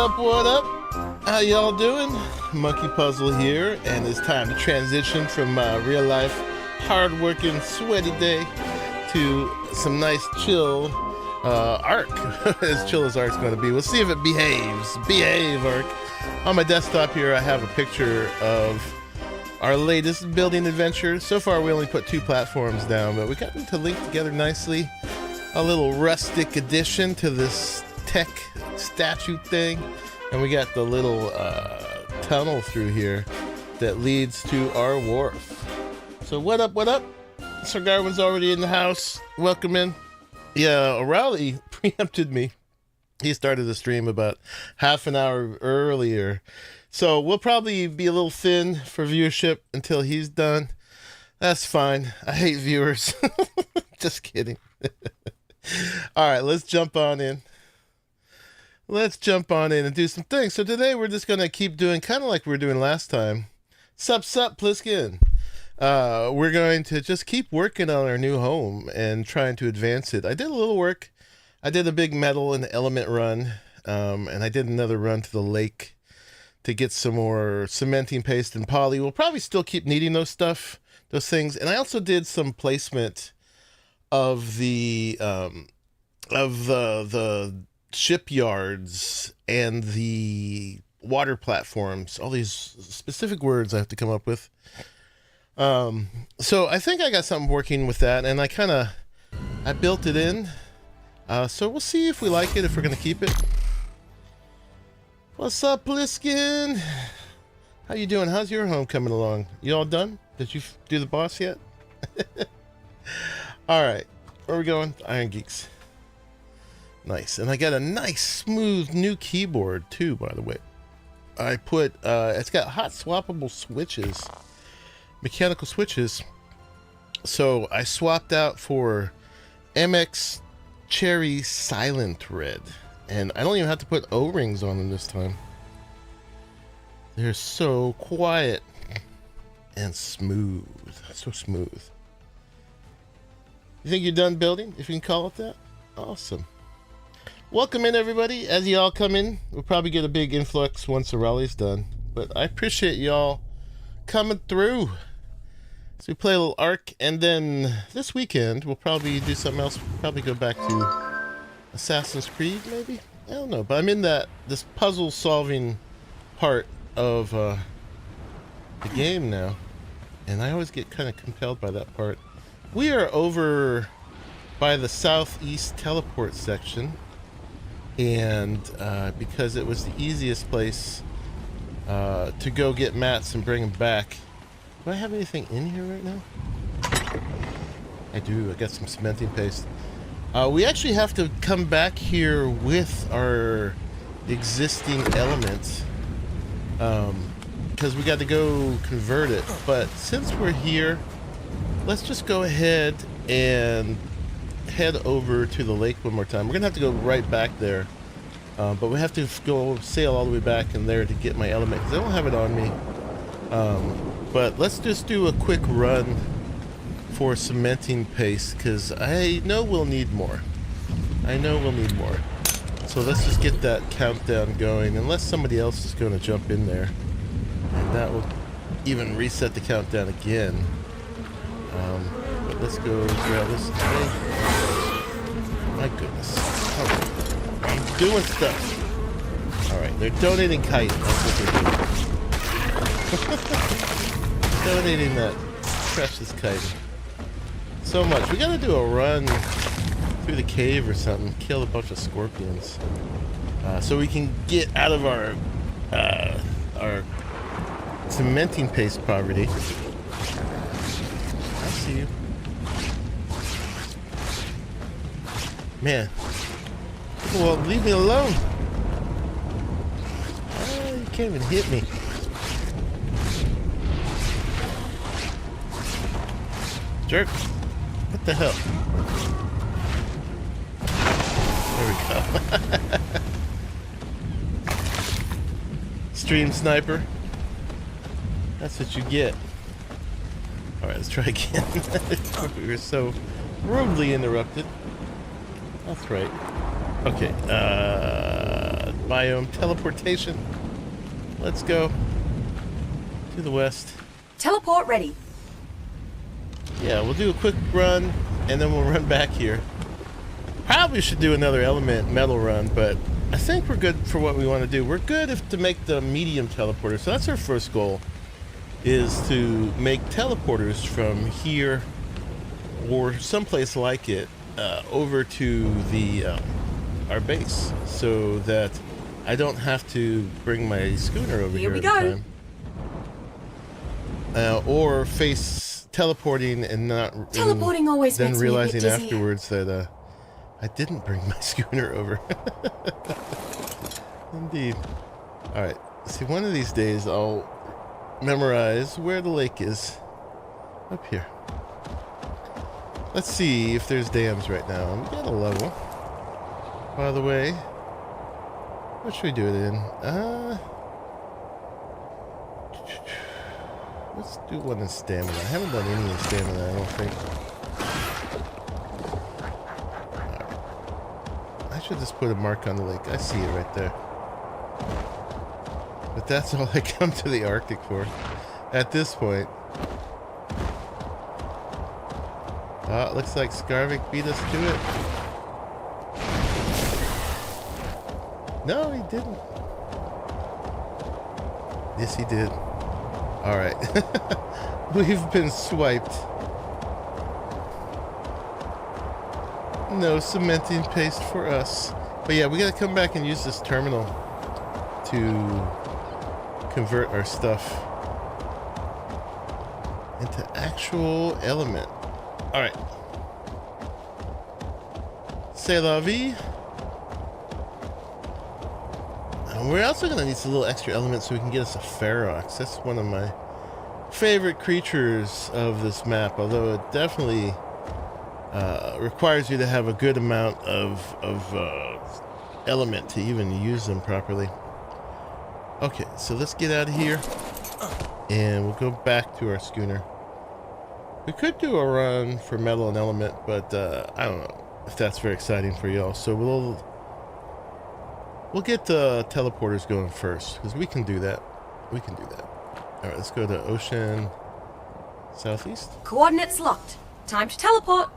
up, what up? How y'all doing? Monkey Puzzle here, and it's time to transition from my real life, hard-working, sweaty day to some nice chill ARK. As chill as ARK's going to be. We'll see if it behaves. Behave, ARK. On my desktop here, I have a picture of our latest building adventure. So far, we only put 2 platforms down, but we got them to link together nicely. A little rustic addition to this tech statue thing, and we got the little tunnel through here that leads to our wharf. So what up, what up? Sir Garwin's already in the house. Welcome in. Yeah, Arahli preempted me. He started the stream about half an hour earlier, so we'll probably be a little thin for viewership until he's done. That's fine. I hate viewers. Just kidding. All right, let's jump on in. Let's jump on in and do some things. So today we're just going to keep doing kind of like we were doing last time. Sup, Pliskin. We're going to just keep working on our new home and trying to advance it. I did a little work. I did a big metal and element run, and I did another run to the lake to get some more cementing paste and poly. We'll probably still keep needing those things. And I also did some placement of the shipyards and the water platforms, all these specific words I have to come up with. So I think I got something working with that, and I built it in. So we'll see if we like it, if we're gonna keep it. What's up, Bluesky? How you doing? How's your home coming along? You all done? Did you do the boss yet? All right, where are we going? Iron Geeks. Nice, and I got a nice, smooth new keyboard too, by the way. I put, it's got hot swappable switches, mechanical switches. So I swapped out for MX Cherry Silent Red, and I don't even have to put O-rings on them this time. They're so quiet and smooth, so smooth. You think you're done building, if you can call it that? Awesome. Welcome in, everybody. As y'all come in, we'll probably get a big influx once Arahli's done, but I appreciate y'all coming through. So we play a little ARK, and then this weekend we'll probably do something else. We'll probably go back to Assassin's Creed, maybe? I don't know, but I'm in this puzzle solving part of the game now, and I always get kind of compelled by that part. We are over by the southeast teleport section, and because it was the easiest place to go get mats and bring them back. Do I have anything in here right now? I do. I got some cementing paste. We actually have to come back here with our existing elements, because we got to go convert it. But since we're here, let's just go ahead and head over to the lake one more time. We're gonna have to go right back there, but we have to go sail all the way back in there to get my element, because I don't have it on me. But let's just do a quick run for cementing paste, because I know we'll need more. I know we'll need more. So let's just get that countdown going, unless somebody else is going to jump in there, and that will even reset the countdown again. But let's go grab this thing. My goodness. Oh, I'm doing stuff. Alright, they're donating kite. That's what they're doing. Donating that precious kite. So much. We gotta do a run through the cave or something. Kill a bunch of scorpions. So we can get out of our cementing paste poverty. I see you. Man. Well, leave me alone. You can't even hit me. Jerk. What the hell? There we go. Stream sniper. That's what you get. Alright, let's try again. We were so rudely interrupted. That's right. Okay, biome teleportation. Let's go to the west. Teleport ready. Yeah, we'll do a quick run and then we'll run back here. Probably should do another element metal run, but I think we're good for what we want to do. We're good to make the medium teleporter. So that's our first goal, is to make teleporters from here or someplace like it over to the our base, so that I don't have to bring my schooner over here every time. Or face teleporting and not teleporting always then makes realizing me a bit dizzy. afterwards that I didn't bring my schooner over. Indeed. Alright, see, one of these days I'll memorize where the lake is. Up here. Let's see if there's dams right now. We got a level. By the way, what should we do it in? Let's do one in stamina. I haven't done any in stamina, I don't think. Right. I should just put a mark on the lake. I see it right there. But that's all I come to the Arctic for at this point. It looks like Skarvik beat us to it. No, he didn't. Yes, he did. Alright. We've been swiped. No cementing paste for us. But yeah, we gotta come back and use this terminal to convert our stuff into actual element. Alright. C'est la vie. We're also going to need some little extra elements so we can get us a Ferox. That's one of my favorite creatures of this map, although it definitely requires you to have a good amount of element to even use them properly. Okay, so let's get out of here and we'll go back to our schooner. We could do a run for metal and element, but I don't know if that's very exciting for y'all. So we'll get the teleporters going first, because we can do that. We can do that. All right, let's go to ocean southeast. Coordinates locked. Time to teleport.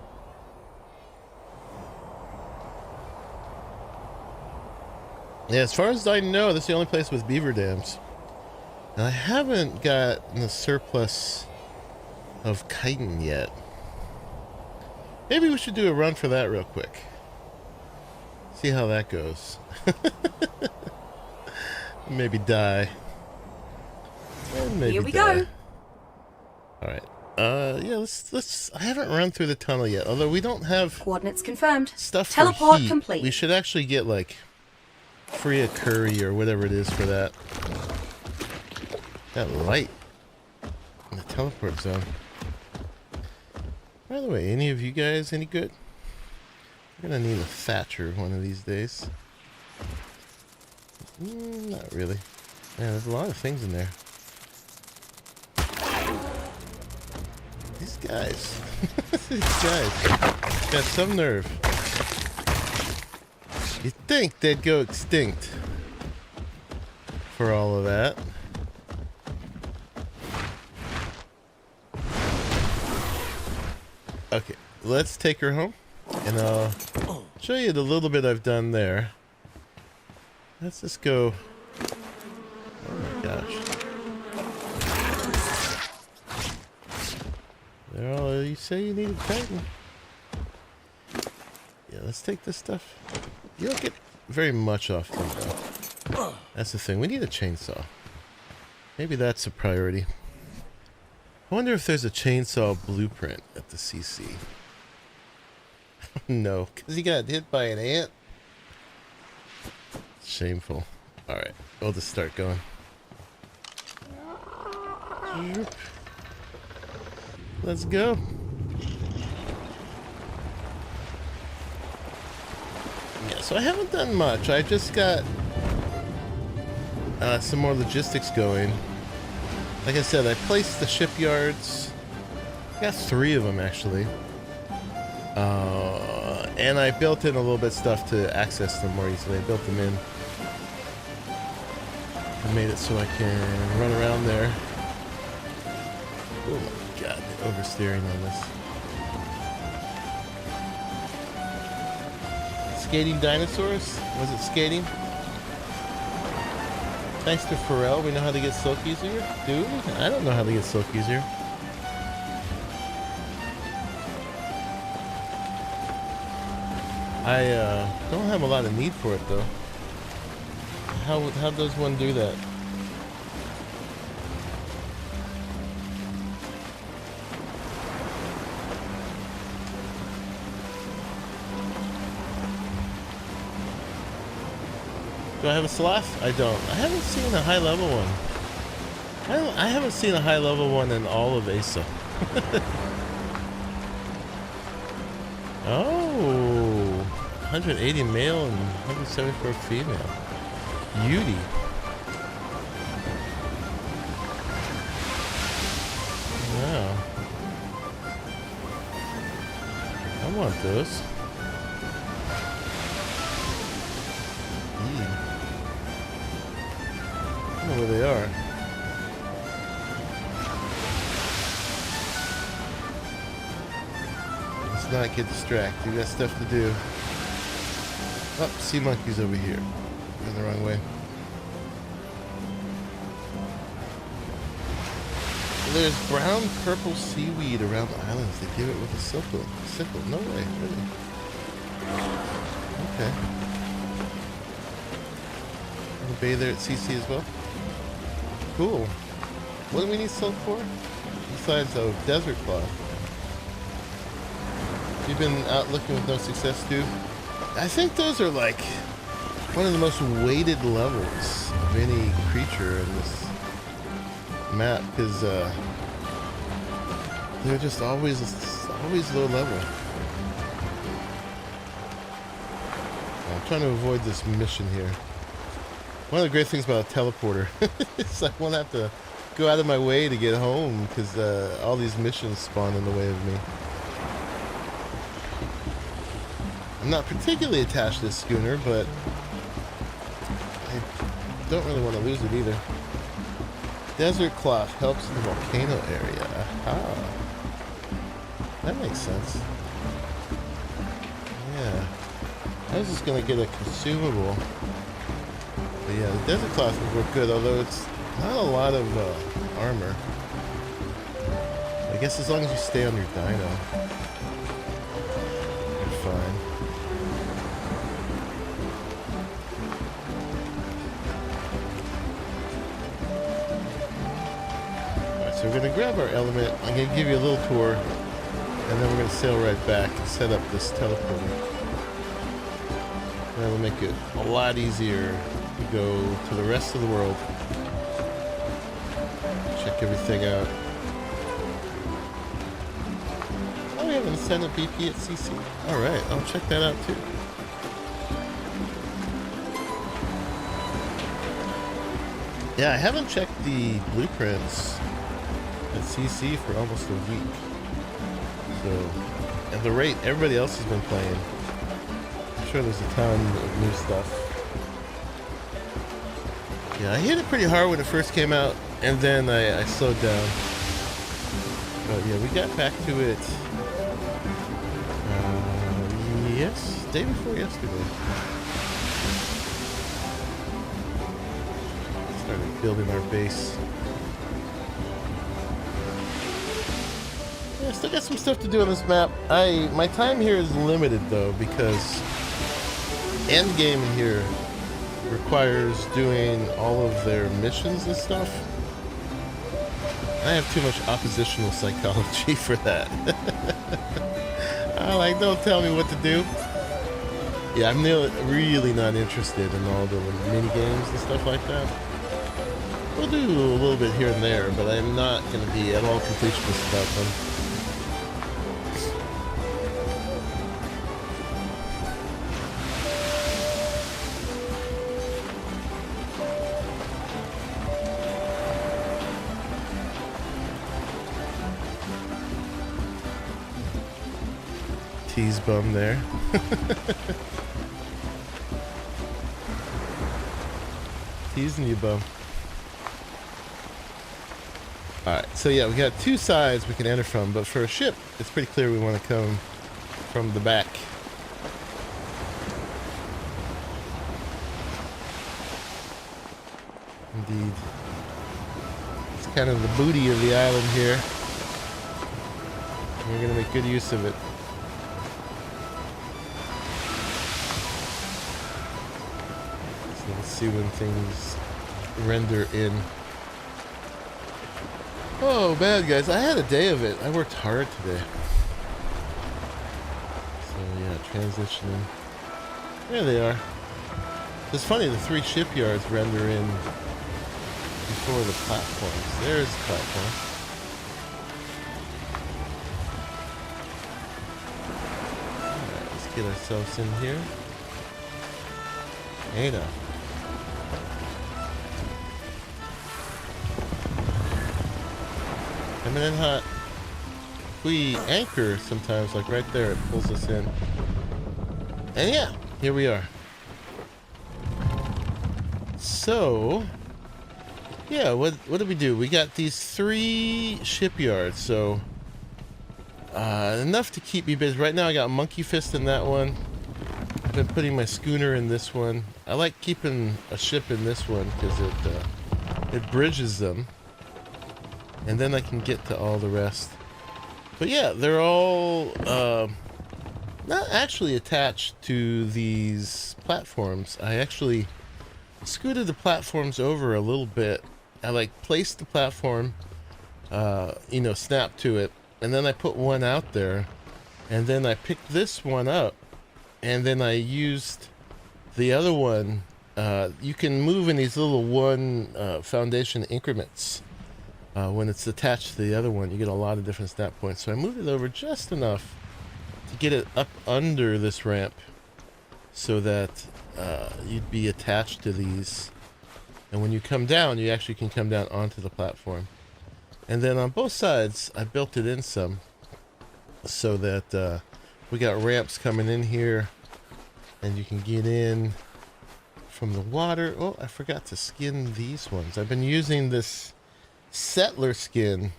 Yeah, as far as I know, this is the only place with beaver dams. And I haven't gotten the surplus of chitin yet. Maybe we should do a run for that real quick. See how that goes. Maybe die. And maybe here we die. go. Alright. Yeah, let's I haven't run through the tunnel yet, although we don't have Coordinates confirmed. stuff Teleport for heat. complete. We should actually get like free a curry or whatever it is for that. That light in the teleport zone. By the way, any of you guys any good? We're gonna need a Thatcher one of these days. Not really. Man, there's a lot of things in there. These guys. These guys got some nerve. You'd think they'd go extinct for all of that. Okay, let's take her home, and I'll show you the little bit I've done there. Let's just go. Oh my gosh. There all you say you need a Titan. Yeah, let's take this stuff. You don't get very much off them though. That's the thing. We need a chainsaw. Maybe that's a priority. I wonder if there's a chainsaw blueprint at the CC. No, because he got hit by an ant. Shameful. Alright, we'll just start going. Let's go. Yeah, so I haven't done much. I just got some more logistics going. Like I said, I placed the shipyards. I got 3 of them actually. And I built in a little bit of stuff to access them more easily. I built them in made it so I can run around there. Oh my god, the oversteering on this. Skating dinosaurs? Was it skating? Thanks to Pharrell, we know how to get silk easier? Dude, I don't know how to get silk easier. I don't have a lot of need for it though. How does one do that? Do I have a sloth? I don't. I haven't seen a high level one. I haven't seen a high level one in all of ASA. Oh, 180 male and 174 female. Beauty. Wow. I want those. I don't know where they are. Let's not get distracted. We got stuff to do. Oh, sea monkeys over here. Going the wrong way. There's brown purple seaweed around the islands. They give it with a sickle. No way, really. Okay. You bathe there at CC as well? Cool. What do we need silk for? Besides a desert cloth. You've been out looking with no success, dude? I think those are like one of the most weighted levels of any creature in this map, because they're just always low level. I'm trying to avoid this mission here. One of the great things about a teleporter is I won't have to go out of my way to get home, because all these missions spawn in the way of me. I'm not particularly attached to this schooner, but I don't really want to lose it either. Desert cloth helps the volcano area. Aha. That makes sense. Yeah. I was just going to get a consumable. But yeah, the desert cloth would work good, although it's not a lot of armor. I guess as long as you stay on your dino, you're fine. So we're going to grab our element. I'm going to give you a little tour, and then we're going to sail right back and set up this teleporter. That will make it a lot easier to go to the rest of the world. Check everything out. Oh, we have an Ascended BP at CC. Alright, I'll check that out too. Yeah, I haven't checked the blueprints at CC for almost a week. So, at the rate everybody else has been playing, I'm sure there's a ton of new stuff. Yeah, I hit it pretty hard when it first came out, and then I slowed down. But yeah, we got back to it, yes, day before yesterday. Started building our base. I still got some stuff to do on this map. My time here is limited though, because endgame in here requires doing all of their missions and stuff. I have too much oppositional psychology for that. I'm like, don't tell me what to do. Yeah, I'm really not interested in all the mini games and stuff like that. We'll do a little bit here and there, but I'm not going to be at all completionist about them. Tease bum there. Teasing you, bum. Alright, so yeah, we got two sides we can enter from, but for a ship, it's pretty clear we want to come from the back. Indeed. It's kind of the booty of the island here. We're going to make good use of it. So let's see when things render in. Oh, bad guys. I had a day of it. I worked hard today. So yeah, transitioning. There they are. It's funny, the 3 shipyards render in before the platforms. There's the platform. Alright, let's get ourselves in here. Hey now. Coming in hot. We anchor sometimes, like right there, it pulls us in. And yeah, here we are. So, yeah, what did we do? We got these 3 shipyards, so enough to keep me busy. Right now I got Monkey Fist in that one. I've been putting my schooner in this one. I like keeping a ship in this one because it bridges them. And then I can get to all the rest. But yeah, they're all not actually attached to these platforms. I actually scooted the platforms over a little bit. I like placed the platform, you know, snap to it, and then I put one out there, and then I picked this one up, and then I used the other one. You can move in these little one foundation increments. When it's attached to the other one, you get a lot of different snap points. So I moved it over just enough to get it up under this ramp so that you'd be attached to these. And when you come down, you actually can come down onto the platform. And then on both sides, I built it in some so that we got ramps coming in here and you can get in from the water. Oh, I forgot to skin these ones. I've been using this Settler skin.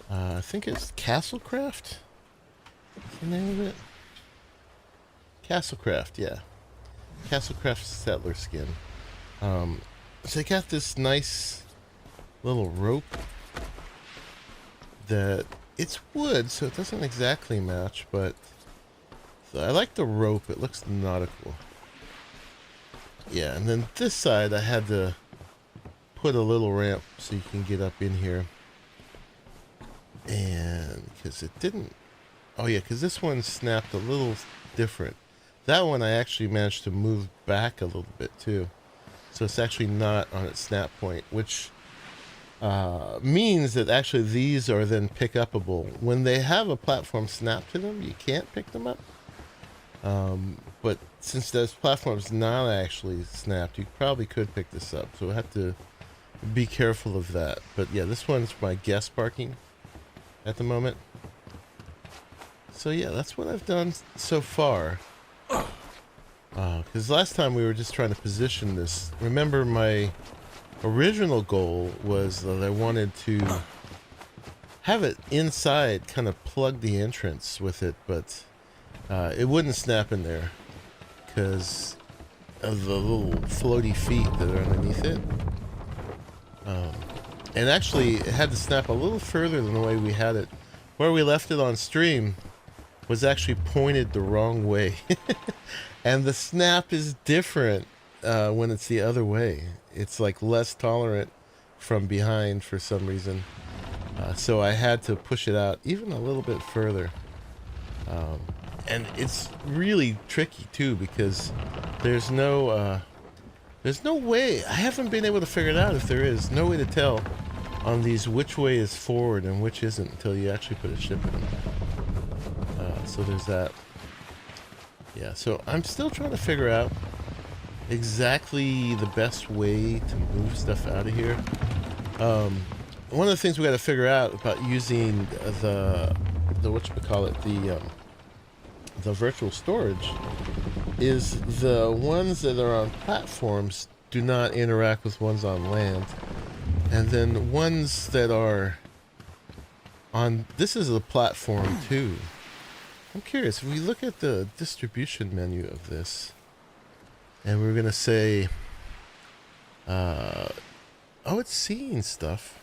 I think it's Castlecraft. What's the name of it? Castlecraft, yeah. Castlecraft Settler skin. So I got this nice little rope that it's wood, so it doesn't exactly match, but so I like the rope. It looks nautical. Yeah, and then this side I had to put a little ramp so you can get up in here. And because it didn't, oh yeah, because this one snapped a little different. That one I actually managed to move back a little bit too, so it's actually not on its snap point, which means that actually these are then pick upable. When they have a platform snap to them, you can't pick them up, but since this platform's not actually snapped, you probably could pick this up, so we'll have to be careful of that. But yeah, this one's my guest parking at the moment. So yeah, that's what I've done so far. Because last time we were just trying to position this. Remember, my original goal was that I wanted to have it inside, kind of plug the entrance with it, but it wouldn't snap in there because of the little floaty feet that are underneath it. And actually, it had to snap a little further than the way we had it. Where we left it on stream was actually pointed the wrong way. And the snap is different when it's the other way. It's like less tolerant from behind for some reason. So I had to push it out even a little bit further. And it's really tricky too because there's no way. I haven't been able to figure it out if there is. No way to tell on these which way is forward and which isn't until you actually put a ship in them. So there's that. Yeah, so I'm still trying to figure out exactly the best way to move stuff out of here. One of the things we got to figure out about using the whatchamacallit, the virtual storage is the ones that are on platforms do not interact with ones on land. And then ones that are on, this is a platform too. I'm curious, if we look at the distribution menu of this, and we're going to say, oh, it's seeing stuff.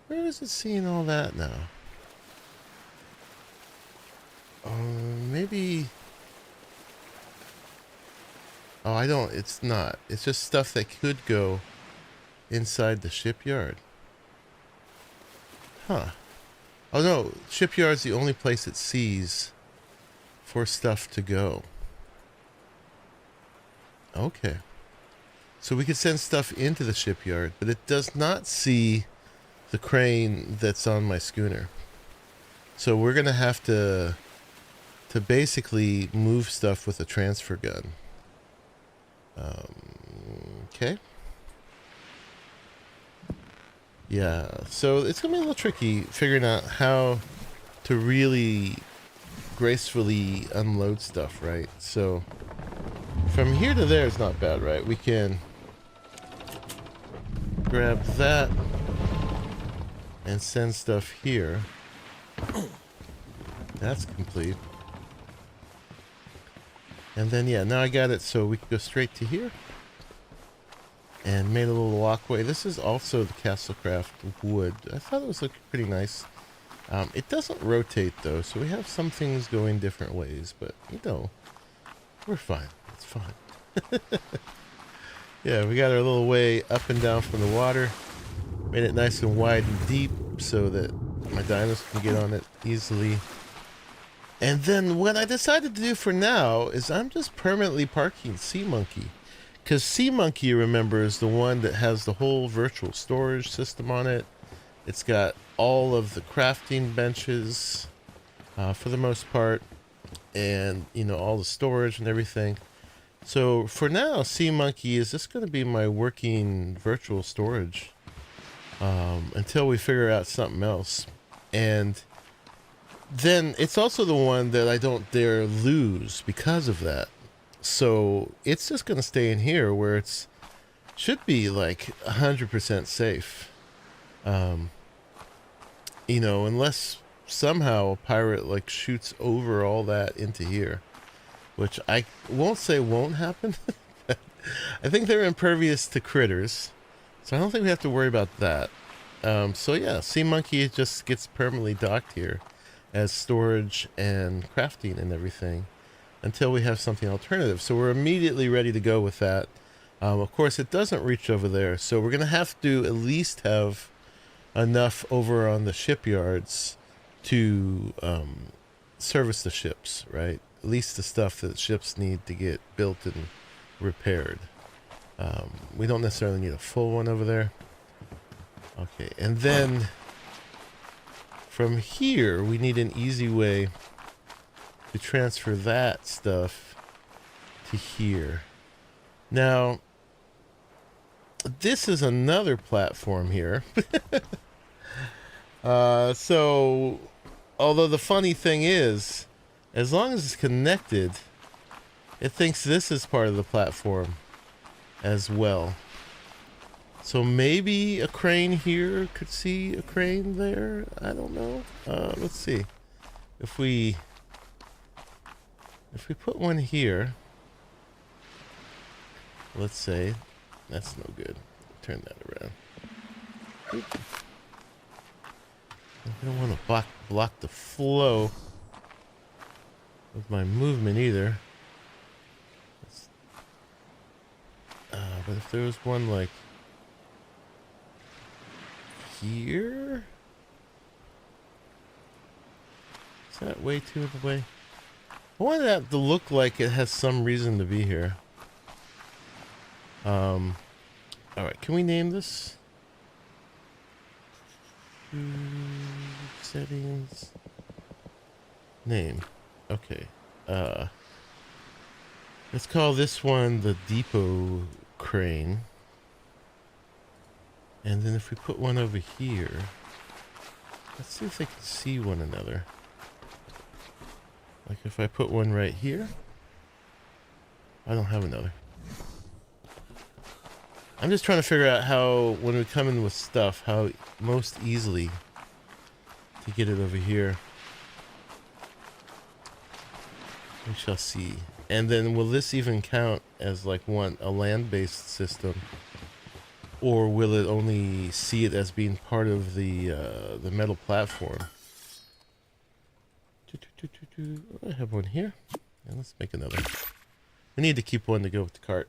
Where is it seeing all that now? Maybe... Oh, I don't, it's not. It's just stuff that could go inside the shipyard. Huh. Oh no, shipyard's the only place it sees for stuff to go. Okay. So we could send stuff into the shipyard, but it does not see the crane that's on my schooner. So we're gonna have to basically move stuff with a transfer gun. Okay. Yeah, so it's gonna be a little tricky figuring out how to really gracefully unload stuff, right? So from here to there is not bad, right? We can grab that and send stuff here. That's complete. And then, yeah, now I got it so we can go straight to here. And made a little walkway. This is also the Castlecraft wood. I thought it was looking pretty nice. It doesn't rotate though, so we have some things going different ways, but you know, we're fine. It's fine. Yeah, we got our little way up and down from the water. Made it nice and wide and deep so that my dinos can get on it easily. And then what I decided to do for now is I'm just permanently parking Sea Monkey. Because Sea Monkey, remember, is the one that has the whole virtual storage system on it. It's got all of the crafting benches, for the most part, and, you know, all the storage and everything. So for now, Sea Monkey is just going to be my working virtual storage until we figure out something else. And then it's also the one that I don't dare lose because of that. So it's just going to stay in here where it's should be like 100% safe. You know, unless somehow a pirate like shoots over all that into here, which I won't say won't happen. I think they're impervious to critters, so I don't think we have to worry about that. So yeah, Sea Monkey just gets permanently docked here as storage and crafting and everything until we have something alternative. So we're immediately ready to go with that. Of course, it doesn't reach over there, so we're going to have to at least have enough over on the shipyards to service the ships, right? At least the stuff that ships need to get built and repaired. We don't necessarily need a full one over there. Okay, and then from here, we need an easy way to transfer that stuff to here. Now, this is another platform here. So, although the funny thing is, as long as it's connected, it thinks this is part of the platform as well. So maybe a crane here could see a crane there. I don't know. Let's see. If we put one here, let's say, that's no good. Turn that around. Oop. I don't want to block the flow of my movement either. But if there was one like here, is that way too in the way? I want that to look like it has some reason to be here. Alright, can we name this? Settings. Name. Okay. Let's call this one the depot crane. And then if we put one over here, let's see if they can see one another. Like if I put one right here, I don't have another. I'm just trying to figure out how, when we come in with stuff, how most easily to get it over here. We shall see. And then will this even count as like a land-based system? Or will it only see it as being part of the metal platform? I have one here. And let's make another. We need to keep one to go with the cart.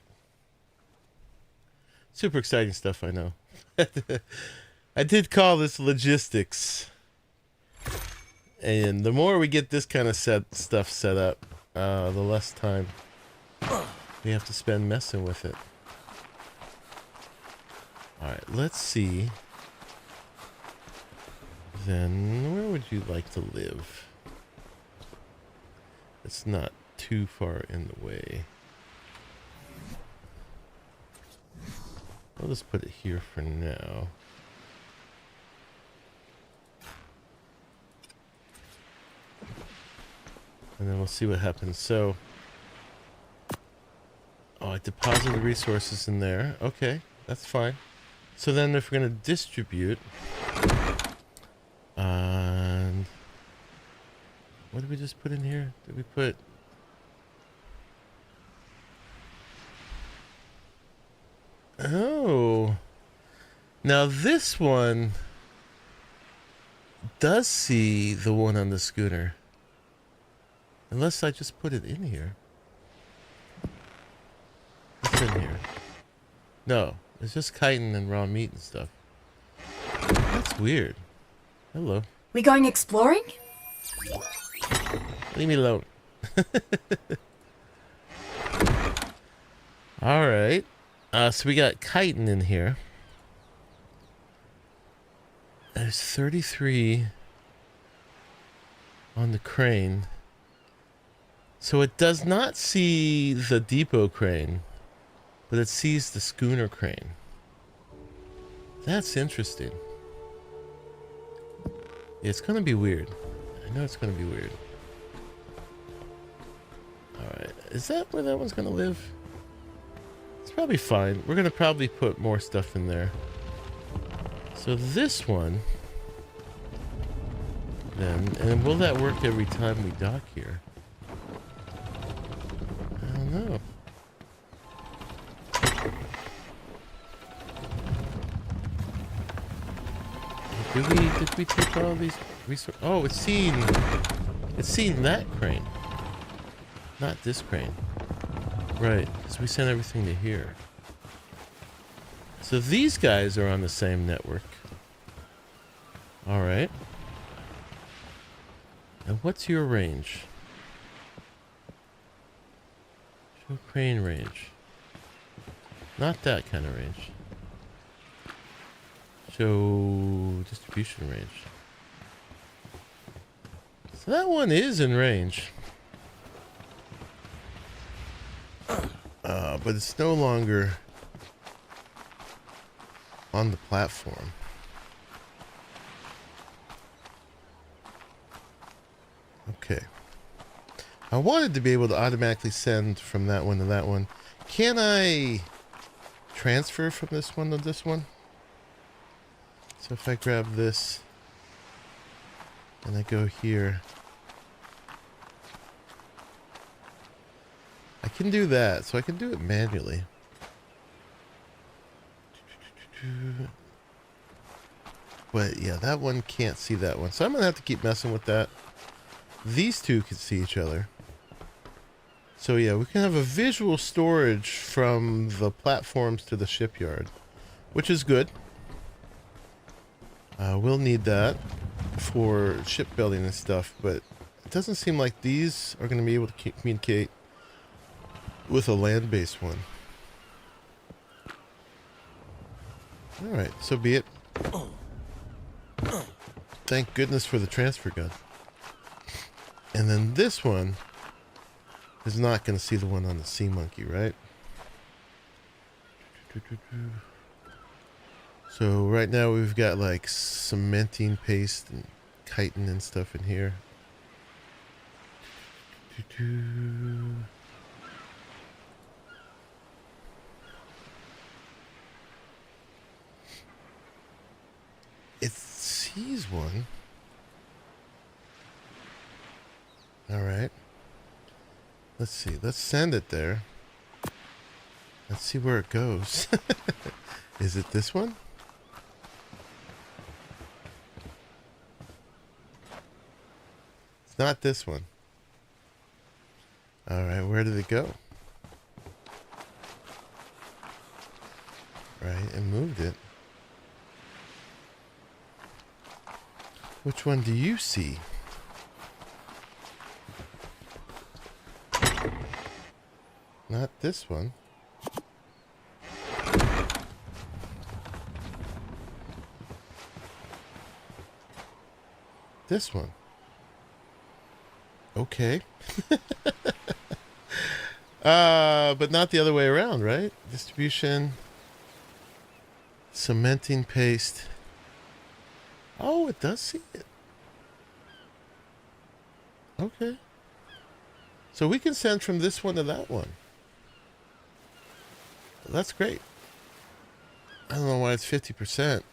Super exciting stuff, I know. I did call this logistics. And the more we get this kind of stuff set up, the less time we have to spend messing with it. Alright, let's see. Then, where would you like to live? It's not too far in the way. I'll just put it here for now. And then we'll see what happens. So, oh, I deposited the resources in there. Okay, that's fine. So then if we're going to distribute, and what did we just put in here? Did we put... Oh, now this one does see the one on the scooter. Unless I just put it in here. What's in here? No, it's just chitin and raw meat and stuff. That's weird. Hello. We going exploring? Leave me alone. Alright. So we got chitin in here. There's 33 on the crane. So it does not see the depot crane, but it sees the schooner crane. That's interesting. Yeah, it's gonna be weird. I know it's gonna be weird. Alright, is that where that one's gonna live? It's probably fine. We're gonna probably put more stuff in there. So this one, then, and will that work every time we dock here? I don't know. Did we take all these resources? Oh, it's seen that crane, not this crane. Right, because we sent everything to here. So these guys are on the same network. Alright. And what's your range? Show crane range. Not that kind of range. Show distribution range. So that one is in range. But it's no longer on the platform. Okay. I wanted to be able to automatically send from that one to that one. Can I transfer from this one to this one? So if I grab this and I go here, I can do that, so I can do it manually. But yeah, that one can't see that one, so I'm gonna have to keep messing with that. These two can see each other. So yeah, we can have a visual storage from the platforms to the shipyard, which is good. We'll need that for shipbuilding and stuff, but it doesn't seem like these are going to be able to communicate with a land-based one. Alright, so be it. Thank goodness for the transfer gun. And then this one is not going to see the one on the sea monkey, right? So right now we've got like cementing paste and chitin and stuff in here. sees one. All right. Let's see. Let's send it there. Let's see where it goes. Is it this one? It's not this one. All right. Where did it go? Right. And moved it. Which one do you see? Not this one. This one. Okay. But not the other way around, right? Distribution. Cementing paste. Oh, it does see it. Okay. So we can send from this one to that one. That's great. I don't know why it's 50%.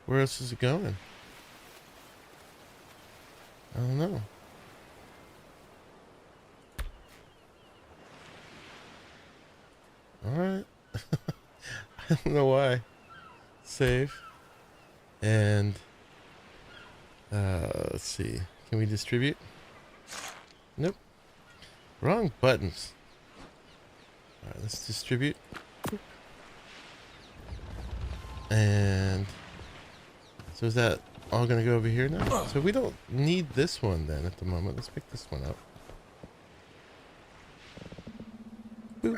Where else is it going? I don't know. Alright. I don't know why. Save. And let's see. Can we distribute? Nope. Wrong buttons. Alright, let's distribute. And so is that all gonna go over here now? So we don't need this one then at the moment. Let's pick this one up. Boop.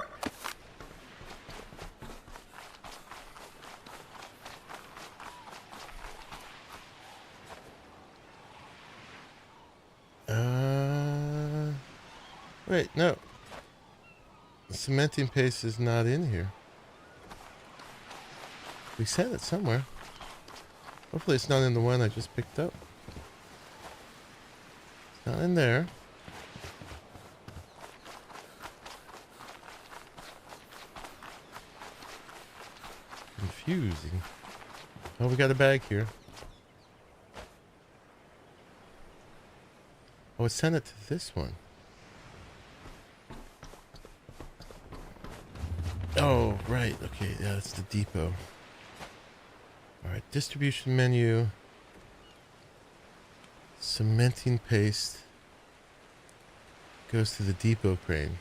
Wait, no. The cementing paste is not in here. We said it somewhere. Hopefully it's not in the one I just picked up. It's not in there. Confusing. Oh, we got a bag here. Oh, it sent it to this one. Oh, right. Okay, yeah, that's the depot. Alright, distribution menu. Cementing paste. Goes to the depot crane.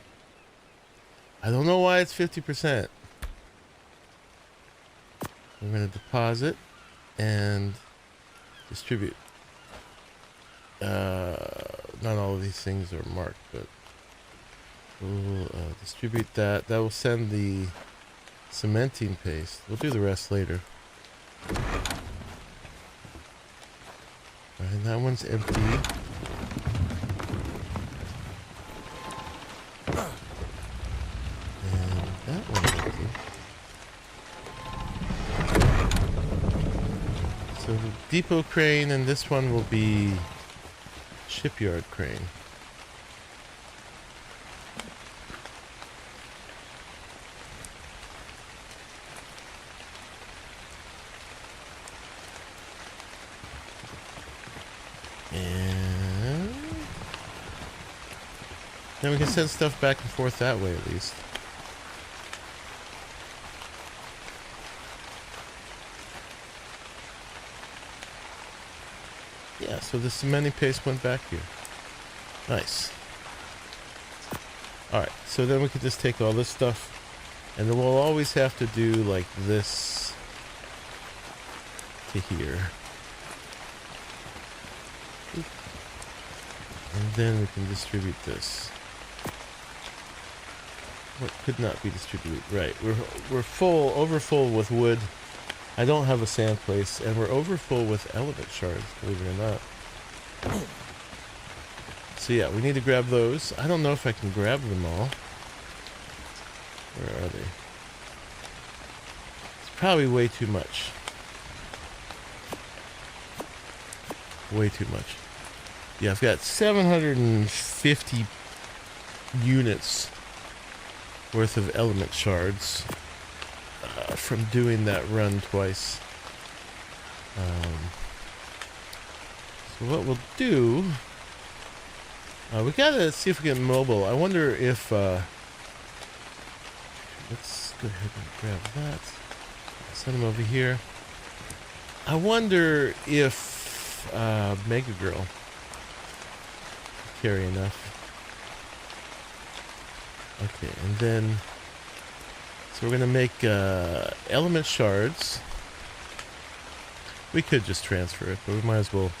I don't know why it's 50%. We're going to deposit and distribute. Not all of these things are marked, but we'll distribute that. That will send the cementing paste. We'll do the rest later. Alright, that one's empty. And that one's empty. So depot crane, and this one will be shipyard crane. And then we can send stuff back and forth that way at least. Yeah, so the cementing paste went back here. Nice. Alright, so then we can just take all this stuff, and then we'll always have to do like this to here. And then we can distribute this. What could not be distributed? Right, we're full, over full with wood. I don't have a sand place, and we're over full with element shards, believe it or not. So yeah, we need to grab those. I don't know if I can grab them all. Where are they? It's probably way too much. Way too much. Yeah, I've got 750 units worth of element shards from doing that run twice. So what we'll do, we gotta see if we get mobile. I wonder if, let's go ahead and grab that. Send them over here. I wonder if Mega Girl can carry enough. Okay, and then, so we're gonna make element shards. We could just transfer it, but we might as well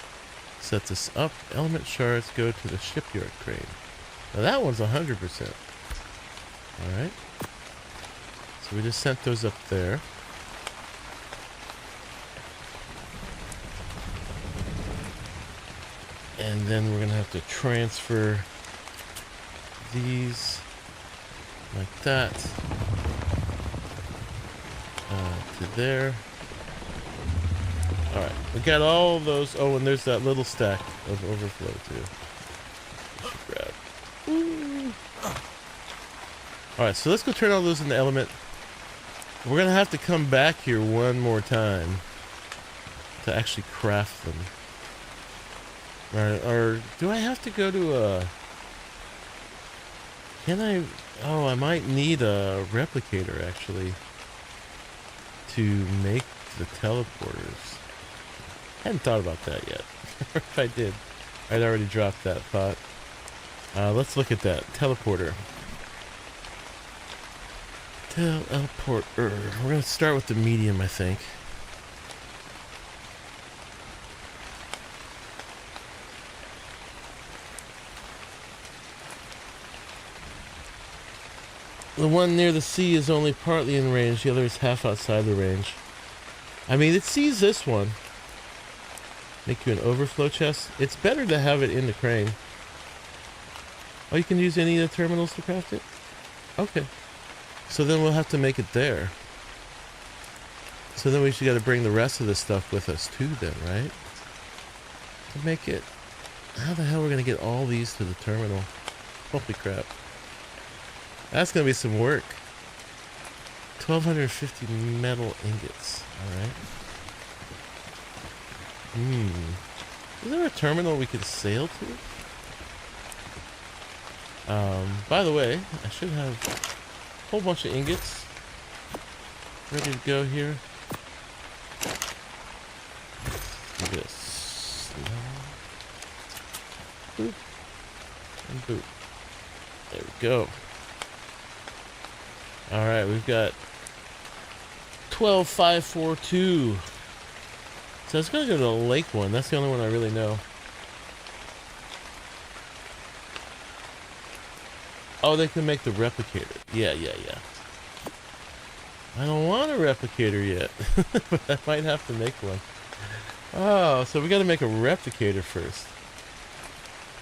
set this up. Element shards go to the shipyard crane. Now that one's 100%. Alright. So we just sent those up there. And then we're going to have to transfer these like that to there. Alright, we got all those. Oh, and there's that little stack of overflow too. We should grab. Alright, so let's go turn all those into element. We're going to have to come back here one more time to actually craft them. Or do I have to go to a... Can I... Oh, I might need a replicator, actually, to make the teleporters. I hadn't thought about that yet. If I did, I'd already dropped that thought. Let's look at that. Teleporter. Teleporter. We're going to start with the medium, I think. The one near the sea is only partly in range, the other is half outside the range. I mean, it sees this one. Make you an overflow chest. It's better to have it in the crane. Oh, you can use any of the terminals to craft it? Okay. So then we'll have to make it there. So then we should got to bring the rest of this stuff with us too then, right? To make it... How the hell are we going to get all these to the terminal? Holy crap. That's going to be some work. 1,250 metal ingots. Alright. Is there a terminal we could sail to? By the way, I should have a whole bunch of ingots ready to go here. Do this. Boop. And boop. There we go. Alright, we've got 12,542. So it's going to go to the lake one. That's the only one I really know. Oh, they can make the replicator. Yeah. I don't want a replicator yet. But I might have to make one. Oh, so we got to make a replicator first.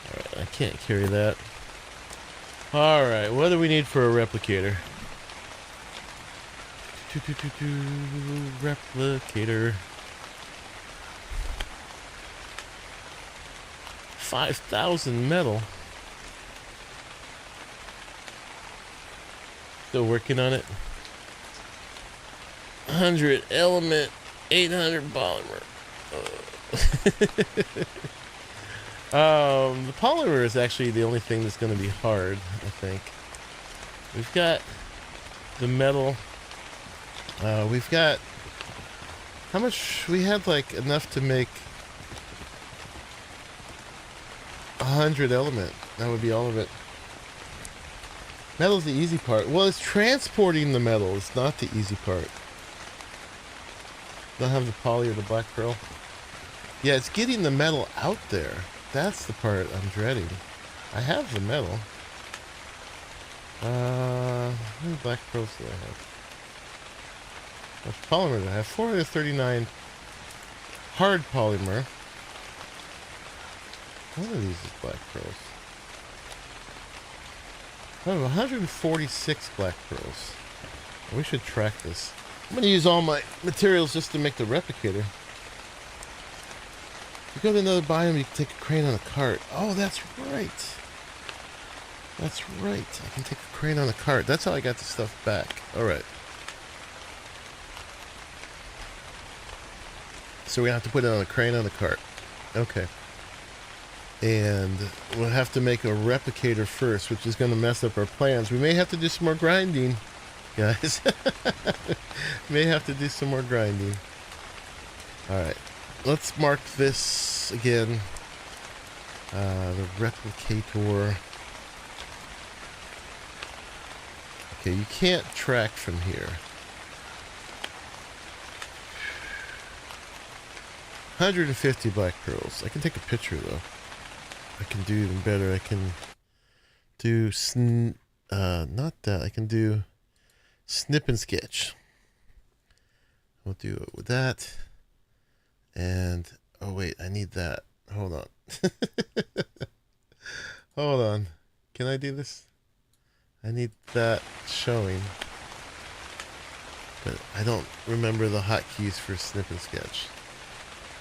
Alright, I can't carry that. Alright, what do we need for a replicator? Replicator. 5,000 metal. Still working on it. 100 element, 800 polymer. The polymer is actually the only thing that's going to be hard, I think. We've got the metal. We've got... How much? We had like enough to make 100 element. That would be all of it. Metal's the easy part. Well, it's transporting the metal. It's not the easy part. Don't have the poly or the black pearl. Yeah, it's getting the metal out there. That's the part I'm dreading. I have the metal. How many black pearls do I have? How much polymer do I have? 439 hard polymer. One of these is black pearls. I have 146 black pearls. We should track this. I'm going to use all my materials just to make the replicator. If you go to another biome, you can take a crane on a cart. Oh, that's right. That's right. I can take a crane on a cart. That's how I got the stuff back. All right. So we have to put it on a crane on the cart. Okay. And we'll have to make a replicator first, which is going to mess up our plans. We may have to do some more grinding, guys. May have to do some more grinding. Alright. Let's mark this again. The replicator. Okay, you can't track from here. 150 black pearls. I can take a picture though. I can do even better. I can do not that. I can do snip and sketch. We'll do it with that. And oh wait, I need that. Hold on. Hold on. Can I do this? I need that showing. But I don't remember the hotkeys for snip and sketch.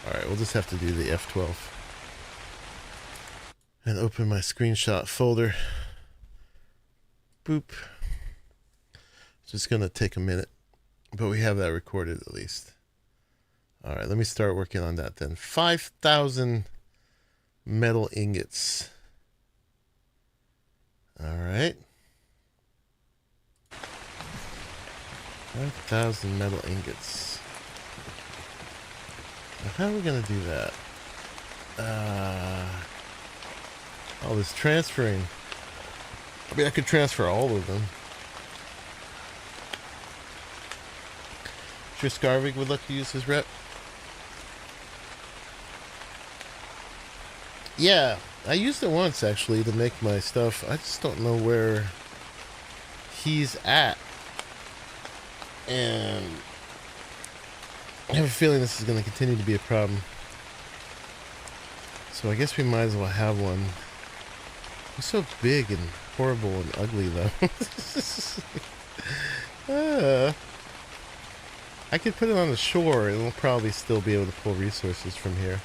Alright, we'll just have to do the F12. And open my screenshot folder. Boop. It's just going to take a minute. But we have that recorded at least. Alright, let me start working on that then. 5,000 metal ingots. Alright. 5,000 metal ingots. Now how are we going to do that? All this transferring. I mean, I could transfer all of them. Sure Scarvig would like to use his rep. Yeah, I used it once actually to make my stuff. I just don't know where he's at. And I have a feeling this is going to continue to be a problem. So I guess we might as well have one. He's so big and horrible and ugly though. I could put it on the shore and we'll probably still be able to pull resources from here.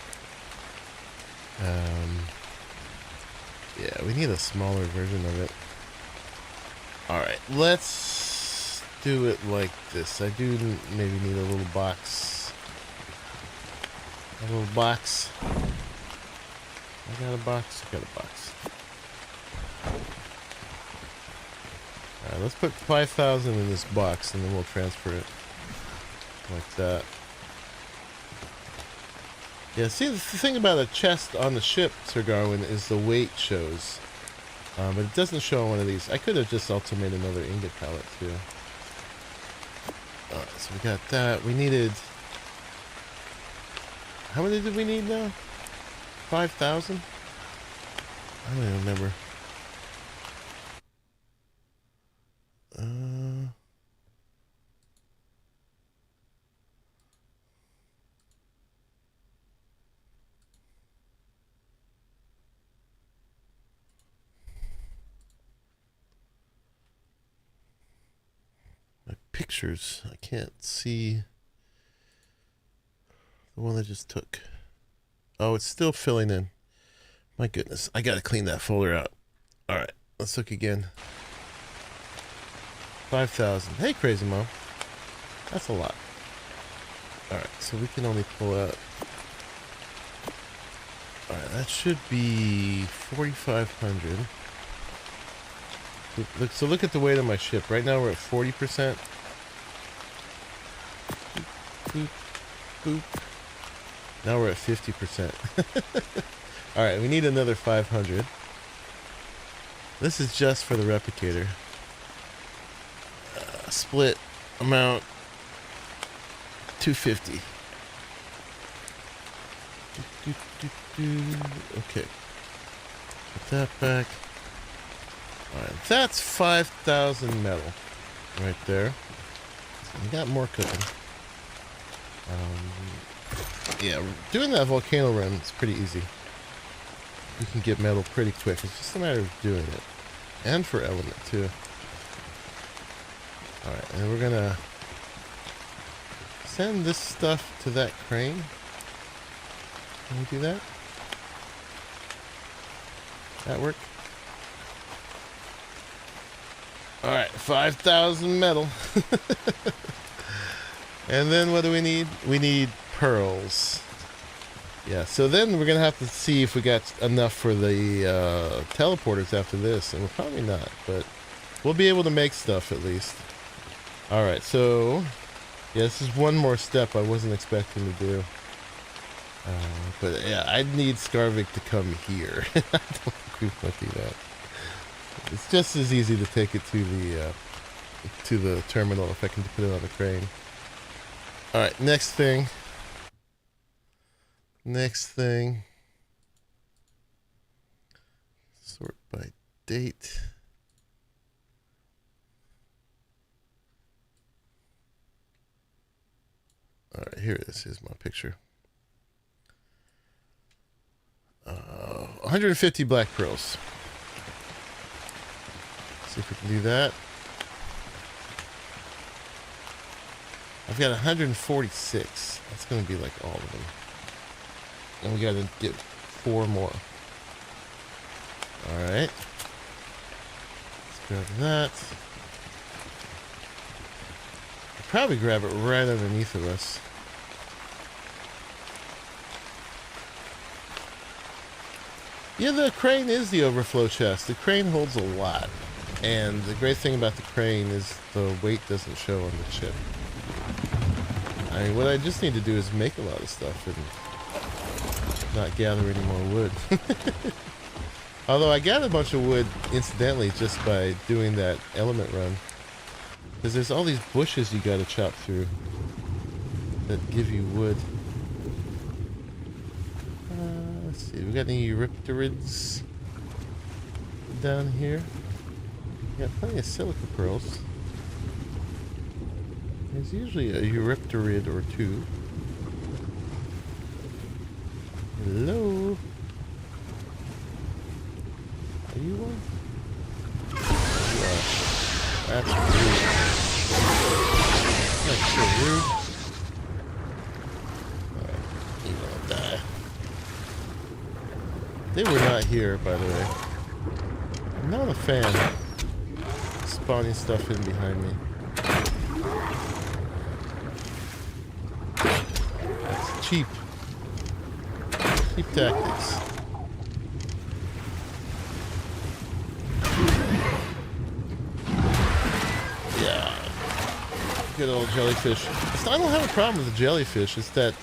Yeah, we need a smaller version of it. Alright, let's do it like this. I do maybe need a little box. A little box. I got a box. I got a box. Alright, let's put 5,000 in this box and then we'll transfer it. Like that. Yeah, see, the thing about a chest on the ship, Sir Garwin, is the weight shows. But it doesn't show on one of these. I could have just also made another ingot pallet, too. So we got that. We needed... How many did we need now? 5,000? I don't even remember. Pictures. I can't see the one I just took. Oh, it's still filling in. My goodness. I gotta clean that folder out. Alright, let's look again. 5,000. Hey, Crazy Mom. That's a lot. Alright, so we can only pull out... Alright, that should be 4,500. So look at the weight of my ship. Right now we're at 40%. Boop, boop. Now we're at 50%. Alright, we need another 500. This is just for the replicator. Split amount 250. Okay. Put that back. Alright, that's 5,000 metal right there. We got more cooking. Yeah, doing that volcano run is pretty easy. You can get metal pretty quick. It's just a matter of doing it. And for element, too. Alright, and we're gonna send this stuff to that crane. Can we do that? That work? Alright, 5,000 metal. And then what do we need? We need pearls. Yeah, so then we're going to have to see if we got enough for the teleporters after this. And we're probably not, but we'll be able to make stuff at least. Alright, so yeah, this is one more step I wasn't expecting to do. But yeah, I'd need Scarvik to come here. I don't think we want to do that. It's just as easy to take it to the terminal if I can put it on the crane. Alright, next thing. Sort by date. Alright, here it is. Here's my picture. 150 black pearls. See if we can do that. I've got 146. That's going to be like all of them. And we got to get 4 more. Alright. Let's grab that. I'll probably grab it right underneath of us. Yeah, the crane is the overflow chest. The crane holds a lot. And the great thing about the crane is the weight doesn't show on the chip. I mean, what I just need to do is make a lot of stuff and not gather any more wood. Although I got a bunch of wood incidentally just by doing that element run. Because there's all these bushes you gotta chop through that give you wood. Let's see, we got any Eurypterids down here? We got plenty of silica pearls. There's usually a Eurypterid or 2. Hello? Are you one? You are. That's rude. That's so rude. Alright, you're gonna die. They were not here, by the way. I'm not a fan of spawning stuff in behind me. That's cheap. Cheap tactics. Yeah. Good old jellyfish. I don't have a problem with the jellyfish. It's that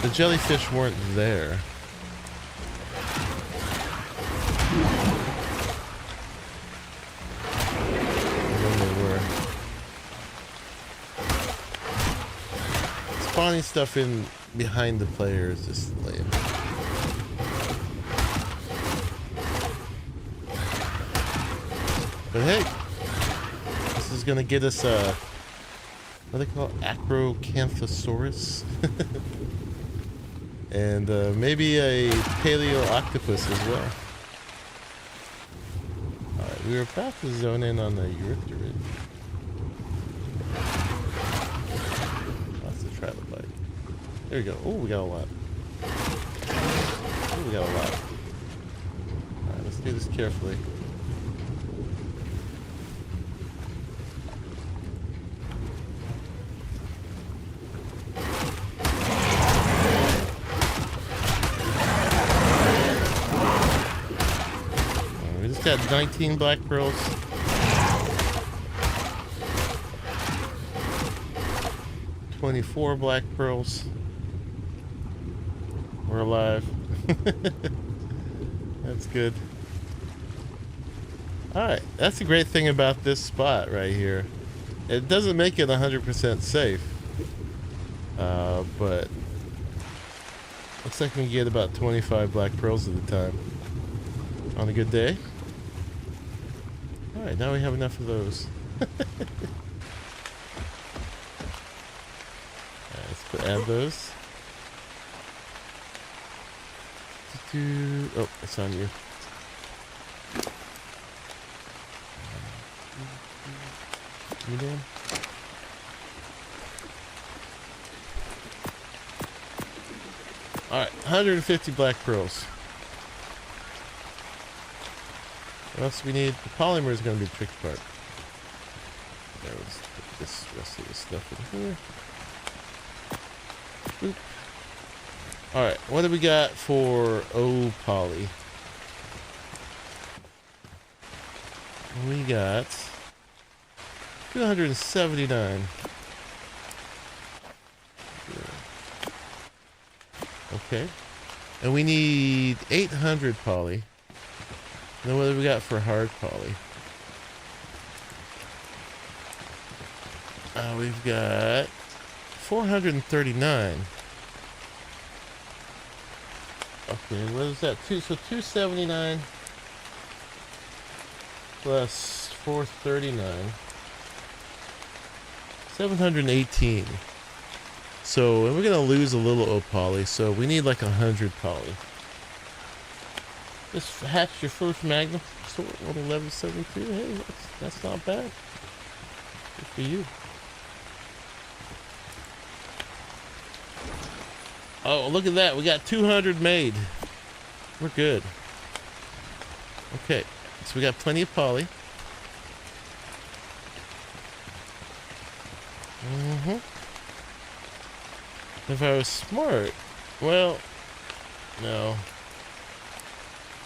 the jellyfish weren't there. Spawning stuff in behind the player is just lame. But hey, this is gonna get us a what do they call it? Acrocanthosaurus, and maybe a paleo octopus as well. All right, we were about to zone in on the Eurypterid. Trilobite. There we go. Oh, we got a lot. Oh, we got a lot. Alright, let's do this carefully. We just got 19 black pearls. $24 black pearls. We're alive. That's good. Alright, that's the great thing about this spot right here. It doesn't make it 100% safe. But looks like we can get about 25 black pearls at a time. On a good day. Alright, now we have enough of those. Add those. Oh, it's on you. You down? Alright, 150 black pearls. What else do we need? The polymer is going to be the tricky part. Now let's put this rest of the stuff in here. Boop. Alright, what do we got for O poly? We got 279. Okay. And we need 800 poly. And then what do we got for hard poly? We've got 439. Okay, what is that? So 279 plus 439. 718. So, and we're gonna lose a little O poly, so we need like 100 poly. Just hatch your first Magnum sword on 1172. Hey, that's not bad. Good for you. Oh, look at that. We got 200 made. We're good. Okay, so we got plenty of poly. If I was smart, well, no.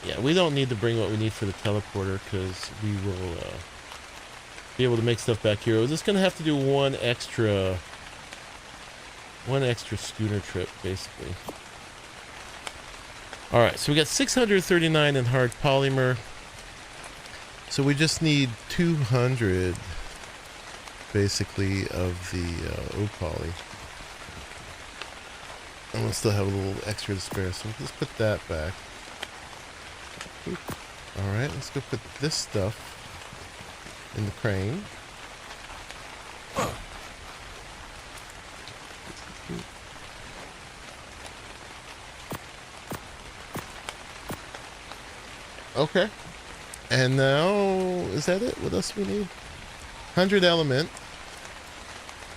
Yeah, we don't need to bring what we need for the teleporter because we will be able to make stuff back here. We're just gonna have to do one extra schooner trip, basically. All right, so we got 639 in hard polymer. So we just need 200, basically, of the O poly. And we'll still have a little extra to spare, so we'll just put that back. Alright, let's go put this stuff in the crane. Okay. And now, is that it? What else do we need? 100 element,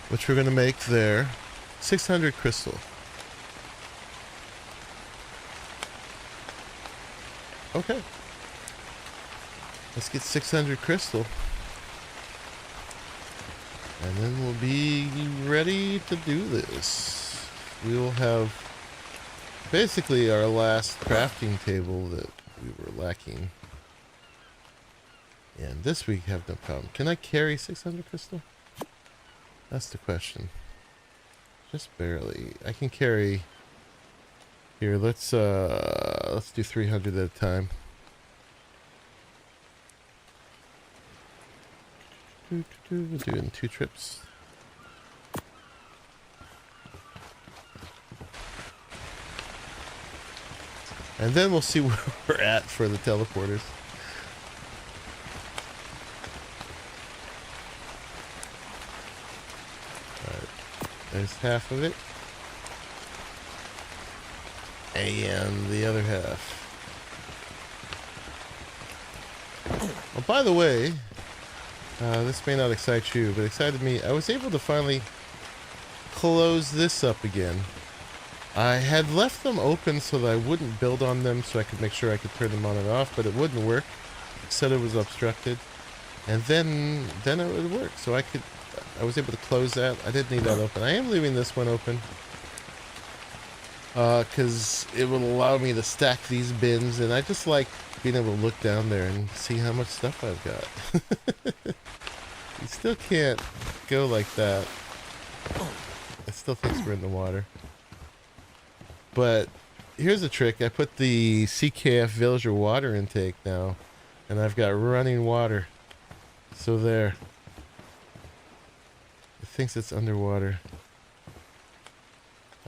which we're going to make there. 600 crystal. Okay. Let's get 600 crystal. And then we'll be ready to do this. We will have basically our last crafting table that we were lacking. And this we have no problem. Can I carry 600 crystal? That's the question. Just barely. I can carry... Here, let's do 300 at a time. We'll do it in 2 trips. And then we'll see where we're at for the teleporters. Alright, there's half of it. And the other half. Oh, by the way, this may not excite you, but excited me. I was able to finally close this up again. I had left them open so that I wouldn't build on them so I could make sure I could turn them on and off, but it wouldn't work. It said it was obstructed. And then it would work. So I was able to close that. I didn't need that open. I am leaving this one open. Because it will allow me to stack these bins, and I just like being able to look down there and see how much stuff I've got. You still can't go like that. It still thinks we're in the water. But here's a trick. I put the CKF Villager water intake now, and I've got running water. So there. It thinks it's underwater.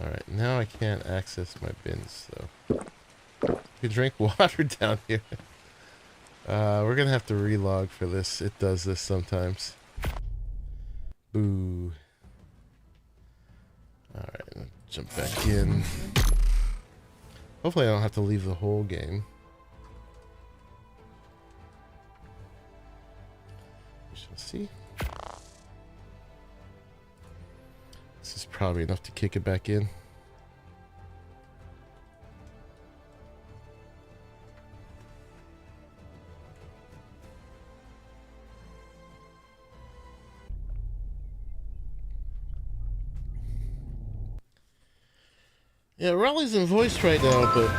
Alright, now I can't access my bins, so you can drink water down here. We're gonna have to relog for this. It does this sometimes. Boo. Alright, jump back in. Hopefully I don't have to leave the whole game. We shall see. This is probably enough to kick it back in. Yeah, Raleigh's in voice right now, but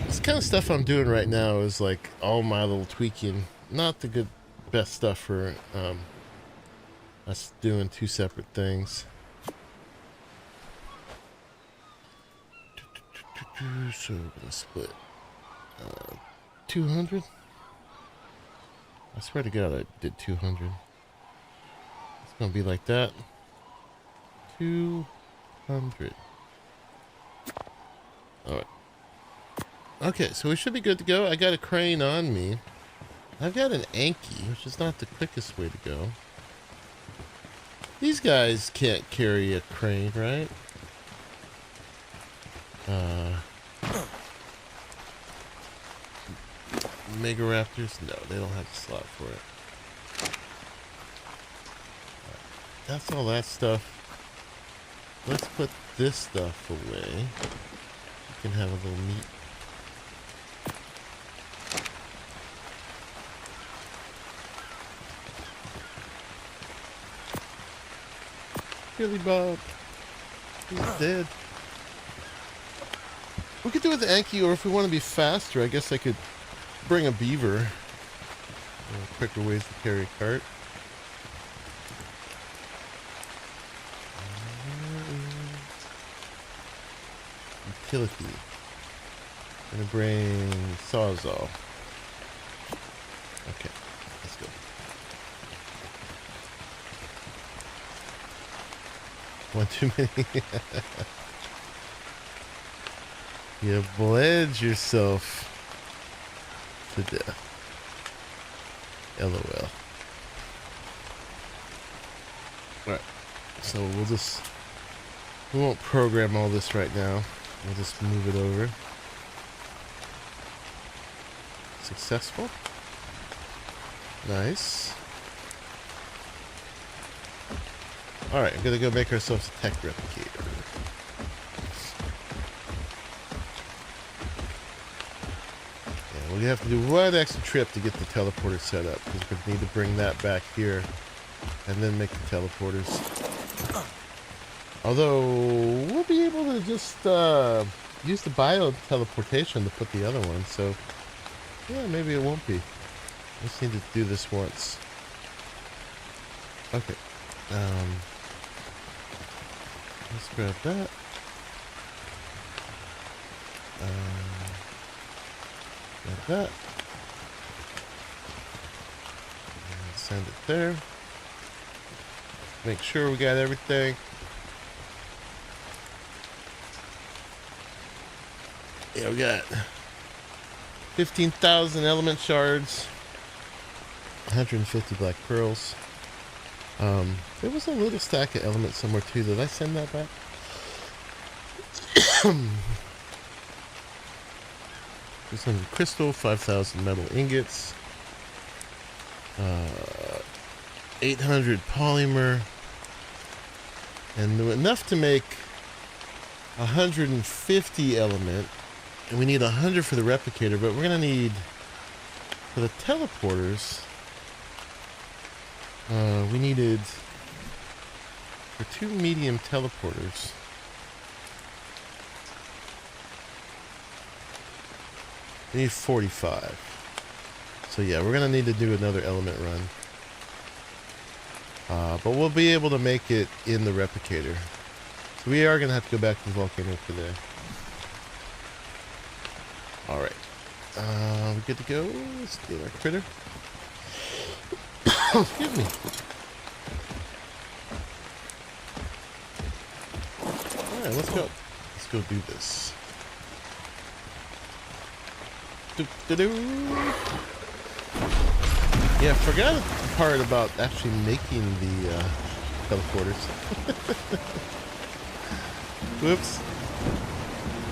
this kind of stuff I'm doing right now is like all my little tweaking. Not the good, best stuff for us doing two separate things. So we're gonna split 200. I swear to God, I did 200. It's gonna be like that. 200. All right. Okay, so we should be good to go. I got a crane on me. I've got an Anki, which is not the quickest way to go. These guys can't carry a crane, right? Mega Raptors? No, they don't have the slot for it. Right. That's all that stuff. Let's put this stuff away. You can have a little meat. Billy Bob. He's dead. We could do it with the Anki, or if we want to be faster, I guess I could bring a beaver. Quicker ways to carry a cart. Utility. Gonna bring Sawzall. Okay, let's go. One too many. You bled yourself to death. LOL. Alright. So we won't program all this right now. We'll just move it over. Successful. Nice. Alright, I'm gonna go make ourselves a tech replicator. We have to do one extra trip to get the teleporter set up, because we need to bring that back here and then make the teleporters. Although we'll be able to just use the bio teleportation to put the other one, so yeah, maybe it won't be. We just need to do this once. Okay. Let's grab that. Like that. And send it there. Make sure we got everything. Yeah, we got 15,000 element shards, 150 black pearls. There was a little stack of elements somewhere too. Did I send that back? 600 crystal, 5,000 metal ingots, 800 polymer, and enough to make 150 element, and we need 100 for the replicator, but we're gonna need, for the teleporters, we needed, for 2 medium teleporters, we need 45. So yeah, we're gonna need to do another element run. But we'll be able to make it in the replicator. So we are gonna have to go back to the volcano today. Alright. We good to go? Let's get our critter. Excuse me. Alright, let's go. Let's go do this. Yeah, I forgot the part about actually making the teleporters. Whoops.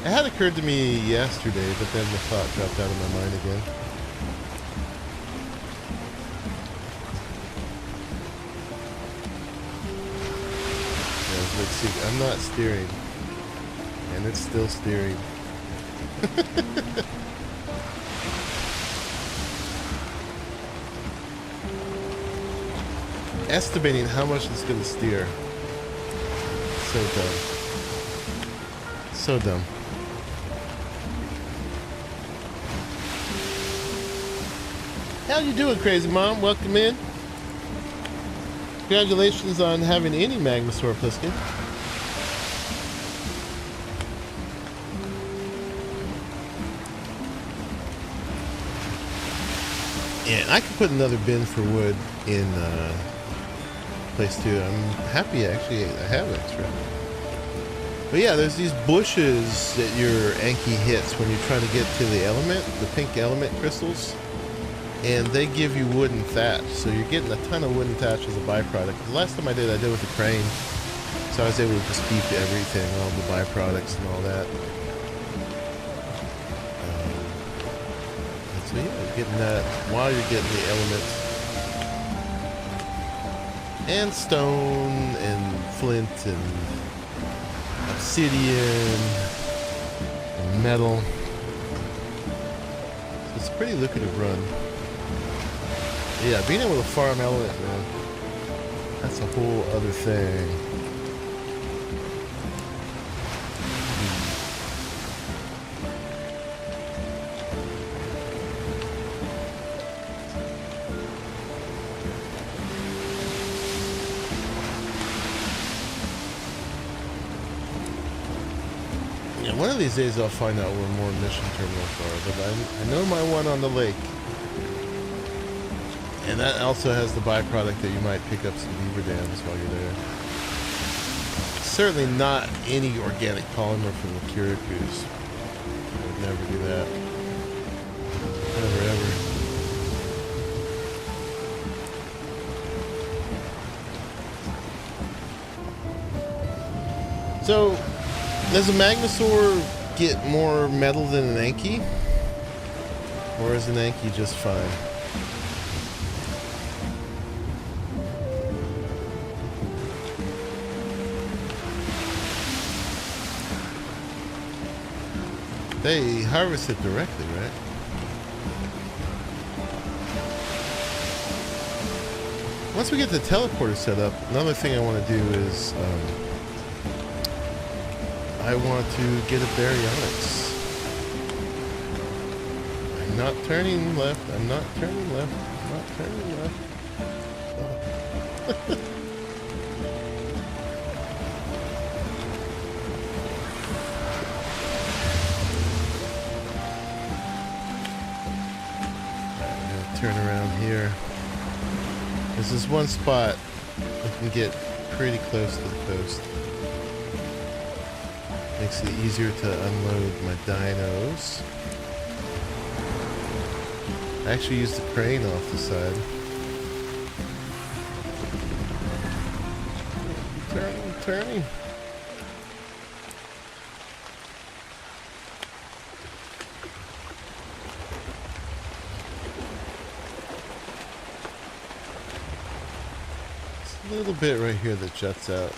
It had occurred to me yesterday, but then the thought dropped out of my mind again. Yeah, let's see. I'm not steering. And it's still steering. Estimating how much it's going to steer. So dumb. So dumb. How you doing, Crazy Mom? Welcome in. Congratulations on having any Magmasaur, Pliskin. And I could put another bin for wood in place 2. I'm happy actually I have extra. But yeah, there's these bushes that your Anki hits when you're trying to get to the element, the pink element crystals. And they give you wooden thatch, so you're getting a ton of wooden thatch as a byproduct. The last time I did with the crane, so I was able to just keep everything, all the byproducts and all that. And so yeah, you're getting that while you're getting the elements. And stone, and flint, and obsidian, and metal. So it's a pretty lucrative run. Yeah, being able to farm element, man, that's a whole other thing. Yeah, one of these days I'll find out where more mission terminals are, but I know my one on the lake. And that also has the byproduct that you might pick up some beaver dams while you're there. Certainly not any organic polymer from the Kiriku's. I would never do that. Never ever. So, does a Magmasaur get more metal than an Anki? Or is an Anki just fine? They harvest it directly, right? Once we get the teleporter set up, another thing I want to do is I want to get a baryonyx. I'm not turning left. I'm not turning left. I'm not turning left. Turn around here. There's this one spot I can get pretty close to the coast. Makes it easier to unload my dinos. I actually used the crane off the side. Turning, turning. A little bit right here that juts out.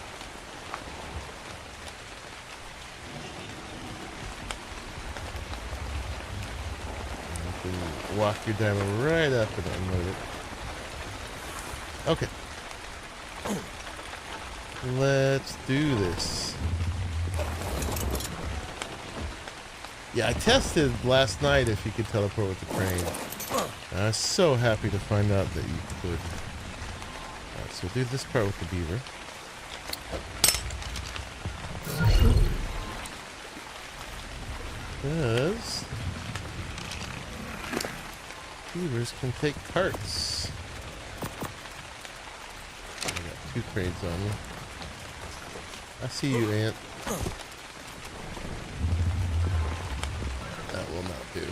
You can walk your diamond right up and unload it. Okay. Let's do this. Yeah, I tested last night if you could teleport with the crane. I was so happy to find out that you could. So we'll do this part with the beaver. Because beavers can take carts. I got 2 cranes on me. I see you, Ant. That will not do.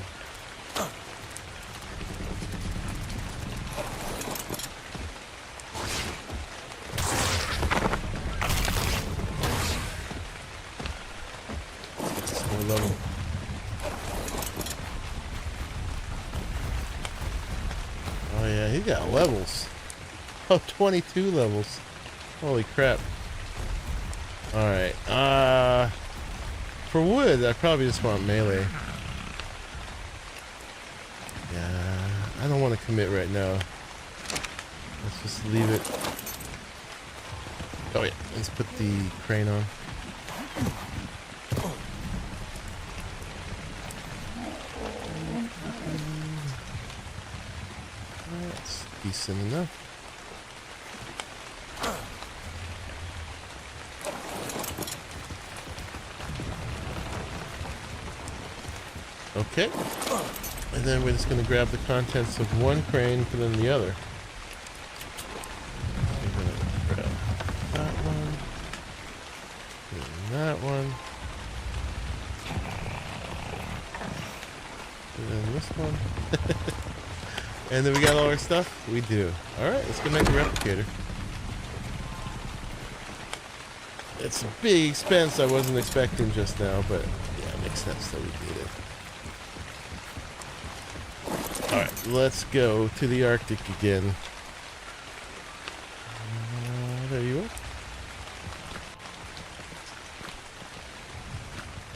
Level. Oh yeah, he got levels. Oh, 22 levels. Holy crap. Alright, for wood, I probably just want melee. Yeah, I don't want to commit right now. Let's just leave it. Oh yeah, let's put the crane on. That's decent enough. Okay. And then we're just going to grab the contents of one crane, put it in the other. We're going to grab that one. Put it in that one. Put it in this one. And then we got all our stuff? We do. Alright, let's go make a replicator. It's a big expense I wasn't expecting just now, but yeah, it makes sense that we did it. Alright, let's go to the Arctic again. There you are.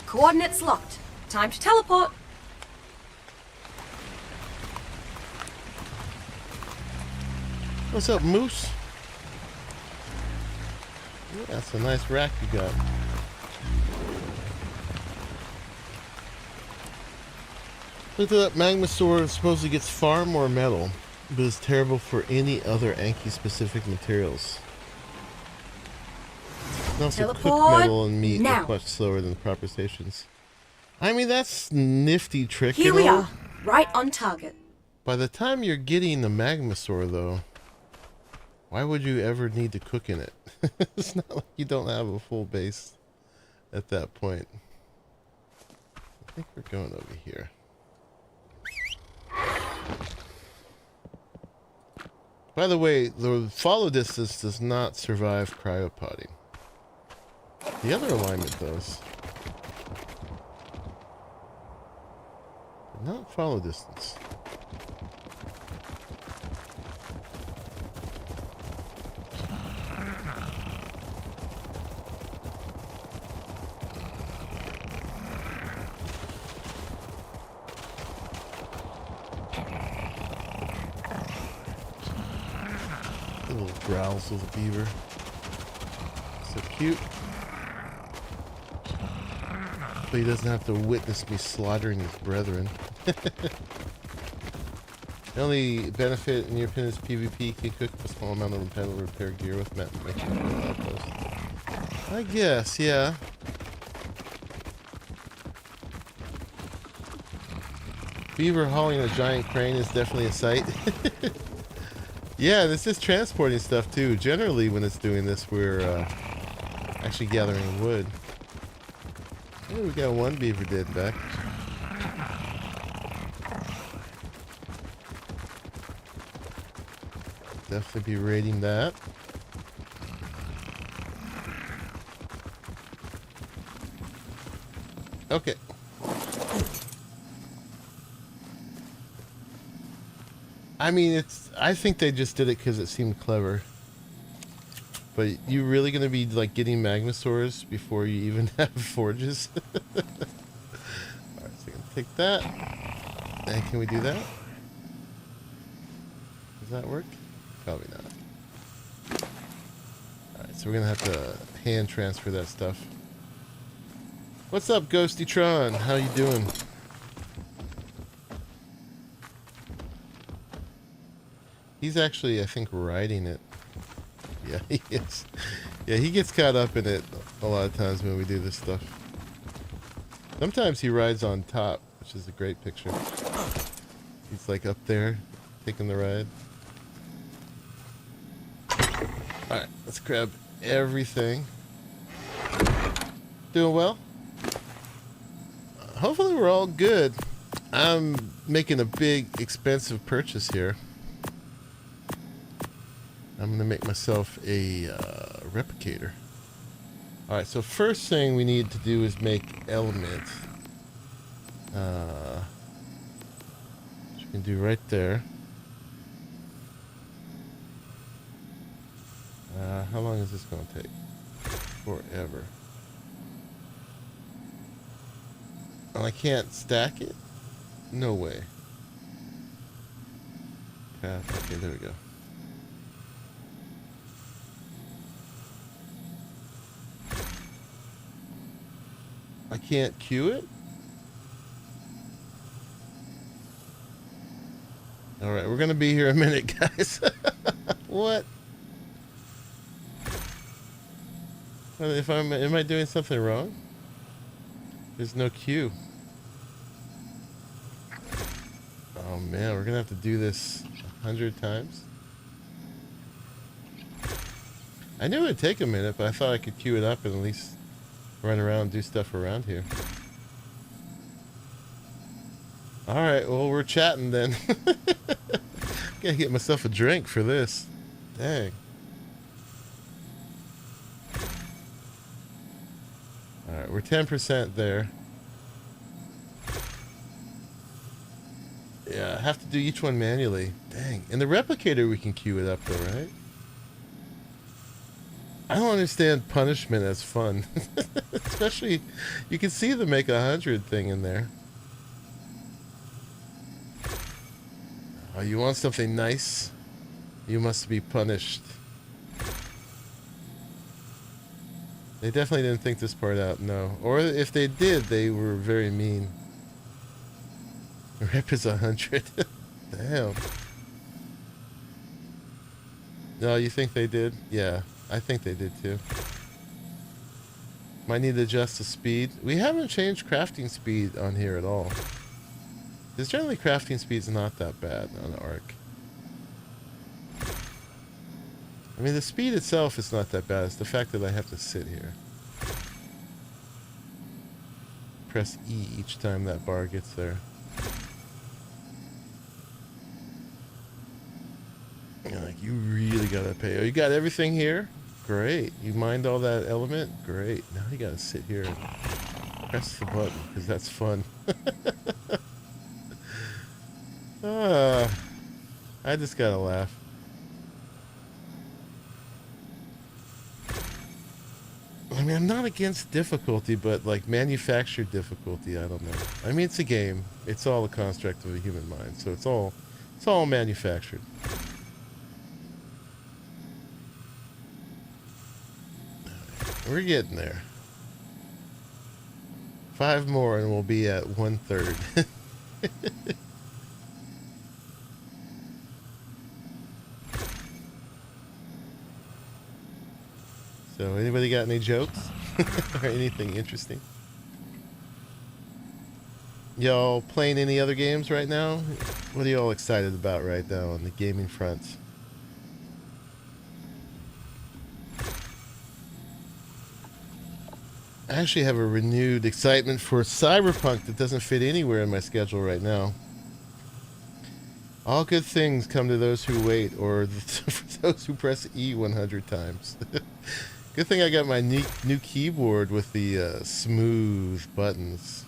Coordinates locked. Time to teleport. What's up, Moose? Yeah, that's a nice rack you got. Looked it up. Magmasaur supposedly gets far more metal, but is terrible for any other Anki-specific materials. And also cooked metal and meat is much slower than the proper stations. I mean, that's nifty trick. Here we are, right on target. By the time you're getting the Magmasaur, though, why would you ever need to cook in it? It's not like you don't have a full base at that point. I think we're going over here. By the way, the follow distance does not survive cryopotting. The other alignment does. But not follow distance. Little growls of the beaver. So cute. So he doesn't have to witness me slaughtering his brethren. The only benefit in your opinion is PvP can cook a small amount of panel repair gear with making outpost. I guess, yeah. Beaver hauling a giant crane is definitely a sight. Yeah, this is transporting stuff too. Generally, when it's doing this, we're actually gathering wood. Oh, we got one beaver dead back. Definitely be raiding that. Okay. I mean, I think they just did it because it seemed clever. But you really gonna be like getting Magmasaurs before you even have forges? Alright, so I can take that. And can we do that? Does that work? Probably not. Alright, so we're gonna have to hand transfer that stuff. What's up, Ghostytron? How you doing? He's actually, I think, riding it. Yeah, he is. Yeah, he gets caught up in it a lot of times when we do this stuff. Sometimes he rides on top, which is a great picture. He's like up there, taking the ride. Alright, let's grab everything. Doing well? Hopefully we're all good. I'm making a big, expensive purchase here. I'm going to make myself a replicator. Alright, so first thing we need to do is make elements. Which you can do right there. How long is this going to take? Forever. Oh, I can't stack it? No way. Okay, there we go. I can't queue it? All right, we're gonna be here a minute, guys. What? If am I doing something wrong? There's no queue. Oh man, we're gonna have to do this 100 times. I knew it would take a minute, but I thought I could queue it up and at least run around and do stuff around here. Alright, well, we're chatting then. Gotta get myself a drink for this. Dang. Alright, we're 10% there. Yeah, I have to do each one manually. Dang. In the replicator, we can queue it up though, right? I don't understand punishment as fun. Especially, you can see the make 100 thing in there. Oh, you want something nice? You must be punished. They definitely didn't think this part out, no. Or if they did, they were very mean. Rep is 100. Damn. No, you think they did? Yeah, I think they did too. Might need to adjust the speed. We haven't changed crafting speed on here at all. Because generally crafting speed's not that bad on ARK. I mean, the speed itself is not that bad. It's the fact that I have to sit here. Press E each time that bar gets there. You're like, you really gotta pay. Oh, you got everything here? Great. You mined all that element? Great. Now you gotta sit here and press the button, because that's fun. I just gotta laugh. I mean, I'm not against difficulty, but like manufactured difficulty, I don't know. I mean, it's a game. It's all a construct of a human mind, so it's all manufactured. We're getting there. 5 more and we'll be at 1/3. So, anybody got any jokes? Or anything interesting? Y'all playing any other games right now? What are y'all excited about right now on the gaming front? I actually have a renewed excitement for Cyberpunk that doesn't fit anywhere in my schedule right now. All good things come to those who wait, or for those who press E 100 times. Good thing I got my new keyboard with the smooth buttons.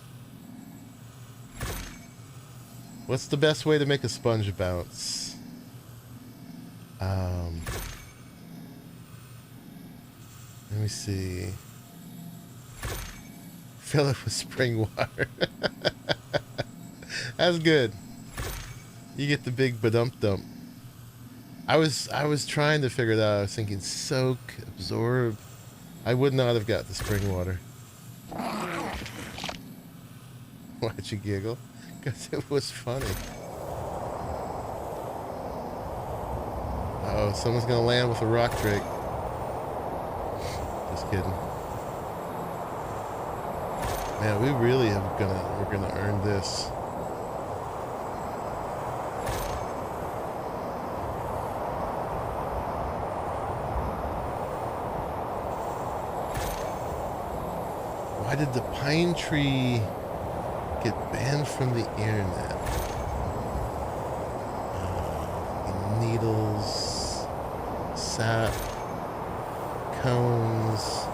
What's the best way to make a sponge bounce? Let me see. Fill it with spring water. That's good. You get the big ba-dump-dump. I was trying to figure it out. I was thinking soak, absorb. I would not have got the spring water. Why'd you giggle? Because it was funny. Uh-oh, someone's gonna land with a rock drake. Just kidding. Man, we really we're gonna earn this. Why did the pine tree get banned from the internet? Needles, sap, cones.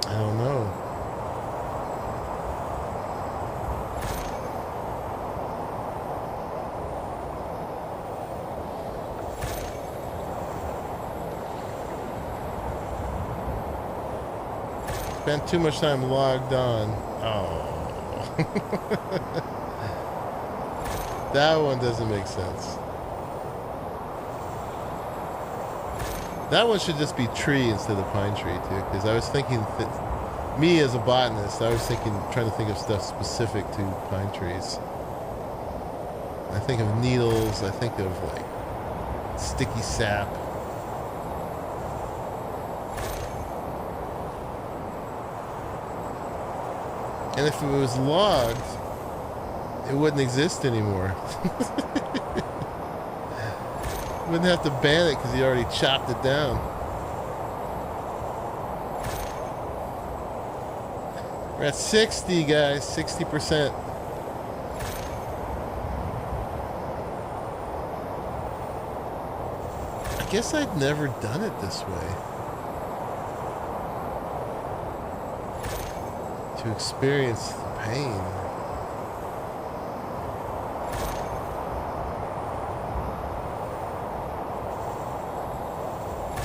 I don't know. Spent too much time logged on. Oh. That one doesn't make sense. That one should just be tree instead of pine tree too, because I was thinking that me as a botanist, I was trying to think of stuff specific to pine trees. I think of needles, I think of like sticky sap. And if it was logged, it wouldn't exist anymore. Wouldn't have to ban it because he already chopped it down. We're at 60, guys, 60%. I guess I'd never done it this way. To experience the pain.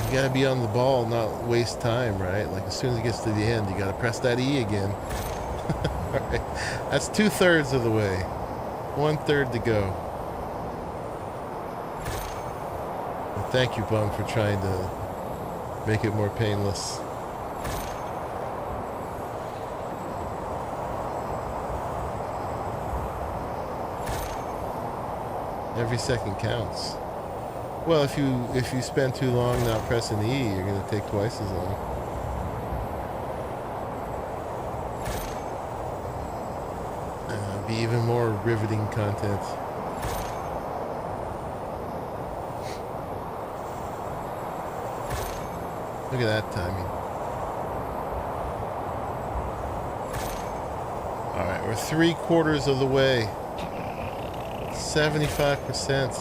You gotta be on the ball, not waste time, right? Like as soon as it gets to the end, you gotta press that E again. Alright, that's 2/3 of the way. 1/3 to go. Well, thank you, Bum, for trying to make it more painless. Every second counts. Well, if you spend too long not pressing E, you're gonna take twice as long. Be even more riveting content. Look at that timing. All right, we're 3/4 of the way. 75%.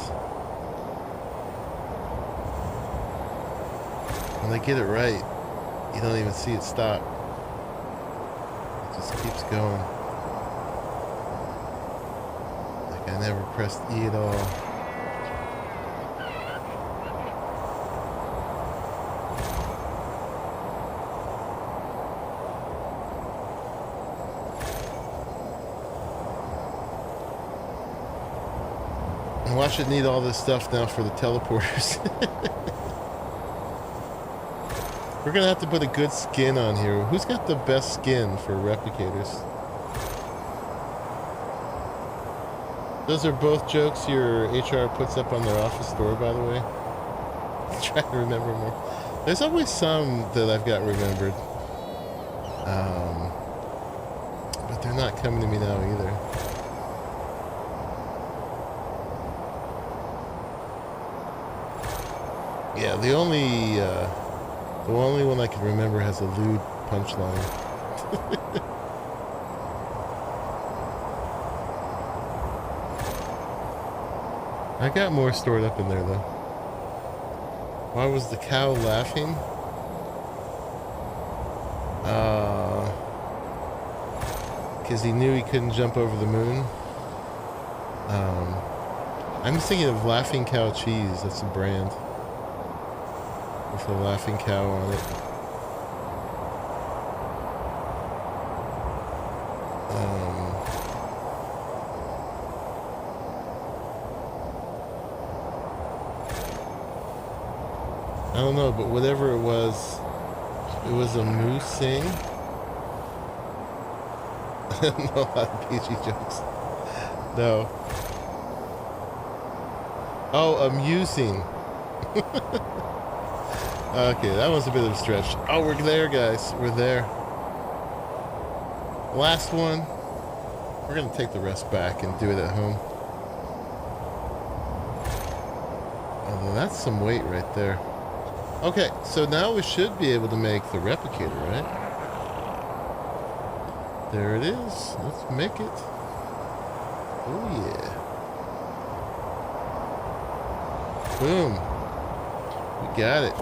When they get it right, you don't even see it stop. It just keeps going. Like I never pressed E at all. Watch it need all this stuff now for the teleporters. We're gonna have to put a good skin on here. Who's got the best skin for replicators? Those are both jokes your HR puts up on their office door, by the way. I'm trying to remember more. There's always some that I've got remembered. But they're not coming to me now either. Yeah, the only one I can remember has a lewd punchline. I got more stored up in there though. Why was the cow laughing? Because he knew he couldn't jump over the moon. I'm thinking of Laughing Cow Cheese. That's a brand. With a laughing cow on it. I don't know, but whatever it was a moose sing. I don't know a lot of PG jokes. No. Oh, amusing. Okay, that was a bit of a stretch. Oh, we're there, guys. We're there. Last one. We're going to take the rest back and do it at home. Although that's some weight right there. Okay, so now we should be able to make the replicator, right? There it is. Let's make it. Oh, yeah. Boom. We got it.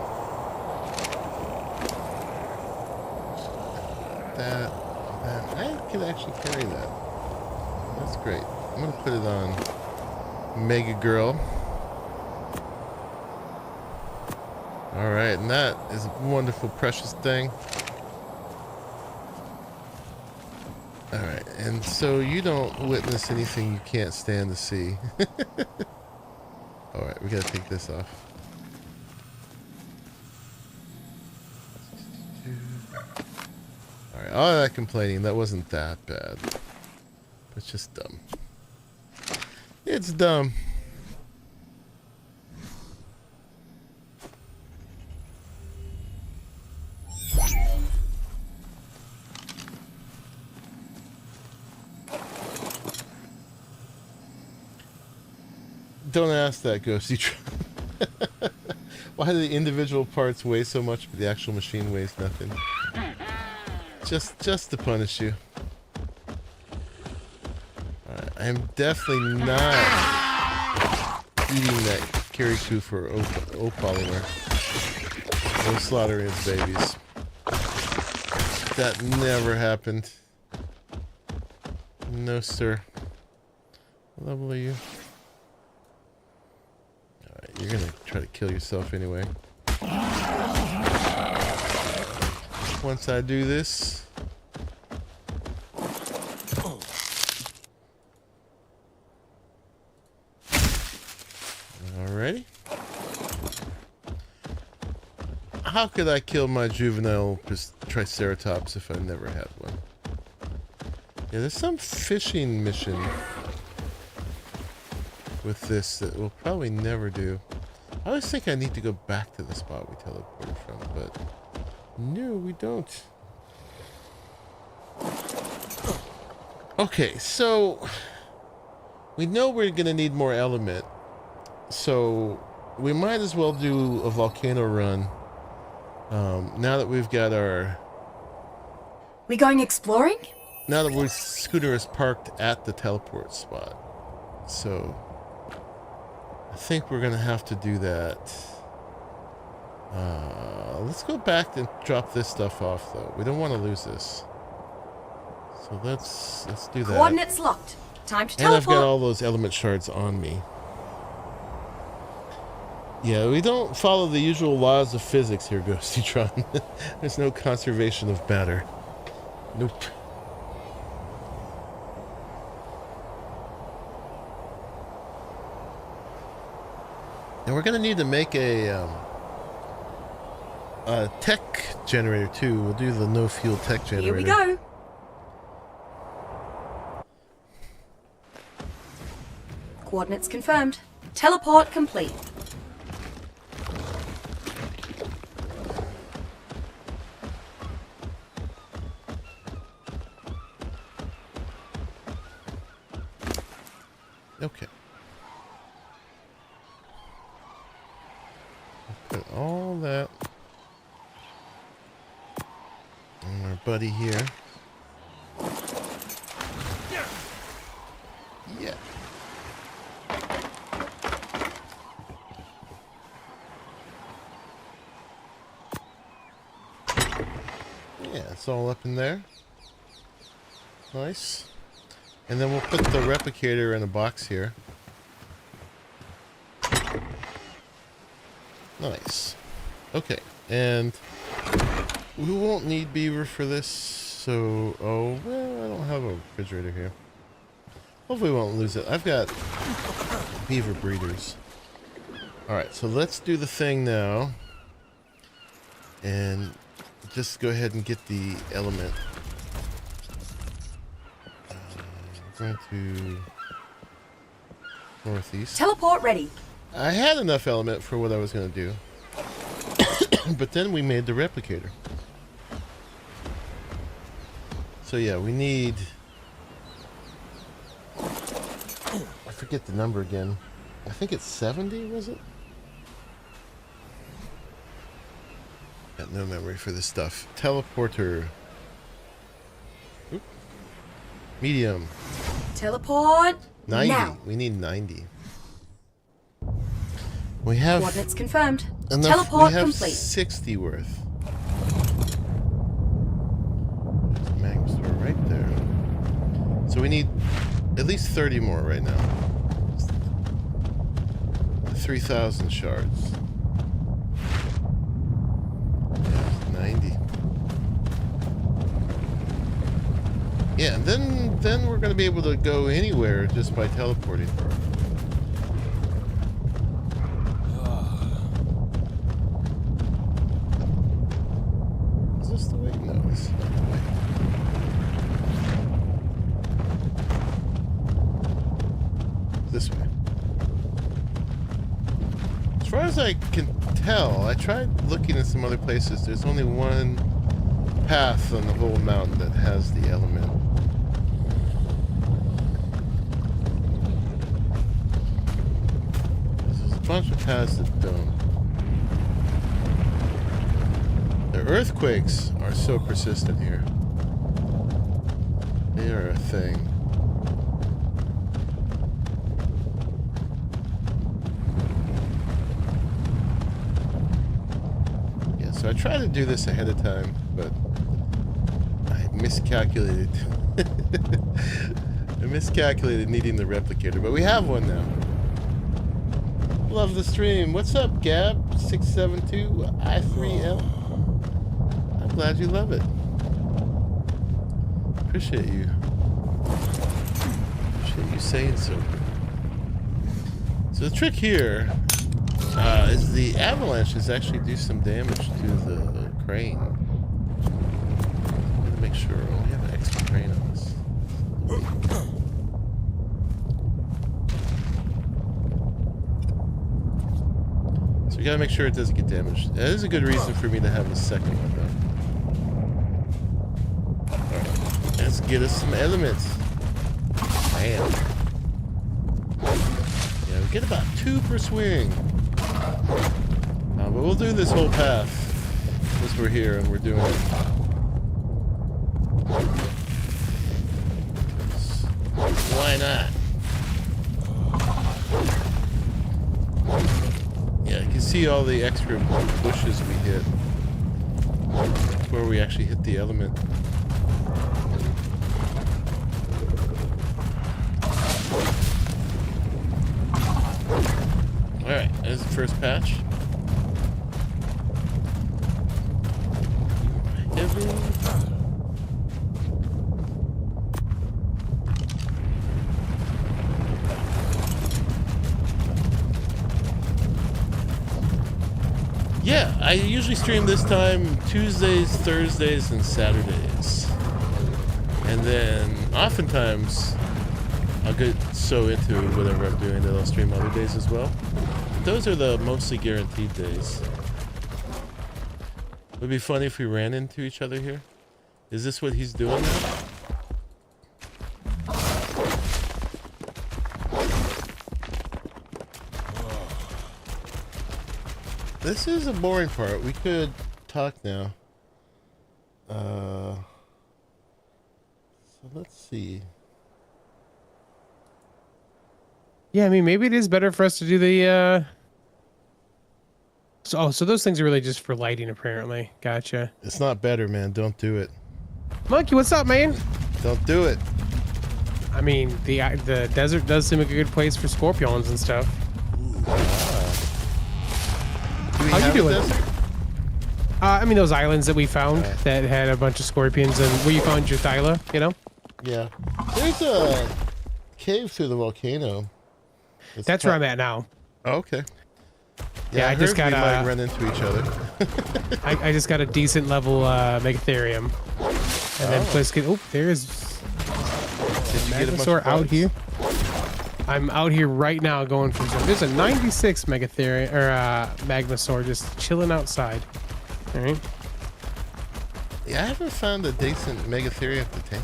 That. I can actually carry that. That's great. I'm going to put it on Mega Girl. Alright, and that is a wonderful, precious thing. Alright, and so you don't witness anything you can't stand to see. Alright, we gotta take this off. Alright, all that complaining, that wasn't that bad. It's just dumb. It's dumb. Don't ask that, Ghosty. Why do the individual parts weigh so much, but the actual machine weighs nothing? Just to punish you. Alright, I am definitely not eating that Kirikou for O-polymer. No slaughtering his babies. That never happened. No, sir. What level are you? Alright, you're gonna try to kill yourself anyway. Once I do this. Alrighty. How could I kill my juvenile Triceratops if I never had one? Yeah, there's some fishing mission with this that we'll probably never do. I always think I need to go back to the spot we teleported from, but no, we don't. Okay, so we know we're gonna need more element, so we might as well do a volcano run. Now that we've got our... We going exploring? Now that our scooter is parked at the teleport spot. So I think we're gonna have to do that. Let's go back and drop this stuff off, though. We don't want to lose this. So let's do that. Coordinates locked. Time to And teleport. I've got all those element shards on me. Yeah, we don't follow the usual laws of physics here, Ghostytron. There's no conservation of matter. Nope. And we're gonna need to make a tech generator too. We'll do the no fuel tech generator. Here we go. Coordinates confirmed. Teleport complete. Okay. Put all that on our buddy here. Yeah. Yeah, it's all up in there. Nice. And then we'll put the replicator in a box here. Nice. Okay, and we won't need beaver for this, so... Oh, well, I don't have a refrigerator here. Hopefully we won't lose it. I've got beaver breeders. Alright, so let's do the thing now. And just go ahead and get the element. Going to northeast. Teleport ready. I had enough element for what I was going to do. But then we made the replicator. So yeah, we need... I forget the number again. I think it's 70, was it? Got no memory for this stuff. Teleporter. Oop. Medium. Teleport 90. now. We need 90. We have Coordinates confirmed. enough. Teleport we have complete. 60 worth. Mag store right there. So we need at least 30 more right now. 3,000 shards. Yeah, 90. Yeah, and then we're gonna be able to go anywhere just by teleporting. Is this the way? No, this is not the way. this way. As far as I can tell, I tried looking at some other places. There's only one path on the whole mountain that has the element. There's a bunch of paths that don't. The earthquakes are so persistent here. They are a thing. So I tried to do this ahead of time, but I miscalculated. I miscalculated needing the replicator, but we have one now. Love the stream. What's up, Gab672i3L? I'm glad you love it. Appreciate you. Appreciate you saying so. So the trick here is the avalanches actually do some damage to the crane. Let me make sure we have an extra crane on this. So we gotta make sure it doesn't get damaged. That is a good reason for me to have a second one though. Alright, let's get us some elements. Bam. Yeah, we get about 2 per swing. But we'll do this whole path since we're here and we're doing it. Why not? Yeah, you can see all the extra bushes we hit. Where we actually hit the element. Alright, there's the first patch. Yeah, I usually stream this time Tuesdays, Thursdays, and Saturdays. And then oftentimes I'll get so into whatever I'm doing that I'll stream other days as well. But those are the mostly guaranteed days. Would be funny if we ran into each other here. Is this what he's doing now? This is a boring part. We could talk now. So let's see. Yeah, I mean, maybe it is better for us to do the So those things are really just for lighting, apparently. Gotcha. It's not better, man. Don't do it. Monkey, what's up, man? Don't do it. I mean, the desert does seem like a good place for scorpions and stuff. How you doing? I mean, those islands that we found that had a bunch of scorpions, and where you found your thyla, you know? Yeah. There's a cave through the volcano. That's where I'm at now. Oh, okay. Yeah, I just got we might run into each other. I just got a decent level Megatherium. And then Bluesky. Oh, there's Did you get a bunch of out here. I'm out here right now going for some. There's a 96 Megatherium or Magmasaur just chilling outside. All right. Yeah, I haven't found a decent Megatherium to tame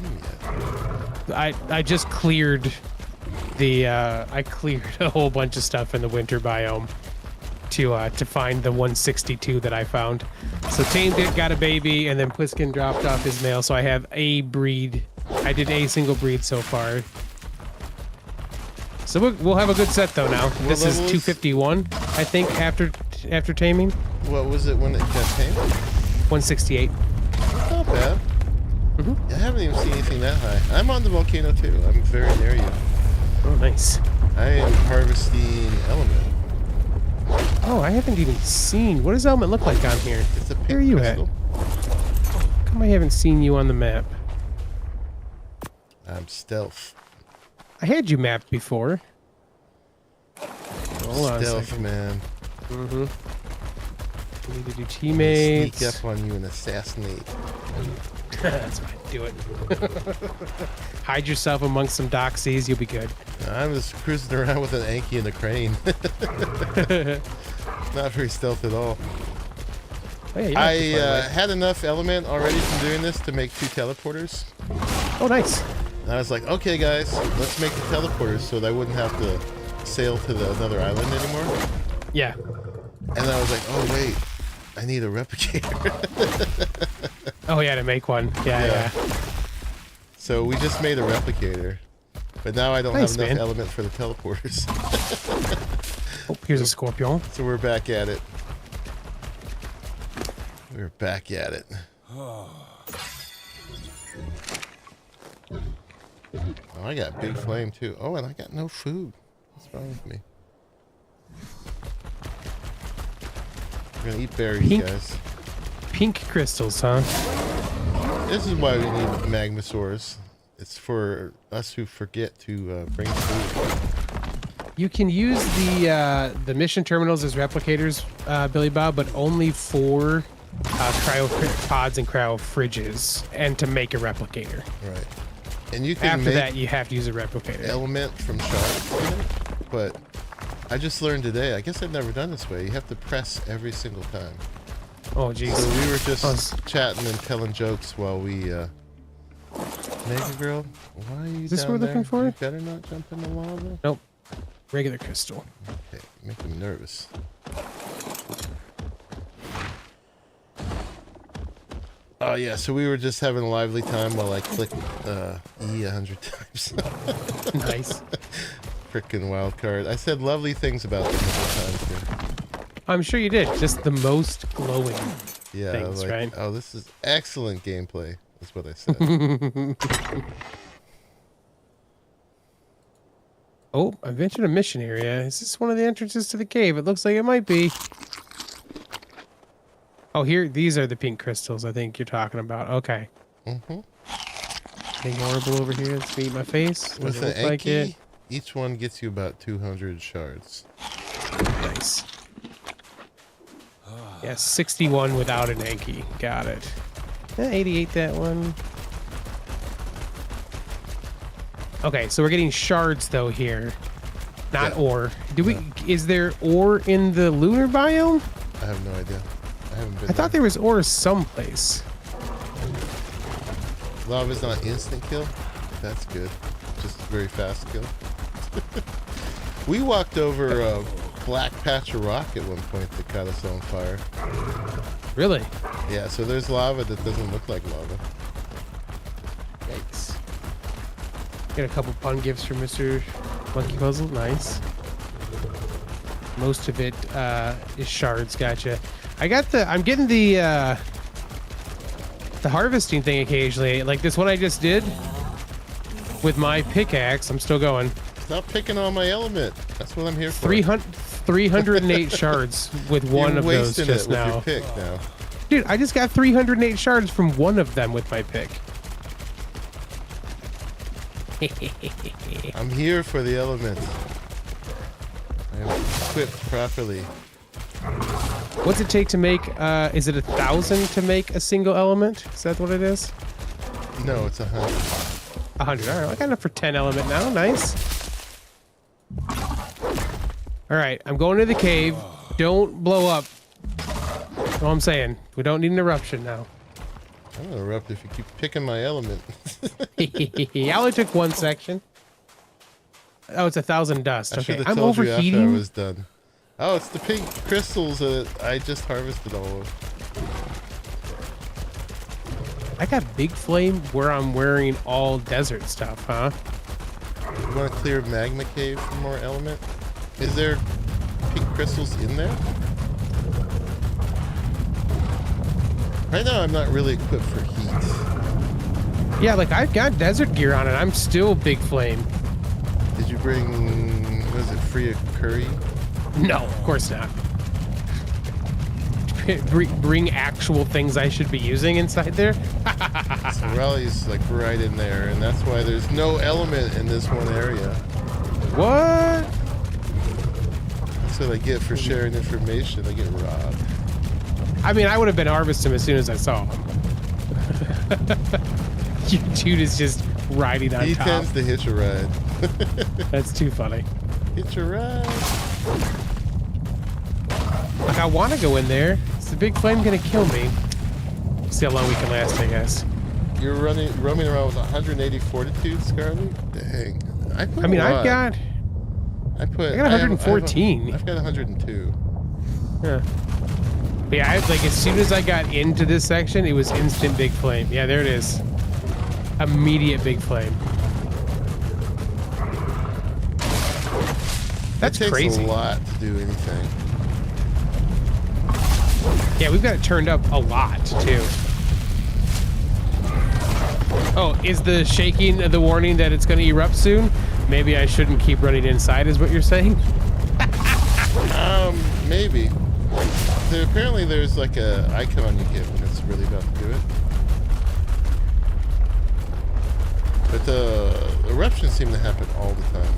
yet. I just cleared the I cleared a whole bunch of stuff in the winter biome to find the 162 that I found. So tamed it, got a baby, and then Pliskin dropped off his male. So I have a breed. I did a single breed so far. So we'll have a good set though now. This is 251, I think, after taming. What was it when it got tamed? 168. Not bad. Mm-hmm. I haven't even seen anything that high. I'm on the volcano too. I'm very near you. Oh, nice. I am harvesting element. Oh, I haven't even seen. What does element look like on here? It's a pink Where are you crystal. at? Come, I haven't seen you on the map. I'm stealth. I had you mapped before. Hold on a Stealth, second. man. Mm-hmm. We need to do teammates. Sneak up on you and assassinate. That's fine. Do it. Hide yourself amongst some doxies. You'll be good. I'm just cruising around with an Anki and a crane. Not very stealth at all. Oh, yeah, I had enough element already from doing this to make 2 teleporters. Oh, nice. And I was like, okay, guys, let's make the teleporters so that I wouldn't have to sail to another island anymore. Yeah. And I was like, oh, wait, I need a replicator. Oh, yeah, to make one. Yeah. So we just made a replicator. But now I don't Nice, have enough man. element for the teleporters. Oh, here's a scorpion. So we're back at it. We're back at it. Oh, I got big flame too. Oh, and I got no food. What's wrong with me? We're gonna eat berries, guys. Pink crystals, huh? This is why we need magmasaurs. It's for us who forget to bring food. You can use the mission terminals as replicators, Billy Bob, but only for cryo pods and cryo fridges, and to make a replicator. Right. And you can After make that, you have to use a replicator. element from shards, but I just learned today. I guess I've never done this way. You have to press every single time. Oh, jeez. So we were just chatting and telling jokes while we. Mega girl, why are you Is this down what we're looking there? for? You better not jump in the lava. Nope. Regular crystal. Okay, make me nervous. Oh yeah, so we were just having a lively time while I clicked E 100 times. Nice. Frickin' wild card. I said lovely things about them a couple times here. I'm sure you did. Just the most glowing Yeah, things, like, right? oh, this is excellent gameplay. That's what I said. Oh, I ventured a mission area. Is this one of the entrances to the cave? It looks like it might be. Oh, here, these are the pink crystals I think you're talking about. Okay. Mm-hmm. Anything horrible over here that's gonna eat my face? With Doesn't an look like Anki, it. each one gets you about 200 shards. Nice. Yeah, 61 without an Anki. Got it. 88 that one. Okay, so we're getting shards though here, not ore. Do we? Is there ore in the lunar biome? I have no idea. I haven't been. I thought there was ore someplace. Lava's not instant kill. That's good. Just very fast kill. We walked over a black patch of rock at one point that caught us on fire. Really? Yeah, so there's lava that doesn't look like lava. Yikes. Get a couple pun gifts from Mr. Monkey Puzzle. Nice. Most of it is shards. Gotcha. I'm getting the harvesting thing occasionally. Like this one I just did with my pickaxe. I'm still going. Stop picking on my element. That's what I'm here for. 308 shards with one You're of those wasting just it with now. your pick now. Dude, I just got 308 shards from one of them with my pick. I'm here for the elements. I am equipped properly. What's it take to make, is it 1,000 to make a single element? Is that what it is? No, it's 100. 100, all right, I got enough for 10 element now, nice. All right, I'm going to the cave. Don't blow up. That's all I'm saying. We don't need an eruption now. I'm gonna erupt if you keep picking my element. I only took one section. Oh, it's 1,000 dust. I should Okay, have I'm told you after I overheating. was done. Oh, it's the pink crystals that I just harvested all of. I got big flame where I'm wearing all desert stuff, huh? You want to clear magma cave for more element? Is there pink crystals in there? Right now, I'm not really equipped for heat. Yeah, like I've got desert gear on it. I'm still big flame. Did you bring, was it free curry? No, of course not. Bring actual things I should be using inside there. So Raleigh's like right in there, and that's why there's no element in this one area. What? That's what I get for sharing information. I get robbed. I mean, I would have been harvesting him as soon as I saw him. Your dude is just riding on He top. tends to hitch a ride. That's too funny. Hitch a ride. Like, I want to go in there. Is the big flame gonna kill me? See how long we can last, I guess. You're roaming around with 180 fortitude, Scarlet? Dang. I mean, I've got 114. I've got 102. Yeah. But yeah, like as soon as I got into this section, it was instant big flame. Yeah, there it is. Immediate big flame. That's it takes crazy. a lot to do anything. Yeah, we've got it turned up a lot too. Oh, is the shaking the warning that it's going to erupt soon? Maybe I shouldn't keep running inside, is what you're saying? Maybe. So apparently there's like a icon you get when it's really about to do it. But the eruptions seem to happen all the time.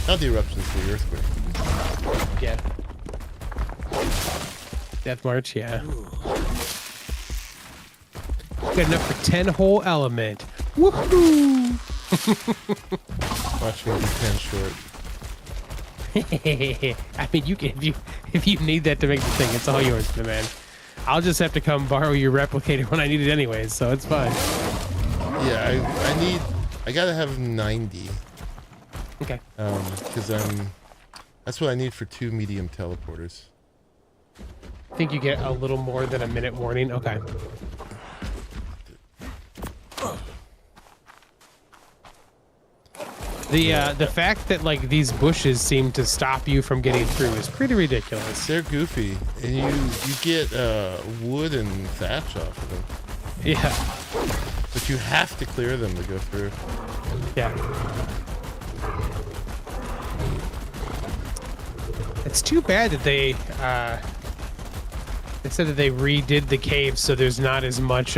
Not the eruptions, the earthquake. Yeah. Death March, yeah. Good enough for 10 whole element. Woohoo! Watch me be 10 short. I mean, you can if you need that to make the thing, it's all yours, my man. I'll just have to come borrow your replicator when I need it anyways, so it's fine. Yeah, I gotta have 90. Okay. Because that's what I need for 2 medium teleporters. I think you get a little more than a minute warning. Okay. The fact that like these bushes seem to stop you from getting through is pretty ridiculous. They're goofy, and you get wood and thatch off of them. Yeah. But you have to clear them to go through. Yeah. It's too bad that they said that they redid the cave so there's not as much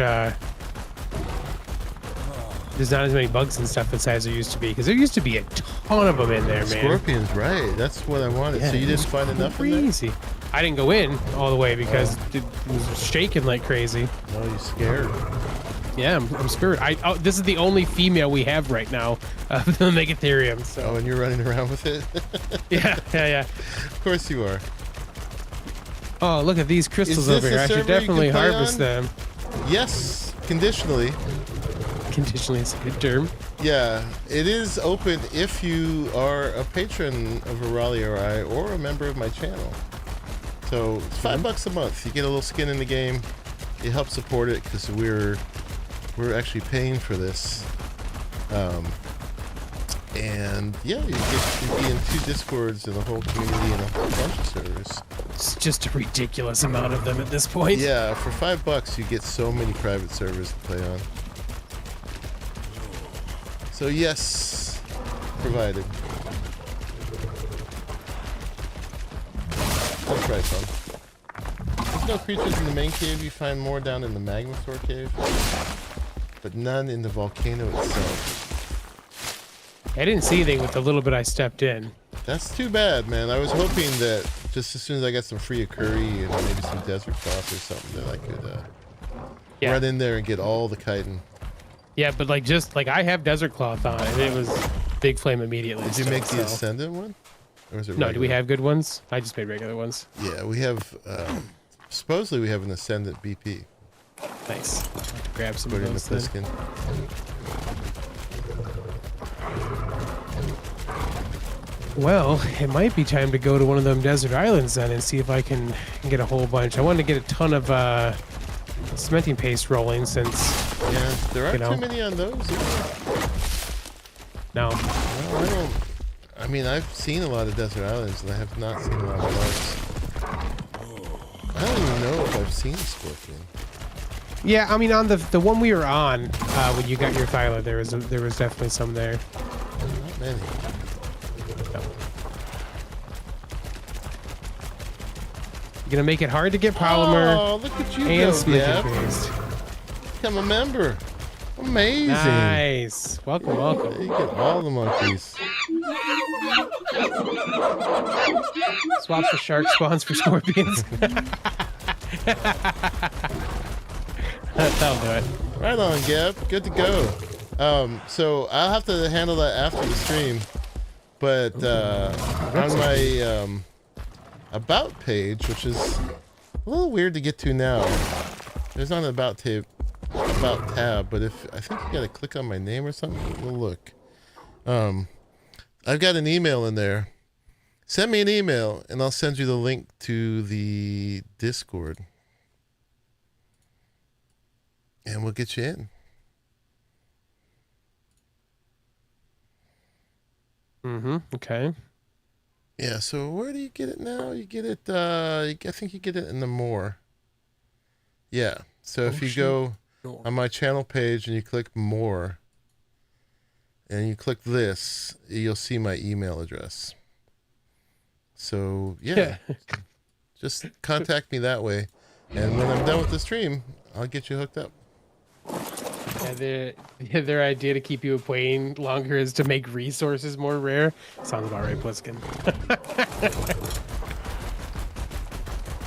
there's not as many bugs and stuff inside as there used to be, because there used to be a ton of them in there, man. Scorpions, right? That's what I wanted. Yeah, so you didn't find enough in there? Crazy. I didn't go in all the way because it was shaking like crazy. No, you scared. Yeah, I'm scared. This is the only female we have right now of the Megatherium. So. Oh, and you're running around with it? Yeah. Of course you are. Oh, look at these crystals over here. I should definitely harvest them. Yes, conditionally. Conditionally is a good term. Yeah, it is open if you are a patron of Arahli or I, or a member of my channel. So it's $5 a month. You get a little skin in the game. It helps support it because we're actually paying for this. And yeah, you get to be in 2 Discords and a whole community and a whole bunch of servers. It's just a ridiculous amount of them at this point. Yeah, for $5 you get so many private servers to play on. So yes, provided. That's right, son. There's no creatures in the main cave. You find more down in the Magmasaur cave, but none in the volcano itself. I didn't see anything with the little bit I stepped in. That's too bad, man. I was hoping that just as soon as I got some free curry and maybe some desert cloth or something, that I could run in there and get all the chitin. Yeah, but like I have desert cloth on, and it was big flame immediately. Did you make the Ascended one? Or was it no, do we have good ones? I just made regular ones. Yeah, we have, supposedly we have an Ascendant BP. Nice. I'll have to grab some Put of in the those then. piskin. Well, it might be time to go to one of them desert islands then and see if I can get a whole bunch. I wanted to get a ton of cementing paste rolling since... Yeah, there aren't too many on those, No. No, I don't... I mean, I've seen a lot of desert islands, and I have not seen a lot of those. I don't even know if I've seen a scorpion. Yeah, I mean, on the one we were on, when you got your thyla, there was definitely some there. Not many. You're gonna make it hard to get polymer. Oh, look at you and go, cementing Gab. paste. Become a member. Amazing. Nice. Welcome, welcome. You get all the monkeys. Swap for shark spawns for scorpions. That'll do it. Right on, Gab. Good to go. So I'll have to handle that after the stream. But on my about page, which is a little weird to get to now, there's not an about tab, but if I think you gotta click on my name or something. We'll look. I've got an email in there. Send me an email, and I'll send you the link to the Discord, and we'll get you in. Okay. Yeah, so where do you get it now? You get it, I think you get it in the more. Yeah, so if you go on my channel page and you click more, and you click this, you'll see my email address. So, yeah, just contact me that way. And when I'm done with the stream, I'll get you hooked up. Yeah, their idea to keep you playing longer is to make resources more rare. Sounds about right, Bluesky.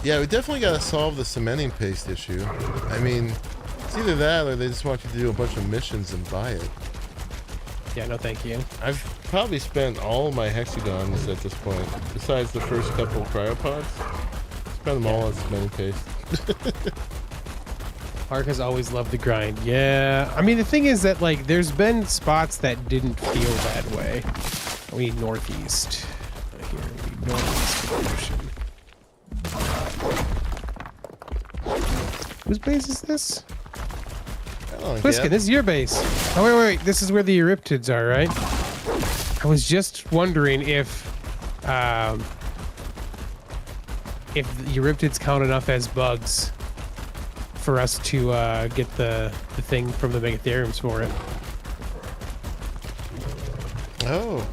Yeah, we definitely got to solve the cementing paste issue. I mean, it's either that or they just want you to do a bunch of missions and buy it. Yeah, no thank you. I've probably spent all my hexagons at this point, besides the first couple cryopods. Spent them all on cementing paste. ARK has always loved the grind. Yeah, I mean, the thing is that, like, there's been spots that didn't feel that way. We need northeast. Here, we need northeast motion. Whose base is this? Bluesky, this is your base. Oh, wait. This is where the Euryptids are, right? I was just wondering if the Euryptids count enough as bugs for us to get the thing from the Megatheriums for it. Oh.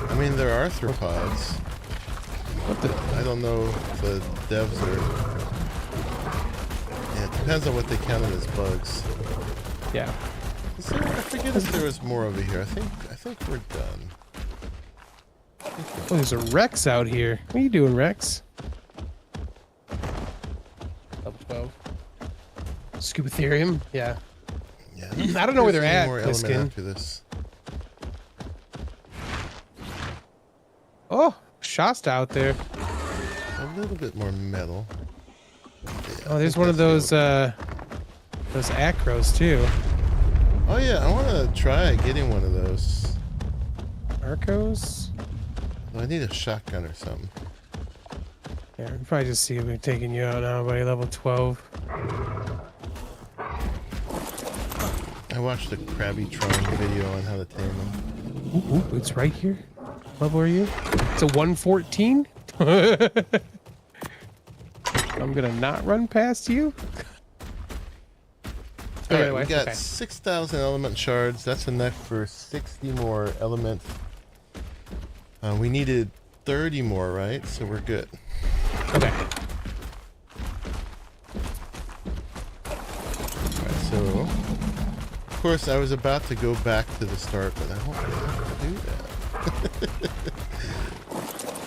I mean, they're arthropods. What the? I don't know if the devs are... Yeah, it depends on what they counted as bugs. Yeah. I forget if there was more over here. I think we're done. Oh, there's a Rex out here. What are you doing, Rex? Level 12. Scubatherium? Yeah. Yeah. I don't know where they're at. More element after this. Oh, Shasta out there. A little bit more metal. Yeah, oh, there's one of those acros too. Oh yeah, I want to try getting one of those. Arcos? I need a shotgun or something. Yeah, we'll probably just see if we're taking you out now, buddy. Level 12. I watched a Krabby Tron video on how to tame them. Ooh, it's right here. What level are you? It's a 114? I'm gonna not run past you. Alright, we got 6,000 element shards. That's enough for 60 more elements. We needed 30 more, right? So we're good. Okay. Alright, so... Of course, I was about to go back to the start, but I don't have to do that.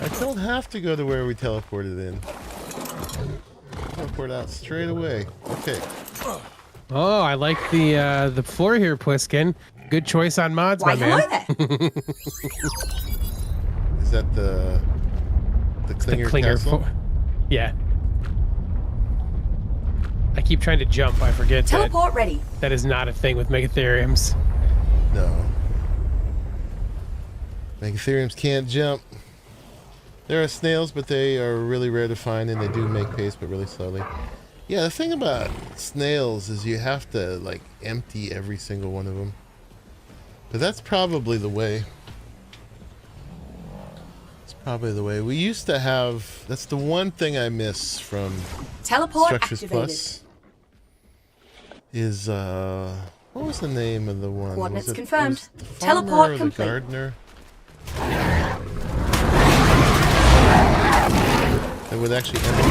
I don't have to go to where we teleported in. Teleport out straight away. Okay. Oh, I like the floor here, Pliskin. Good choice on mods, my man. Is that the Klinger Castle? Yeah. I keep trying to jump. I forget Teleport ready. That is not a thing with Megatheriums. No. Megatheriums can't jump. There are snails, but they are really rare to find, and they do make pace, but really slowly. Yeah, the thing about snails is you have to, like, empty every single one of them. But that's probably the way. It's probably the way. We used to have... That's the one thing I miss from Teleport Structures activated. Plus. Is, what was the name of the one? Coordinates confirmed. Was the farmer Teleport or the complete. gardener? That would actually end up.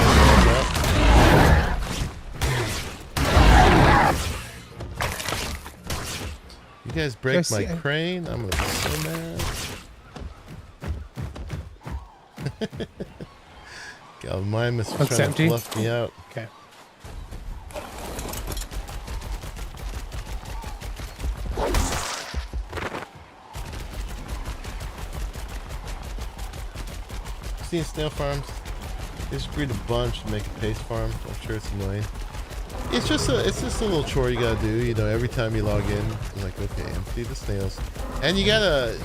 You guys break my crane, I'm gonna be so mad. God, mine must be trying to fluff me out. Okay. 16 snail farms. They just breed a bunch to make a paste farm. I'm sure it's annoying. It's just a little chore you gotta do. You know, every time you log in, you're like, okay, empty the snails, and you gotta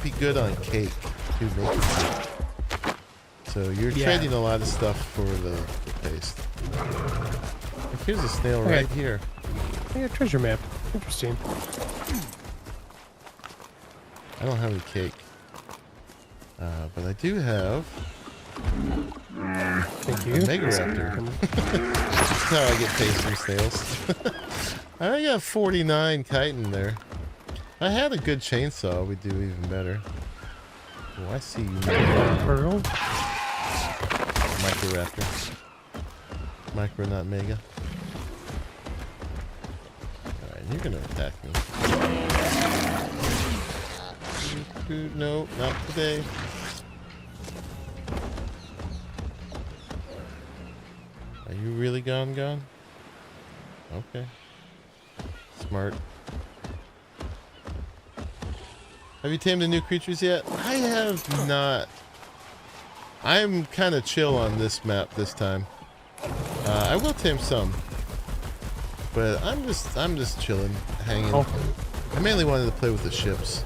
be good on cake to make it cake. So you're trading a lot of stuff for the paste. Like, here's a snail right here. I got a treasure map. Interesting. I don't have any cake, but I do have. Thank you. A Mega Raptor. That's how I get paste from snails. I got 49 chitin there. I had a good chainsaw. We do even better. Oh, I see you. Pearl. Micro Raptor. Micro, not Mega. Alright, you're gonna attack me. No, not today. Are you really gone? Okay. Smart. Have you tamed the new creatures yet? I have not. I'm kind of chill on this map this time. I will tame some, but I'm just chilling, hanging. Oh. I mainly wanted to play with the ships.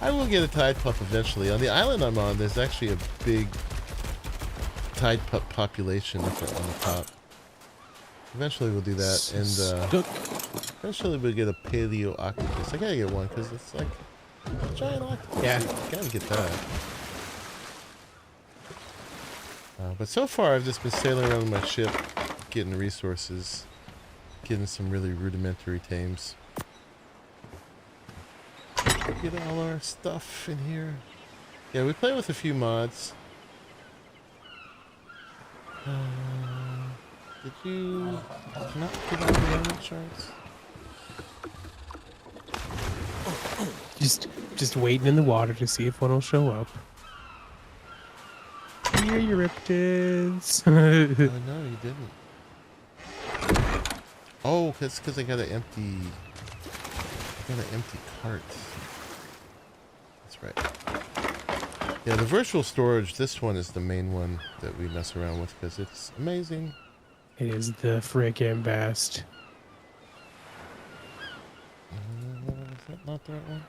I will get a tide pup eventually. On the island I'm on, there's actually a big tide pup population up on the top. Eventually we'll do that, and eventually we'll get a paleo octopus. I gotta get one because it's like a giant octopus. Yeah, so you gotta get that. But so far I've just been sailing around with my ship, getting resources, getting some really rudimentary tames. Get all our stuff in here. Yeah, we play with a few mods. Did you not get all the element shards? Just waiting in the water to see if one will show up. Here, Euryptids. Oh, no, you didn't. Oh, that's because I got an empty cart. That's right. Yeah, the virtual storage, this one is the main one that we mess around with because it's amazing. It is the frickin' best. Is that not the right one?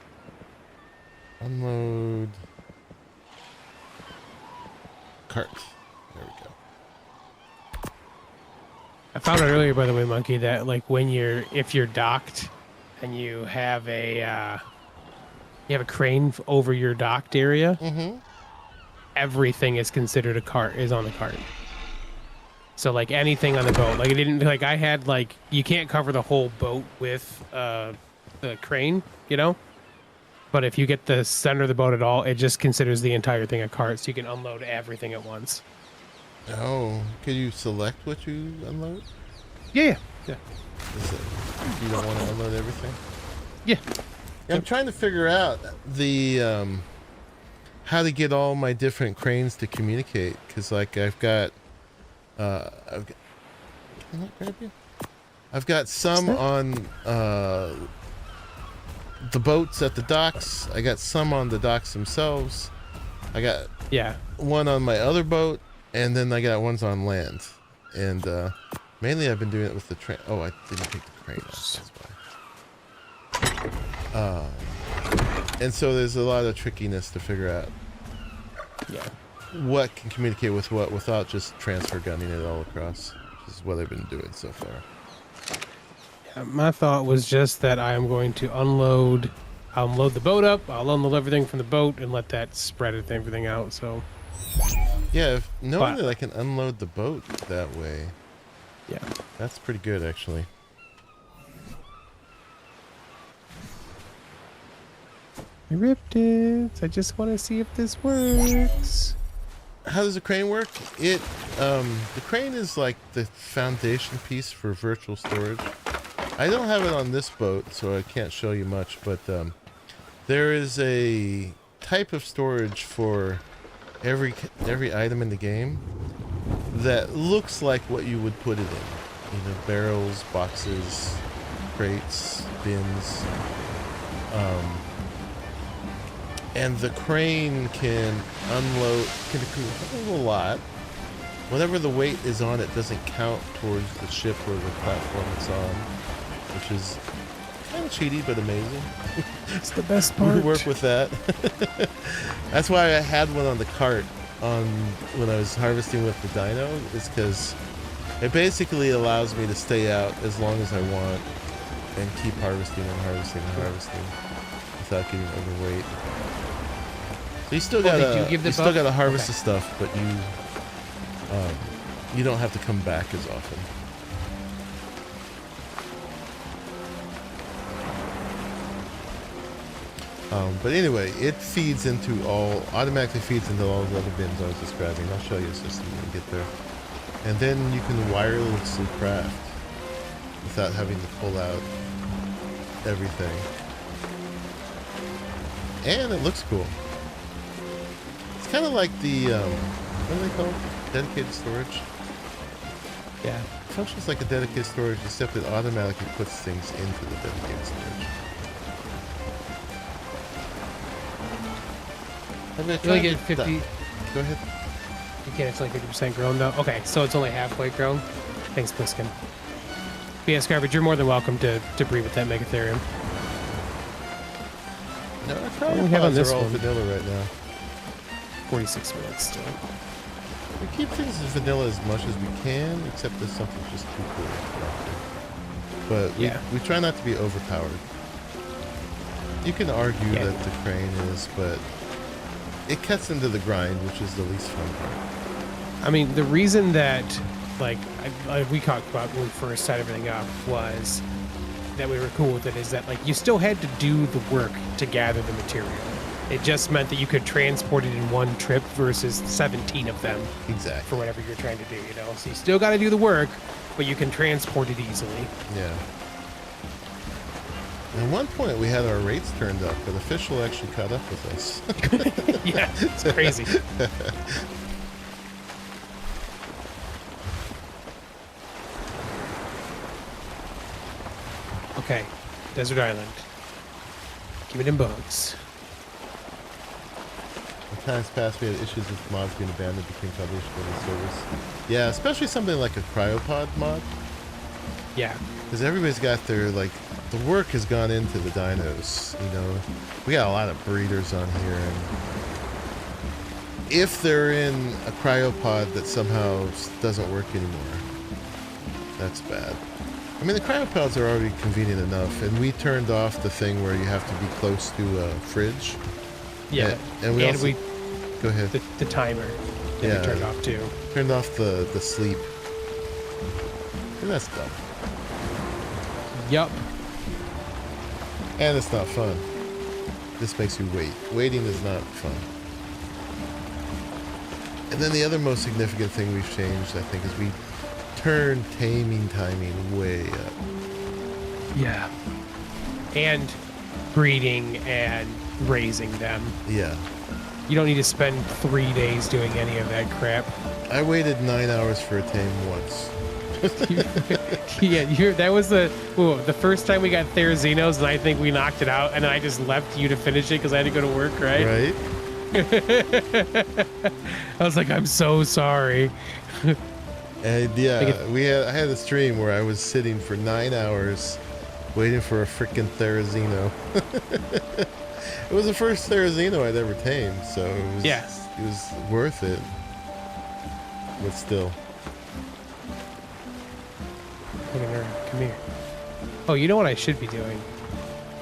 Unload. Cart. There we go. I found out earlier, by the way, Monkey, that like if you're docked and you have a crane over your docked area, everything is considered is on the cart. So like anything on the boat, like it didn't like I had like you can't cover the whole boat with the crane, you know. But if you get the center of the boat at all, it just considers the entire thing a cart, so you can unload everything at once. Oh, can you select what you unload? Yeah. Is it, you don't want to unload everything? Yeah. I'm trying to figure out the how to get all my different cranes to communicate, because like I've got can I grab you? I've got some on the boats at the docks. I got some on the docks themselves. I got one on my other boat, and then I got ones on land. And mainly I've been doing it with the train. Oh, I didn't take the crane off. That's why. And so there's a lot of trickiness to figure out. Yeah. What can communicate with what without just transfer gunning it all across, which is what I've been doing so far. My thought was just that I am going to unload. I'll load the boat up. I'll unload everything from the boat and let that spread everything out. So. Yeah, knowing that I can unload the boat that way. Yeah. That's pretty good, actually. Euryptids, I just want to see if this works. How does the crane work? The crane is like the foundation piece for virtual storage. I don't have it on this boat, so I can't show you much, but there is a type of storage for every item in the game that looks like what you would put it in. You know, barrels, boxes, crates, bins. and the crane can unload, can do a lot. Whatever the weight is on it doesn't count towards the ship or the platform it's on, which is kind of cheaty but amazing. It's the best part. We work with that. That's why I had one on the cart when I was harvesting with the dyno, is because it basically allows me to stay out as long as I want and keep harvesting and harvesting and harvesting without getting overweight. So you still gotta harvest the stuff, but you don't have to come back as often. But anyway, it automatically feeds into all the other bins I was describing. I'll show you a system when we get there. And then you can wirelessly craft without having to pull out everything. And it looks cool. It's kind of like the, what are they called? Dedicated storage? Yeah. It functions like a dedicated storage, except it automatically puts things into the dedicated storage. You only get 50. Go ahead. You can't, it's like 50% grown though. Okay, so it's only halfway grown. Thanks, Bluesky. But yes, Garbage, you're more than welcome to breed with that Megatherium. No, our What do we have on this are all one? vanilla right now. 46 minutes still. We keep things as vanilla as much as we can, except if something's just too cool. But we try not to be overpowered. You can argue that the crane is, but it cuts into the grind, which is the least fun part. I mean, the reason that, like, we talked about when we first set everything up was that we were cool with it, is that, like, you still had to do the work to gather the material. It just meant that you could transport it in one trip versus 17 of them. Exactly. For whatever you're trying to do, you know? So you still got to do the work, but you can transport it easily. Yeah. At one point, we had our rates turned up, but Official actually caught up with us. Yeah, it's crazy. Okay, Desert Island. Give me them bugs. In times past, we had issues with mods being abandoned between published and service. Yeah, especially something like a cryopod mod. Yeah. Because everybody's got their, like, the work has gone into the dynos, you know. We got a lot of breeders on here, and if they're in a cryopod that somehow doesn't work anymore, that's bad. I mean, the cryopods are already convenient enough, and we turned off the thing where you have to be close to a fridge. Yeah, and we also, go ahead. The timer that we turned off too. Turned off the sleep. And that's dumb. Yup. And it's not fun. This makes you wait. Waiting is not fun. And then the other most significant thing we've changed, I think, is we turned taming timing way up. Yeah. And breeding and raising them. Yeah. You don't need to spend 3 days doing any of that crap. I waited 9 hours for a tame once. Yeah, that was the first time we got Therazinos, and I think we knocked it out, and I just left you to finish it because I had to go to work, right? Right. I was like, I'm so sorry. And yeah, I had a stream where I was sitting for 9 hours waiting for a freaking Therazino. It was the first Therazino I'd ever tamed, so it was worth it. But still. Look at her. Come here. Oh, you know what I should be doing?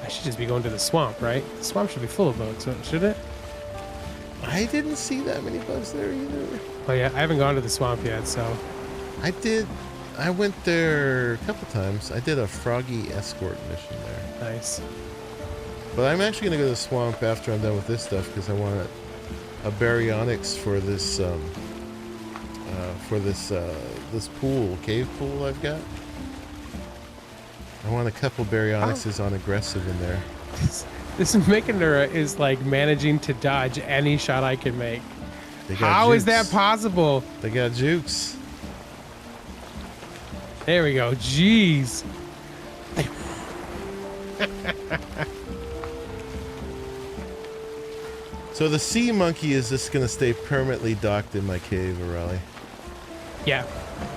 I should just be going to the swamp, right? The swamp should be full of bugs, shouldn't it? I didn't see that many bugs there either. Oh yeah, I haven't gone to the swamp yet, so. I did. I went there a couple times. I did a froggy escort mission there. Nice. But I'm actually gonna go to the swamp after I'm done with this stuff because I want a baryonyx for this this pool, cave pool I've got. I want a couple baryonyxes on aggressive in there. This Mechaniura is like managing to dodge any shot I can make. How jukes. is that possible? They got jukes. There we go. Jeez. So the sea monkey is just gonna stay permanently docked in my cave, Arahli. Yeah.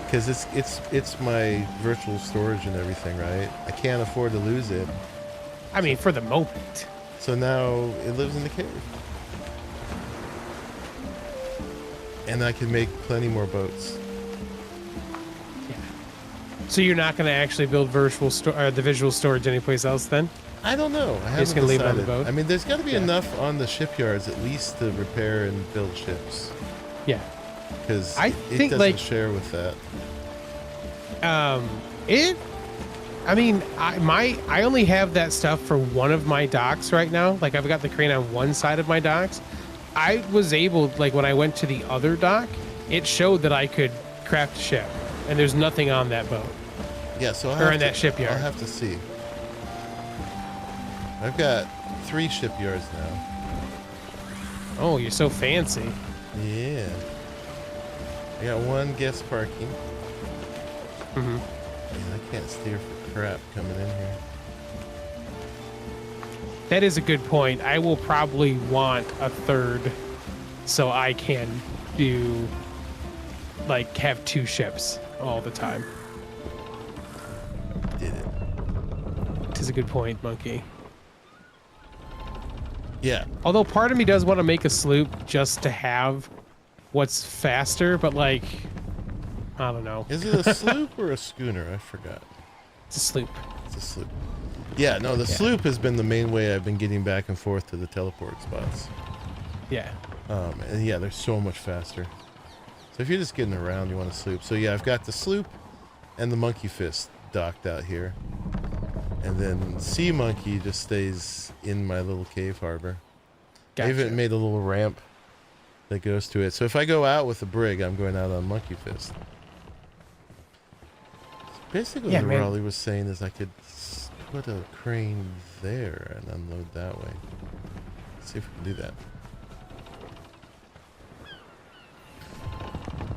Because it's my virtual storage and everything, right? I can't afford to lose it. I mean, for the moment. So now it lives in the cave. And I can make plenty more boats. Yeah. So you're not going to actually build the visual storage anyplace else then? I don't know. I haven't just gonna leave it on the decided. boat? I mean, there's got to be enough on the shipyards at least to repair and build ships. Yeah. Because I it think, doesn't like, share with that. I mean, I only have that stuff for one of my docks right now. Like, I've got the crane on one side of my docks. I was able, like, when I went to the other dock, it showed that I could craft a ship, and there's nothing on that boat. Yeah, so that shipyard. I'll have to see. I've got 3 shipyards now. Oh, you're so fancy. Yeah. I got 1 guest parking. Mm-hmm. Man, I can't steer for crap coming in here. That is a good point. I will probably want a third so I can do, like, have 2 ships all the time. Did it. It is a good point, Monkey. Yeah. Although part of me does want to make a sloop just to have what's faster, but, like, I don't know. Is it a sloop or a schooner? I forgot. It's a sloop. It's a sloop. Yeah, no, the sloop has been the main way I've been getting back and forth to the teleport spots. Yeah. And yeah, they're so much faster. So if you're just getting around, you want a sloop. So yeah, I've got the sloop and the monkey fist docked out here. And then Sea Monkey just stays in my little cave harbor. Gotcha. I even made a little ramp that goes to it. So if I go out with the brig, I'm going out on Monkey Fist. Basically, what Arahli was saying is I could put a crane there and unload that way. Let's see if we can do that.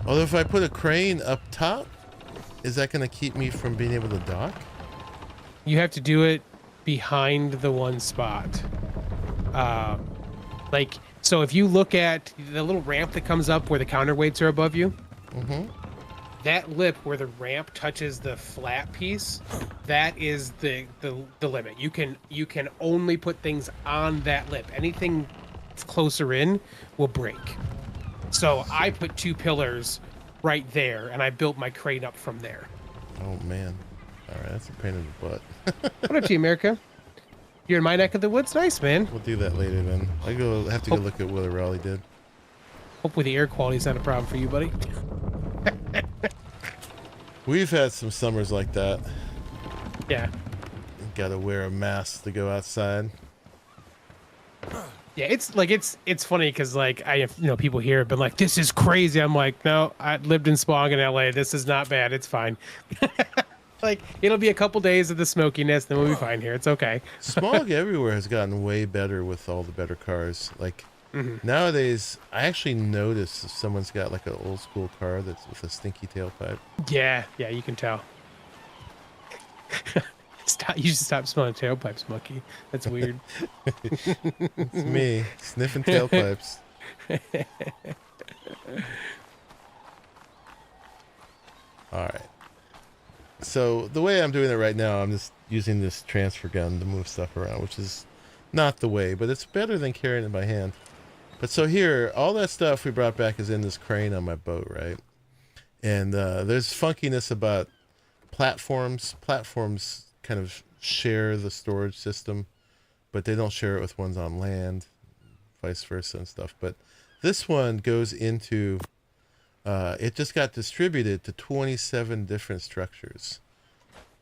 Although if I put a crane up top, is that going to keep me from being able to dock? You have to do it behind the one spot. Like, so if you look at the little ramp that comes up where the counterweights are above you, that lip where the ramp touches the flat piece, that is the limit. You can only put things on that lip. Anything closer in will break. So I put 2 pillars right there, and I built my crane up from there. Oh man. All right, that's a pain in the butt. What up to you, America? You're in my neck of the woods? Nice, man. We'll do that later then. I have to go look at what Arahli did. Hopefully the air quality's not a problem for you, buddy. We've had some summers like that. Yeah. Got to wear a mask to go outside. Yeah, it's like it's funny because like I have people here have been like, this is crazy. I'm like, no, I lived in smog in LA. This is not bad. It's fine. Like, it'll be a couple days of the smokiness, then we'll be fine here. It's okay. Smog everywhere has gotten way better with all the better cars. Like nowadays, I actually notice if someone's got like an old school car that's with a stinky tailpipe. Yeah, you can tell. You should stop smelling tailpipes, Monkey. That's weird. It's me sniffing tailpipes. All right. So the way I'm doing it right now, I'm just using this transfer gun to move stuff around, which is not the way, but it's better than carrying it by hand. But so here, all that stuff we brought back is in this crane on my boat, right? And there's funkiness about platforms. Platforms kind of share the storage system, but they don't share it with ones on land, vice versa and stuff. But this one goes into... it just got distributed to 27 different structures.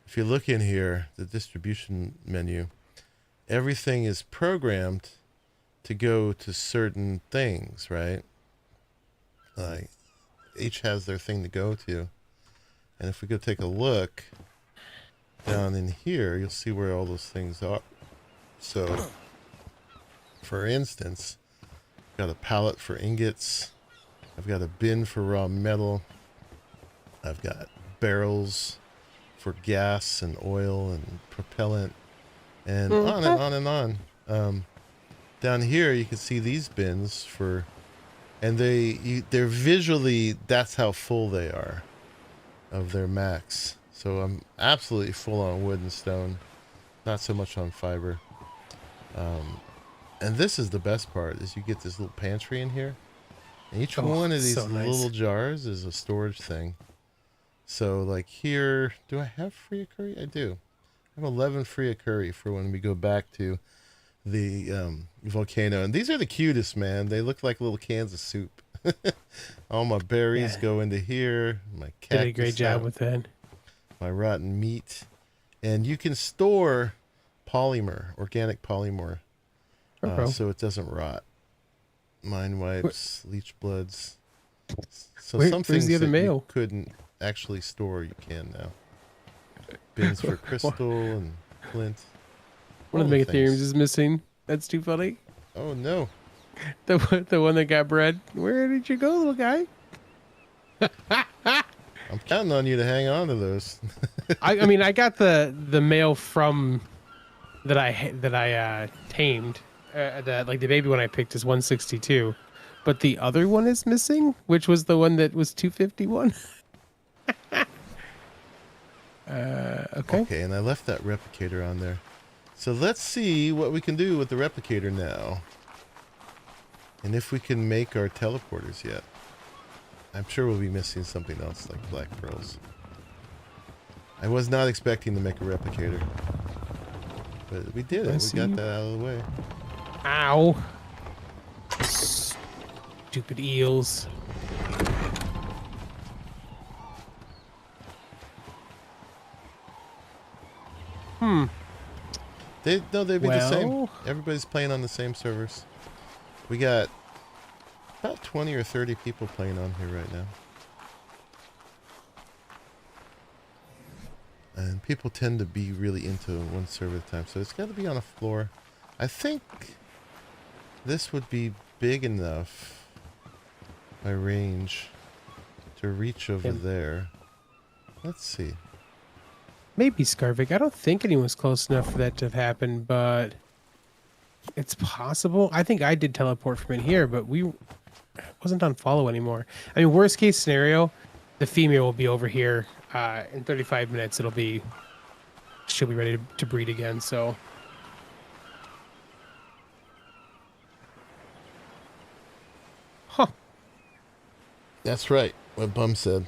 If you look in here, the distribution menu, everything is programmed to go to certain things, right? Like, each has their thing to go to. And if we go take a look down in here, you'll see where all those things are. So, for instance, got a pallet for ingots. I've got a bin for raw metal. I've got barrels for gas and oil and propellant, and on and on and on. down here you can see these bins for, and they're visually, that's how full they are of their max. So I'm absolutely full on wood and stone, not so much on fiber. And this is the best part, is you get this little pantry in here, and each one of these so nice. little jars is a storage thing. So like here, do I have free curry? I do. I have 11 free curry for when we go back to the volcano. And these are the cutest, man. They look like little cans of soup. All my berries go into here. My cactus did a great job with that. My rotten meat. And you can store polymer, organic polymer, so it doesn't rot. Mine wipes, leech bloods. So some things the other that mail? you couldn't actually store, you can now. Bins for crystal and flint. One of the megatheriums is missing. That's too funny. Oh no. The one that got bred. Where did you go, little guy? I'm counting on you to hang on to those. I mean, I got the male from that I tamed. That like the baby one I picked is 162, but the other one is missing, which was the one that was 251. Okay. Okay, and I left that replicator on there. So let's see what we can do with the replicator now. And if we can make our teleporters yet. I'm sure we'll be missing something else like black pearls. I was not expecting to make a replicator. But we did it. We got that out of the way. Ow. Stupid eels. They'd be the same. Everybody's playing on the same servers. We got about 20 or 30 people playing on here right now. And people tend to be really into one server at a time, so it's got to be on a floor. I think this would be big enough by range to reach over there. Let's see. Maybe Scarvik. I don't think anyone's close enough for that to have happened, but it's possible. I think I did teleport from in here, but we wasn't on follow anymore. I mean, worst case scenario, the female will be over here in 35 minutes. She'll be ready to breed again. So. Huh. That's right. What Bum said.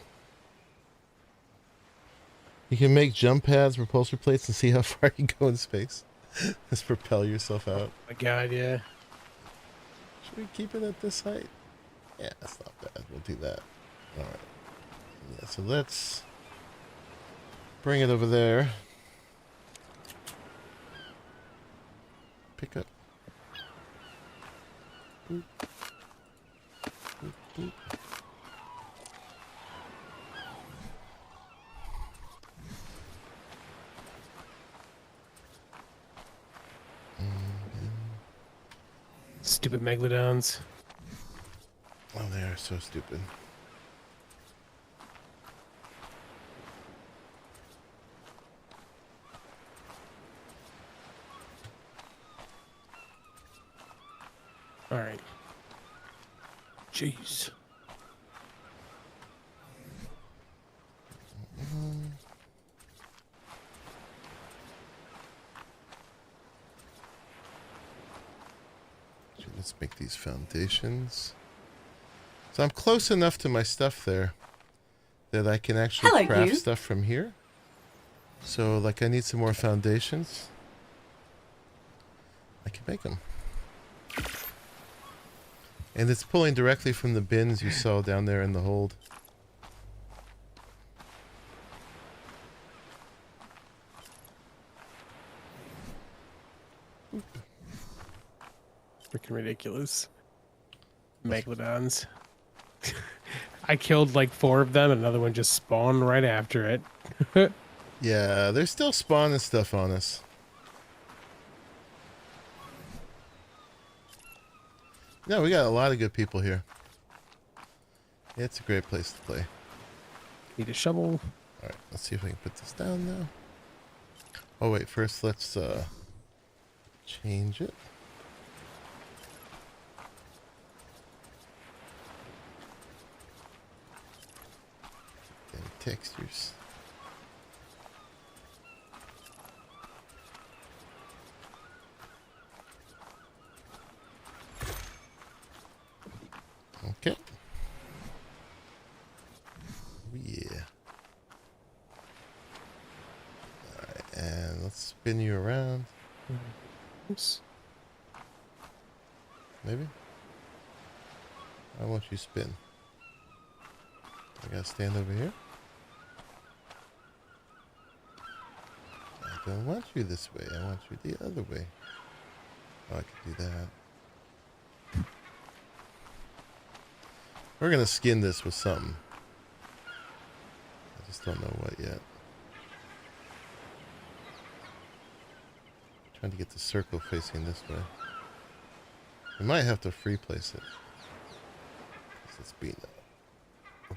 You can make jump pads, repulsor plates, and see how far you go in space. Just propel yourself out. Oh my God, yeah. Should we keep it at this height? Yeah, that's not bad. We'll do that. All right. Yeah, so let's bring it over there. Pick up. Boop. Boop, boop. Stupid megalodons. Oh, they are so stupid. All right. Jeez. Let's make these foundations. So I'm close enough to my stuff there that I can actually craft stuff from here. So like I need some more foundations. I can make them. And it's pulling directly from the bins you saw down there in the hold. Freaking ridiculous. Megalodons. I killed like 4 of them and another one just spawned right after it. Yeah, they're still spawning stuff on us. No, we got a lot of good people here. It's a great place to play. Need a shovel. Alright, let's see if I can put this down now. Oh wait, first let's change it. textures. Okay. Oh, yeah. Alright, and let's spin you around. Oops. Maybe? Why won't you spin? I gotta stand over here? I don't want you this way. I want you the other way. Oh, I could do that. We're gonna skin this with something. I just don't know what yet. Trying to get the circle facing this way. We might have to free place it. It's beating up.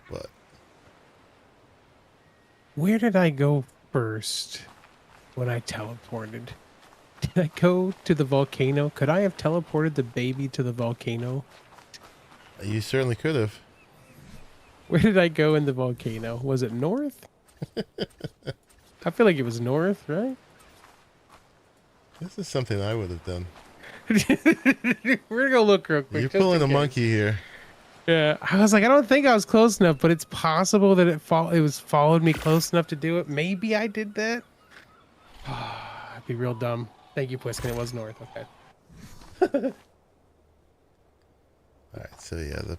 But Where did I go first when I teleported? Did I go to the volcano? Could I have teleported the baby to the volcano? you certainly could have. Where did I go in the volcano? Was it north? I feel like it was north, right? This is something I would have done. We're gonna go look real quick. You're just pulling in a case. monkey here. Yeah, I was like, I don't think I was close enough, but it's possible that it was followed me close enough to do it. Maybe I did that. I'd be real dumb. Thank you, Pliskin. It was north. Okay. Alright, so yeah, the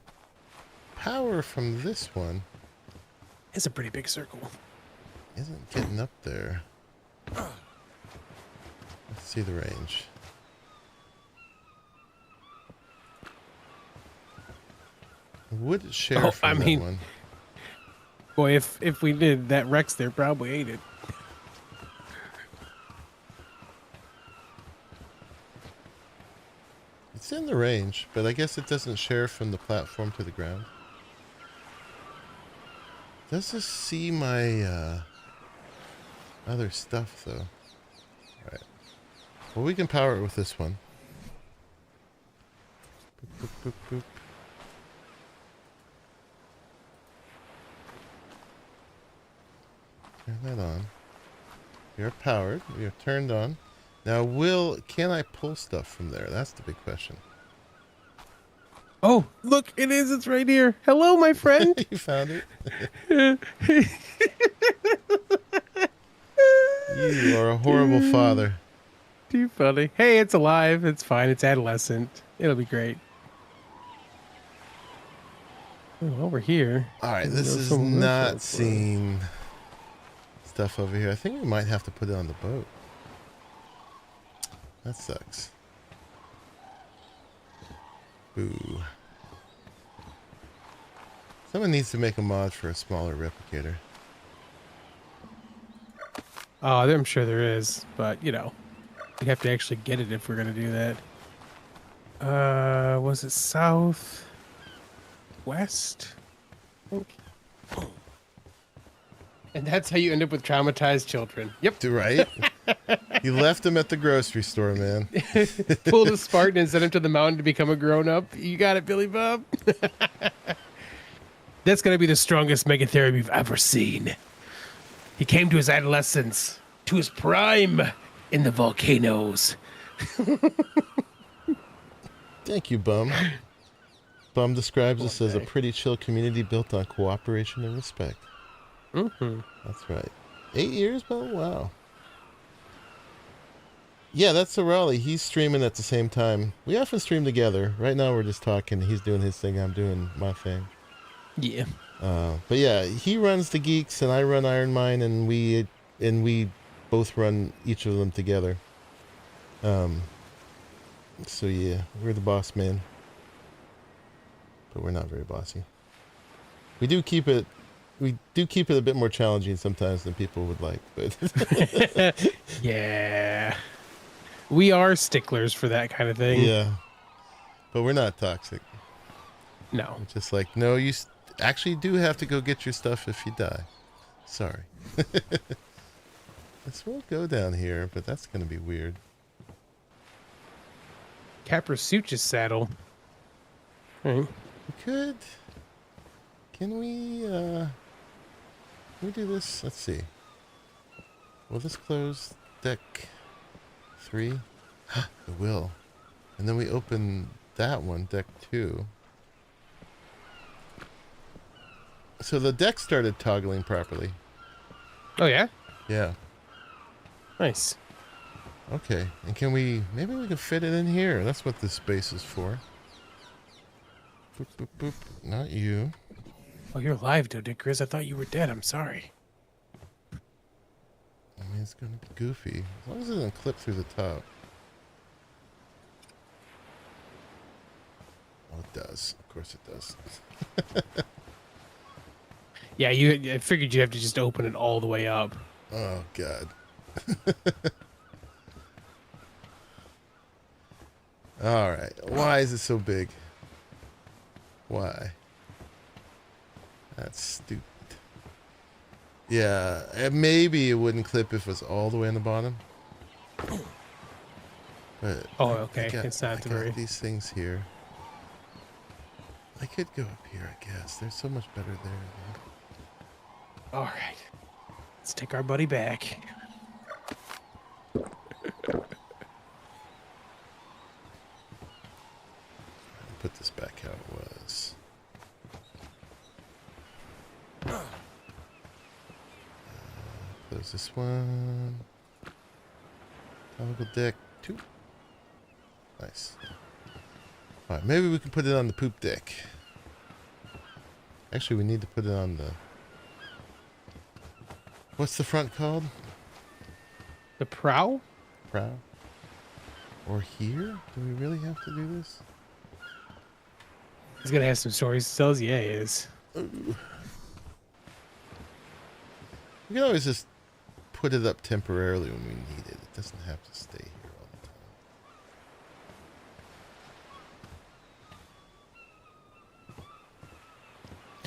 power from this one It's a pretty big circle. isn't getting up there. Let's see the range. Would share Oh, from I mean- that one. Boy, if we did, that Rex there probably ate it. It's in the range, but I guess it doesn't share from the platform to the ground. Does this see my other stuff though? Alright. Well, we can power it with this one. Boop, boop, boop, boop. Turn that on. You're powered. You're turned on. Now, can I pull stuff from there? That's the big question. Oh, look, it is. It's right here. Hello, my friend. You found it? You are a horrible father. Too funny. Hey, it's alive. It's fine. It's adolescent. It'll be great. Oh, over here. Alright, this There's is some not retro seeing stuff over here. I think we might have to put it on the boat. That sucks. Boo. Someone needs to make a mod for a smaller replicator. Oh, I'm sure there is, but you know, we have to actually get it if we're gonna do that. Was it south, west? I think. And that's how you end up with traumatized children. Yep. Right? You left him at the grocery store, man. Pulled a Spartan and sent him to the mountain to become a grown-up. You got it, Billy Bob. That's gonna be the strongest megatheory we've ever seen. He came to his adolescence, to his prime in the volcanoes. Thank you, Bum. Bum describes us as a Okay. pretty chill community built on cooperation and respect. Mm-hmm. That's right. 8 years, Bum? Wow. Yeah, that's Arahli. He's streaming at the same time. We often stream together. Right now we're just talking. He's doing his thing. I'm doing my thing. Yeah. But yeah, he runs the Geeks and I run lronMine, and we both run each of them together. So yeah, we're the boss man. But we're not very bossy. We do keep it a bit more challenging sometimes than people would like, but Yeah. We are sticklers for that kind of thing. yeah. But we're not toxic. No. We're just like, no, you actually do have to go get your stuff if you die. Sorry. This will go down here, but that's going to be weird. Caprasuchus saddle. All right. We could. Can we, we do this? Let's see. Will this close deck 3? It will. And then we open that one, deck 2. So the deck started toggling properly. Oh, yeah? Yeah. Nice. Okay. And can we... Maybe we can fit it in here. That's what this space is for. Boop, boop, boop. Not you. Oh, you're alive, though, Dick Grizz. I thought you were dead. I'm sorry. I mean, it's going to be goofy. As long as it doesn't clip through the top. Oh, it does. Of course it does. Yeah, I figured you'd have to just open it all the way up. Oh, God. All right. Why is it so big? Why? That's stupid. Yeah, maybe it wouldn't clip if it was all the way on the bottom. But Oh, okay. I It's not got very... these things here. I could go up here, I guess. There's so much better there. All right. Let's take our buddy back. Put this back how it was. Close this one. Toggle deck 2. Nice. Alright, maybe we can put it on the poop deck. Actually, we need to put it on the... What's the front called? The prow? Prow? Or here? Do we really have to do this? He's gonna have some stories to tell us. Yeah, he is. We can always just put it up temporarily when we need it. It doesn't have to stay here all the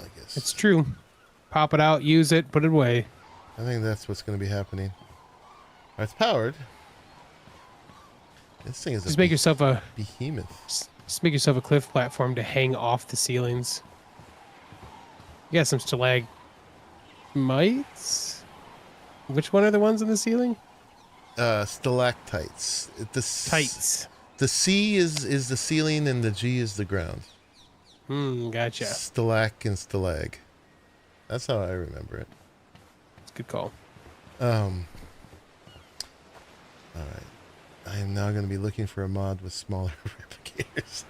time. I guess. It's true. Pop it out, use it, put it away. I think that's what's going to be happening. It's powered. This thing is Just make yourself a behemoth. just make yourself a cliff platform to hang off the ceilings. You got some stalagmites? Which one are the ones in the ceiling? Stalactites. Tights. The C is the ceiling and the G is the ground. Gotcha. Stalac and stalag. That's how I remember it. It's a good call. All right. I am now going to be looking for a mod with smaller replicators.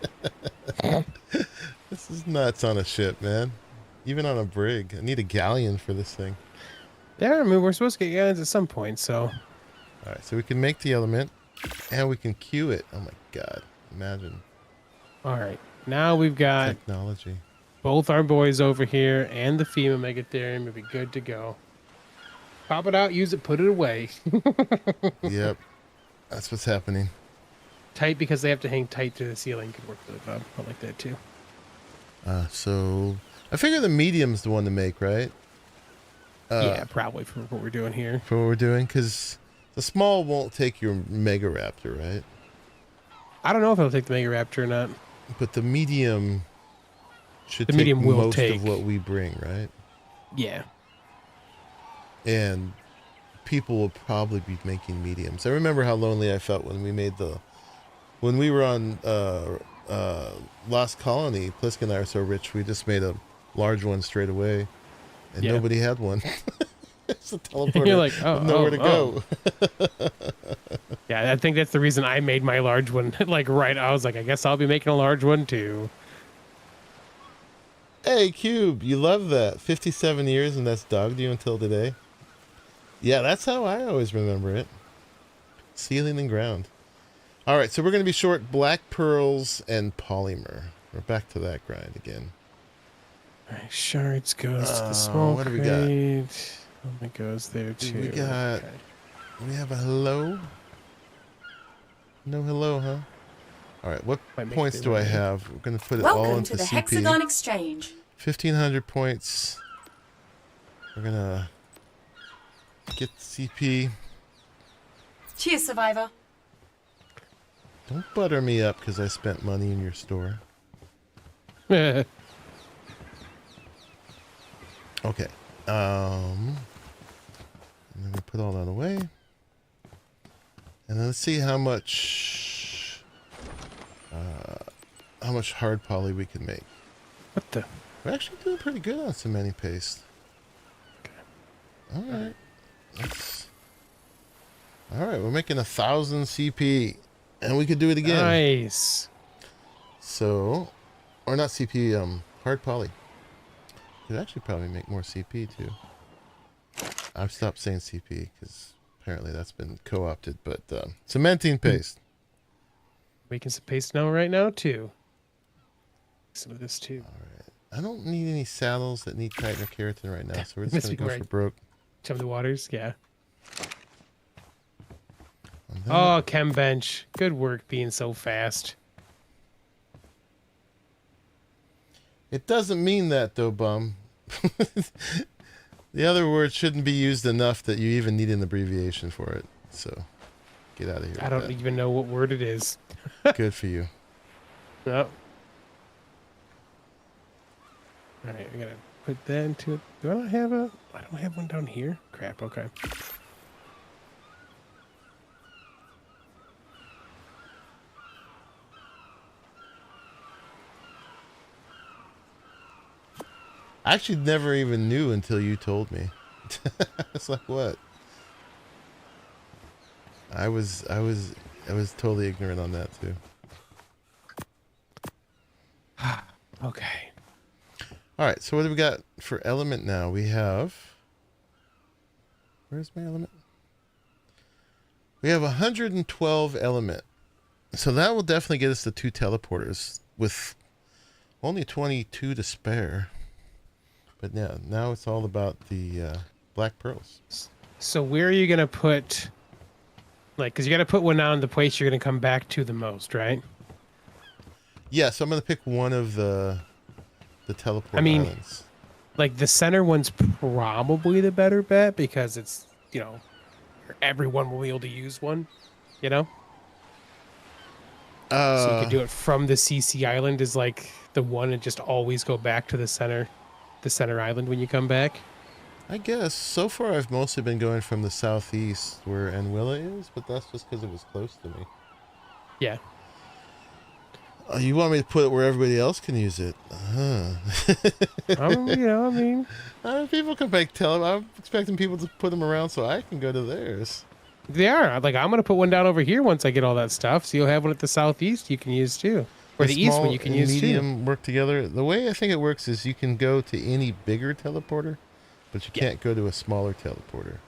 This is nuts on a ship, man. Even on a brig. I need a galleon for this thing. Yeah, I mean, we're supposed to get guns at some point, so... All right, so we can make the element, and we can queue it. Oh my god. Imagine. All right. Now we've got Technology. both our boys over here and the FEMA Megatherium. We'll be good to go. Pop it out, use it, put it away. Yep. That's what's happening. Tight because they have to hang tight to the ceiling. Could work really well. I like that too. So I figure the medium's the one to make, right? Yeah, probably for what we're doing here. For what we're doing, because the small won't take your Mega Raptor, right? I don't know if it'll take the Mega Raptor or not. But the medium should The take medium will most take. of what we bring, right? Yeah. And people will probably be making mediums. I remember how lonely I felt when we made when we were on Lost Colony. Plisk and I are so rich, we just made a large one straight away, and Yeah. nobody had one. It's a teleporter. You're like, oh, nowhere to go. Yeah, I think that's the reason I made my large one. Like, right, I was like, I guess I'll be making a large one too. Hey, Cube, you love that. 57 years, and that's dogged you until today. Yeah, that's how I always remember it. Ceiling and ground. All right, so we're going to be short black pearls and polymer. We're back to that grind again. All right, shards goes to the small what do we got? crate. It goes there too. We got... Okay. We have a hello? No hello, huh? All right, what Might make points it do I right. have? We're going to put it all Welcome into to the CP. Hexagon Exchange. 1,500 points. We're going to get the CP. Cheers, Survivor. Don't butter me up because I spent money in your store. Okay. And then we put all that away. And then let's see how much hard poly we can make. What the? We're actually doing pretty good on cementing paste. Okay. All right. All right, we're making 1,000 CP, and we could do it again. Nice. So, or not CP, hard poly. Could actually probably make more CP too. I've stopped saying CP because apparently that's been co-opted. But cementing paste. Making some paste now right now too. Some of this too. All right. I don't need any saddles that need chitin or keratin right now, so we're just gonna go for broke. Chum the waters, yeah. Then, Oh, Chem Bench. Good work being so fast. it doesn't mean that though, bum. The other word shouldn't be used enough that you even need an abbreviation for it. So, get out of here. I don't even know what word it is. Good for you. No. All right, we gotta put that into it. Do I not have a? I don't have one down here. Crap. Okay. I actually never even knew until you told me. It's like, what? I was totally ignorant on that too. Okay. All right, so what do we got for element now? We have, where's my element? We have 112 element. So that will definitely get us to 2 teleporters with only 22 to spare. But yeah, now it's all about the black pearls. So where are you gonna put? Like, cause you gotta put one on the place you're gonna come back to the most, right? Yeah, so I'm gonna pick one of the teleport islands. Like the center one's probably the better bet because it's, you know, everyone will be able to use one, you know? So you can do it from the CC island is like the one and just always go back to the center island when you come back. I guess so far I've mostly been going from the southeast where Anwilla is, but that's just because it was close to me. Yeah. You want me to put it where everybody else can use it? You know, I mean, people can make I'm expecting people to put them around so I can go to theirs. they are. Like, I'm gonna put one down over here once I get all that stuff, so you'll have one at the southeast you can use too, or the east one you can use too. Medium work together. The way I think it works is you can go to any bigger teleporter, but you can't go to a smaller teleporter.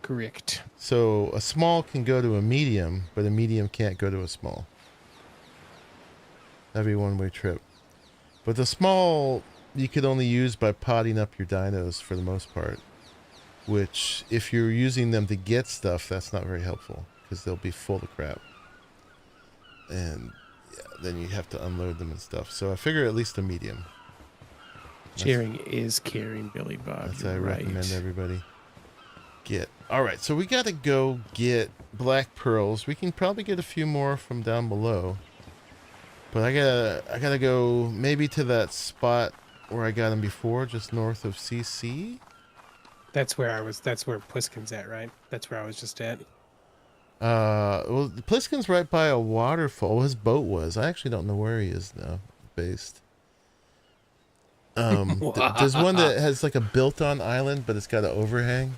Correct. So a small can go to a medium, but a medium can't go to a small. That'd be a one-way trip. But the small you could only use by potting up your dinos for the most part, which if you're using them to get stuff, that's not very helpful because they'll be full of crap. And yeah, then you have to unload them and stuff. So I figure at least a medium. Sharing is caring, Billy Bob. That's You're I right. recommend everybody get. All right, so we got to go get black pearls. We can probably get a few more from down below. But I gotta go maybe to that spot where I got them before, just north of CC. That's where Pliskin's at, right? That's where I was just at. Well, Pliskin's right by a waterfall. His boat was. I actually don't know where he is now, based. There's one that has like a built-on island, but it's got an overhang.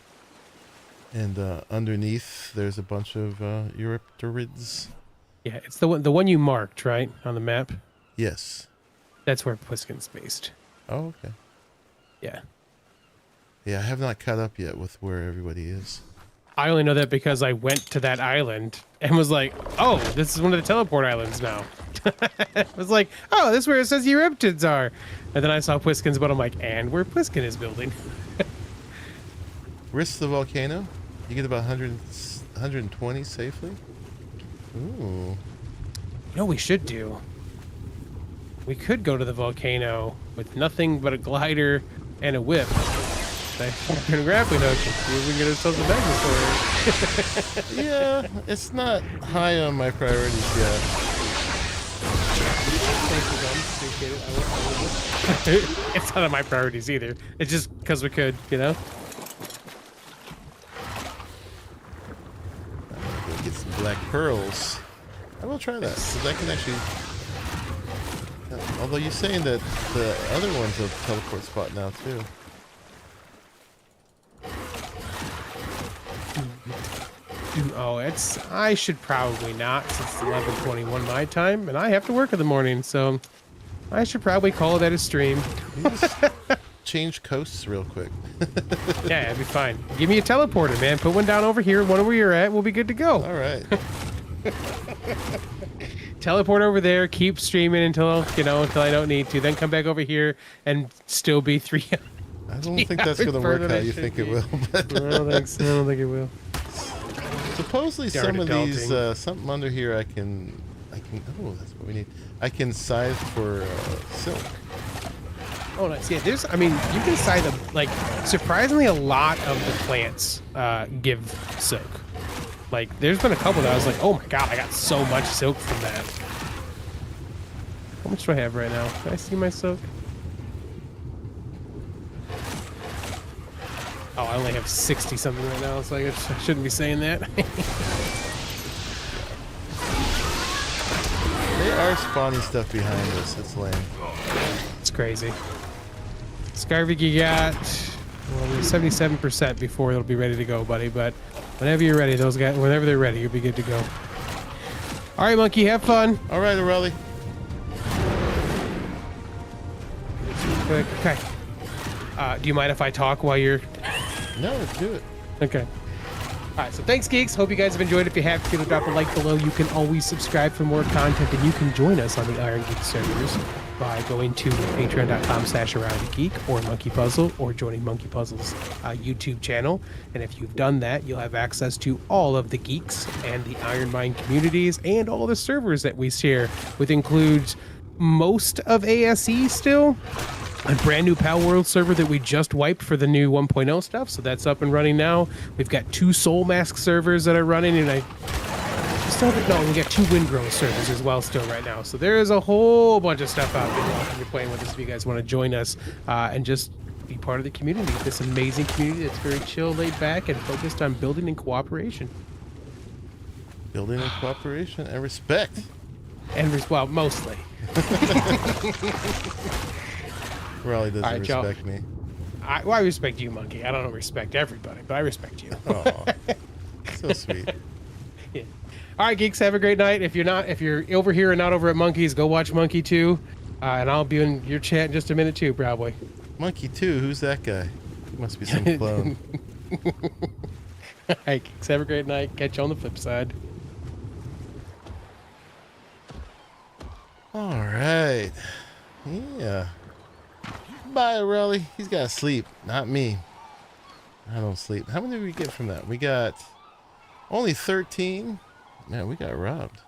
And underneath, there's a bunch of Eurypterids. Yeah, it's the one you marked, right, on the map. Yes. That's where Pliskin's based. Oh, okay. Yeah. Yeah, I have not caught up yet with where everybody is. I only know that because I went to that island and was like, oh, this is one of the teleport islands now. I was like, oh, this is where it says Euryptids are. And then I saw Pliskin's boat. I'm like, and where Pliskin is building. Risk the volcano. You get about 120 safely. Ooh. You know what we should do? We could go to the volcano with nothing but a glider and a whip. And a grappling hook. See if we can get ourselves a magnet for it. Yeah, it's not high on my priorities yet. Thank you, Ben. Appreciate it. I will. It's not on my priorities either. It's just because we could, you know? I'm gonna get some black pearls. I will try that, because I can actually... although you're saying that the other one's a teleport spot now, too. Oh, I should probably not, since it's 11:21 my time, and I have to work in the morning, so I should probably call it a stream. You just change coasts real quick. Yeah, it'd be fine. Give me a teleporter, man. Put one down over here, one where you're at, we'll be good to go. All right. Teleport over there, keep streaming until I don't need to, then come back over here and still be 3 I don't think that's going to work how you think it will. But I don't think it will. supposedly Darn some of adulting. these, something under here I can, oh, that's what we need. I can scythe for silk. Oh, nice. Yeah, I mean, you can scythe them, like, surprisingly a lot of the plants give silk. Like, there's been a couple that I was like, oh my god, I got so much silk from that. How much do I have right now? Can I see my silk? Oh, I only have 60 something right now, so I guess I shouldn't be saying that. They are spawning stuff behind us. It's lame. It's crazy. Scarvik, you got 77% before it'll be ready to go, buddy. But whenever you're ready, those guys, whenever they're ready, you'll be good to go. All right, Monkey, have fun. All right, Arahli. Okay. Do you mind if I talk while you're... No, let's do it. Okay. All right, so thanks, Geeks. Hope you guys have enjoyed. If you have, feel to drop a like below. You can always subscribe for more content, and you can join us on the Iron Geek servers by going to patreon.com/ArahliGeek or Monkey Puzzle, or joining Monkey Puzzle's YouTube channel. And if you've done that, you'll have access to all of the Geeks and the lronMine communities and all the servers that we share, which includes most of ASE still. A brand new Pal World server that we just wiped for the new 1.0 stuff, so that's up and running now. We've got 2 Soul Mask servers that are running, and we got 2 Windgrown servers as well still right now. So there is a whole bunch of stuff out there while you're playing with us if you guys want to join us and just be part of the community, this amazing community that's very chill, laid back, and focused on building in cooperation. Building in cooperation and respect. And, well, mostly. Arahli doesn't right, respect me. I respect you, Monkey. I don't respect everybody, but I respect you. Oh, so sweet. Yeah. All right, Geeks, have a great night. If you're over here and not over at Monkey's, go watch Monkey 2, and I'll be in your chat in just a minute too, probably. Monkey 2, who's that guy? He must be some clone. All right, Geeks, have a great night. Catch you on the flip side. All right. Yeah. Bye, Arahli. He's got to sleep, not me. I don't sleep. How many did we get from that? We got only 13. Man, we got robbed.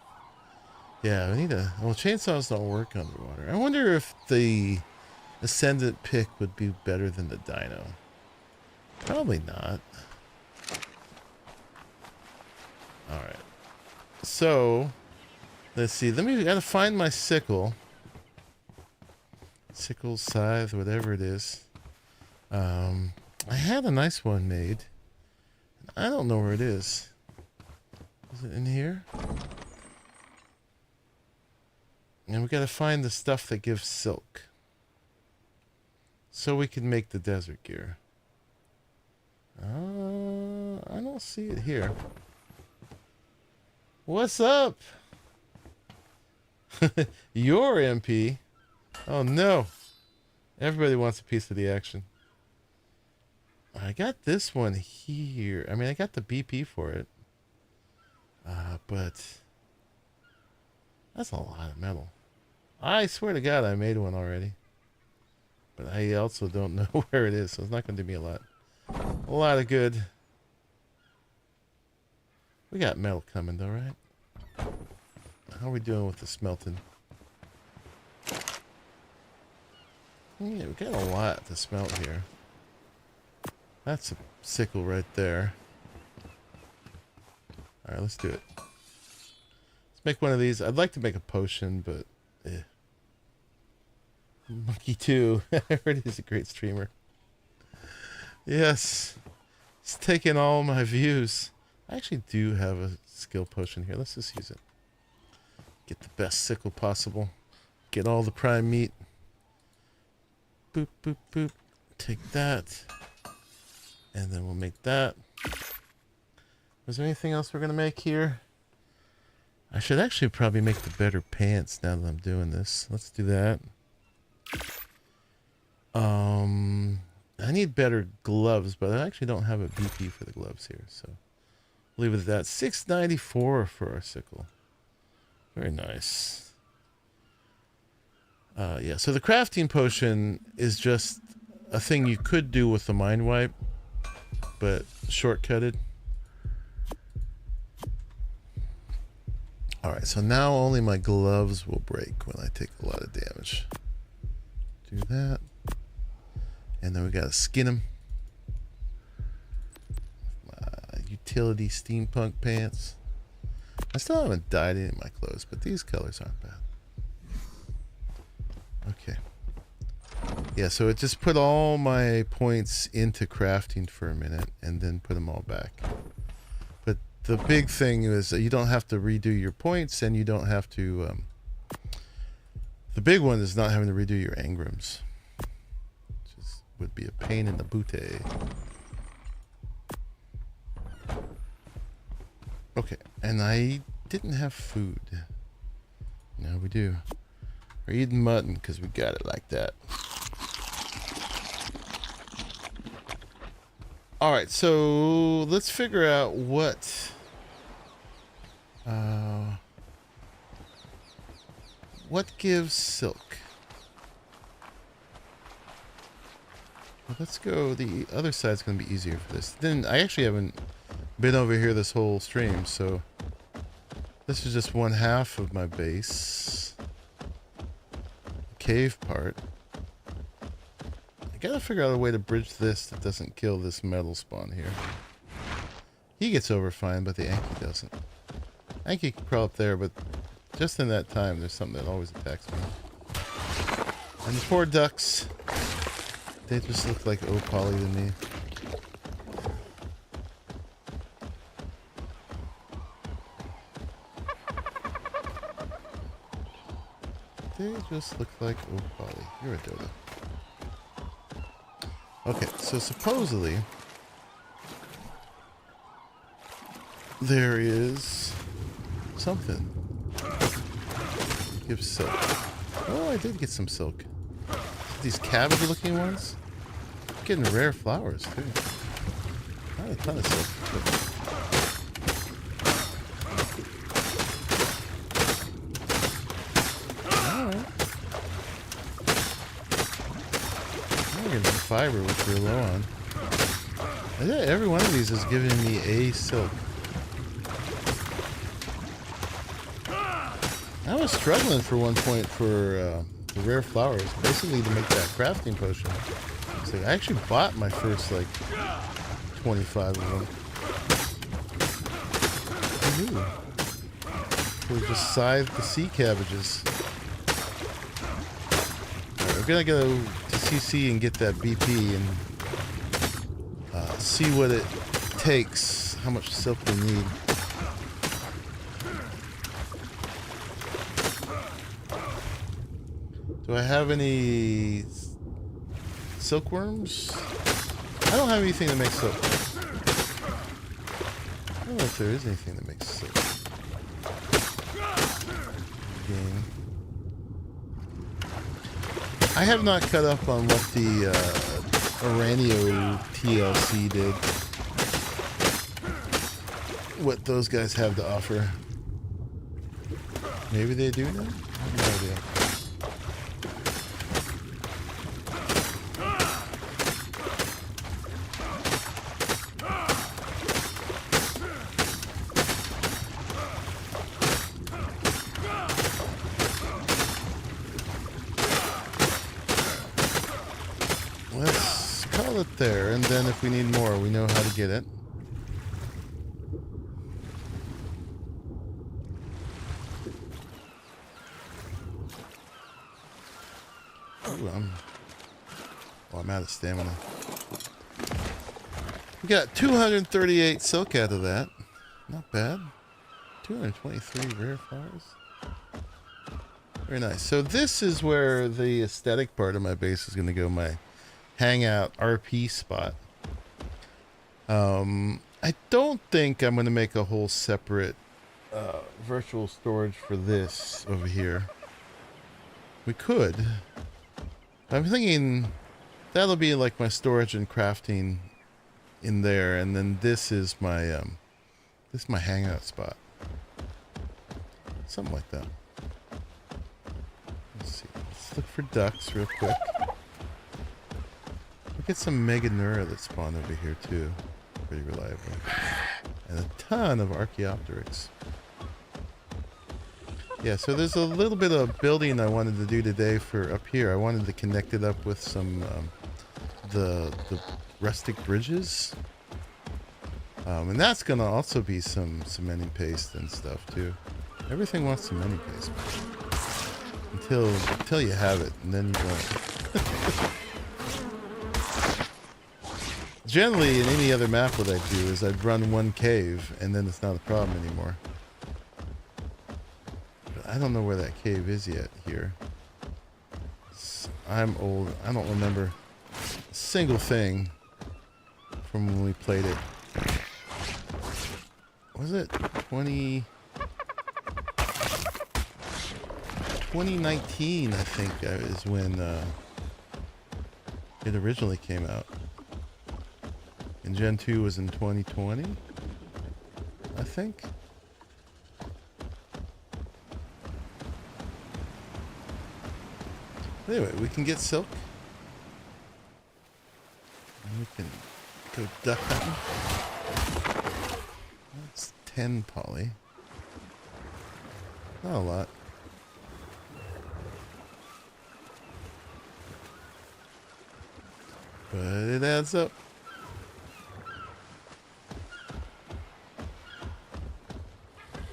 Yeah, we need to... Well, chainsaws don't work underwater. I wonder if the Ascendant pick would be better than the Dino. Probably not. Alright. So, let's see. We gotta find my sickle. Sickle, scythe, whatever it is. I had a nice one made. I don't know where it is. Is it in here? And we gotta find the stuff that gives silk, so we can make the desert gear. I don't see it here. What's up? Your MP. Oh no. Everybody wants a piece of the action. I got this one here. I mean, I got the BP for it. But that's a lot of metal. I swear to God, I made one already. But I also don't know where it is, so it's not going to do me a lot of good. We got metal coming though, right? How are we doing with the smelting? Yeah, we got a lot to smelt here. That's a sickle right there. Alright, let's do it. Let's make one of these. I'd like to make a potion, but Monkey 2. I heard he's a great streamer. Yes. It's taking all my views. I actually do have a skill potion here. Let's just use it. Get the best sickle possible. Get all the prime meat. Boop, boop, boop. Take that. And then we'll make that. Was there anything else we're going to make here? I should actually probably make the better pants now that I'm doing this. Let's do that. I need better gloves, but I actually don't have a BP for the gloves here, so leave it at that. $6.94 for our sickle. Very nice. Yeah, so the crafting potion is just a thing you could do with the mind wipe, but shortcutted. Alright, so now only my gloves will break when I take a lot of damage. Do that. And then we gotta skin them. Utility steampunk pants. I still haven't dyed any of my clothes, but these colors aren't bad. Okay. Yeah, so it just put all my points into crafting for a minute and then put them all back. But the big thing is that you don't have to redo your points, and you don't have to... the big one is not having to redo your engrams. Would be a pain in the booty. Okay, and I didn't have food. Now we do. We're eating mutton because we got it like that. Alright, so let's figure out what gives silk. Let's go. The other side's going to be easier for this. Then I actually haven't been over here this whole stream, so this is just one half of my base. Cave part. I gotta figure out a way to bridge this that doesn't kill this metal spawn here. He gets over fine, but the Anki doesn't. Anki can crawl up there, but just in that time, there's something that always attacks me. And the poor ducks. They just look like Opali to me. They just look like Opali. You're a dodo. Okay, so supposedly there is something. Give silk. Oh, I did get some silk. These cabbage looking ones? Getting rare flowers too. Not a ton of silk. Alright. I'm getting some fiber, which we're low on. I think every one of these is giving me a silk. I was struggling for one point for the rare flowers, basically to make that crafting potion. So I actually bought my first like 25 of them. Ooh. We just scythed the sea cabbages. Right, we're gonna go to CC and get that BP and see what it takes, how much silk we need. Do I have any silkworms? I don't have anything that makes silk. I don't know if there is anything that makes silk. Game. I have not cut up on what the Aranio TLC did. What those guys have to offer. Maybe they do now? I have no idea. There, and then if we need more, we know how to get it. Ooh, I'm out of stamina. We got 238 silk out of that. Not bad. 223 rare flowers. Very nice. So this is where the aesthetic part of my base is going to go. My hangout RP spot. I don't think I'm going to make a whole separate virtual storage for this over here. We could. I'm thinking that'll be like my storage and crafting in there, and then this is my hangout spot. Something like that. Let's see. Let's look for ducks real quick. We'll get some Mega Neura that spawned over here too. Pretty reliable. And a ton of Archaeopteryx. Yeah, so there's a little bit of building I wanted to do today for up here. I wanted to connect it up with some the rustic bridges. And that's gonna also be some cementing paste and stuff too. Everything wants cementing paste until you have it, and then you don't. Generally, in any other map, what I do is I'd run one cave, and then it's not a problem anymore. But I don't know where that cave is yet here. I'm old. I don't remember a single thing from when we played it. Was it 2019, I think, is when it originally came out. And Gen 2 was in 2020, I think. Anyway, we can get silk. And we can go duck hunting. That's 10 poly. Not a lot. But it adds up.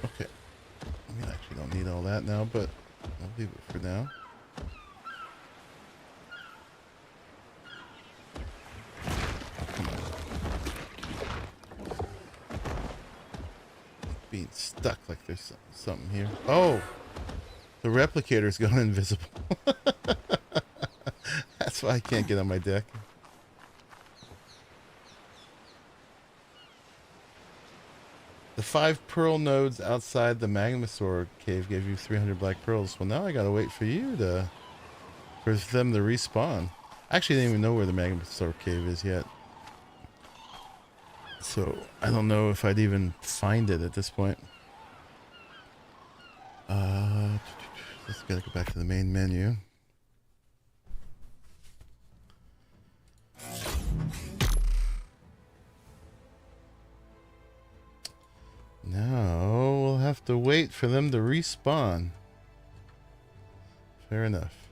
Okay. We actually don't need all that now, but I'll leave it for now. Come on. Being stuck like there's something here. Oh! The replicator's gone invisible. That's why I can't get on my deck. The 5 pearl nodes outside the Magmasaur cave gave you 300 black pearls. Well, now I gotta wait for them to respawn. I actually didn't even know where the Magmasaur cave is yet. So, I don't know if I'd even find it at this point. Let's gotta go back to the main menu. Now we'll have to wait for them to respawn. Fair enough.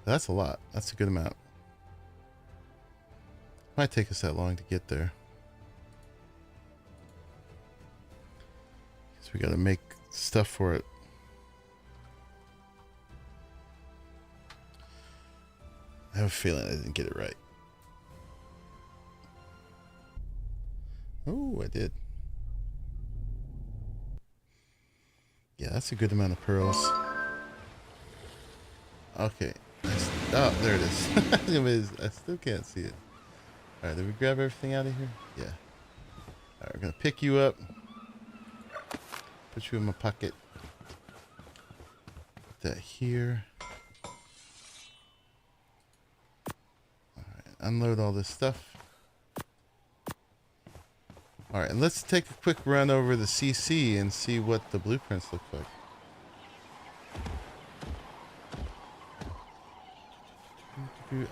That's a lot. That's a good amount. Might take us that long to get there. So we gotta make stuff for it. I have a feeling I didn't get it right. Oh, I did. Yeah, that's a good amount of pearls. Okay. Oh, there it is. I still can't see it. Alright, did we grab everything out of here? Yeah. Alright, we're gonna pick you up. Put you in my pocket. Put that here. Alright, unload all this stuff. Alright, and let's take a quick run over the CC and see what the blueprints look like.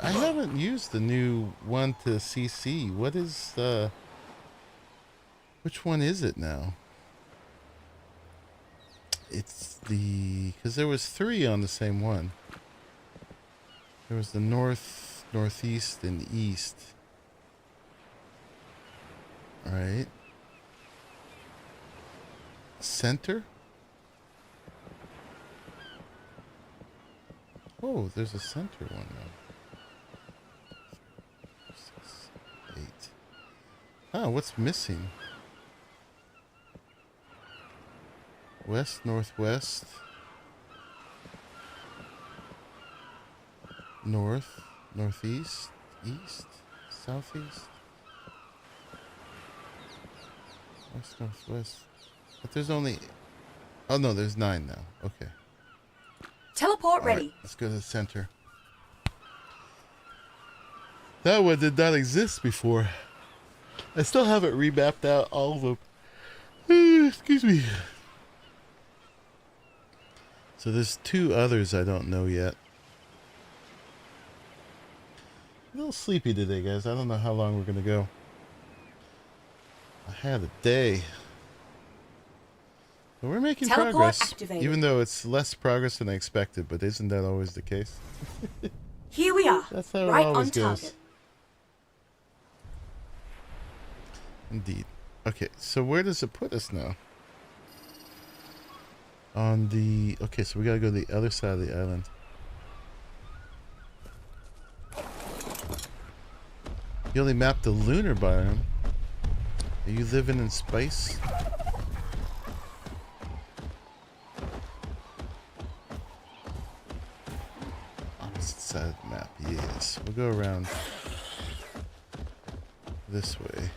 I haven't used the new one to CC. What is the... Which one is it now? It's the... Because there was 3 on the same one. There was the north, northeast, and east. Alright. Center? Oh, there's a center one now. 6, 8. Oh, what's missing? West, northwest, north, northeast, east, southeast, west, northwest. But there's only... Oh no, there's 9 now. Okay. Teleport All right, ready. let's go to the center. That one did not exist before. I still haven't remapped out all of them. Excuse me. So there's 2 others I don't know yet. A little sleepy today, guys. I don't know how long we're going to go. I had a day. But we're making Teleport progress. activated. Even though it's less progress than I expected, but isn't that always the case? Here we are. That's how it Right always on goes. target. Indeed. Okay, so where does it put us now? On the... Okay, so we gotta go to the other side of the island. You only mapped the lunar biome. Are you living in space? Opposite side of the map, yes. We'll go around this way.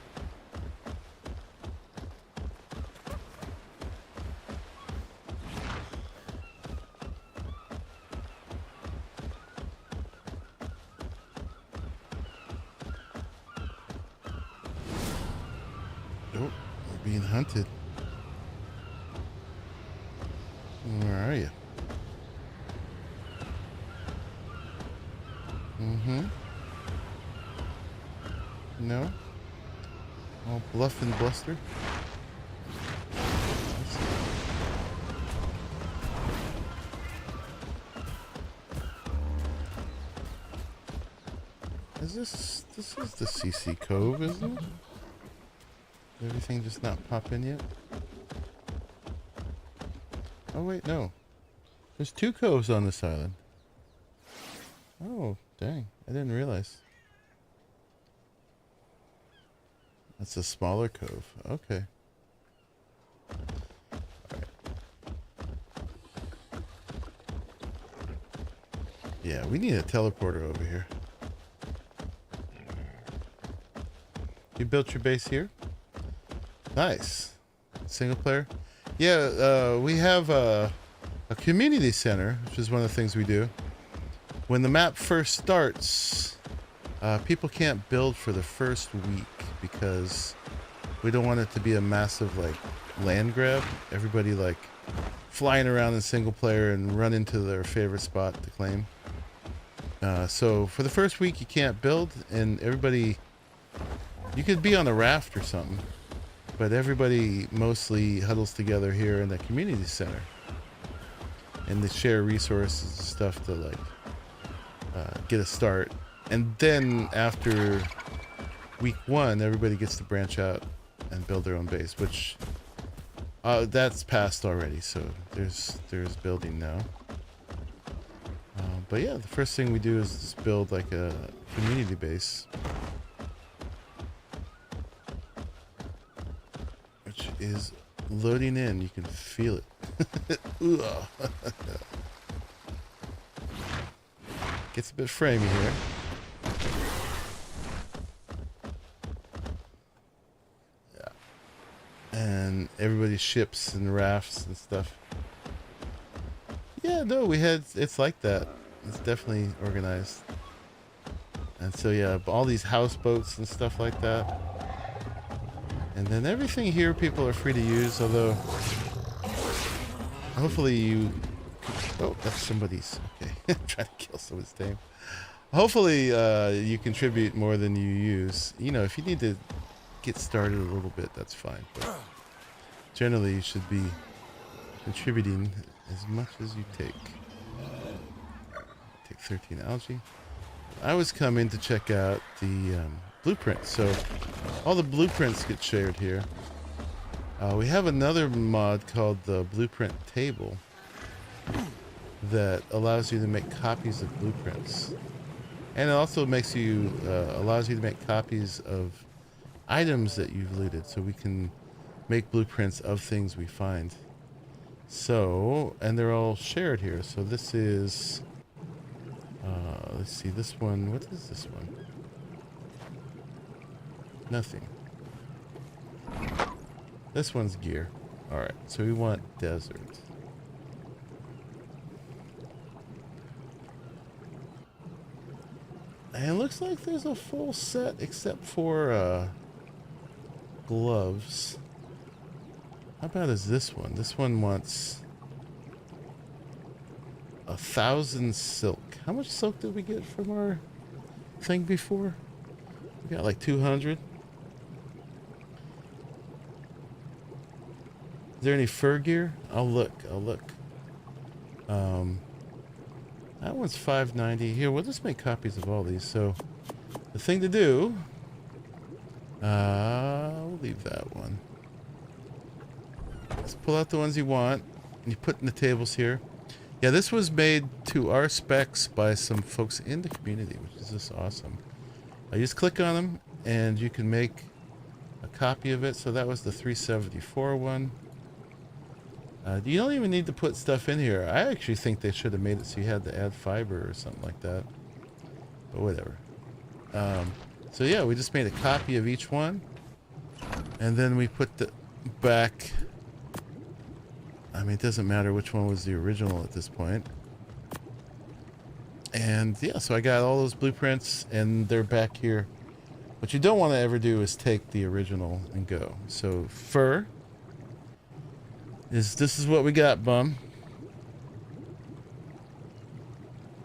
Oh, we're being hunted. Where are you? No? All bluff and bluster? This is the CC Cove, isn't it? Did everything just not pop in yet? Oh wait, no. There's 2 coves on this island. Oh, dang. I didn't realize. That's a smaller cove. Okay. Alright. Yeah, we need a teleporter over here. You built your base here? Nice. Single player? Yeah, we have a community center, which is one of the things we do. When the map first starts, people can't build for the first week because we don't want it to be a massive like land grab. Everybody like flying around in single player and run into their favorite spot to claim. So for the first week you can't build, and everybody, you could be on a raft or something, but everybody mostly huddles together here in the community center, and they share resources and stuff to like get a start. And then after week 1, everybody gets to branch out and build their own base, which that's passed already, so there's building now. But yeah, the first thing we do is just build like a community base, which is loading in. You can feel it. Gets a bit framey here. Yeah. And everybody's ships and rafts and stuff. Yeah, no, it's like that. It's definitely organized. And so yeah, all these houseboats and stuff like that. And then everything here people are free to use, although hopefully you... Oh, that's somebody's... Okay, I'm trying to kill somebody's team. Hopefully you contribute more than you use. You know, if you need to get started a little bit, that's fine. But generally you should be contributing as much as you take. Take 13 algae. I was coming to check out the blueprint, so all the blueprints get shared here. We have another mod called the blueprint table, that allows you to make copies of blueprints. And it also makes you, allows you to make copies of items that you've looted, so we can make blueprints of things we find. So, and they're all shared here. So this is, let's see, this one, what is this one? Nothing. This one's gear. Alright, so we want desert. And it looks like there's a full set except for gloves. How about is this one? This one wants 1,000 silk. How much silk did we get from our thing before? We got like 200. Is there any fur gear? I'll look. That one's 590. Here, we'll just make copies of all these. So the thing to do, I'll leave that one. Let's pull out the ones you want, and you put in the tables here. Yeah, this was made to our specs by some folks in the community, which is just awesome. I just click on them, and you can make a copy of it. So that was the 374 one. You don't even need to put stuff in here. I actually think they should have made it so you had to add fiber or something like that. But whatever. So yeah, we just made a copy of each one. And then we put the back... I mean, it doesn't matter which one was the original at this point. And yeah, so I got all those blueprints and they're back here. What you don't want to ever do is take the original and go. So fur... This is what we got, bum.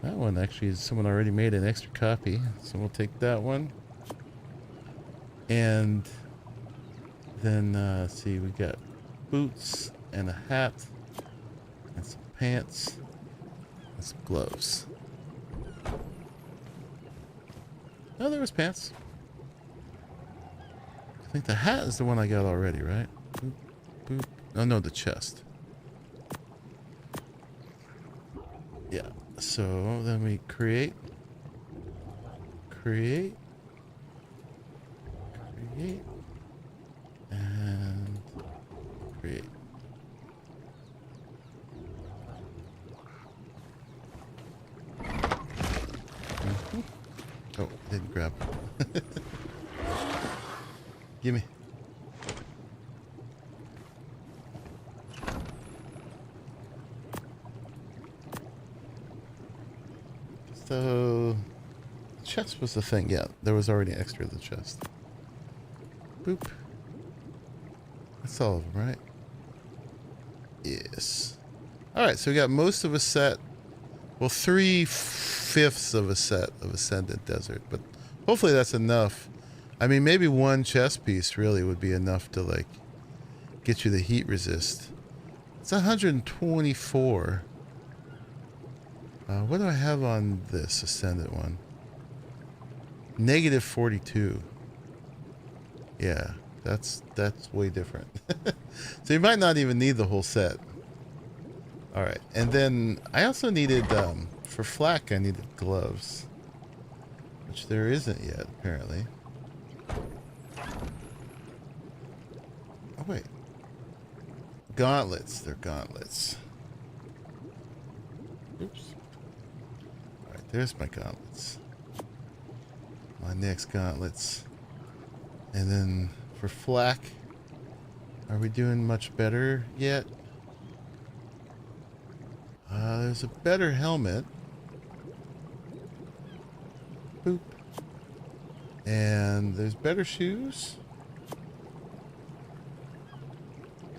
That one actually is someone already made an extra copy, so we'll take that one. And then let's see, we got boots and a hat and some pants and some gloves. Oh, there was pants. I think the hat is the one I got already, right? Boop, boop. Oh no, the chest. Yeah, so then we create, and create. Oh, didn't grab. Gimme. So, chest was the thing. Yeah, there was already an extra of the chest. Boop. That's all of them, right? Yes. Alright, so we got most of a set. Well, 3/5 of a set of Ascended Desert. But hopefully that's enough. I mean, maybe one chest piece really would be enough to, like, get you the heat resist. It's 124. What do I have on this Ascended one? -42. Yeah, that's way different. So you might not even need the whole set. All right, and then I also needed for flak. I needed gloves, which there isn't yet apparently. Oh wait, gauntlets. They're gauntlets. Oops. There's my gauntlets. My next gauntlets. And then for flak, are we doing much better yet? There's a better helmet. Boop. And there's better shoes.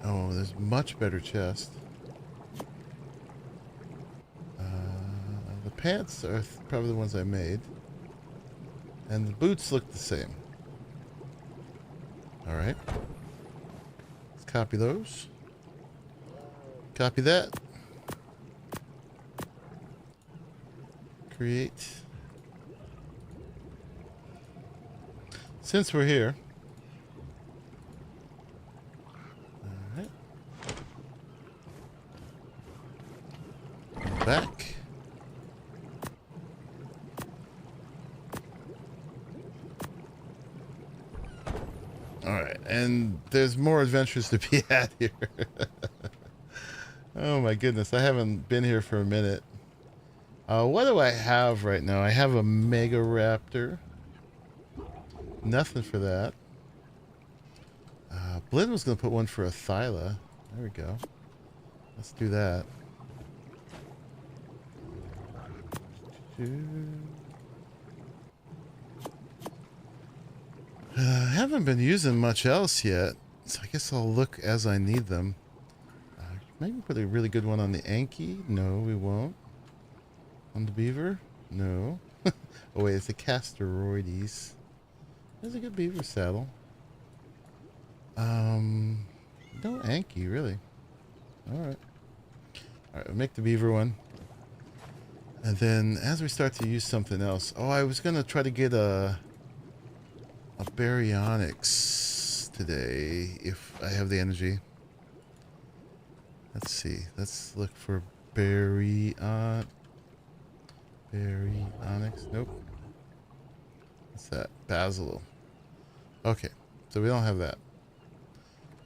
Oh, there's much better chest. The pants are probably the ones I made. And the boots look the same. Alright. Let's copy those. Copy that. Create. Since we're here. Alright. back. Alright, and there's more adventures to be had here. Oh my goodness, I haven't been here for a minute. What do I have right now? I have a Mega Raptor. Nothing for that. Blinn was going to put one for a Thyla. There we go. Let's do that. I haven't been using much else yet, so I guess I'll look as I need them. Maybe put a really good one on the Anki. No, we won't. On the Beaver? No. Oh wait, it's the Casteroides. There's a good Beaver saddle. No Anki, really. Alright. Alright, we'll make the Beaver one. And then as we start to use something else. Oh, I was gonna try to get a Baryonyx today if I have the energy. Let's see. Let's look for Baryonyx. Nope. What's that? Basil. Okay. So we don't have that.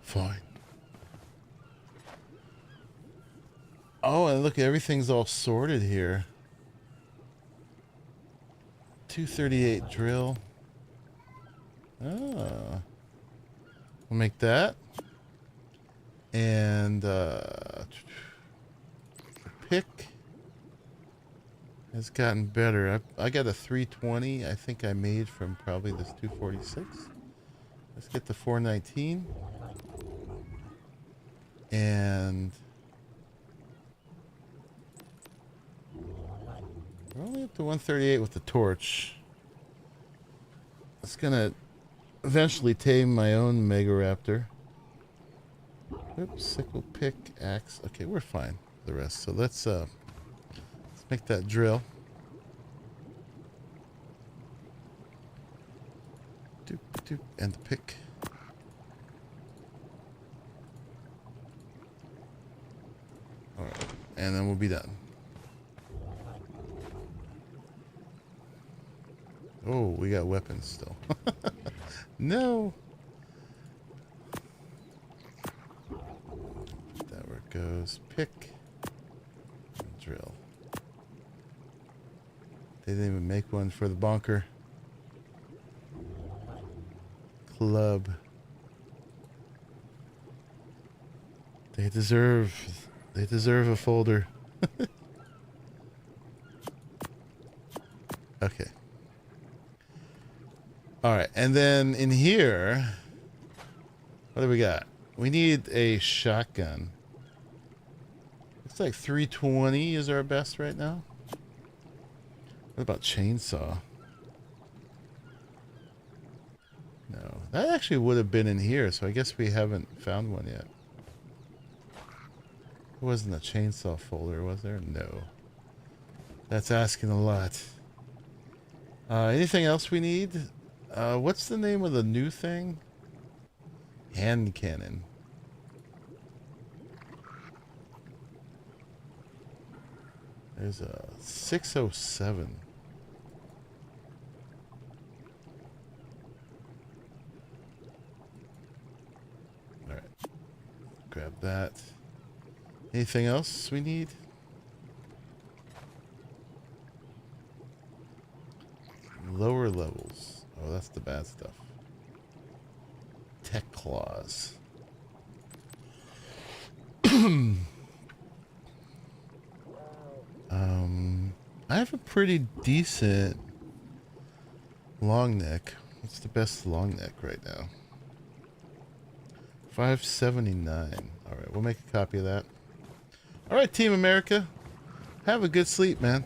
Fine. Oh, and look, everything's all sorted here. 238 drill. Oh. We'll make that. And pick has gotten better. I got a 320 I think I made from probably this 246. Let's get the 419. And we're only up to 138 with the torch. It's gonna eventually tame my own Mega Raptor. Oops, sickle, pick, axe. Okay, we're fine for the rest. So let's make that drill. Doop, doop, and the pick. Alright, and then we'll be done. Oh, we got weapons still. No! That where it goes. Pick. And drill. They didn't even make one for the bunker. Club. They deserve a folder. Okay. Alright, and then in here, what do we got? We need a shotgun. Looks like 320 is our best right now. What about chainsaw? No, that actually would have been in here, so I guess we haven't found one yet. It wasn't a chainsaw folder, was there? No. That's asking a lot. Anything else we need? What's the name of the new thing? Hand cannon. There's a 607. Alright. Grab that. Anything else we need? Lower levels. Oh, that's the bad stuff. Tech claws. I have a pretty decent long neck. What's the best long neck right now? 579. All right, we'll make a copy of that. All right, Team America. Have a good sleep, man.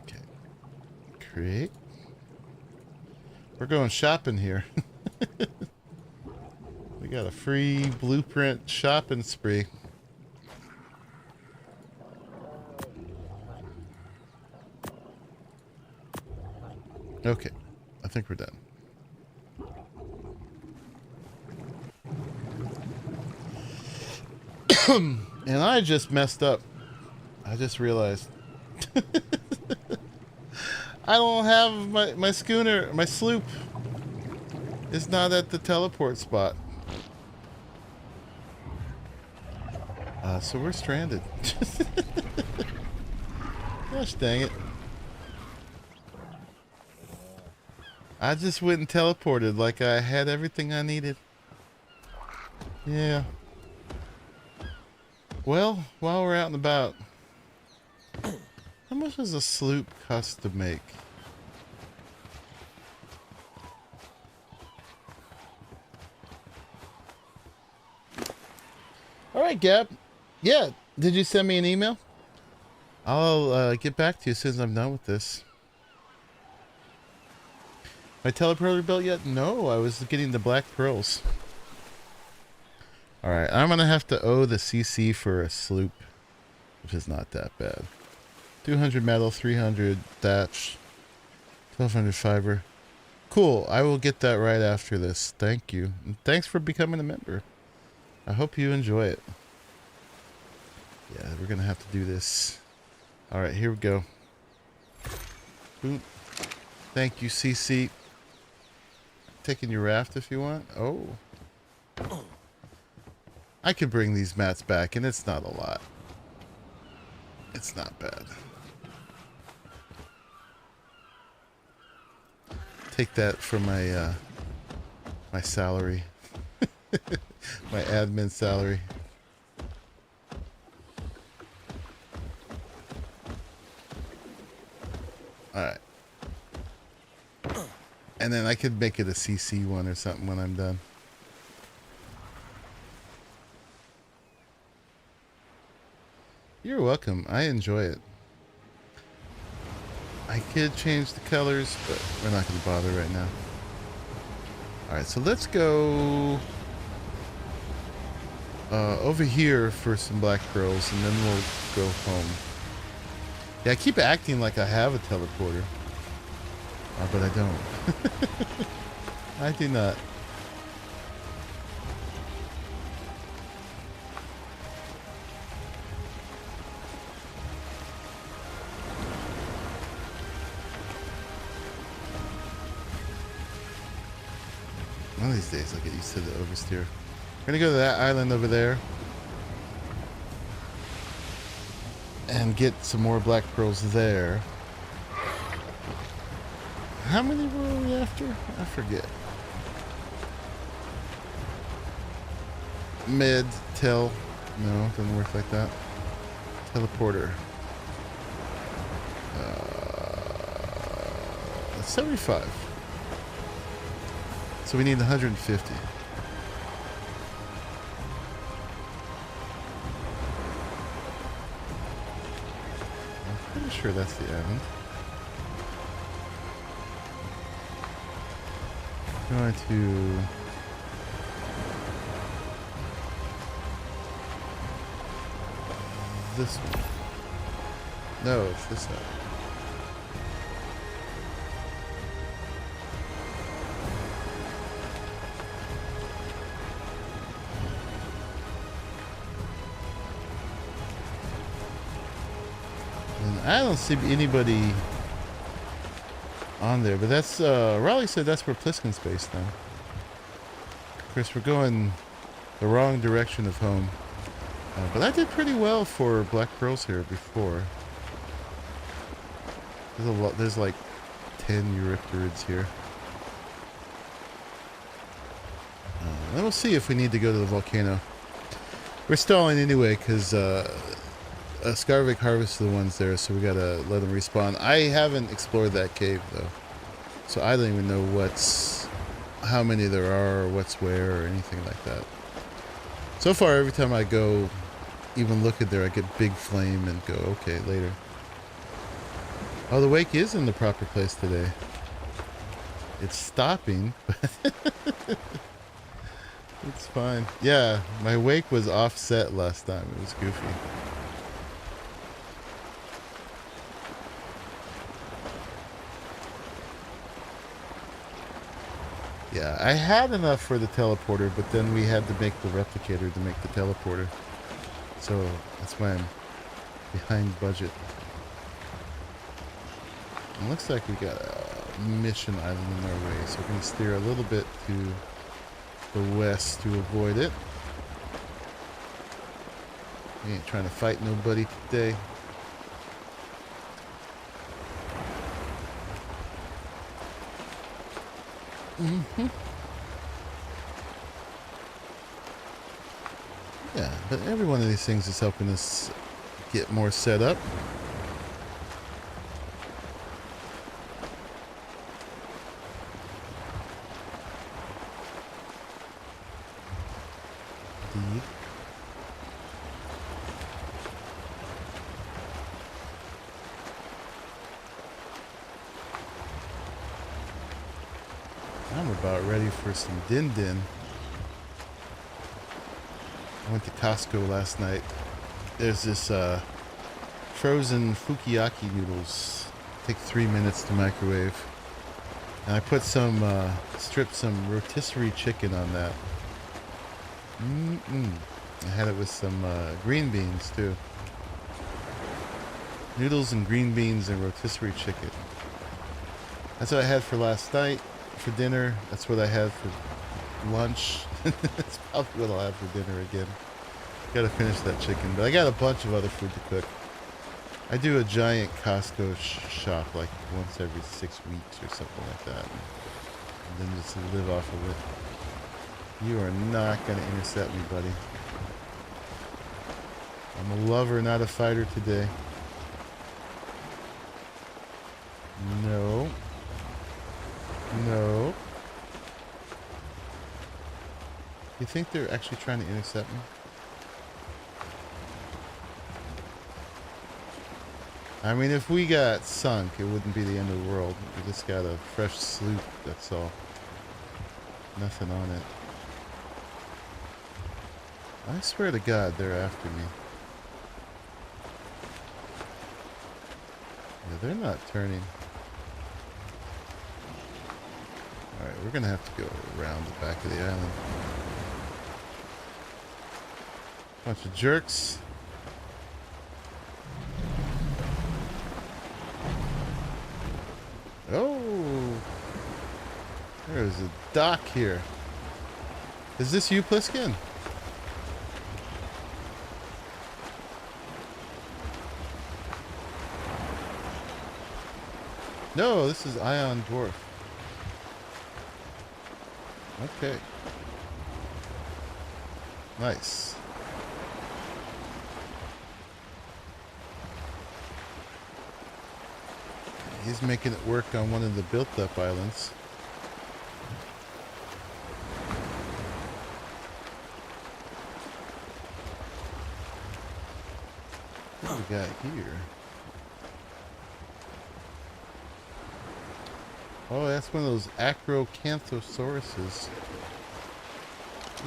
Okay. Create. We're going shopping here. We got a free blueprint shopping spree. Okay, I think we're done. And I just messed up. I just realized. I don't have my schooner, my sloop. It's not at the teleport spot. So we're stranded. Gosh dang it. I just went and teleported like I had everything I needed. Yeah. Well, while we're out and about, how much does a sloop cost to make? Alright, Gab. Yeah, did you send me an email? I'll get back to you as soon as I'm done with this. My teleporter built yet? No, I was getting the black pearls. Alright, I'm gonna have to owe the CC for a sloop, which is not that bad. 200 metal, 300 thatch, 1200 fiber. Cool, I will get that right after this. Thank you. And thanks for becoming a member. I hope you enjoy it. Yeah, we're gonna have to do this. Alright, here we go. Boom. Thank you, CC. Taking your raft if you want. Oh. I could bring these mats back, and it's not a lot. It's not bad. Take that for my my salary. My admin salary. Alright. And then I could make it a CC one or something when I'm done. You're welcome. I enjoy it. I could change the colors, but we're not going to bother right now. Alright, so let's go over here for some black pearls, and then we'll go home. Yeah, I keep acting like I have a teleporter. But I don't. I do not. One of these days I'll get used to the oversteer. We're gonna go to that island over there and get some more black pearls there. How many were we after? I forget. Mid, tel. No, it doesn't work like that. Teleporter. 75. So we need 150. I'm pretty sure that's the island. Going to this one. No, it's this side. And I don't see anybody on there, but that's Arahli said that's where Pliskin's based now. Of course, we're going the wrong direction of home, but I did pretty well for black pearls here before. There's a lot. There's like 10 Eurypterids here. Then we'll see if we need to go to the volcano. We're stalling anyway because Skarvik harvested the ones there, so we gotta let them respawn. I haven't explored that cave though, so I don't even know how many there are, or what's where, or anything like that. So far, every time I go, even look at there, I get big flame and go, okay, later. Oh, the wake is in the proper place today. It's stopping, but it's fine. Yeah, my wake was offset last time. It was goofy. Yeah, I had enough for the teleporter, but then we had to make the replicator to make the teleporter. So that's why I'm behind budget. It looks like we got a mission island in our way, so we're going to steer a little bit to the west to avoid it. We ain't trying to fight nobody today. Yeah, but every one of these things is helping us get more set up. Indeed. I'm about ready for some din-din. I went to Costco last night. There's this frozen fukiyaki noodles. Take 3 minutes to microwave. And I put some, stripped some rotisserie chicken on that. I had it with some green beans too. Noodles and green beans and rotisserie chicken. That's what I had for last night. For dinner, that's what I had for lunch. That's probably what I'll have for dinner again. Gotta finish that chicken, but I got a bunch of other food to cook. I do a giant Costco shop like once every 6 weeks or something like that, and then just live off of it. You are not gonna intercept me, buddy. I'm a lover, not a fighter today. No. No. You think they're actually trying to intercept me? I mean, if we got sunk, it wouldn't be the end of the world. We just got a fresh sloop, that's all. Nothing on it. I swear to God, they're after me. Yeah, they're not turning. Alright, we're gonna have to go around the back of the island. Bunch of jerks. Oh! There's a dock here. Is this you, Pliskin? No, this is Ion Dwarf. Okay. Nice. He's making it work on one of the built-up islands. What do we got here? Oh, that's one of those Acrocanthosauruses.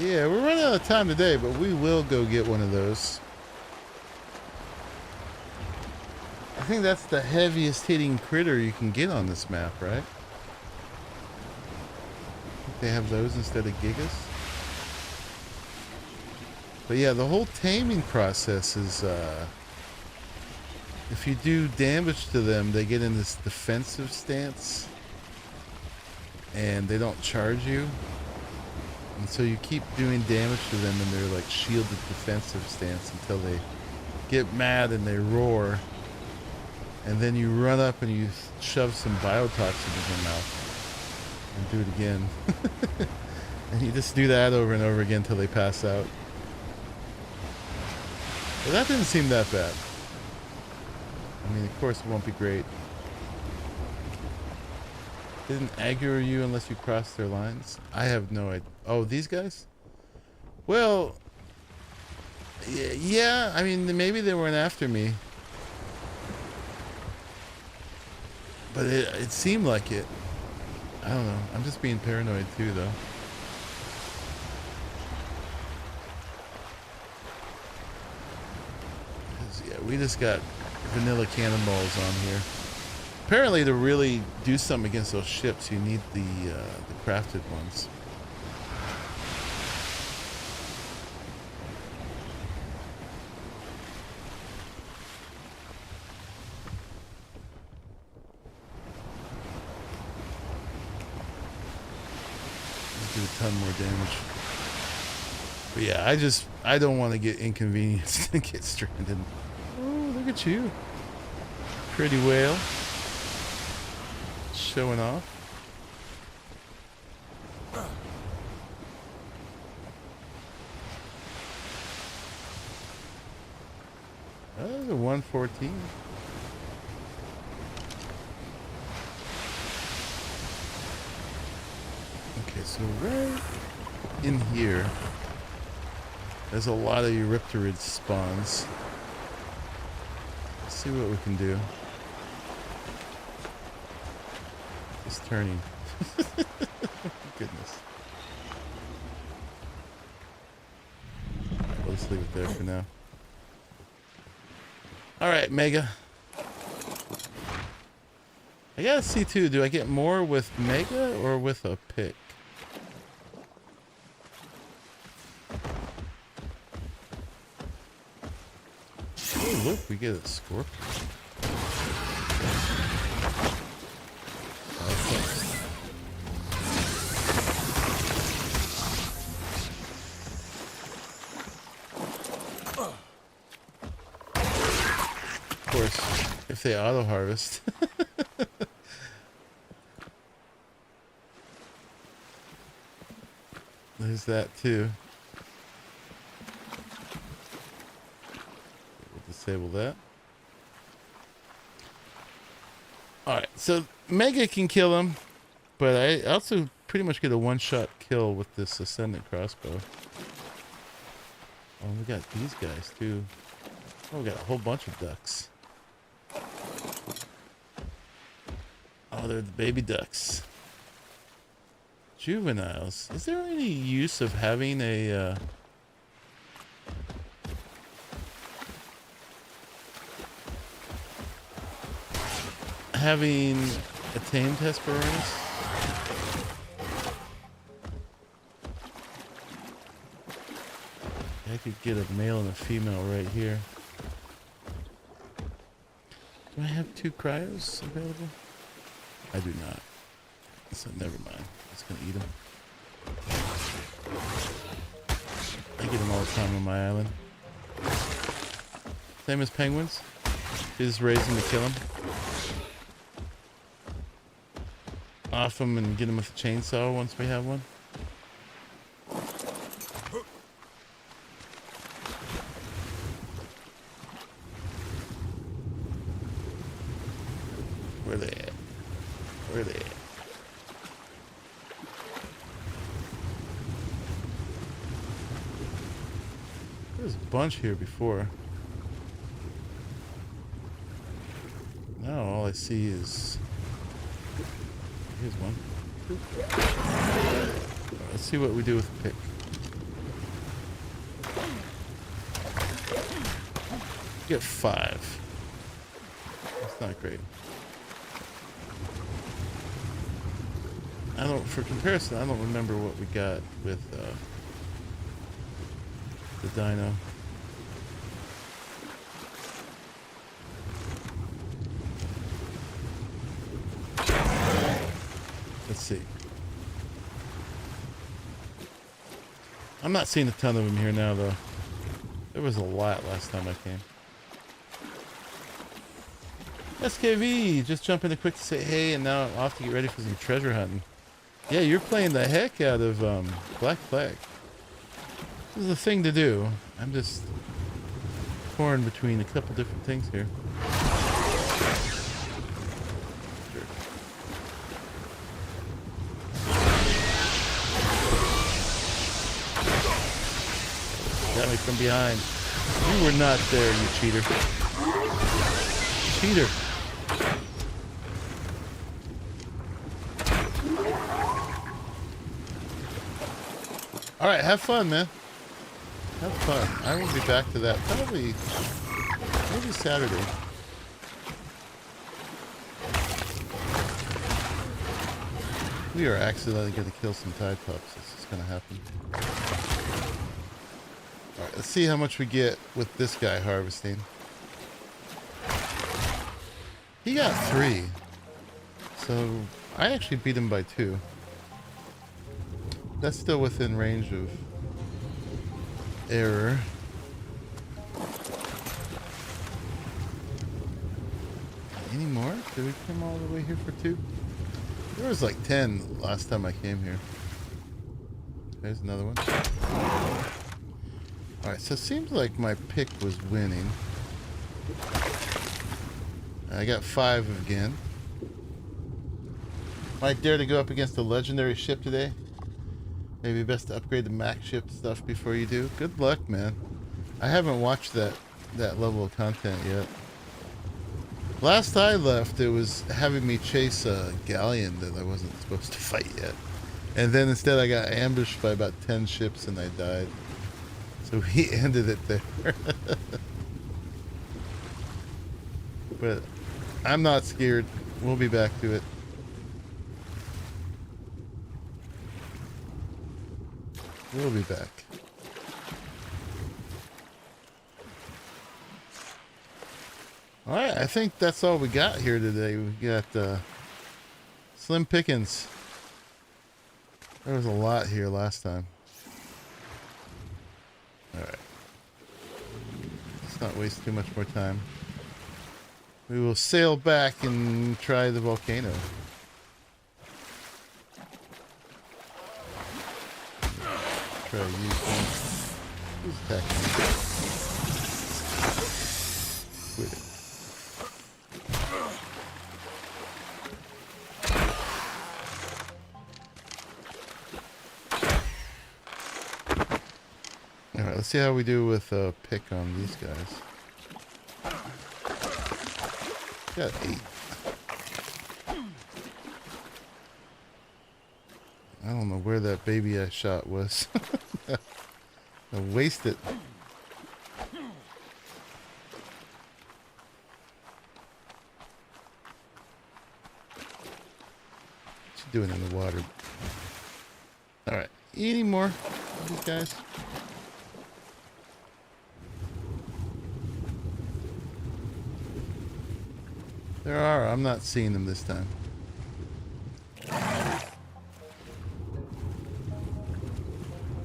Yeah, we're running out of time today, but we will go get one of those. I think that's the heaviest hitting critter you can get on this map, right? I think they have those instead of gigas. But yeah, the whole taming process is, if you do damage to them, they get in this defensive stance. And they don't charge you. And so you keep doing damage to them in their like shielded defensive stance until they get mad and they roar. And then you run up and you shove some biotoxin in their mouth. And do it again. And you just do that over and over again until they pass out. But that didn't seem that bad. I mean, of course it won't be great. Didn't aggro you unless you cross their lines? I have no idea. Oh, these guys? Well, yeah, I mean, maybe they weren't after me. But it seemed like it. I don't know. I'm just being paranoid too, though. 'Cause, yeah, we just got vanilla cannonballs on here. Apparently, to really do something against those ships, you need the crafted ones. ton more damage. But yeah, I don't want to get inconvenienced and get stranded. Oh, look at you. Pretty whale. Showing off. Oh, there's a 114. Okay, so right in here, there's a lot of Eurypterid spawns. Let's see what we can do. It's turning. Goodness. Alright, let's leave it there for now. Alright, Mega. I gotta see too, do I get more with Mega or with a pick? Oh, look, we get a Scorpion. Okay. Of course, if they auto harvest. There's that too. We'll disable that. Alright, so Mega can kill him, but I also pretty much get a one-shot kill with this Ascendant crossbow. Oh, we got these guys too. Oh, we got a whole bunch of ducks. Oh, they're the baby ducks. Juveniles. Is there any use of having a having a tamed Hesperornis? I could get a male and a female right here. Do I have 2 cryos available? I do not. So never mind. It's gonna eat them. I get them all the time on my island. Same as penguins. You just raise them to kill them. Off them and get them with a chainsaw once we have one. Where are they at? Where are they at? There's a bunch here before. Now all I see is... Here's one. Right, let's see what we do with the pick. Get 5. That's not great. For comparison, I don't remember what we got with the dino. Let's see. I'm not seeing a ton of them here now, though. There was a lot last time I came. SKV, just jumping in quick to say hey, and now I'm off to get ready for some treasure hunting. Yeah, you're playing the heck out of Black Flag. This is a thing to do. I'm just torn between a couple different things here. Sure. Got me from behind. You were not there, you cheater. Cheater. Alright, have fun, man. Have fun. I will be back to that probably maybe Saturday. We are accidentally going to kill some Tide Pups. This is going to happen. Alright, let's see how much we get with this guy harvesting. He got 3. So I actually beat him by 2. That's still within range of error. Any more? Did we come all the way here for 2? There was like 10 last time I came here. There's another one. Alright, so it seems like my pick was winning. I got 5 again. Might dare to go up against a legendary ship today. Maybe best to upgrade the max ship stuff before you do. Good luck, man. I haven't watched that level of content yet. Last I left, it was having me chase a galleon that I wasn't supposed to fight yet. And then instead I got ambushed by about 10 ships and I died. So he ended it there. But I'm not scared. We'll be back to it. We'll be back. Alright, I think that's all we got here today. We got slim pickings. There was a lot here last time. Alright. Let's not waste too much more time. We will sail back and try the volcano. Try to use one. Who's attacking me? Quit it. Alright, let's see how we do with a pick on these guys. Got 8. I don't know where that baby I shot was. I wasted. What you doing in the water? Alright, any more of these guys? There are. I'm not seeing them this time.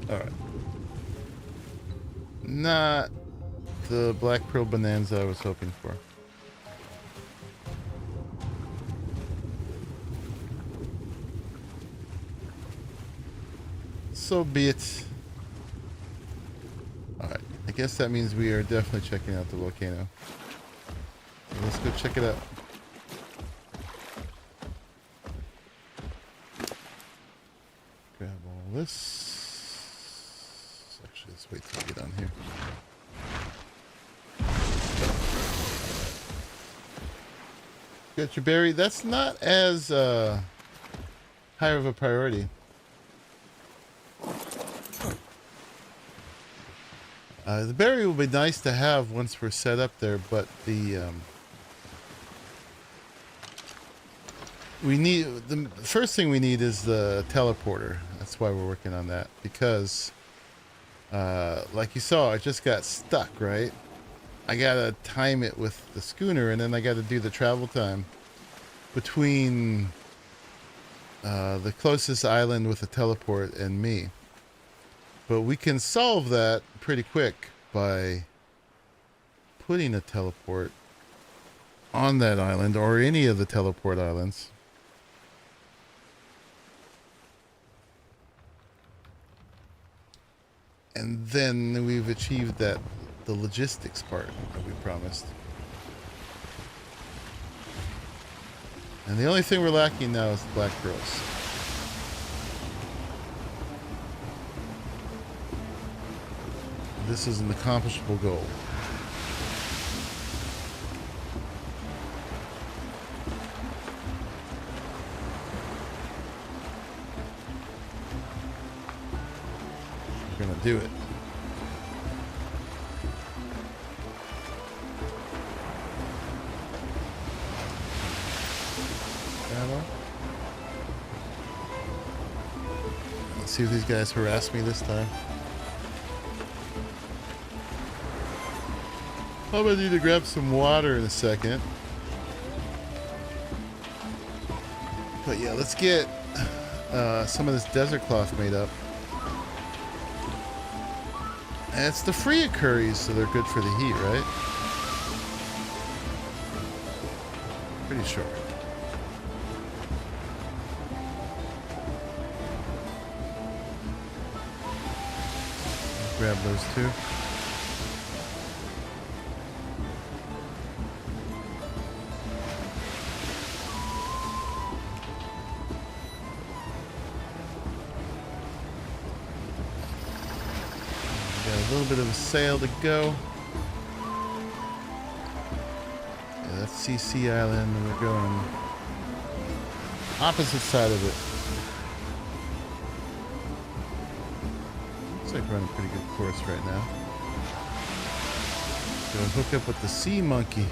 Alright. Not the Black Pearl Bonanza I was hoping for. So be it. Alright. I guess that means we are definitely checking out the volcano. So let's go check it out. Grab all this. Actually, let's wait till we get on here. Got your berry. That's not as high of a priority. The berry will be nice to have once we're set up there, but the first thing we need is the teleporter. That's why we're working on that, because like you saw, I just got stuck, right? I gotta time it with the schooner, and then I gotta do the travel time between the closest island with a teleport and me. But we can solve that pretty quick by putting a teleport on that island or any of the teleport islands. And then we've achieved the logistics part that we promised. And the only thing we're lacking now is the Black Pearls. This is an accomplishable goal. We're gonna do it. Let's see if these guys harass me this time. I'm gonna need to grab some water in a second. But yeah, let's get some of this desert cloth made up. And it's the free curries, so they're good for the heat, right? Pretty sure. Grab those two. Got a little bit of a sail to go. Yeah, that's CC Island, and we're going opposite side of it. Looks like we're on a pretty good course right now. Gonna hook up with the sea monkey.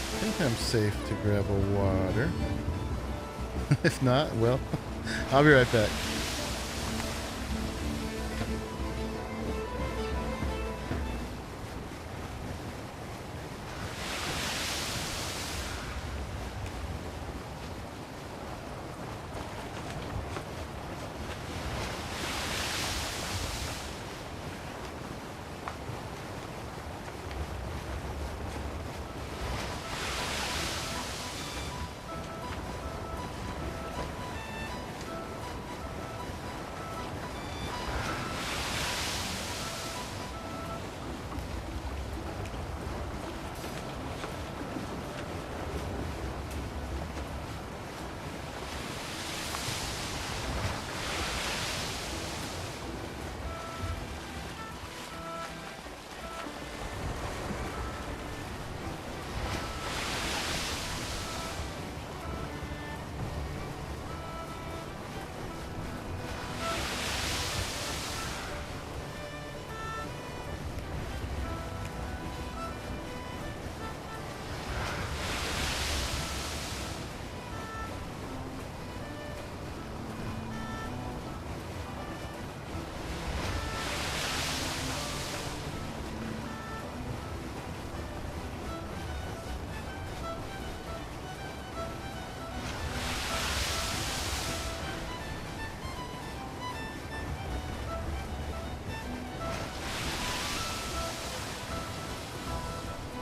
I think I'm safe to grab a water. If not, well, I'll be right back.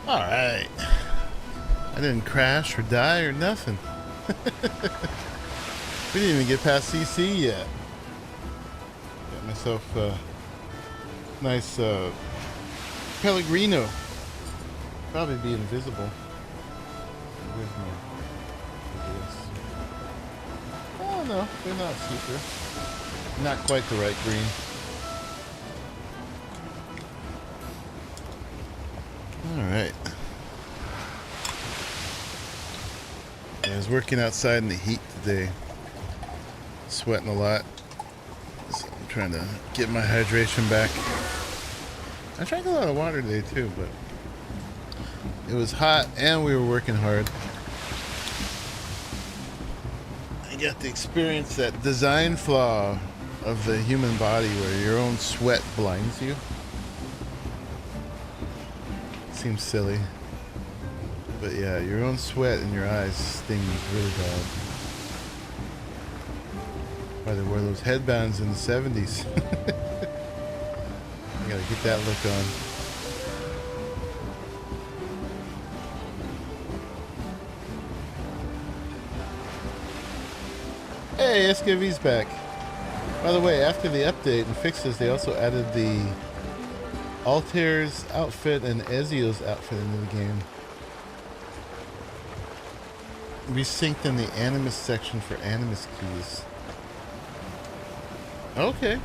All right. I didn't crash or die or nothing. We didn't even get past CC yet. Got myself a nice Pellegrino. Probably be invisible. Where's my... Oh no, they're not super. Not quite the right green. Alright. I was working outside in the heat today. Sweating a lot. So I'm trying to get my hydration back. I drank a lot of water today too, but it was hot and we were working hard. I got to experience that design flaw of the human body where your own sweat blinds you. Seems silly, but yeah, your own sweat in your eyes stings really bad. Why they wore those headbands in the 70s. I gotta get that look on. Hey, SKV's back. By the way, after the update and fixes, they also added the Altair's outfit and Ezio's outfit into the game. Resynced in the Animus section for Animus keys. Okay.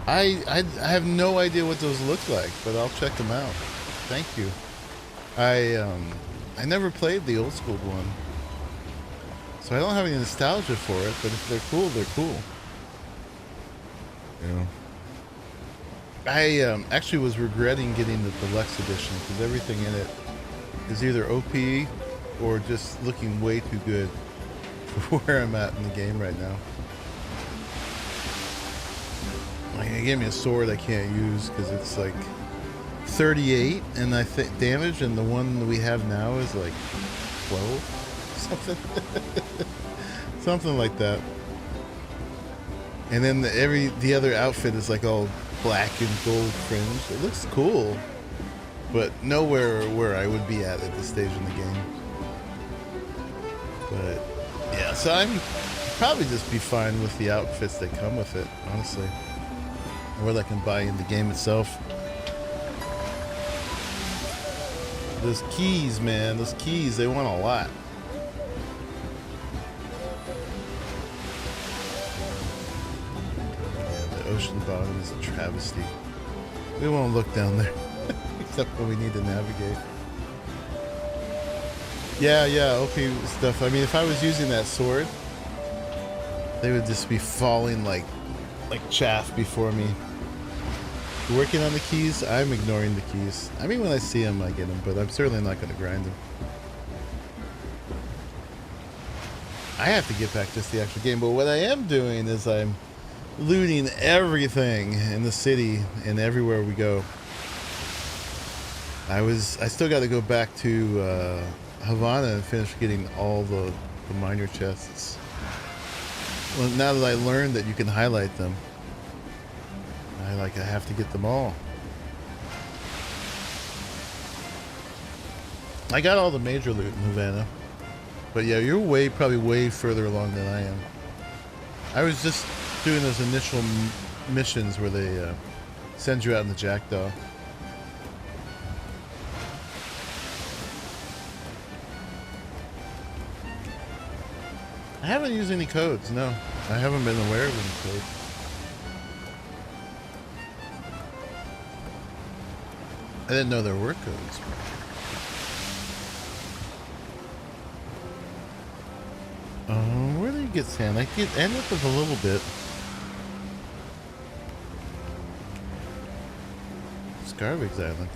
I have no idea what those look like, but I'll check them out. Thank you. I never played the old school one, so I don't have any nostalgia for it. But if they're cool, they're cool. Yeah. I actually was regretting getting the deluxe edition because everything in it is either OP or just looking way too good for where I'm at in the game right now. Like, they gave me a sword I can't use because it's like 38, and I think damage, and the one that we have now is like 12, something, something like that. And then the other outfit is like all black and gold fringe. It looks cool, but nowhere where I would be at this stage in the game. But yeah, so I'm probably just be fine with the outfits that come with it, honestly, or that I can buy in the game itself. Those keys, man, those keys, they want a lot. Yeah, the ocean bottom is a travesty. We won't look down there, except when we need to navigate. Yeah, OP stuff. I mean, if I was using that sword, they would just be falling like chaff before me. Working on the keys, I'm ignoring the keys. I mean, when I see them, I get them, but I'm certainly not going to grind them. I have to get back just the actual game, but what I am doing is I'm looting everything in the city and everywhere we go. I still got to go back to Havana and finish getting all the minor chests. Well, now that I learned that you can highlight them, I have to get them all. I got all the major loot in Havana, but yeah, you're probably way further along than I am. I was just doing those initial missions where they send you out in the Jackdaw. I haven't used any codes, no. I haven't been aware of any codes. I didn't know there were codes. Where do you get sand? I end up with a little bit. Scarvig's Island.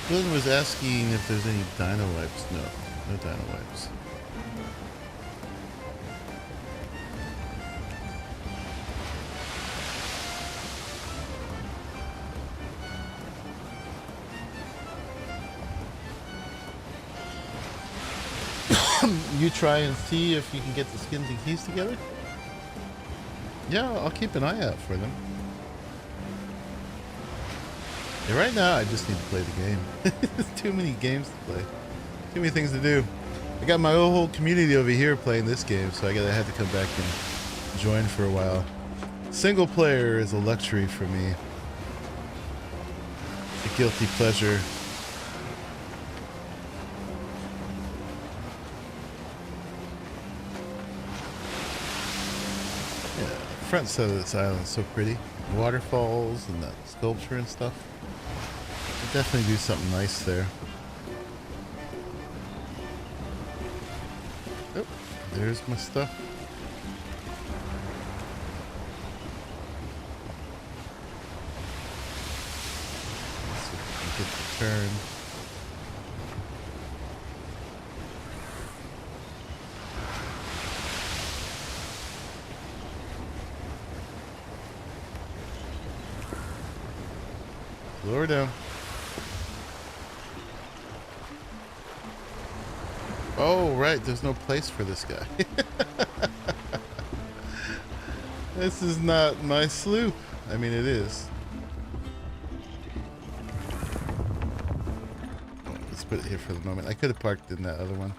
Glenn was asking if there's any dino wipes. No, no dino wipes. You try and see if you can get the skins and keys together? Yeah, I'll keep an eye out for them. Yeah, right now, I just need to play the game. There's too many games to play. Too many things to do. I got my whole community over here playing this game, so I had to come back and join for a while. Single player is a luxury for me. It's a guilty pleasure. Yeah, the front side of this island is so pretty. Waterfalls and that sculpture and stuff. Definitely do something nice there. Oh, there's my stuff. Let's see if we can get the turn. Lower down. Oh, right, there's no place for this guy. This is not my sloop. I mean, it is. Let's put it here for the moment. I could have parked in that other one.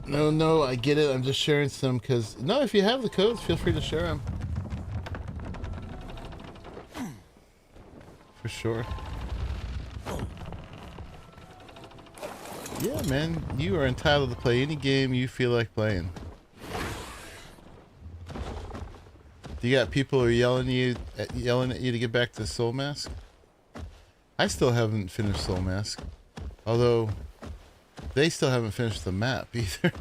No, I get it. I'm just sharing some because... No, if you have the codes, feel free to share them. For sure. Yeah, man, you are entitled to play any game you feel like playing. Do you got people who are yelling at you to get back to Soul Mask? I still haven't finished Soul Mask, although they still haven't finished the map either.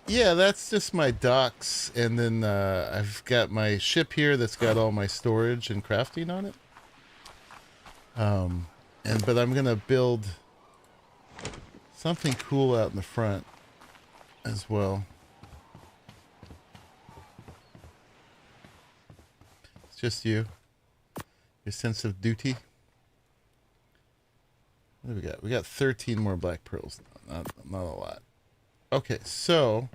Yeah, that's just my docks, and then I've got my ship here that's got all my storage and crafting on it. But I'm gonna build something cool out in the front as well. It's just you, your sense of duty. What do we got? We got 13 more black pearls. Not a lot. Okay, so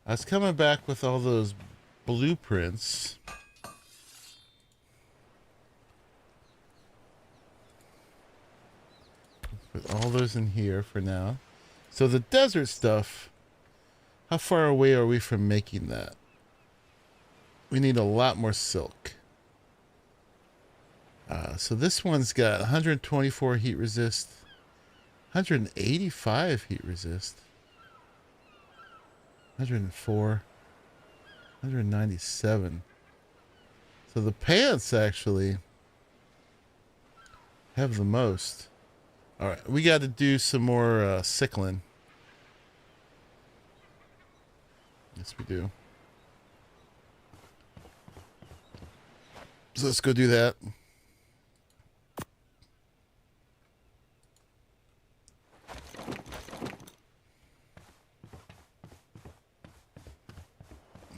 I was coming back with all those blueprints. Put all those in here for now. So the desert stuff, how far away are we from making that? We need a lot more silk. So this one's got 124 heat resist, 185 heat resist, 104, 197. So the pants actually have the most. All right, we got to do some more sickling. Yes, we do. So let's go do that.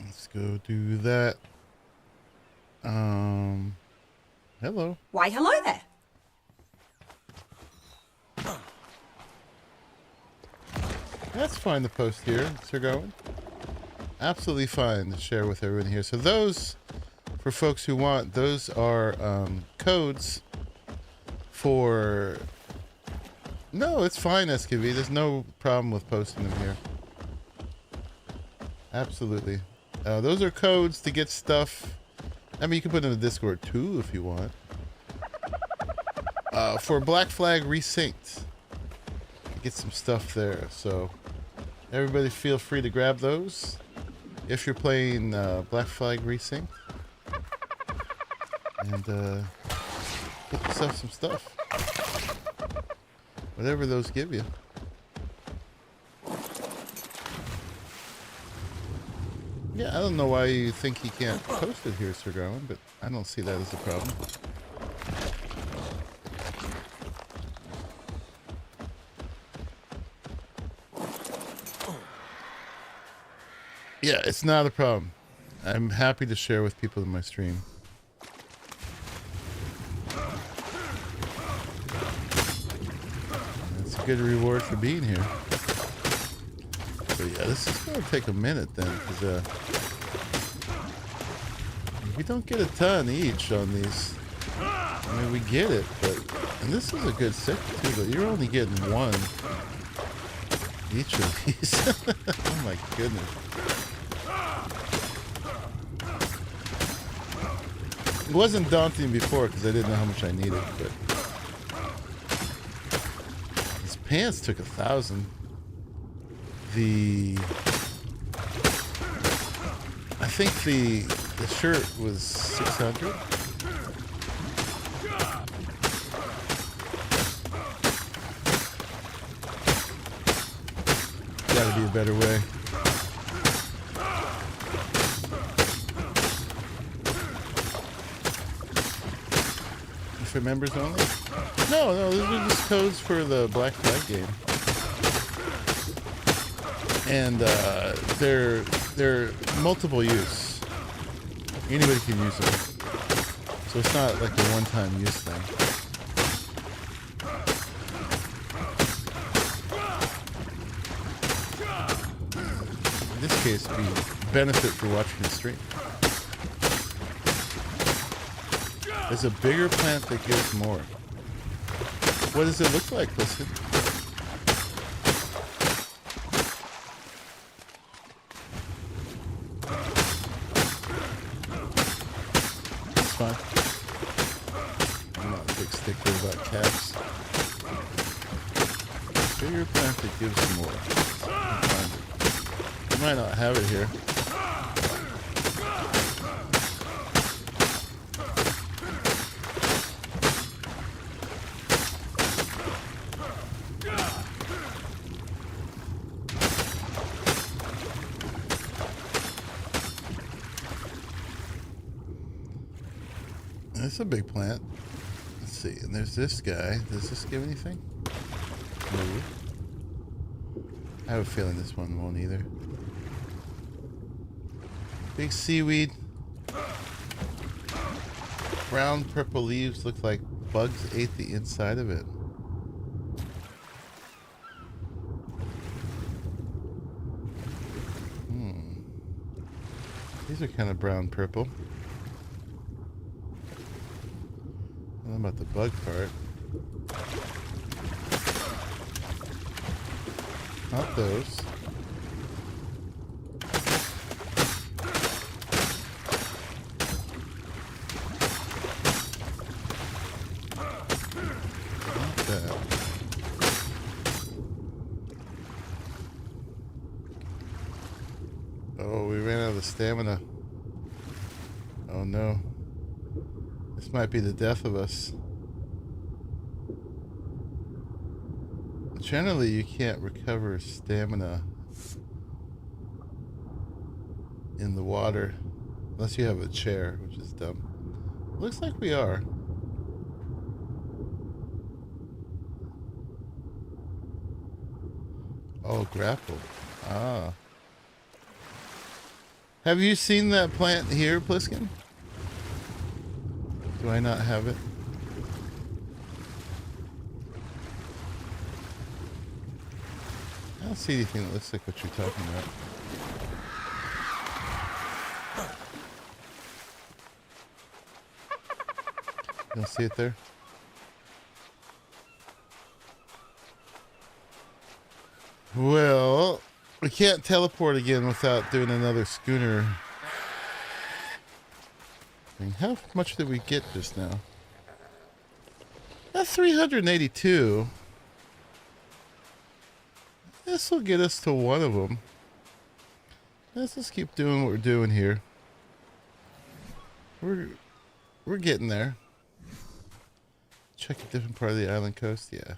Let's go do that. Hello. Why, hello there. That's fine to post here, Sir Garwin. Absolutely fine to share with everyone here. So those, for folks who want, those are codes for... No, it's fine, SKV. There's no problem with posting them here. Absolutely. Those are codes to get stuff. I mean, you can put in the Discord too if you want. For Black Flag Resynced. Get some stuff there. So everybody feel free to grab those if you're playing Black Flag Resynced. And get yourself some stuff. Whatever those give you. Yeah, I don't know why you think he can't post it here, Sir Garwin, but I don't see that as a problem. Yeah, it's not a problem. I'm happy to share with people in my stream. It's a good reward for being here. So yeah, this is going to take a minute then, because we don't get a ton each on these. I mean, we get it, but... And this is a good set too, but you're only getting one each of these. Oh my goodness. It wasn't daunting before because I didn't know how much I needed, but... These pants took 1,000. I think the shirt was 600. Gotta be a better way. For members only? No, these are just codes for the Black Flag game. And they're multiple use. Anybody can use them. So it's not like a one-time use thing. In this case, it'd be benefit for watching the stream. There's a bigger plant that gives more. What does it look like, listen? It's fine. I'm not a big stickler about caps. Bigger plant that gives more. You might not have it here. It's a big plant. Let's see. And there's this guy. Does this give anything? No. I have a feeling this one won't either. Big seaweed. Brown purple leaves look like bugs ate the inside of it. These are kind of brown purple. I don't know about the bug part. Not those. Not that. Oh, we ran out of stamina. Oh no. This might be the death of us. Generally, you can't recover stamina in the water unless you have a chair, which is dumb. Looks like we are. Oh, grapple. Ah. Have you seen that plant here, Pliskin? Do I not have it? I don't see anything that looks like what you're talking about. You don't see it there? Well, we can't teleport again without doing another schooner. I mean, how much did we get just now? That's 382. This will get us to one of them. Let's just keep doing what we're doing here. We're getting there. Check a different part of the island coast. Yeah.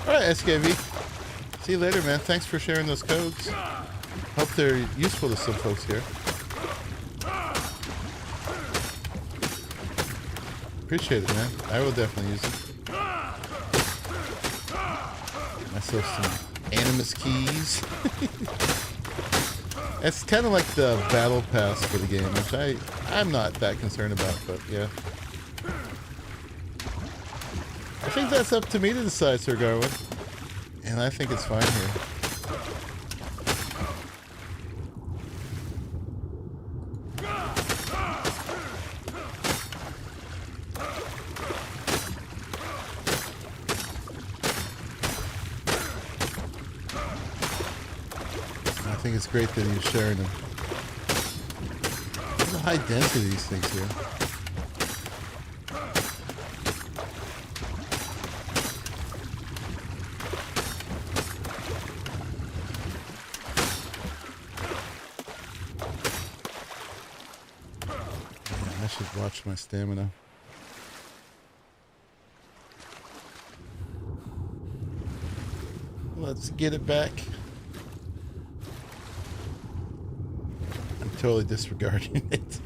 Alright, SKV. See you later, man. Thanks for sharing those codes. Hope they're useful to some folks here. Appreciate it, man. I will definitely use it. Myself some Animus keys. It's kind of like the battle pass for the game, which I'm not that concerned about, but yeah. I think that's up to me to decide, Sir Garwin. And I think it's fine here. I think it's great that he's sharing them. There's a high density of these things here. Watch my stamina. Let's get it back. I'm totally disregarding it.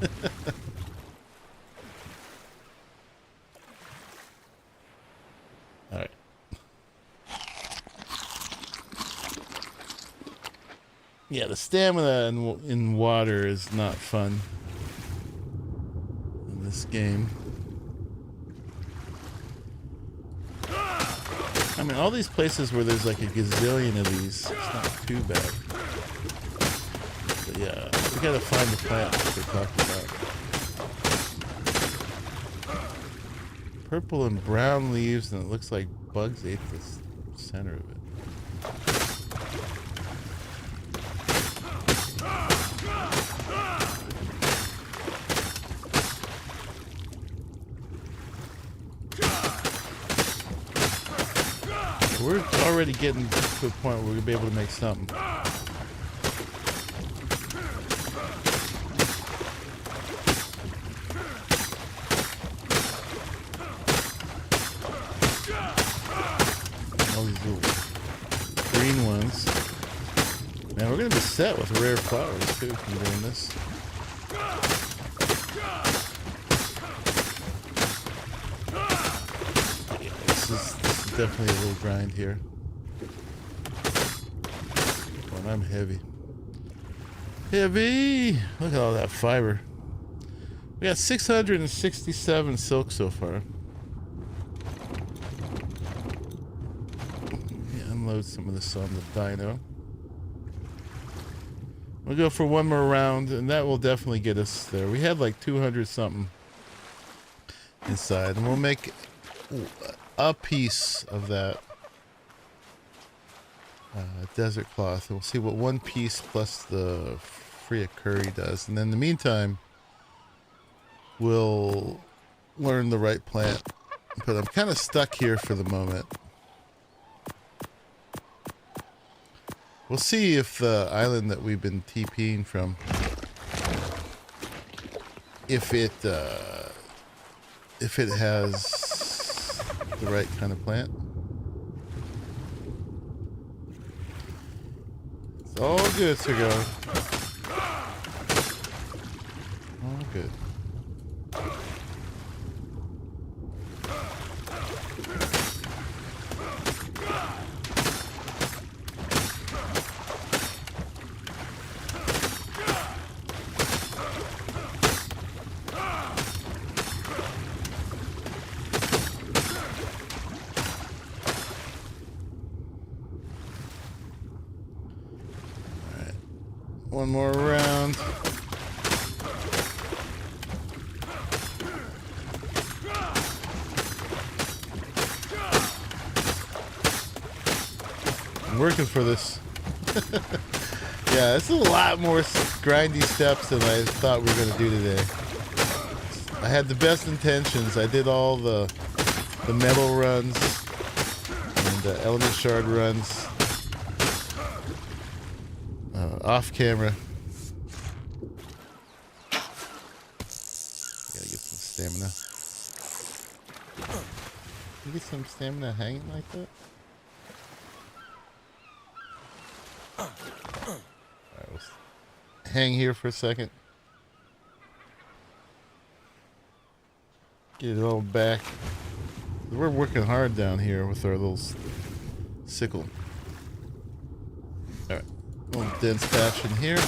All right. Yeah, the stamina in water is not fun. This game. I mean, all these places where there's like a gazillion of these, it's not too bad. But yeah, we gotta find the plant that they're talking about. Purple and brown leaves, and it looks like bugs ate the center of it. We're already getting to a point where we'll be able to make something. these little green ones. Man, we're gonna be set with rare flowers too from doing this. This is definitely a little grind here. Oh, I'm heavy. Heavy! Look at all that fiber. We got 667 silk so far. Unload some of this on the dyno. We'll go for one more round, and that will definitely get us there. We had like 200 something inside, and we'll make a piece of that desert cloth. And we'll see what one piece plus the Freya curry does, and then in the meantime, we'll learn the right plant. But I'm kind of stuck here for the moment. We'll see if the island that we've been TPing from, if it has the right kind of plant. It's all good, Sir Go. All good. One more round. I'm working for this. Yeah, this is a lot more grindy steps than I thought we were going to do today. I had the best intentions. I did all the metal runs and the element shard runs. Off camera. Gotta get some stamina. You get some stamina hanging like that? Alright, let's hang here for a second. Get it all back. We're working hard down here with our little sickle. Alright. Little dense patch in here.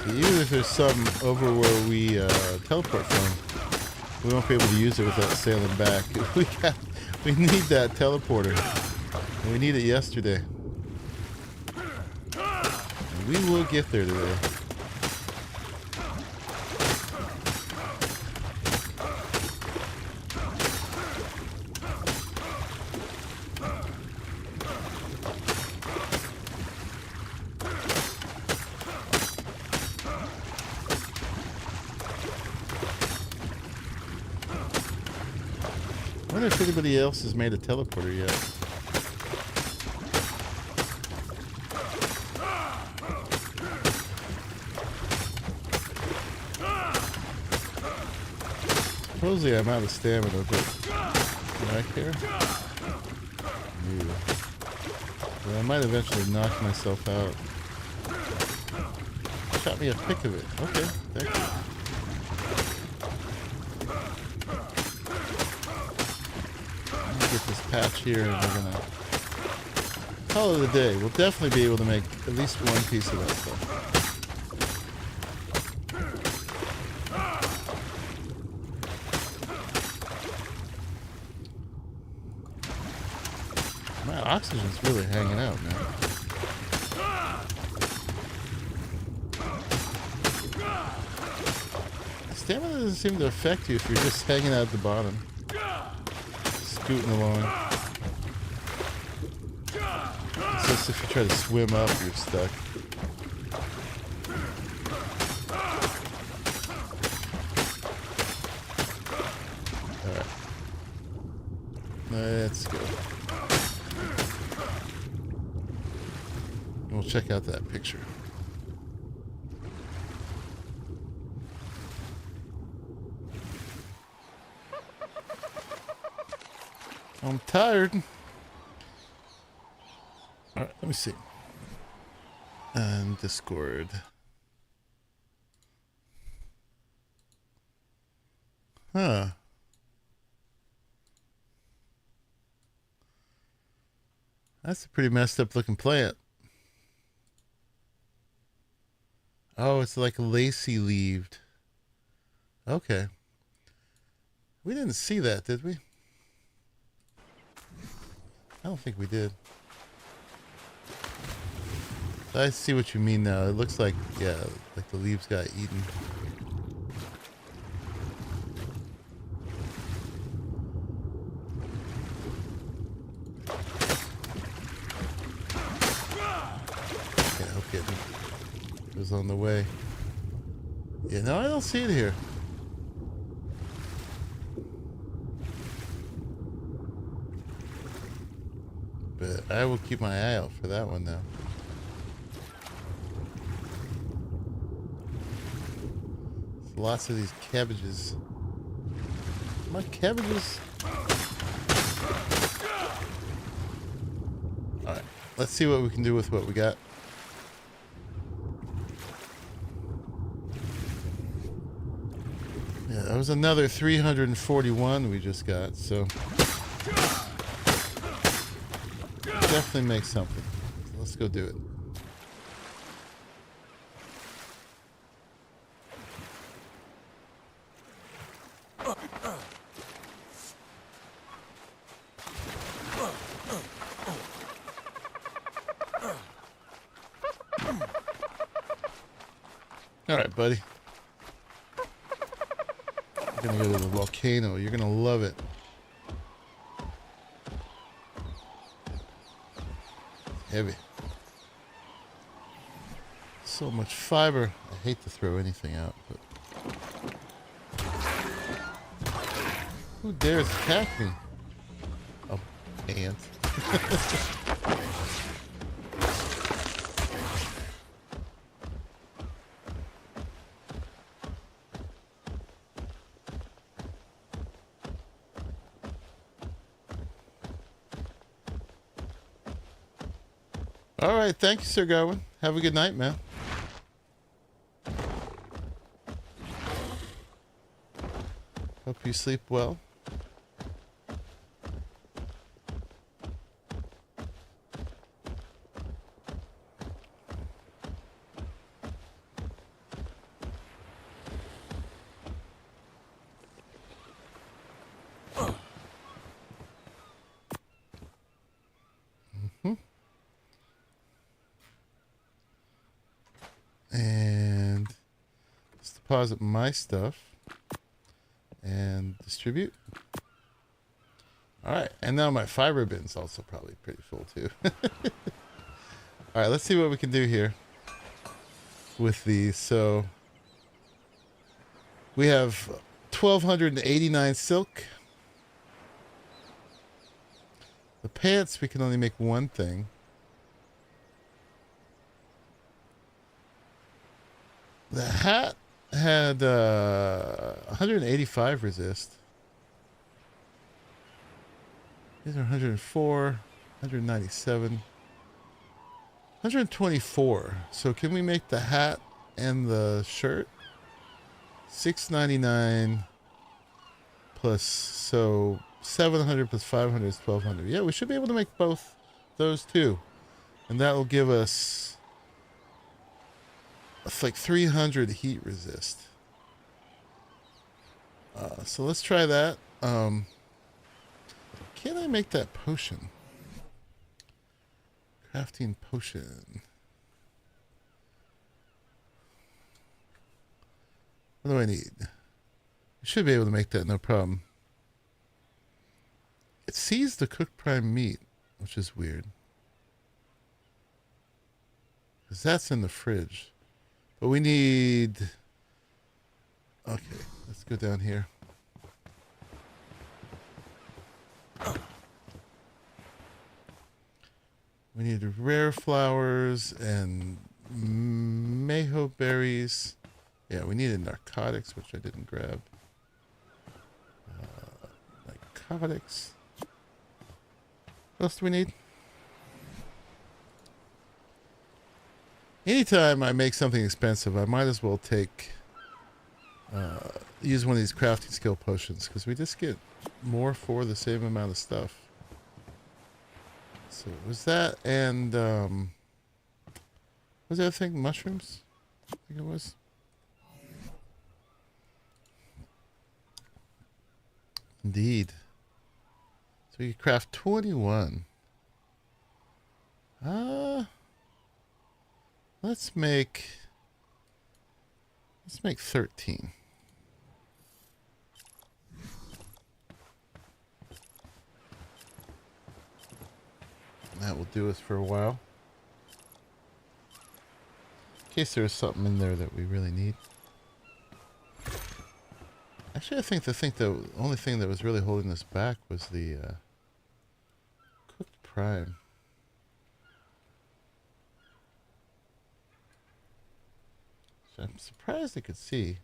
Even if there's some over where we teleport from, we won't be able to use it without sailing back. We need that teleporter. And we need it yesterday. And we will get there today. I wonder if anybody else has made a teleporter yet. Supposedly I'm out of stamina, but right here? Well, I might eventually knock myself out. Shot me a pic of it. Okay, thank you. Get this patch here and we're gonna call it a day. We'll definitely be able to make at least one piece of that stuff. My oxygen's really hanging out now. stamina doesn't seem to affect you if you're just hanging out at the bottom. Scooting along. It's just if you try to swim up, you're stuck. Alright. Let's go. We'll check out that picture. I'm tired. All right, let me see. And Discord. Huh. That's a pretty messed up looking plant. Oh, it's like lacy leaved. Okay. We didn't see that, did we? I don't think we did. I see what you mean now. It looks like, yeah, like the leaves got eaten. Yeah, okay. It was on the way. Yeah, no, I don't see it here. But I will keep my eye out for that one now. There's lots of these cabbages. My cabbages. Alright, let's see what we can do with what we got. Yeah, that was another 341 we just got, so definitely make something. So let's go do it. All right, buddy. We're gonna go to the volcano. You're gonna love it. Heavy. So much fiber. I hate to throw anything out, but who dares attack me? Oh, ant. All right, thank you, Sir Garwin. Have a good night, man. Hope you sleep well. And let's deposit my stuff and distribute. All right, and now my fiber bin's also probably pretty full too. All right, let's see what we can do here with these. So we have 1,289 silk. The pants, we can only make one thing. The hat had 185 resist. These are 104, 197, 124. So can we make the hat and the shirt? 699 plus, so 700 plus 500 is 1,200. Yeah, we should be able to make both those too. And that will give us, it's like 300 heat resist. So let's try that. Can I make that potion? Crafting potion. What do I need? We should be able to make that no problem. It sees the cooked prime meat, which is weird. Because that's in the fridge. But we need... Okay, let's go down here. We need rare flowers and mayho berries. Yeah, we needed narcotics, which I didn't grab. Narcotics. What else do we need? Anytime I make something expensive, I might as well use one of these crafting skill potions, because we just get more for the same amount of stuff. So it was that, and what was the other thing? Mushrooms? I think it was. Indeed. So we could craft 21. Let's make 13. That will do us for a while. In case there's something in there that we really need. Actually, I think the only thing that was really holding us back was the cooked prime. So I'm surprised I could see.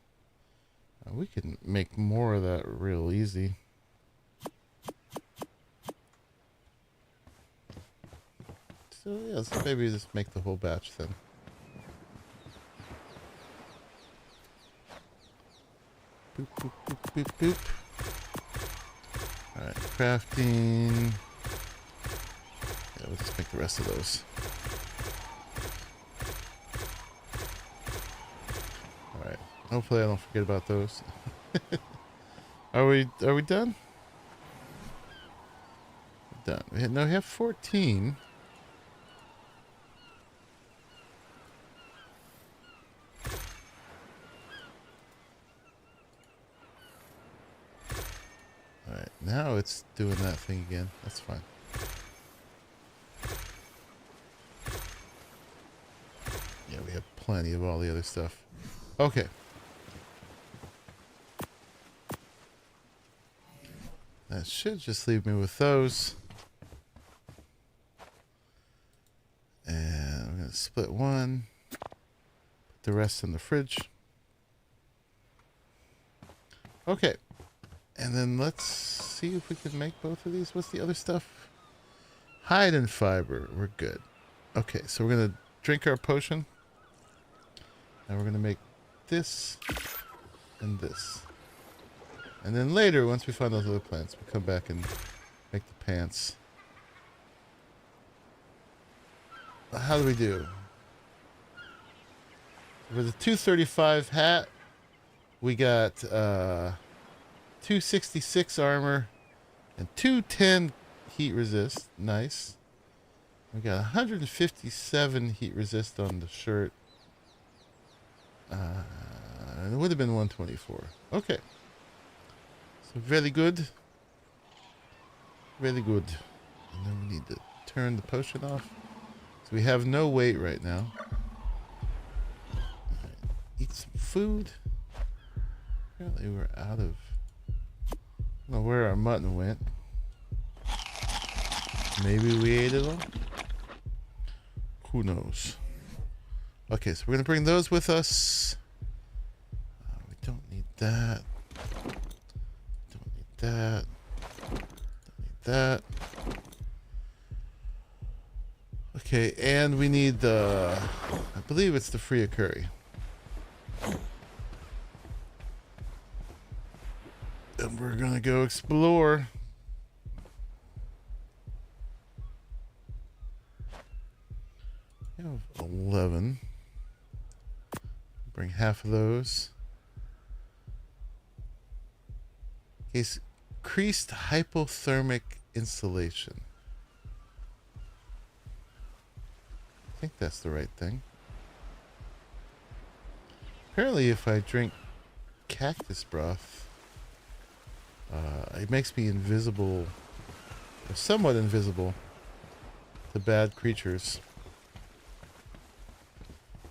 We can make more of that real easy. So yeah, so maybe just make the whole batch then. Boop, boop, boop, boop, boop. Alright, crafting. Yeah, we'll just make the rest of those. Alright, hopefully I don't forget about those. Are we done? Done. No, we have 14. Alright, now it's doing that thing again. That's fine. Yeah, we have plenty of all the other stuff. Okay. That should just leave me with those. And I'm going to split one. Put the rest in the fridge. Okay. And then let's see if we can make both of these. What's the other stuff? Hide and fiber. We're good. Okay, so we're going to drink our potion. And we're going to make this and this. And then later, once we find those other plants, we'll come back and make the pants. How do we do? For the 235 hat, we got 266 armor and 210 heat resist. Nice. We got 157 heat resist on the shirt. It would have been 124. Okay. So very good. Very good. And then we need to turn the potion off. So we have no weight right now. Right, eat some food. Apparently we're out of... I don't know where our mutton went. Maybe we ate it all? Who knows? Okay, so we're going to bring those with us. We don't need that. Don't need that. Don't need that. Okay, and we need the... I believe it's the Freya curry. And we're going to go explore. We have 11. Bring half of those. Case increased hypothermic insulation. I think that's the right thing. Apparently if I drink cactus broth, It makes me invisible, or somewhat invisible, to bad creatures.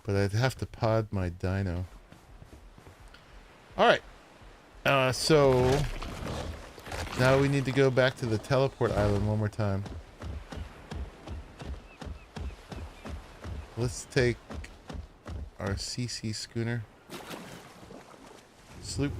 But I'd have to pod my dino. Alright. So now we need to go back to the teleport island one more time. Let's take our CC schooner. Sloop.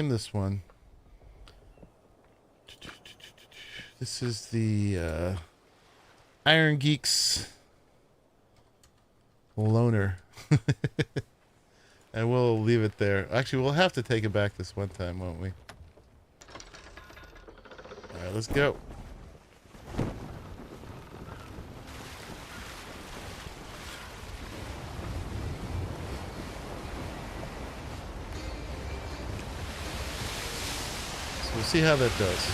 This one. This is the Iron Geeks loaner. And we'll leave it there. Actually, we'll have to take it back this one time, won't we? Alright, let's go. We'll see how that does.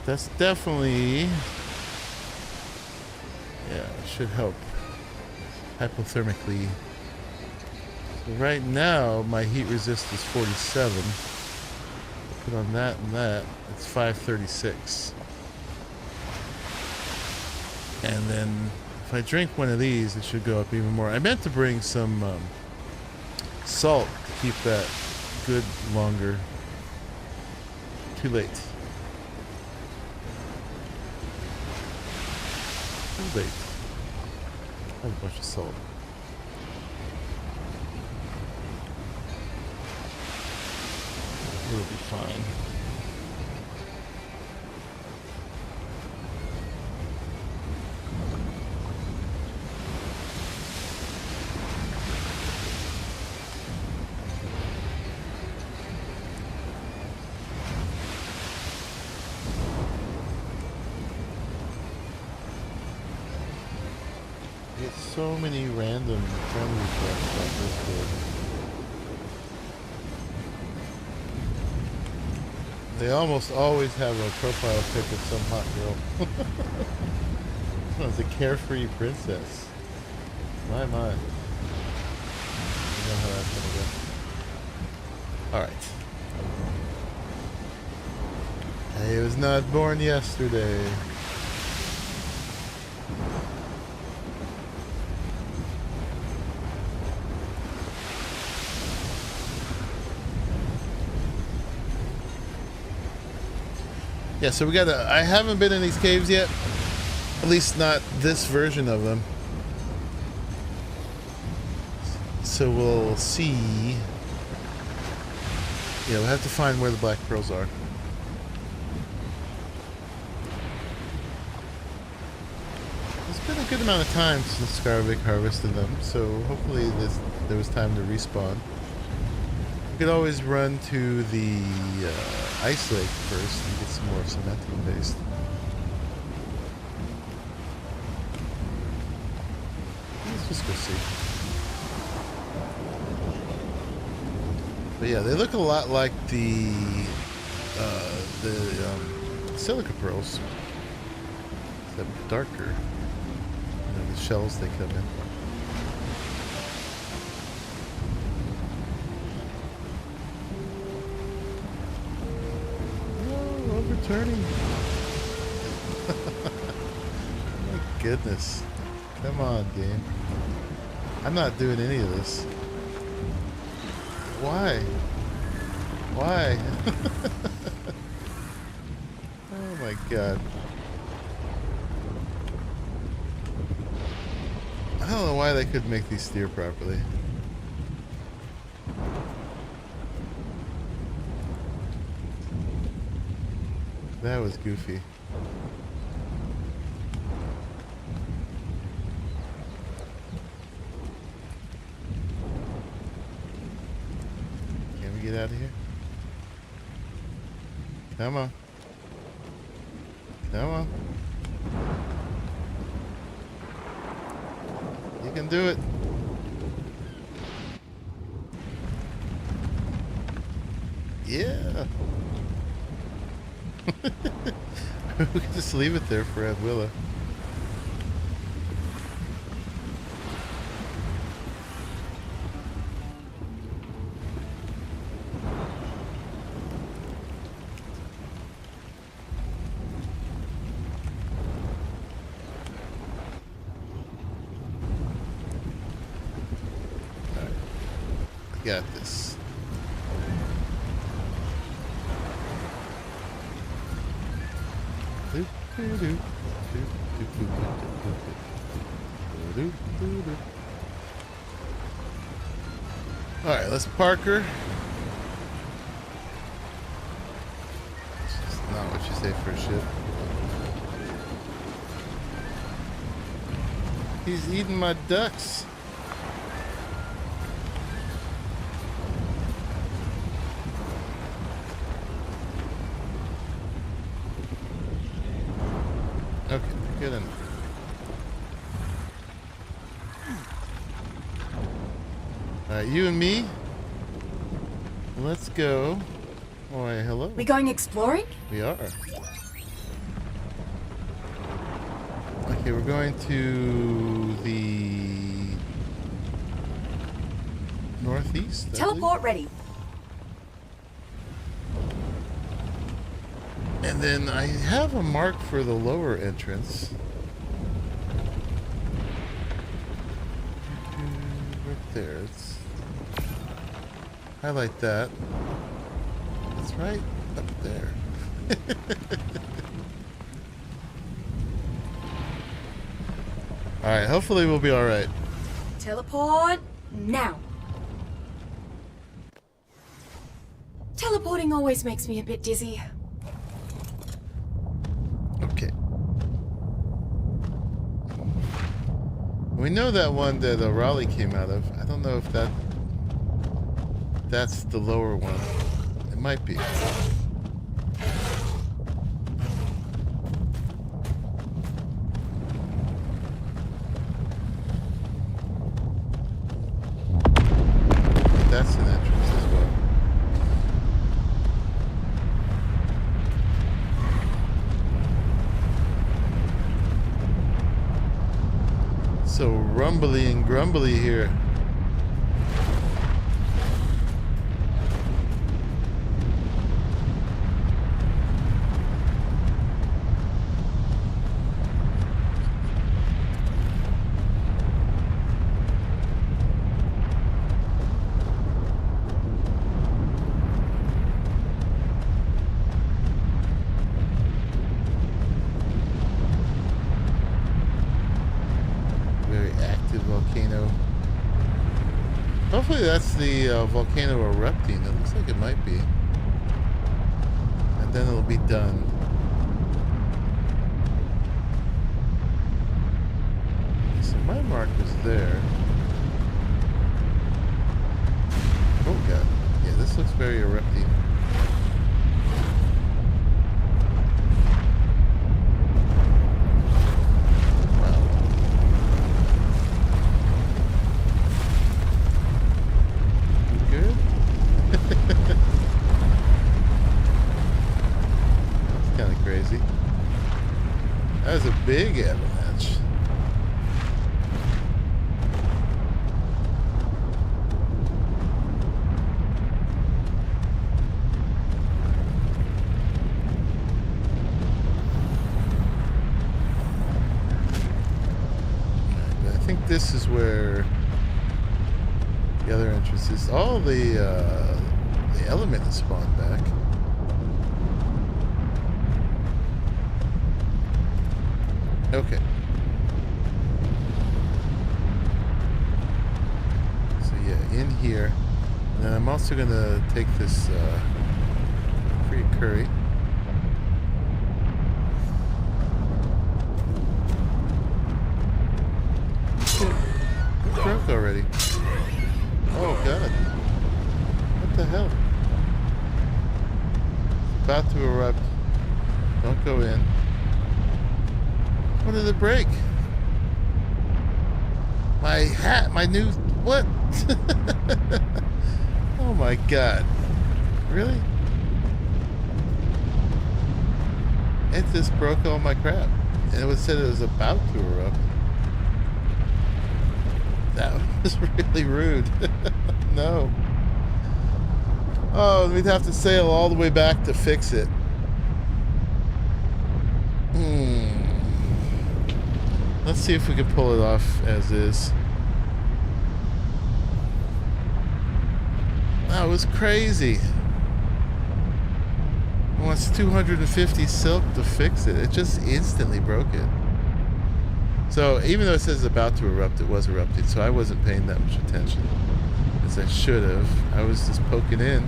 That's definitely, yeah, should help hypothermically. So right now, my heat resist is 47. Put on that and that, it's 536. And then if I drink one of these, it should go up even more. I meant to bring some salt to keep that good longer. Too late. Too late. I have a bunch of salt. It'll be fine. So many random friend requests on Discord. They almost always have a profile pic of some hot girl. It's a carefree princess. My. You know how that's gonna go. Alright. I was not born yesterday. Yeah, so we got I haven't been in these caves yet. At least not this version of them. So we'll see. Yeah, we'll have to find where the black pearls are. It's been a good amount of time since Scarvik harvested them, so hopefully there was time to respawn. We could always run to the ice lake first and get some more cementing paste. Let's just go see. But yeah, they look a lot like the silica pearls, except darker. You know, the shells they come in. Turning. My goodness. Come on, game. I'm not doing any of this. Why? Why? Oh my god. I don't know why they couldn't make these steer properly. That was goofy. Can we get out of here? Come on. Come on. You can do it. Yeah. We can just leave it there for Aunt Willa. Got this. All right, let's park her. That's not what you say for a ship. He's eating my ducks. Okay, good enough. Alright, you and me. Let's go. Oh, hey, hello. We going exploring? We are. Okay, we're going to the northeast. Teleport ready. And then I have a mark for the lower entrance. Right there. It's highlight that. It's right up there. Alright, hopefully we'll be alright. Teleport now. Teleporting always makes me a bit dizzy. Okay. We know that one that Arahli came out of. I don't know if that's the lower one. It might be. That's an entrance as well. So rumbly and grumbly here. Volcano. Hopefully that's the volcano erupting. It looks like it might be. And then it'll be done. So my mark was there. Oh god. Yeah, this looks very erupting. That was a big avalanche. I think this is where the other entrance is. All the element is spawned back. Okay. So yeah, in here. And then I'm also gonna take this free curry. It broke already. Oh god. What the hell? It's about to erupt. Don't go in. What did it break? My hat, my new, what? Oh my god. Really? It just broke all my crap. And it was said it was about to erupt. That was really rude. No. Oh, we'd have to sail all the way back to fix it. Let's see if we can pull it off as is. That was crazy. It wants 250 silk to fix it. It just instantly broke it. So even though it says about to erupt, it was erupting. So I wasn't paying that much attention as I should have. I was just poking in.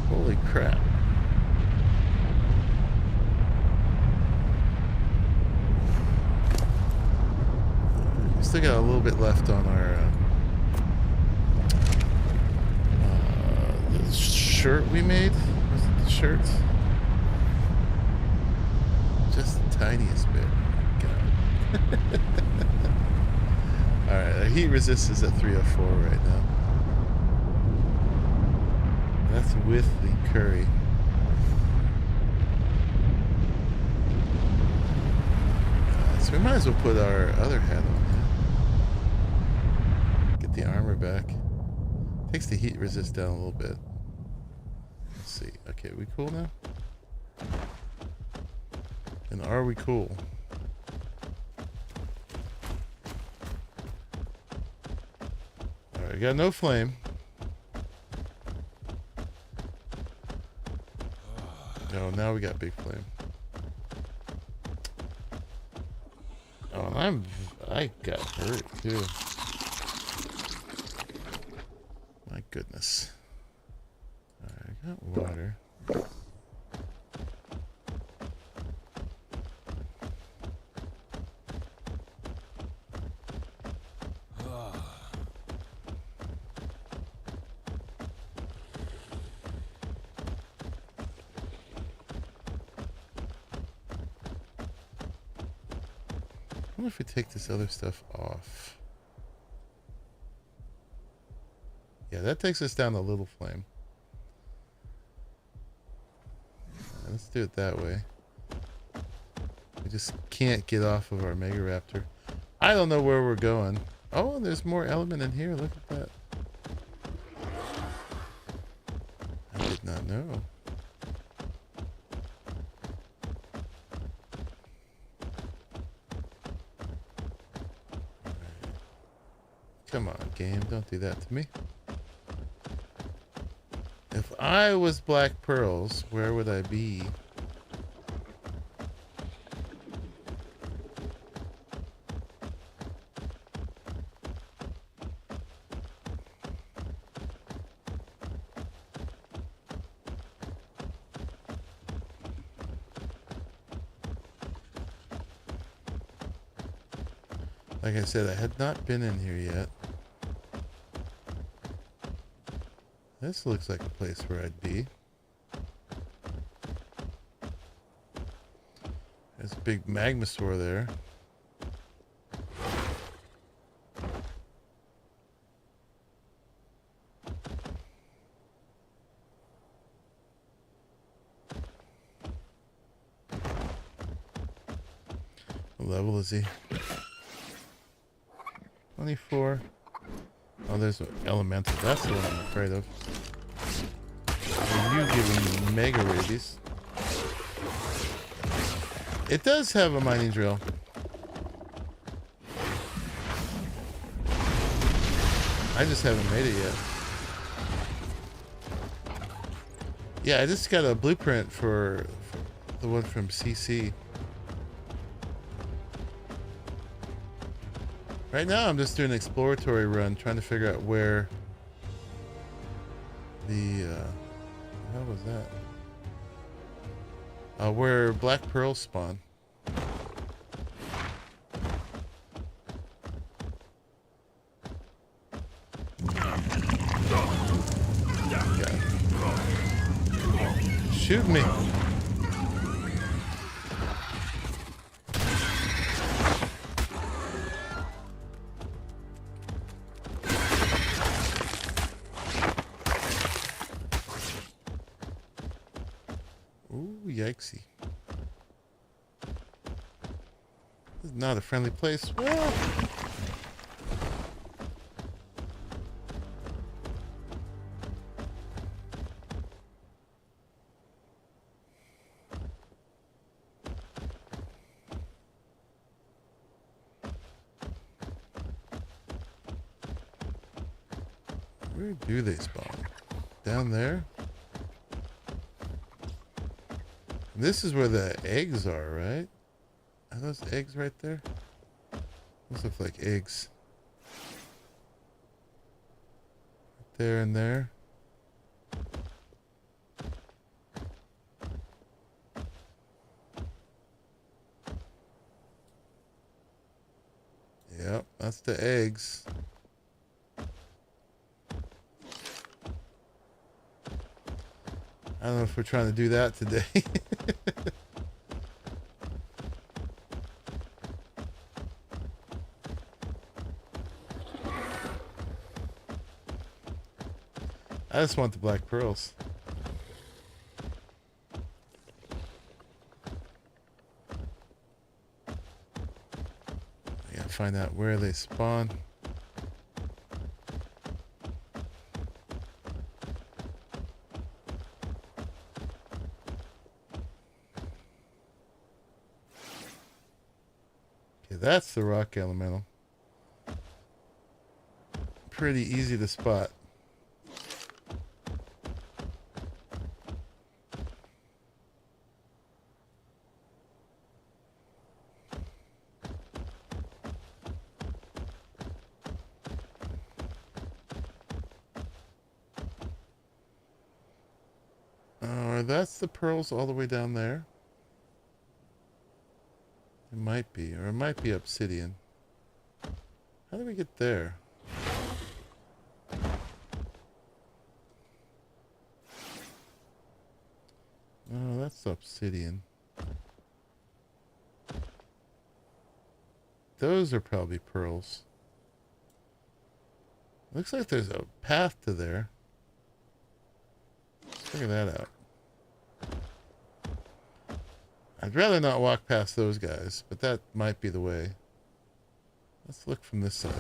Holy crap. We still got a little bit left on our the shirt we made. Was it the shirt? Just the tiniest bit. God. Alright, our heat resistance is at 304 right now. That's with the curry. So we might as well put our other hat on. Get the armor back. Takes the heat resist down a little bit. Let's see. Okay, we cool now? And are we cool? Alright, we got no flame. No, now we got big flame. Oh, and I got hurt too. My goodness. Alright, I got water. I wonder if we take this other stuff off. Yeah, that takes us down to little flame. Let's do it that way. We just can't get off of our Mega Raptor. I don't know where we're going. Oh, there's more element in here. Look at that. I did not know. Come on, game. Don't do that to me. If I was Black Pearls, where would I be? Like I said, I had not been in here yet. This looks like a place where I'd be. There's a big magma store there. What level is he? 24. Oh, there's an elemental. That's the one I'm afraid of. Are you giving me mega rabies? It does have a mining drill. I just haven't made it yet. Yeah, I just got a blueprint for the one from CC. Right now, I'm just doing an exploratory run, trying to figure out where the how was that? Where black pearls spawn. Okay. Shoot me! yikesy. This is not a friendly place. Well, where do they spawn? Down there? This is where the eggs are, right? Are those eggs right there? Those look like eggs. Right there and there. Yep, that's the eggs. I don't know if we're trying to do that today. I just want the black pearls. I gotta find out where they spawn. That's the rock elemental. Pretty easy to spot. That's the pearls all the way down there. It might be, or it might be obsidian. How do we get there? Oh, that's obsidian. Those are probably pearls. Looks like there's a path to there. Let's figure that out. I'd rather not walk past those guys, but that might be the way. Let's look from this side.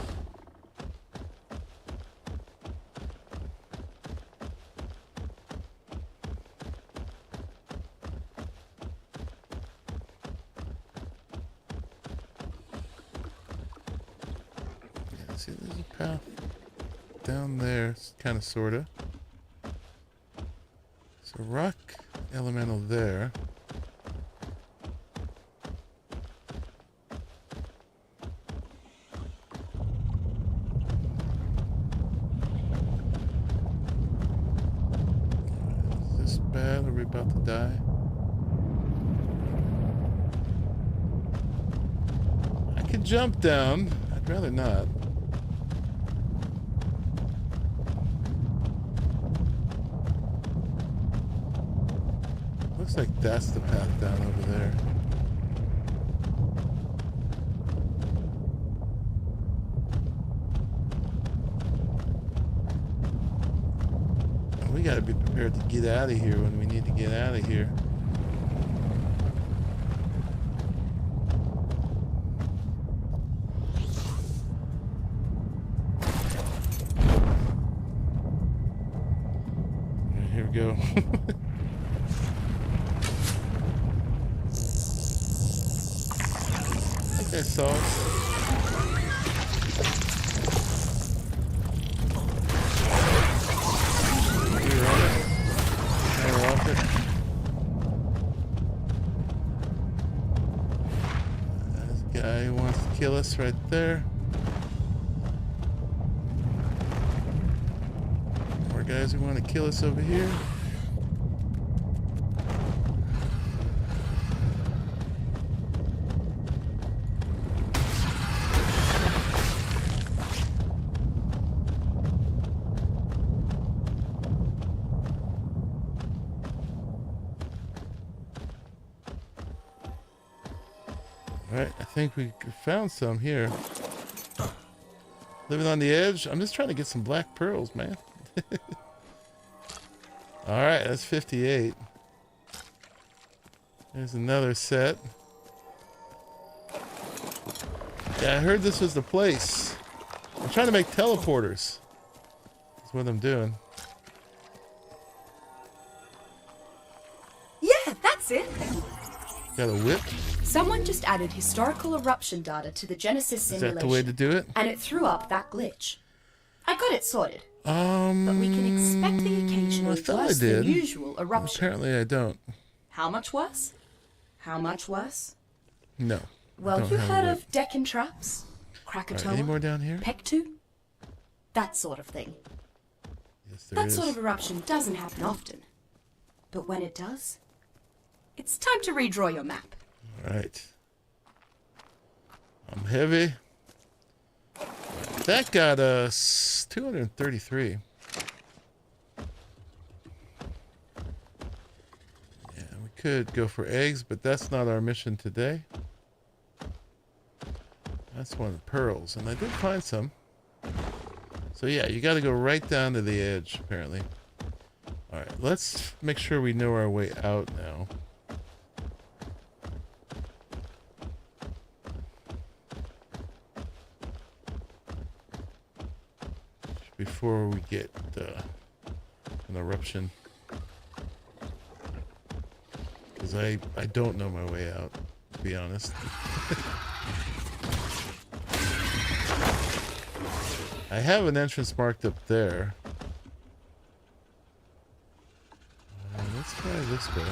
Yeah, see, there's a path down there, kind of, sort of. So rock elemental there. About to die. I could jump down. I'd rather not. Looks like that's the path down over there. We gotta be prepared to get out of here when we need to get out of here. Right, here we go. I think I saw it. Guy wants to kill us right there. More guys who want to kill us over here. Alright, I think we found some here. Living on the edge. I'm just trying to get some black pearls, man. Alright, that's 58. There's another set. Yeah, I heard this was the place. I'm trying to make teleporters. That's what I'm doing. Yeah, that's it. Got a whip? Someone just added historical eruption data to the Genesis Is simulation. that the way to do it? And it threw up that glitch. I got it sorted. But we can expect the occasional I thought worse I did. than usual eruption. Apparently I don't. How much worse? How much worse? No. Well, don't you have a heard whip. of Deccan traps? All right, Krakatoa? any more down here? Pectu? That sort of thing. Yes, there That is. sort of eruption doesn't happen often. But when it does, it's time to redraw your map. All right. I'm heavy. That got us 233. Yeah, we could go for eggs, but that's not our mission today. That's one of the pearls, and I did find some. So yeah, you got to go right down to the edge, apparently. All right, let's make sure we know our way out now. Before we get an eruption, because I don't know my way out, to be honest. I have an entrance marked up there. Let's try this way.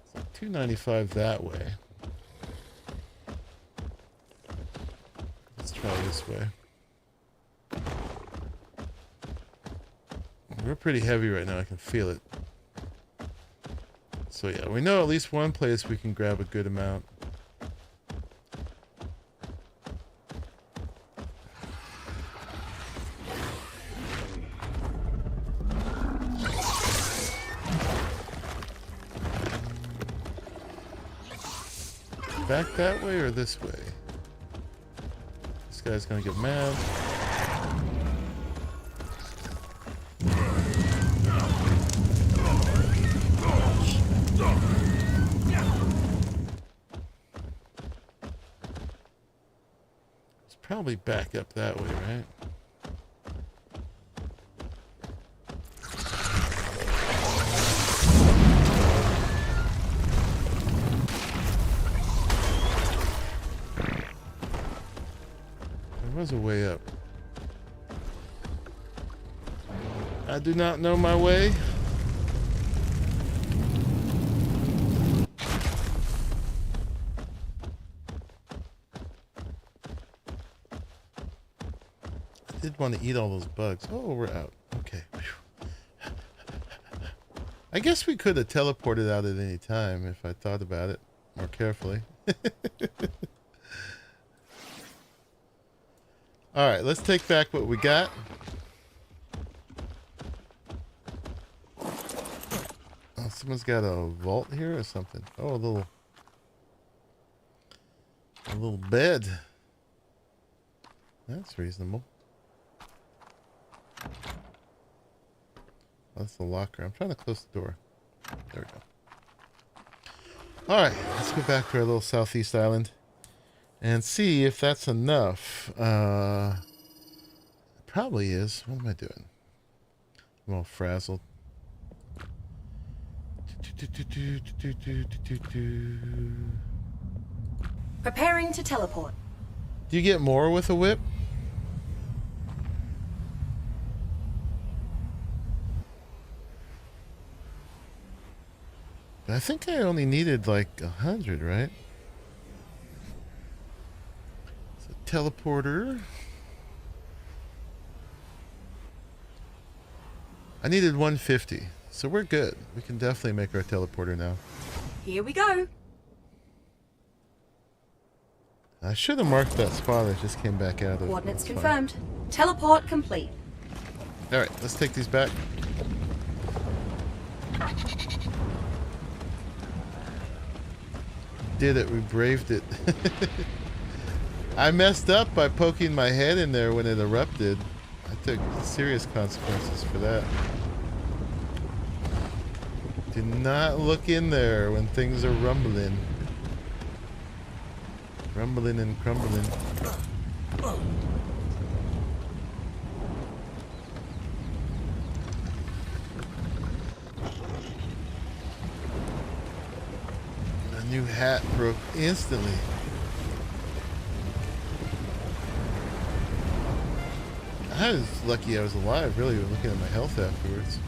It's like 295 that way. Let's try this way. We're pretty heavy right now, I can feel it. So yeah, we know at least one place we can grab a good amount. Back that way or this way? This guy's gonna get mad. It's probably back up that way, right? There was a way up. I do not know my way. I did want to eat all those bugs. Oh, we're out. Okay. Whew. I guess we could have teleported out at any time if I thought about it more carefully. All right, let's take back what we got. Oh, someone's got a vault here or something. Oh, a little bed. That's reasonable. That's the locker. I'm trying to close the door. There we go. All right, let's go back to our little southeast island and see if that's enough. It probably is. What am I doing? I'm all frazzled. Preparing to teleport. Do you get more with a whip? I think I only needed like 100, right? It's a teleporter. I needed 150, so we're good. We can definitely make our teleporter now. Here we go. I should have marked that spot I just came back out of. Coordinates That's confirmed. Teleport complete. All right, let's take these back. Did it, we braved it. I messed up by poking my head in there when it erupted. I took serious consequences for that. Do not look in there when things are rumbling. Rumbling and crumbling. A new hat broke instantly. I was lucky I was alive, really, looking at my health afterwards.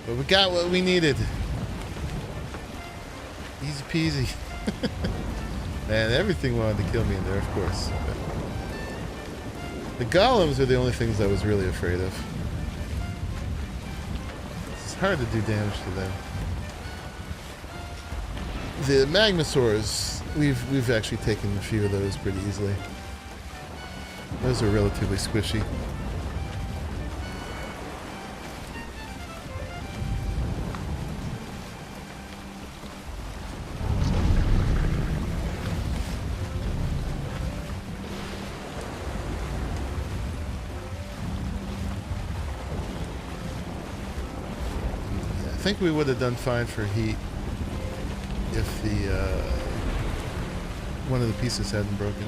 But we got what we needed. Easy peasy. Man, everything wanted to kill me in there, of course. But the golems are the only things I was really afraid of. It's hard to do damage to them. The magmasaurs, we've actually taken a few of those pretty easily. Those are relatively squishy. I think we would have done fine for heat if the one of the pieces hadn't broken.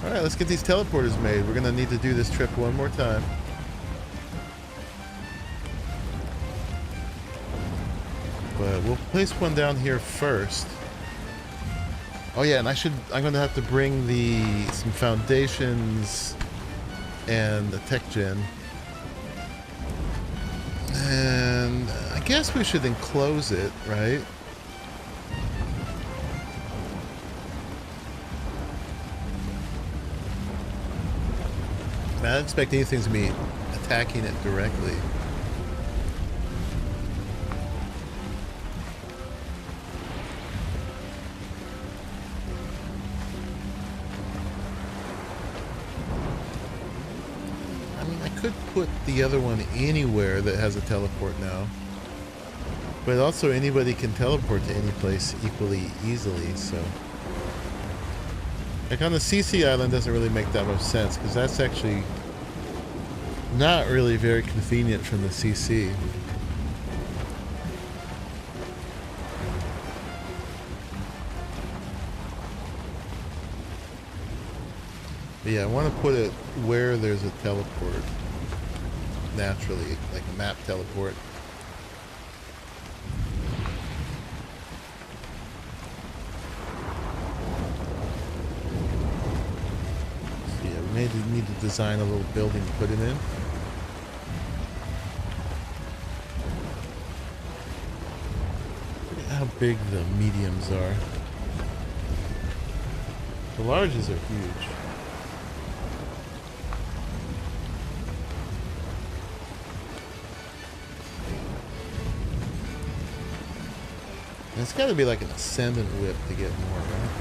Alright, let's get these teleporters made. We're going to need to do this trip one more time. But we'll place one down here first. Oh yeah, and I'm going to have to bring some foundations and the tech gen. And I guess we should enclose it, right? I don't expect anything to be attacking it directly. I mean, I could put the other one anywhere that has a teleport now. But also anybody can teleport to any place equally easily, so... Like on the CC island doesn't really make that much sense because that's actually not really very convenient from the CC. But yeah, I want to put it where there's a teleport naturally, like a map teleport. Maybe need to design a little building to put it in. Look at how big the mediums are. The larges are huge. And it's got to be like an ascendant whip to get more, right?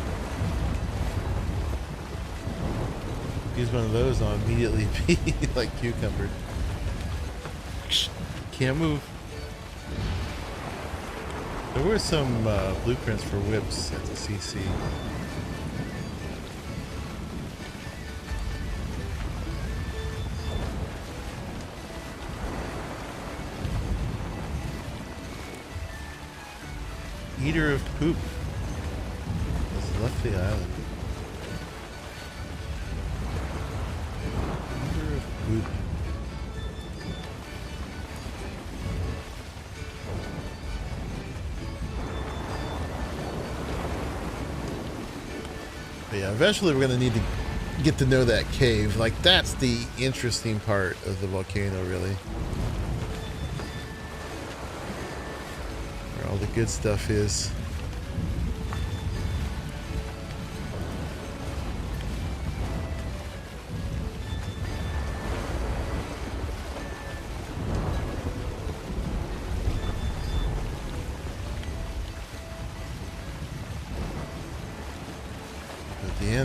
Use one of those, I'll immediately be like cucumbered. Can't move. There were some blueprints for whips at the CC. Eater of poop has left the island. Oop. But yeah, eventually we're going to need to get to know that cave. Like, that's the interesting part of the volcano, really. Where all the good stuff is.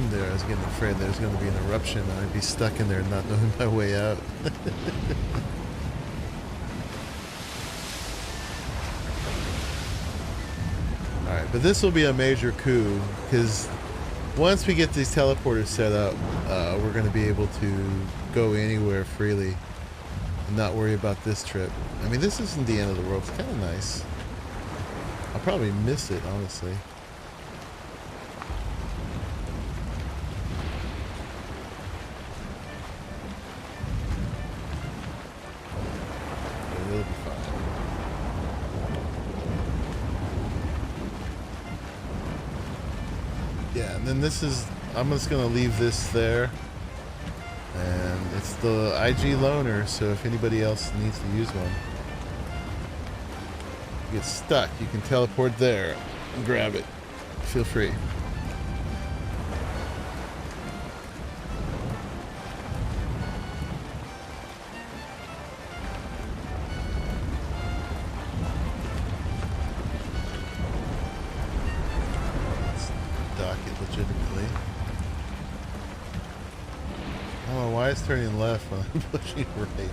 There, I was getting afraid there was going to be an eruption and I'd be stuck in there not knowing my way out. Alright, but this will be a major coup because once we get these teleporters set up, we're going to be able to go anywhere freely and not worry about this trip. I mean, this isn't the end of the world. It's kind of nice. I'll probably miss it, honestly. But it'll be fine. Yeah, and then this is, I'm just going to leave this there. And it's the IG loaner, so if anybody else needs to use one, you get stuck, you can teleport there and grab it. Feel free. Let's dock it legitimately. I don't know why it's turning left when I'm pushing right.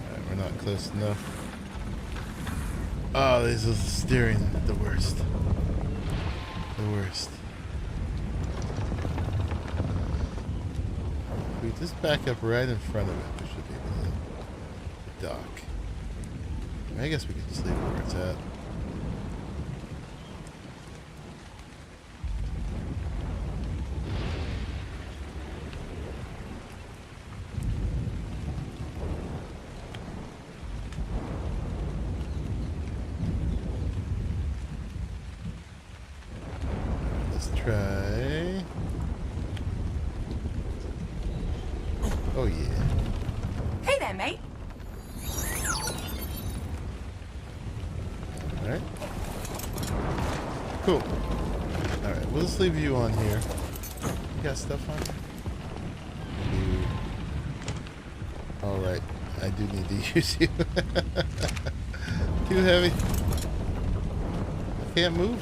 Alright, we're not close enough. Oh, this is steering the worst. The worst. If we just back up right in front of it, we should be able to dock. I guess we could just leave it where it's at. Let's try. Oh yeah. Hey there, mate. Alright. Cool. Alright, we'll just leave you on here. You got stuff on you? Alright, I do need to use you. Too heavy. I can't move.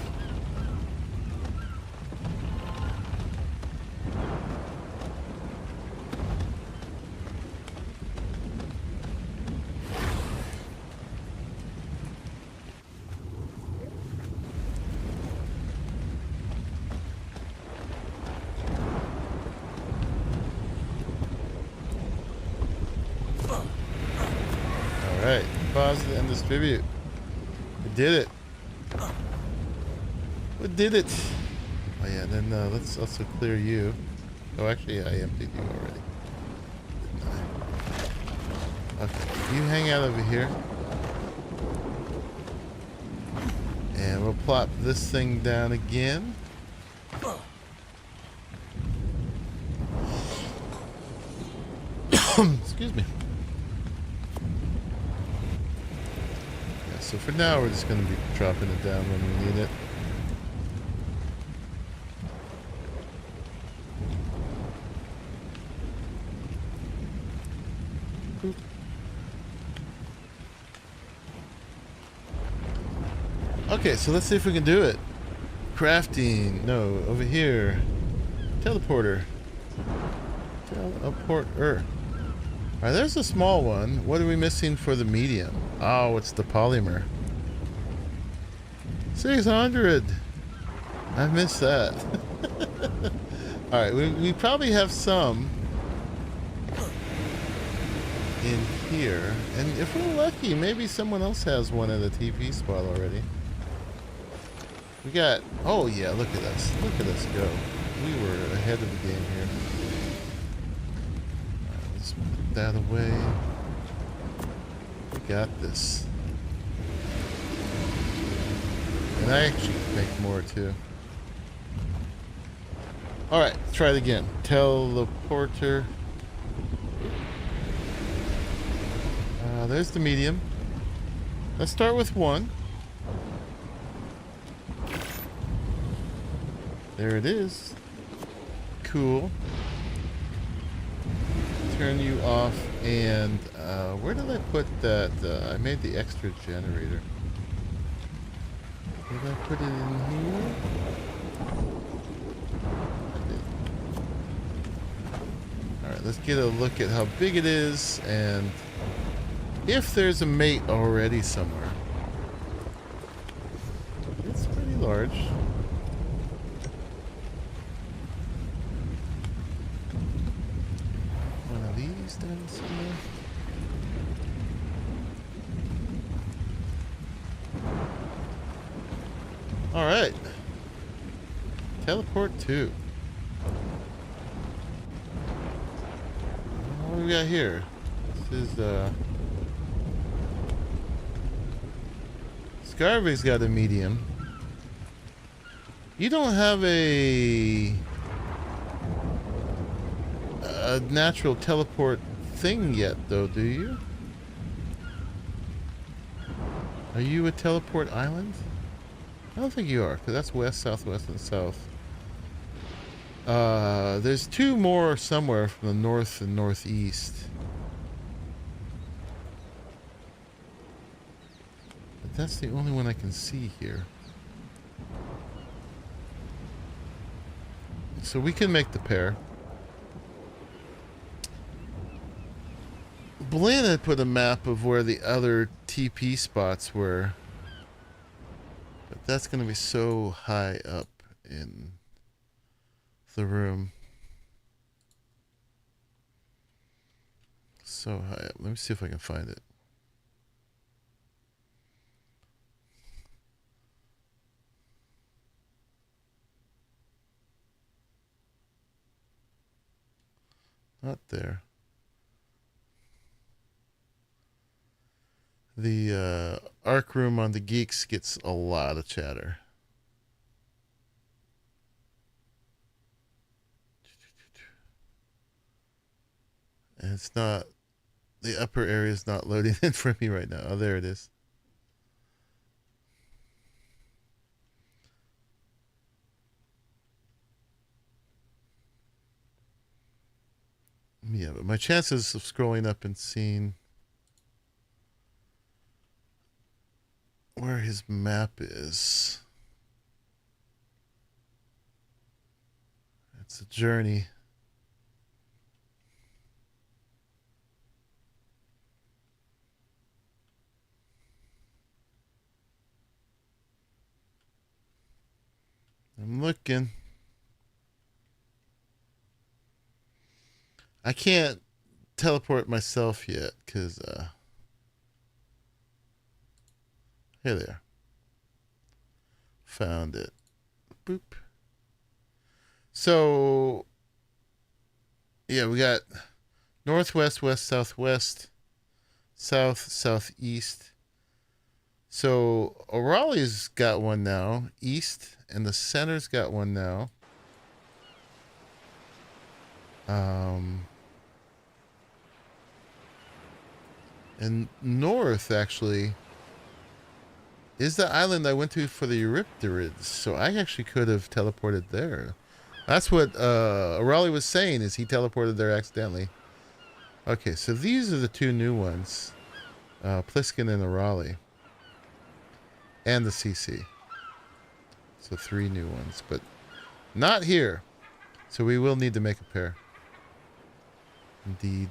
Alright, pause and distribute. We did it. We did it. Oh yeah, then let's also clear you. Oh, actually, I emptied you already. Didn't I? Okay, you hang out over here. And we'll plop this thing down again. Excuse me. Yeah, so for now, we're just going to be dropping it down when we need it. Boop. Okay, so let's see if we can do it. Crafting. No, over here. Teleporter. Teleporter. Alright, there's a small one. What are we missing for the medium? Oh, it's the polymer. 600. I missed that. Alright, we probably have some in here. And if we're lucky, maybe someone else has one at a TP spot already. We got... Oh, yeah, look at us. Look at us go. We were ahead of the game here. Alright, let's put that away. We got this. And I actually can make more, too. Alright, let's try it again. Teleporter. There's the medium. Let's start with one. There it is. Cool. Turn you off and where did I put that? I made the extra generator. Did I put it in here? I did. Alright, Alright, let's get a look at how big it is and if there's a mate already somewhere. It's pretty large. One of these down somewhere. Alright. Teleport 2. What do we got here? This is Scarvey's got a medium. You don't have a natural teleport thing yet though, do you? Are you a teleport island? I don't think you are, because that's west, southwest, and south. There's 2 more somewhere from the north and northeast. But that's the only one I can see here. So we can make the pair. Blinn had put a map of where the other TP spots were. But that's going to be so high up in the room. So high up. Let me see if I can find it. Not there. The ARK room on the Geeks gets a lot of chatter. And it's not, the upper area is not loading in for me right now. Oh, there it is. Yeah, but my chances of scrolling up and seeing where his map is, it's a journey. I'm looking. I can't teleport myself yet because here they are. Found it. Boop. So yeah, we got northwest, west, southwest, south, southeast. So Arahli's got one now, east, and the center's got one now. And north actually is the island I went to for the Eurypterids, so I actually could have teleported there. That's what Arahli was saying, is he teleported there accidentally. Okay, so these are the 2 new ones, Pliskin and Arahli, and the CC. So 3 new ones, but not here. So we will need to make a pair. Indeed.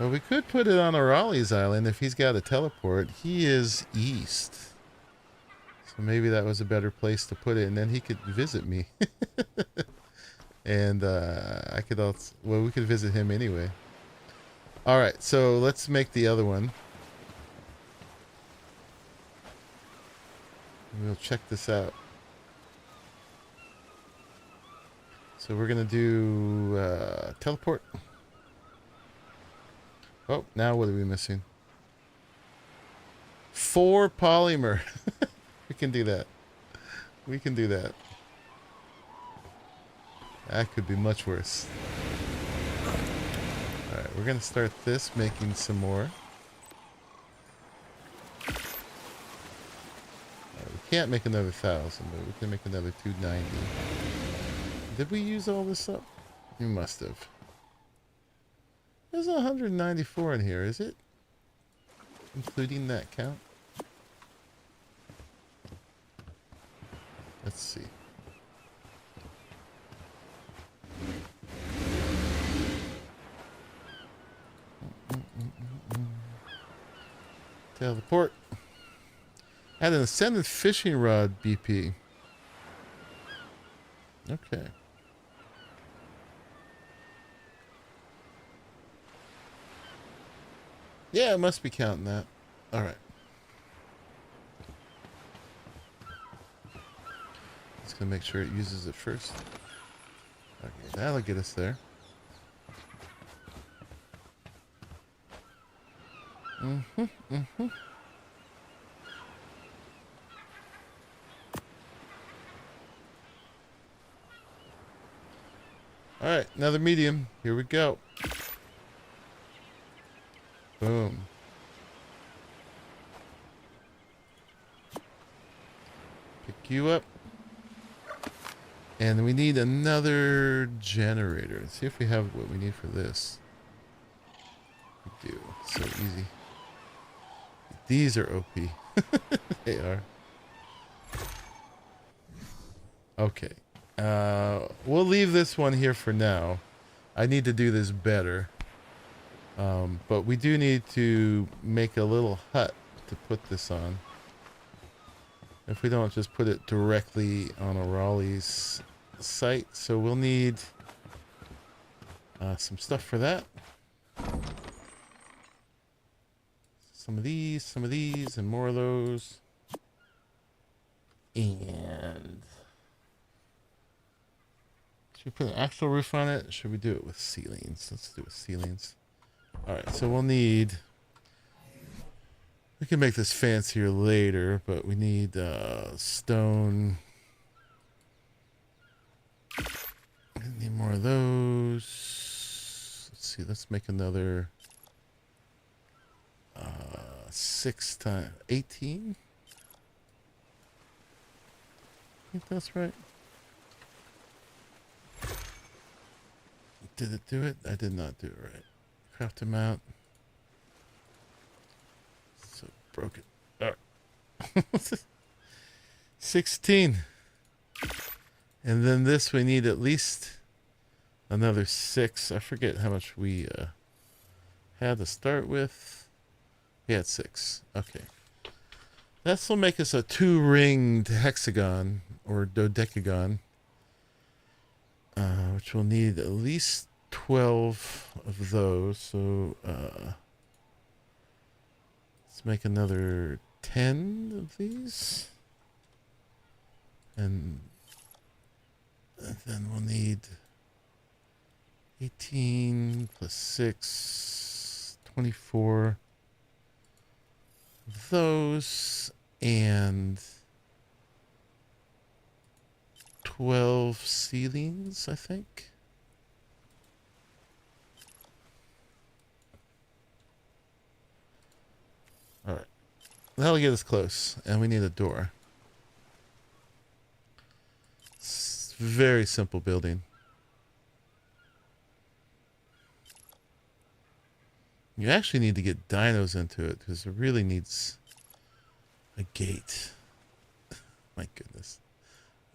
Well, we could put it on Arahli's island if he's got a teleport. He is east. So maybe that was a better place to put it, and then he could visit me. And I could also, well, we could visit him anyway. Alright, so let's make the other one. We'll check this out. So we're going to do teleport. Oh, now what are we missing? 4 polymer. We can do that. We can do that. That could be much worse. Alright, we're going to start this, making some more. Right, we can't make another 1,000, but we can make another 290. Did we use all this up? You must have. There's 194 in here, is it? Including that count? Let's see. Stay out of the port. Add an Ascended fishing rod BP. Okay. Yeah, it must be counting that. Alright. Just gonna make sure it uses it first. Okay, that'll get us there. Alright, another medium. Here we go. Boom. Pick you up. And we need another generator. Let's see if we have what we need for this. We do. So easy. These are OP. They are. Okay. We'll leave this one here for now. I need to do this better. But we do need to make a little hut to put this on. If we don't, just put it directly on Arahli's site. So we'll need some stuff for that. Some of these, and more of those. And should we put an actual roof on it? Or should we do it with ceilings? Let's do it with ceilings. Alright, so we'll need... We can make this fancier later, but we need stone. We need more of those. Let's see, let's make another 6 times 18. I think that's right. Did it do it? I did not do it right. Craft amount. So broken. Oh. 16. And then this we need at least another 6. I forget how much we had to start with. We had 6. Okay. This will make us a 2-ringed hexagon or dodecagon. Which will need at least 12 of those. So let's make another 10 of these. And then we'll need 18 plus 6, 24 of those, and 12 ceilings, I think. All right. That'll get us close, and we need a door. It's very simple building. You actually need to get dinos into it because it really needs a gate. My goodness.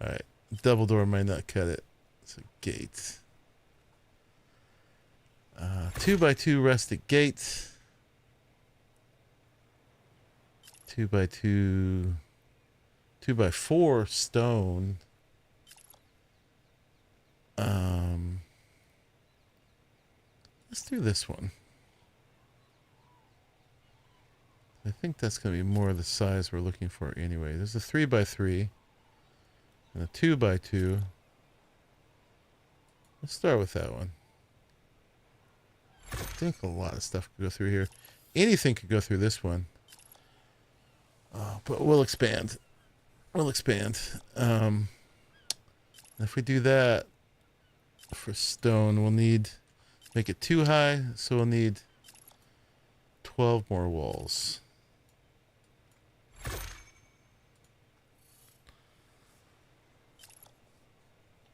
All right. Double door might not cut it. It's a gate. 2x2 rustic gate. 2x2. 2x4 stone. Let's do this one. I think that's going to be more of the size we're looking for anyway. There's a 3x3 and a 2x2. Let's start with that one. I think a lot of stuff could go through here. Anything could go through this one. But we'll expand. We'll expand. If we do that for stone, we'll need... Make it too high, so we'll need 12 more walls.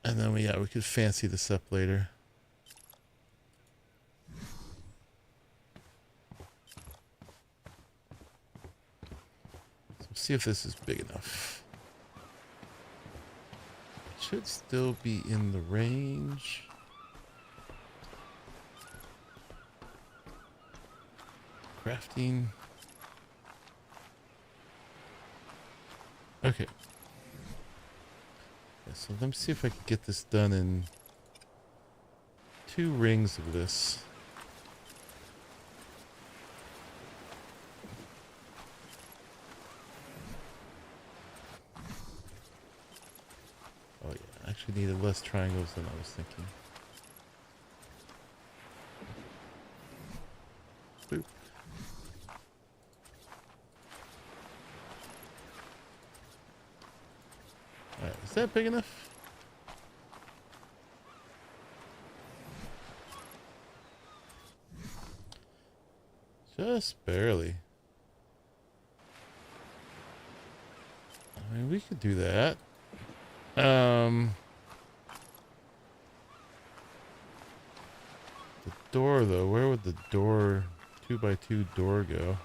And then we could fancy this up later. So see if this is big enough. It should still be in the range. Crafting. Okay. Yeah, so let me see if I can get this done in 2 rings of this. Oh yeah, I actually needed less triangles than I was thinking. Boop. Alright, is that big enough? Just barely. I mean, we could do that. The door, though, where would the door, 2x2 door go?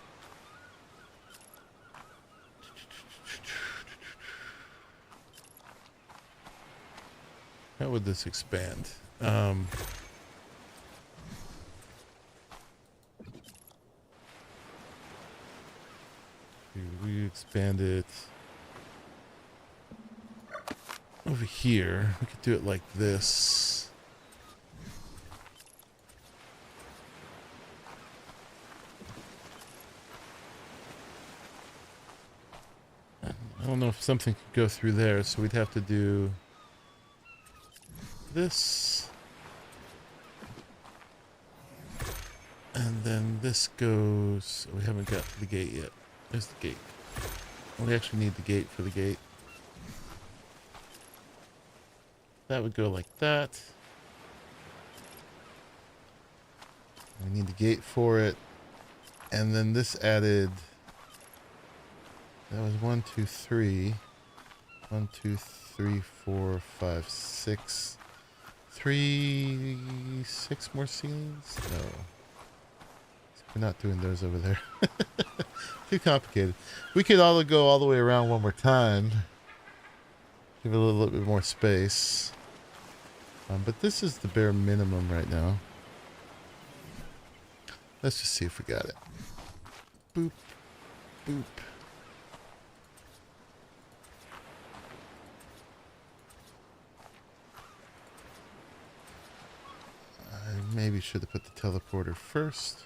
How would this expand? We expand it over here. We could do it like this. I don't know if something could go through there, so we'd have to do this. And then this goes... We haven't got the gate yet. There's the gate. We actually need the gate for the gate. That would go like that. We need the gate for it. And then this added... That was 1, 2, 3. 1, 2, 3, 4, 5, 6. 6 more ceilings? No. We're not doing those over there. Too complicated. We could all go all the way around one more time. Give it a little bit more space. But this is the bare minimum right now. Let's just see if we got it. Boop. Boop. I maybe should have put the teleporter first.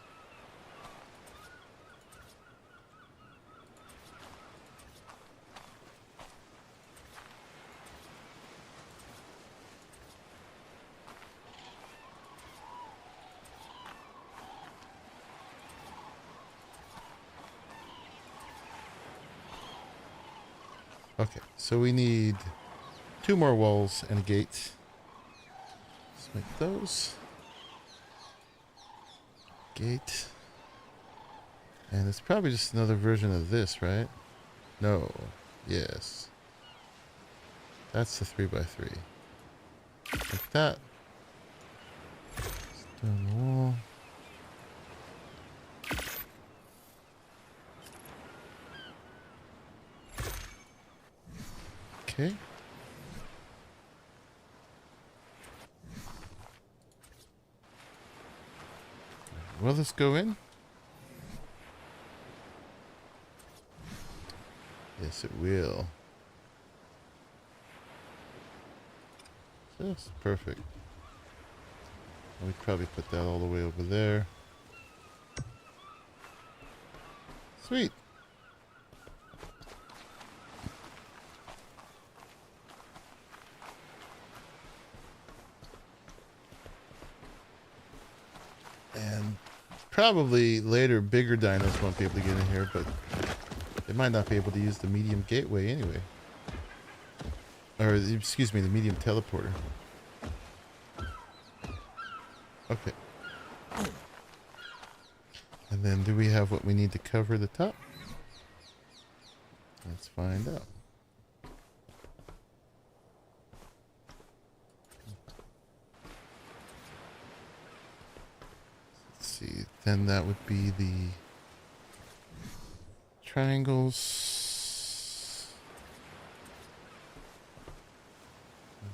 Okay, so we need 2 more walls and a gate. Let's make those. Gate. And it's probably just another version of this, right? No. Yes. That's the 3x3. Like that. Stone wall. Okay. Will this go in? Yes, it will. Just perfect. We'd probably put that all the way over there. Sweet. And probably later bigger dinos won't be able to get in here, but they might not be able to use the medium gateway anyway. Or, excuse me, the medium teleporter. Okay. And then do we have what we need to cover the top? Let's find out. Let's see, then that would be the triangles.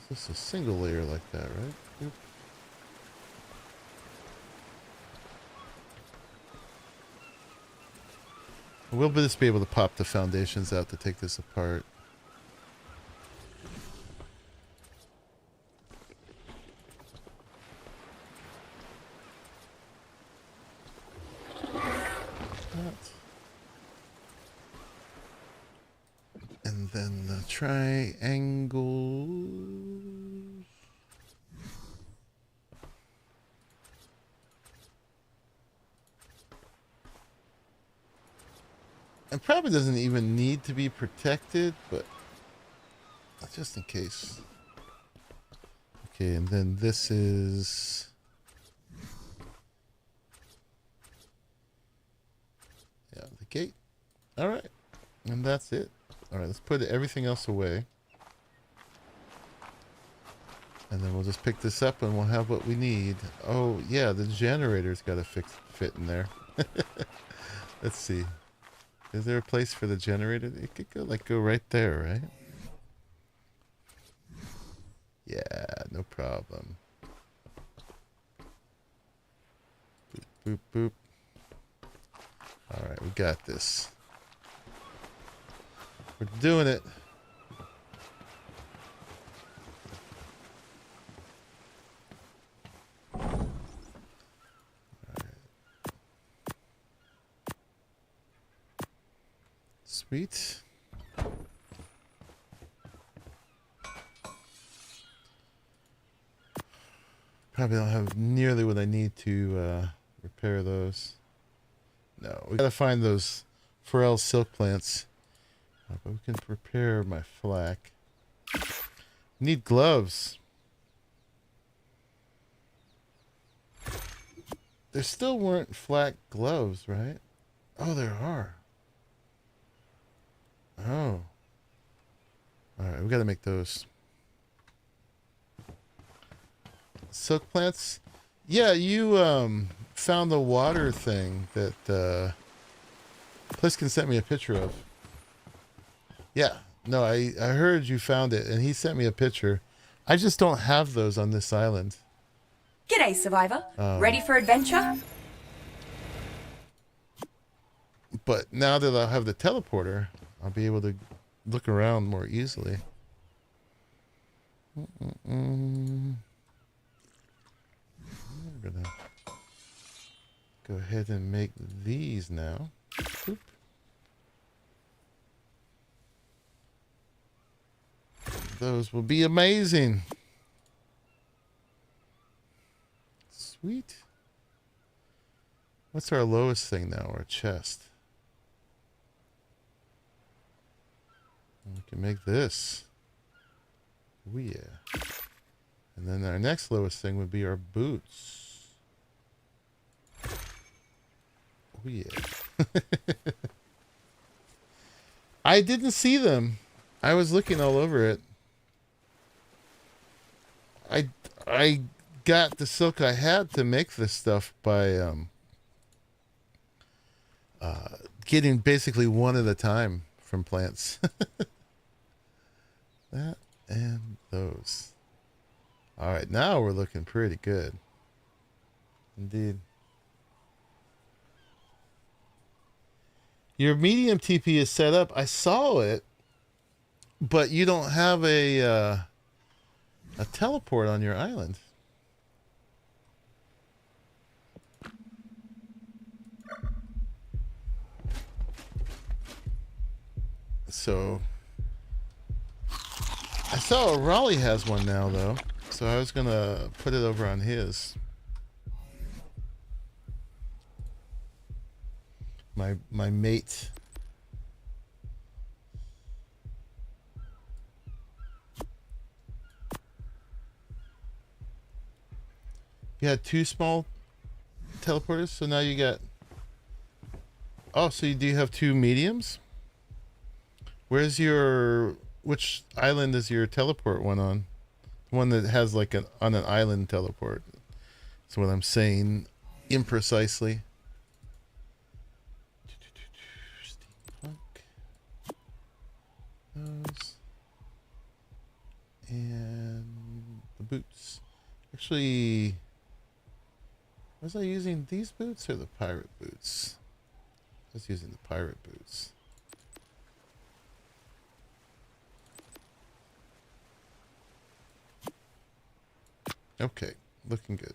Is this a single layer like that, right? Yep. We'll just be able to pop the foundations out to take this apart. then the triangle. It probably doesn't even need to be protected, but just in case. Okay, and then this is... yeah, the gate. All right, and that's it. All right, let's put everything else away. And then we'll just pick this up and we'll have what we need. Oh, yeah, the generator's got to fit in there. Let's see. Is there a place for the generator? It could go right there, right? Yeah, no problem. Boop, boop, boop. All right, we got this. We're doing it. Sweet. Probably don't have nearly what I need to repair those. No, we gotta find those Pharrell silk plants. But we can prepare my flak. Need gloves. There still weren't flak gloves, right? Oh, there are. Oh. Alright, we gotta make those. Silk plants? Yeah, you found the water thing that Pliskin sent me a picture of. Yeah. No, I heard you found it and he sent me a picture. I just don't have those on this island. G'day, Survivor. Ready for adventure? But now that I'll have the teleporter, I'll be able to look around more easily. I'm gonna go ahead and make these now. Boop. Those will be amazing. Sweet. What's our lowest thing now? Our chest. We can make this. Oh yeah. And then our next lowest thing would be our boots. Oh yeah. I didn't see them. I was looking all over it. I got the silk I had to make this stuff by getting basically one at a time from plants. That and those. All right, now we're looking pretty good. Indeed. Your medium TP is set up. I saw it, but you don't have a teleport on your island. So I saw Arahli has one now, though. So I was gonna put it over on his. My mate. You had two small teleporters, so now you got... Oh, so you do have two mediums? Where's your... Which island is your teleport one on? One that has like on an island teleport. That's what I'm saying imprecisely. Steampunk. Those. And the boots. Actually, was I using these boots or the pirate boots? I was using the pirate boots. Okay, looking good.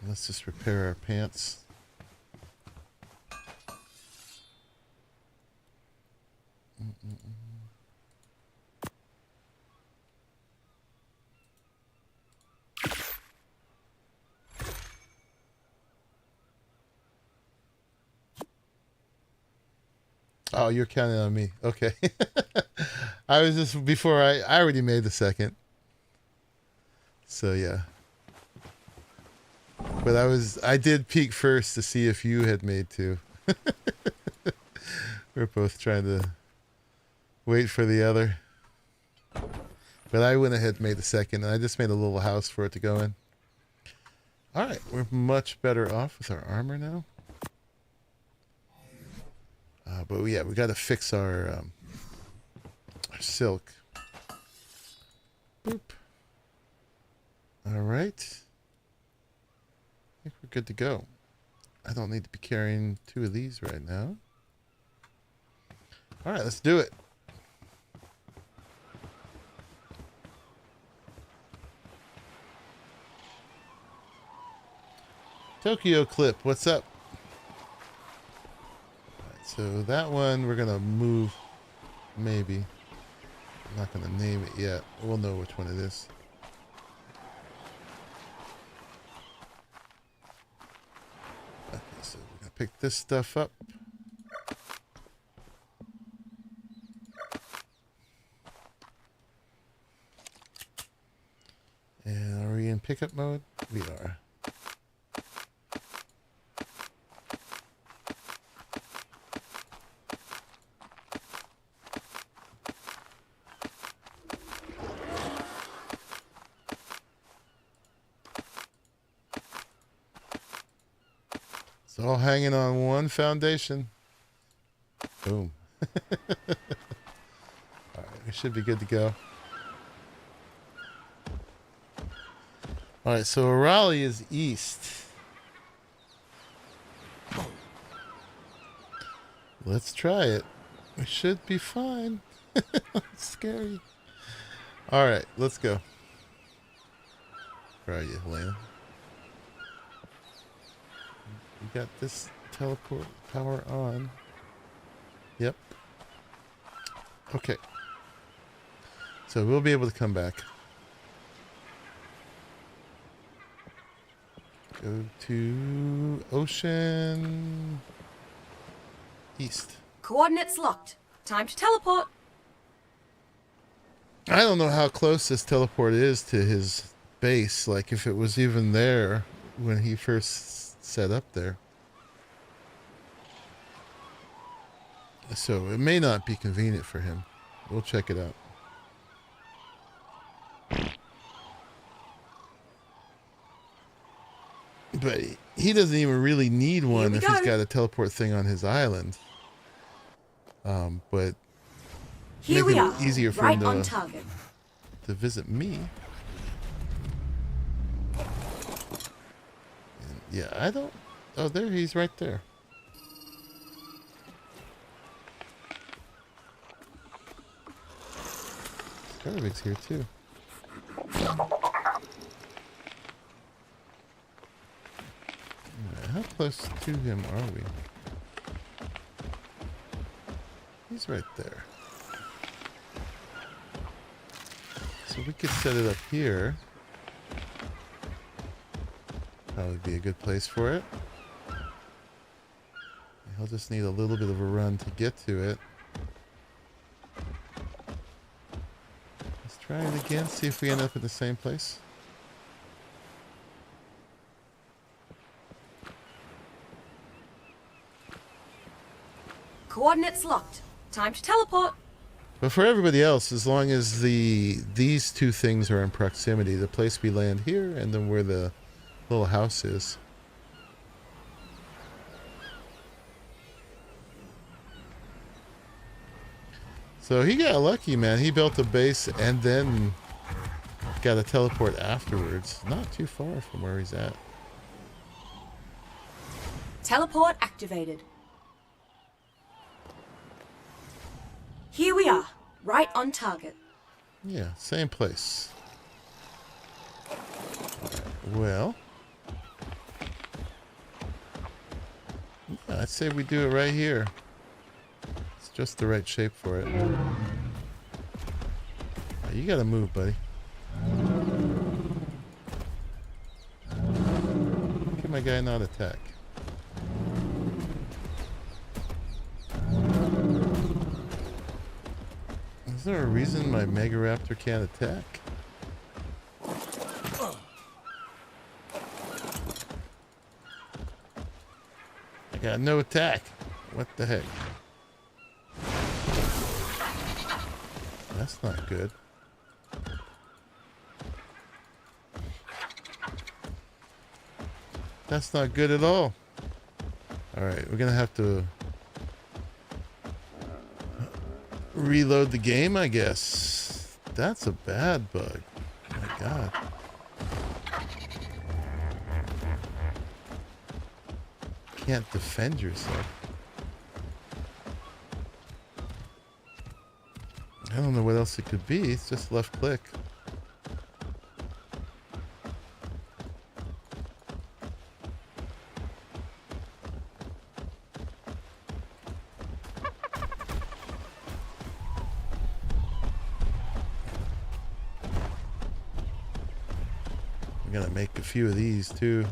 Let's just repair our pants. Oh, you're counting on me. Okay. I was just before I already made the second. So yeah. But I did peek first to see if you had made two. We're both trying to wait for the other. But I went ahead and made the second, and I just made a little house for it to go in. Alright, we're much better off with our armor now. But yeah, we got to fix our silk. Boop. Alright. I think we're good to go. I don't need to be carrying two of these right now. Alright, let's do it. Tokyo Clip, what's up? Alright, so that one we're gonna move, maybe. I'm not gonna name it yet. We'll know which one it is. Okay, so we're gonna pick this stuff up. And are we in pickup mode? We are. It's all hanging on one foundation. Boom. Alright, we should be good to go. Alright, so Arahli is east. Let's try it. We should be fine. It's scary. Alright, let's go. Where are you, Helena? You got this teleport power on. Yep. Okay. So we'll be able to come back. Go to ocean east. Coordinates locked. Time to teleport. I don't know how close this teleport is to his base. Like if it was even there when he first set up there. So it may not be convenient for him. We'll check it out. But he doesn't even really need one if he's got a teleport thing on his island. But here we are, easier for right him on target. To visit me. And yeah, I don't. Oh, there he's right there. Scarabig's here too. How close to him are we? He's right there. So we could set it up here. Probably be a good place for it. He'll just need a little bit of a run to get to it. Let's try it again, see if we end up in the same place. Coordinates locked. Time to teleport. But for everybody else, as long as these two things are in proximity, the place we land here and then where the little house is. So he got lucky, man. He built a base and then got a teleport afterwards. Not too far from where he's at. Teleport activated. Here we are, right on target. Yeah, same place. Well, yeah, I'd say we do it right here. It's just the right shape for it. You gotta move, buddy. Can my guy not attack? there a reason my Mega Raptor can't attack? I got no attack. What the heck? That's not good. That's not good at all. Alright, we're gonna have to reload the game, I guess. That's a bad bug. My God. Can't defend yourself. I don't know what else it could be. It's just left click. I'm gonna make a few of these too.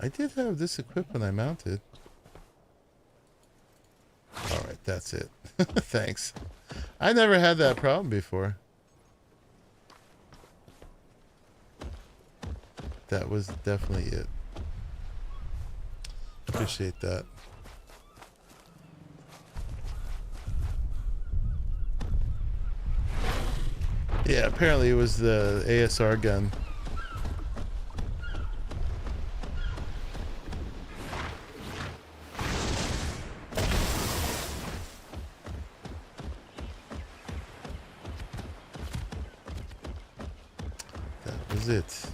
I did have this equipped when I mounted. Alright, that's it. Thanks. I never had that problem before. That was definitely it. Appreciate that. Yeah, apparently it was the ASR gun. It.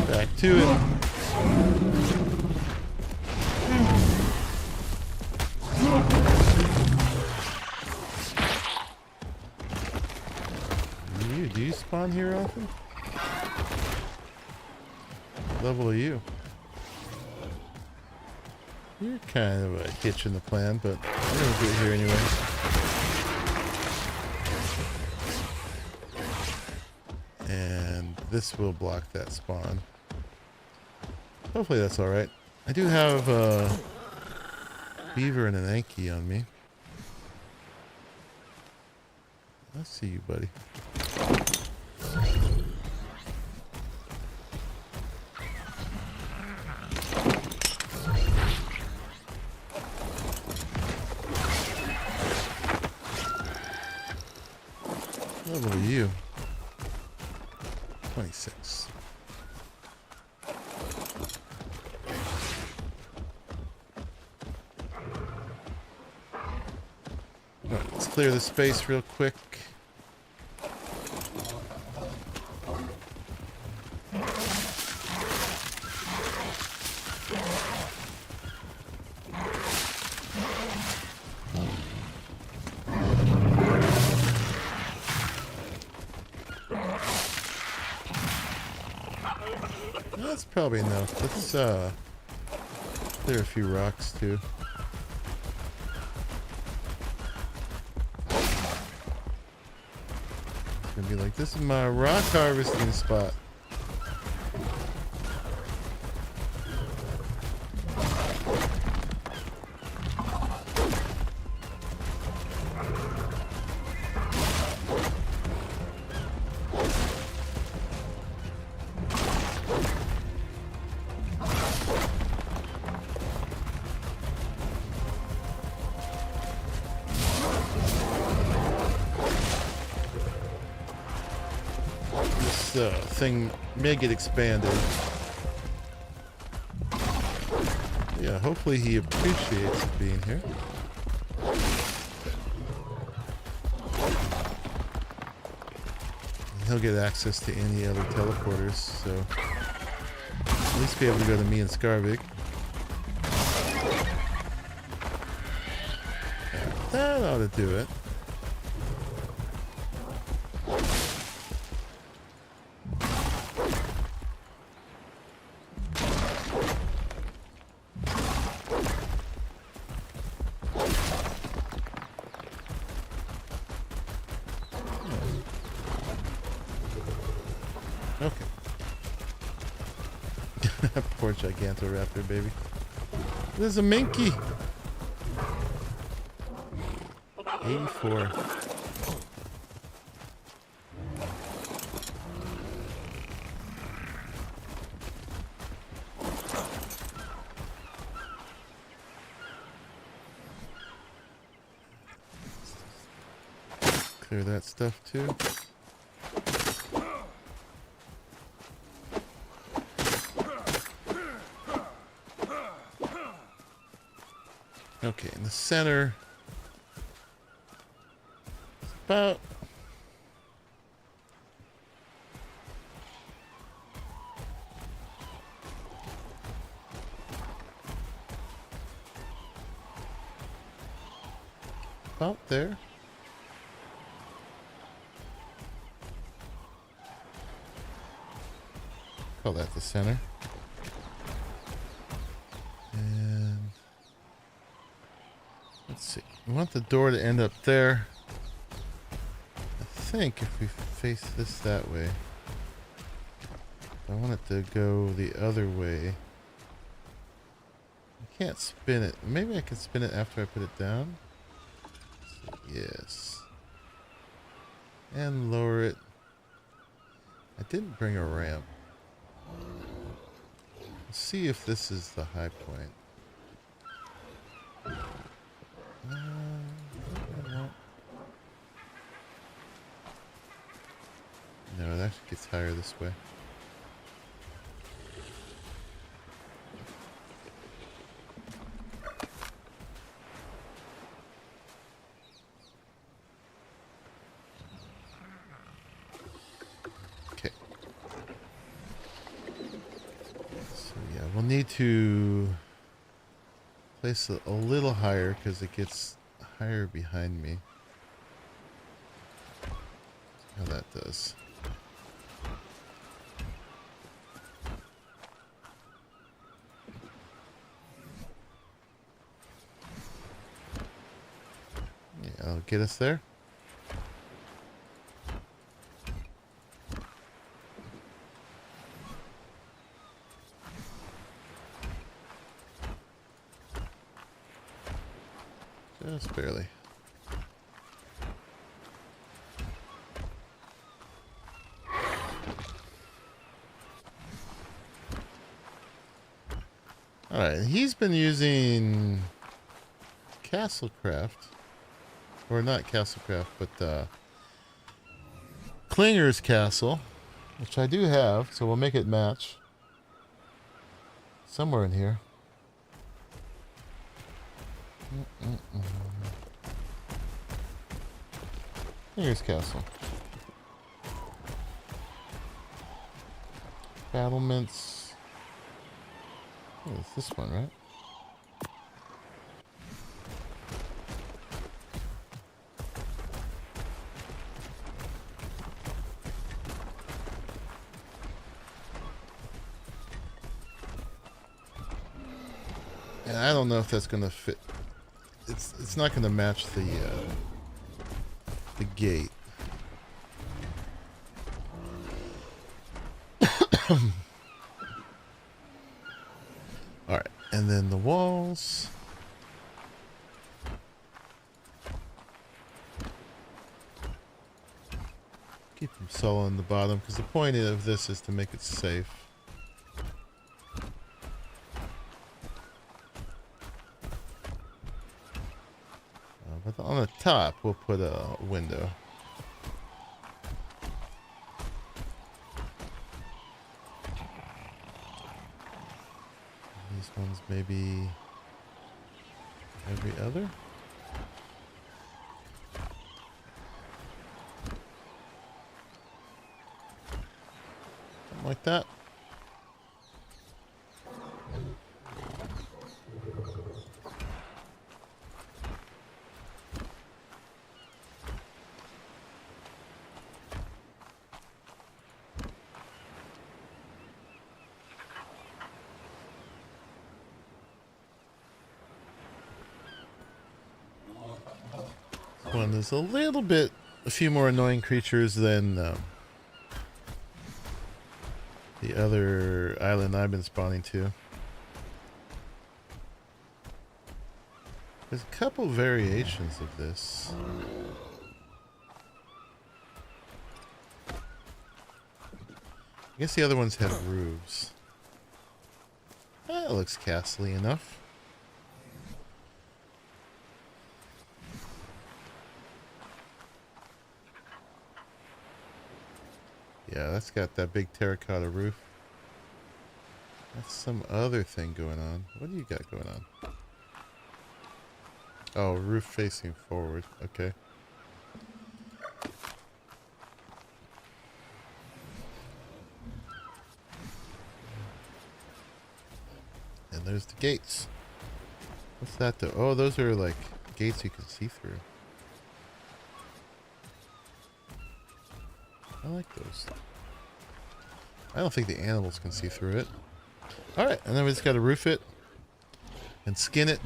Back to it. Do you spawn here often? What level are you? You're kind of a hitch in the plan, but I'm gonna do it here anyway. And this will block that spawn. Hopefully that's alright. I do have a beaver and an Anki on me. I see you, buddy. What level are you? 26. Right, let's clear the space real quick. That's probably enough. Let's clear a few rocks too. It's gonna be like, this is my rock harvesting spot. Thing may get expanded. Yeah, hopefully he appreciates being here. He'll get access to any other teleporters, so at least be able to go to me and Skarbig. That ought to do it. Okay. Poor Gigantoraptor, baby. There's a Minky. 84. Clear that stuff too. Okay, in the center, it's about there. Call that the center. And let's see. We want the door to end up there. I think if we face this that way, I want it to go the other way. I can't spin it. Maybe I can spin it after I put it down. Yes. And lower it. I didn't bring a ramp. Let's see if this is the high point. No, it actually gets higher this way. Okay. So yeah, we'll need to place it a little higher because it gets higher behind me. How that does. Yeah, I'll get us there. Just barely. Alright, he's been using Castlecraft, or not Castlecraft, but Klinger's Castle, which I do have, so we'll make it match somewhere in here. Klinger's Castle. Battlements. Oh, it's this one, right? And I don't know if that's gonna fit. It's not gonna match the gate. Alright, and then the walls. Keep them solid on the bottom, because the point of this is to make it safe. But on the top, we'll put a window. These ones maybe every other. Something like that. one is a few more annoying creatures than the other island I've been spawning to. There's a couple variations of this. I guess the other ones have roofs. That looks castly enough. Yeah, that's got that big terracotta roof. That's some other thing going on. What do you got going on? Oh, roof facing forward. Okay. And there's the gates. What's that though? Oh, those are like gates you can see through. I like those. I don't think the animals can see through it. Alright, and then we just gotta roof it and skin it.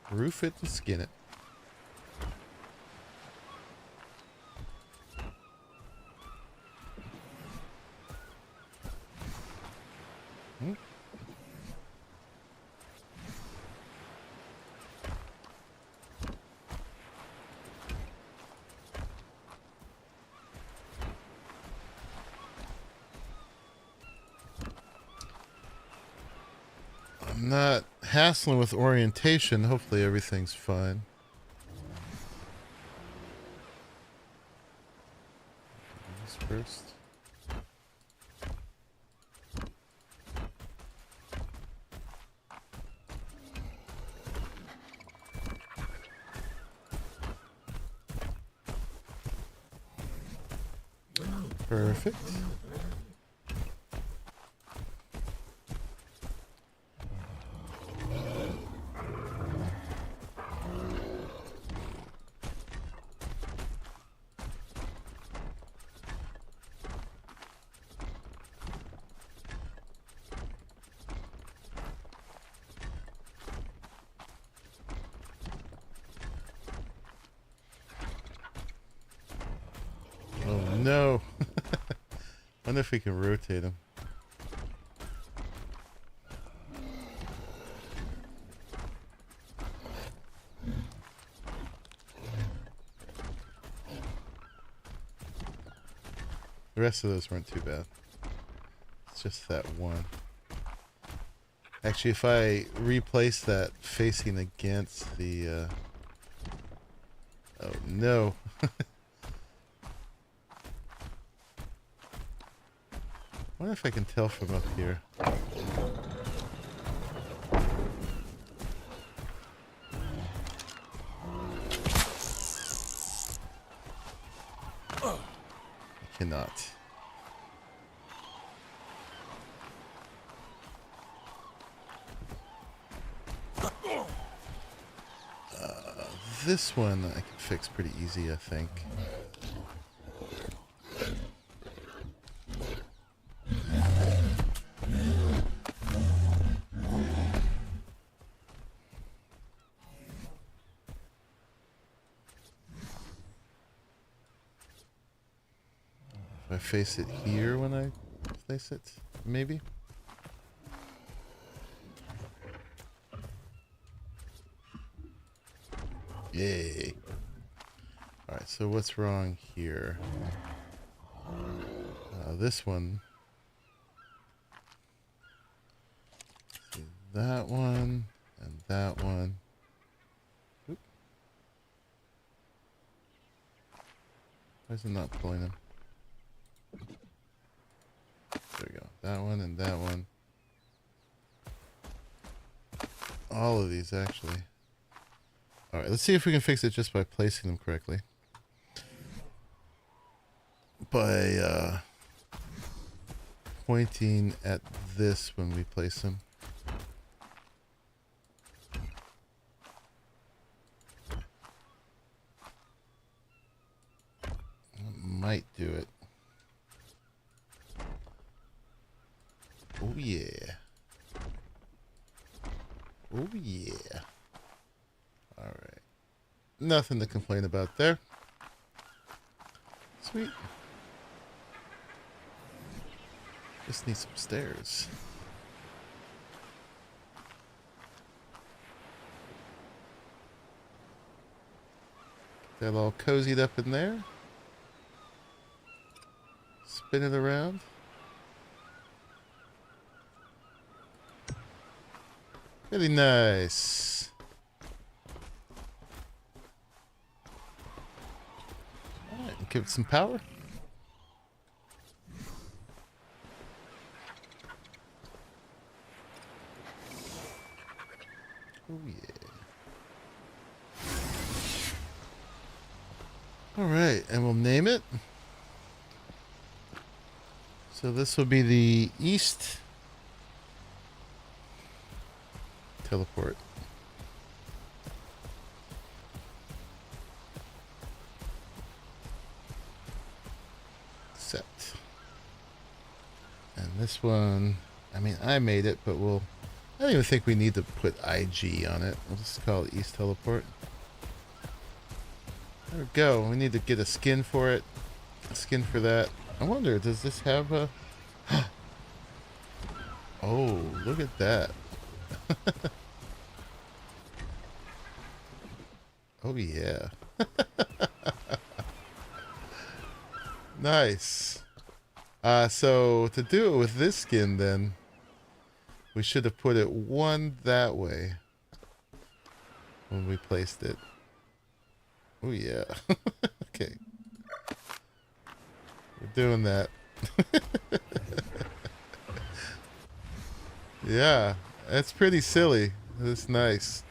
Roof it and skin it. I'm not hassling with orientation. Hopefully everything's fine. This first. Perfect. Oh no. Wonder if we can rotate him. The rest of those weren't too bad. It's just that one. Actually, if I replace that facing against the... Oh no. I wonder if I can tell from up here. I cannot. This one I can fix pretty easy, I think. If I face it here when I place it, maybe? Yay. Alright, so what's wrong here? This one. See, that one and that one. Oop. Why is it not pulling them? There we go. That one and that one. All of these, actually. Alright, let's see if we can fix it just by placing them correctly. By pointing at this when we place them. Might do it. Oh yeah. Oh yeah. Alright. Nothing to complain about there. Sweet. Just need some stairs. That all cozied up in there. Spin it around. Really nice. Alright, give it some power. Oh yeah. Alright, and we'll name it. So this will be the East Teleport. Set. And this one, I mean, I made it, but I don't even think we need to put IG on it. We'll just call it East Teleport. There we go. We need to get a skin for it. A skin for that. I wonder, does this have a... Oh, look at that. Oh, yeah. Nice. So, to do it with this skin, then, we should have put it one that way when we placed it. Oh, yeah. Okay. We're doing that. Yeah, that's pretty silly. That's nice.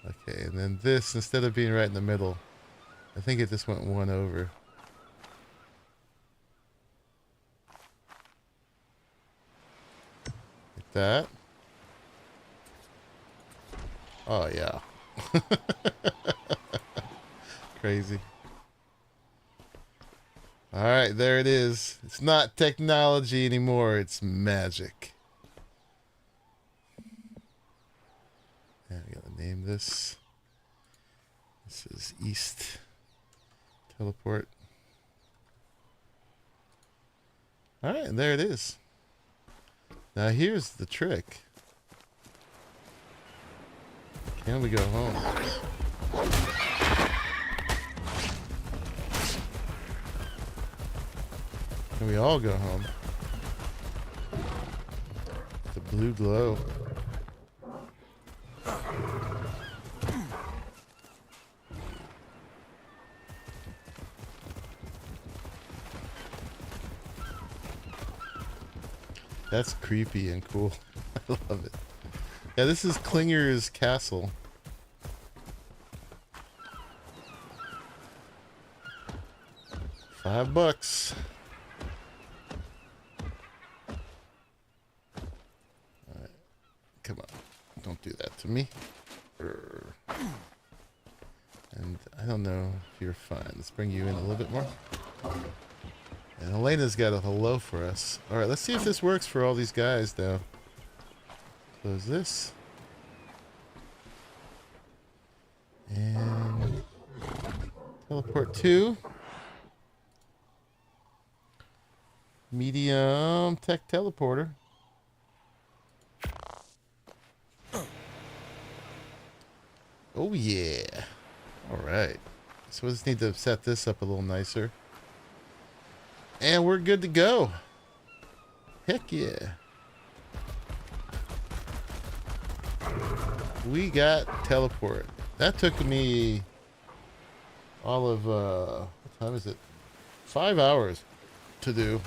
Okay, and then this, instead of being right in the middle, I think it just went one over. Like that. Oh, yeah. Crazy. Alright, there it is. It's not technology anymore, it's magic. And I gotta name this. This is East Teleport. Alright, and there it is. Now here's the trick. Can we go home? Can we all go home? The blue glow. That's creepy and cool. I love it. Yeah, this is Klinger's castle. $5. Alright. Come on. Don't do that to me. And I don't know if you're fine. Let's bring you in a little bit more. And Elena's got a hello for us. Alright, let's see if this works for all these guys, though. Close this. And teleport to medium tech teleporter. Oh yeah. Alright. So we just need to set this up a little nicer. And we're good to go. Heck yeah. We got teleport. That took me all of, what time is it? 5 hours to do.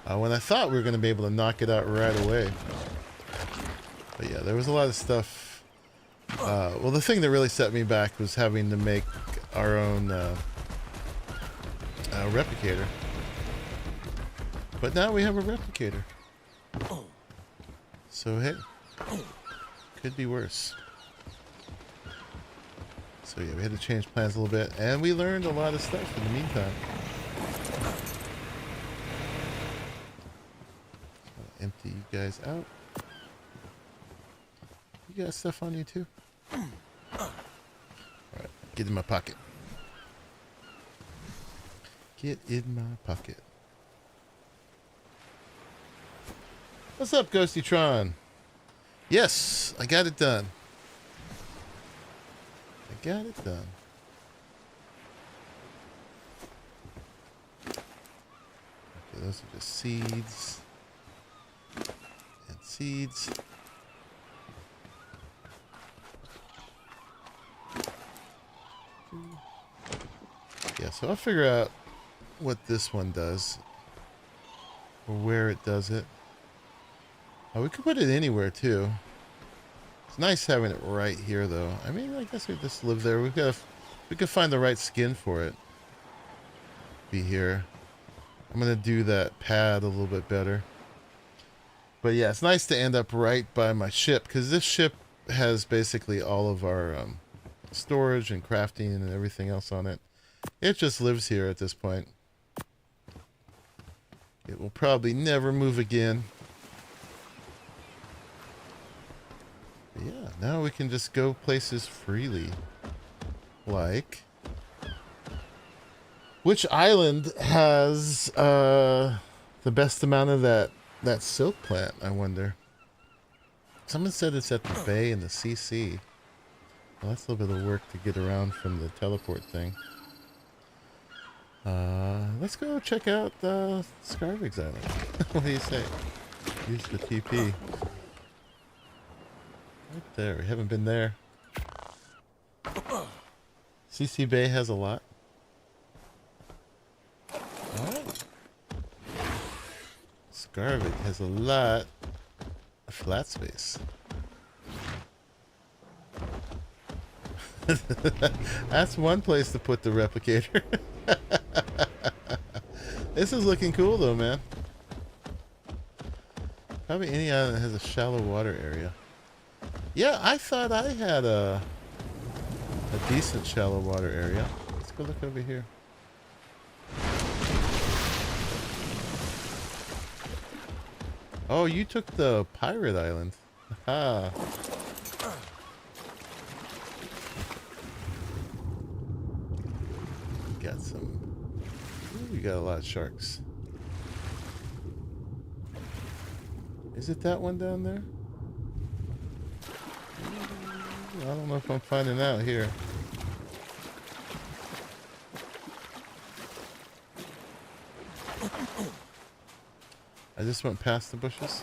When I thought we were going to be able to knock it out right away. But yeah, there was a lot of stuff. Well, the thing that really set me back was having to make our own replicator. But now we have a replicator. So hey, could be worse. So yeah, we had to change plans a little bit, and we learned a lot of stuff in the meantime. I'll empty you guys out. You got stuff on you too? Alright, get in my pocket. Get in my pocket. What's up, Ghostytron? Yes, I got it done. I got it done. Okay, those are just seeds. And seeds. Yeah, so I'll figure out what this one does. Or where it does it. Oh, we could put it anywhere too. It's nice having it right here, though. I mean, I guess we just live there. We could find the right skin for it. Be here. I'm gonna do that pad a little bit better. But yeah, it's nice to end up right by my ship, because this ship has basically all of our storage and crafting and everything else on it. It just lives here at this point. It will probably never move again. Yeah, now we can just go places freely. Like, which island has the best amount of that silk plant, I wonder? Someone said it's at the bay in the CC. Well, that's a little bit of work to get around from the teleport thing. Let's go check out Scarvig's Island. What do you say? Use the TP. Right there. We haven't been there. CC Bay has a lot. Alright. Scarvig has a lot of flat space. That's one place to put the replicator. This is looking cool though, man. Probably any island that has a shallow water area. Yeah, I thought I had a decent shallow water area. Let's go look over here. Oh, you took the pirate island. Aha. Got some. Ooh, we got a lot of sharks. Is it that one down there? I don't know if I'm finding out here. I just went past the bushes.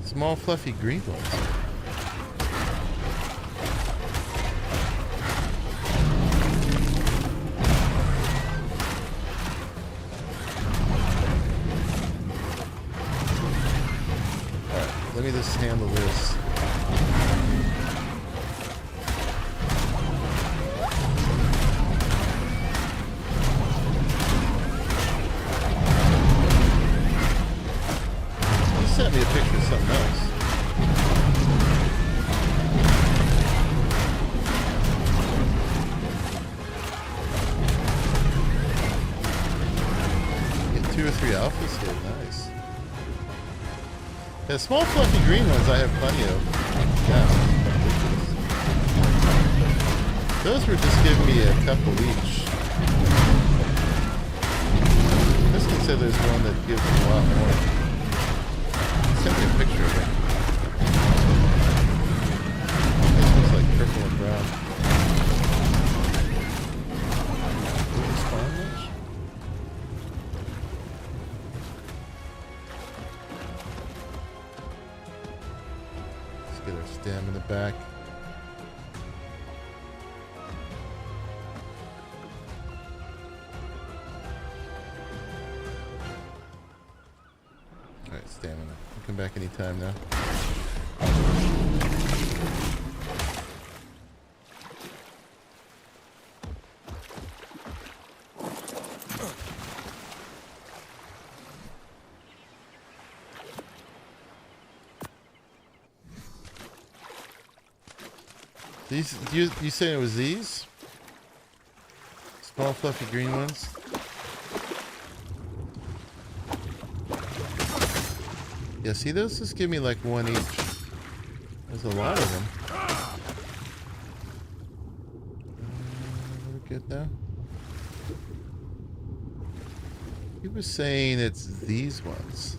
Small fluffy green ones. Let me just handle this. You sent me a picture of something else. Get 2 or 3 alphas here, nice. The small fluffy green ones I have plenty of. Yeah. Those were just giving me a couple each. Let's consider there's one that gives a lot more. Send me a picture of it. This looks like purple and brown. Will it spawn much? Get our stamina back. Alright, stamina. I'll come back anytime now. These, you saying it was these? Small fluffy green ones? Yeah, see, those just give me like one each. There's a lot of them. We're good now. He was saying it's these ones.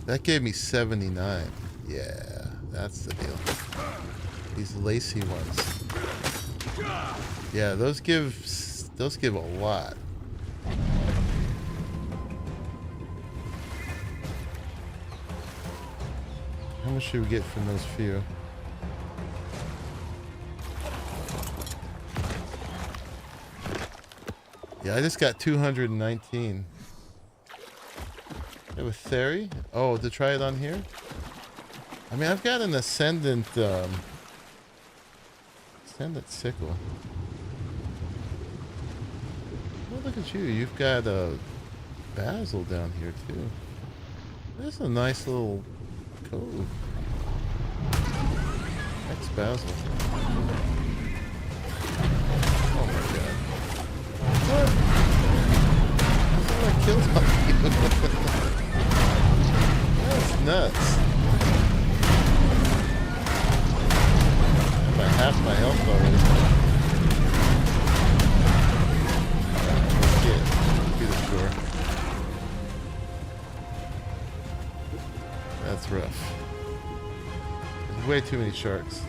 That gave me 79. Yeah, that's the deal. These lacy ones. Yeah, those give a lot. How much should we get from those few? Yeah, I just got 219. They have a Theory? Oh, to try it on here? I mean, I've got an Ascendant sickle. Oh, look at you. You've got a basil down here, too. That's a nice little cove. Ex-basil. Oh, my God. What? How killed on you? That's nuts. About half my health already. Let's get to the shore. That's rough. There's way too many sharks.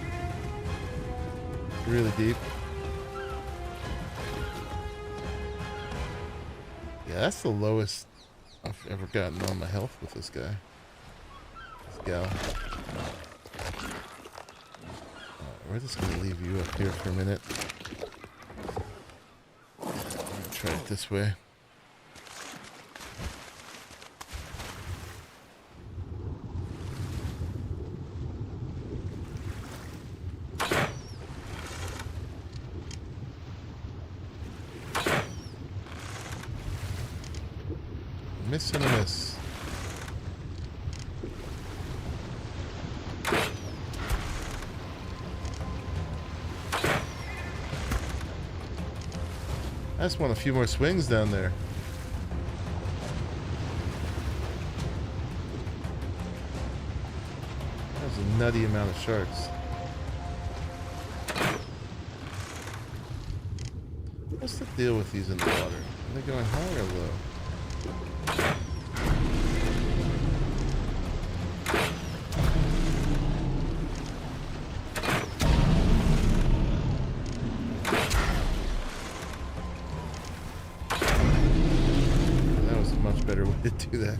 Really deep. Yeah, that's the lowest I've ever gotten on my health with this guy. This gal. Alright, we're just gonna leave you up here for a minute. I'm gonna try it this way. Miss and a miss. I just want a few more swings down there. That was a nutty amount of sharks. What's the deal with these in the water? Are they going high or low? Better way to do that.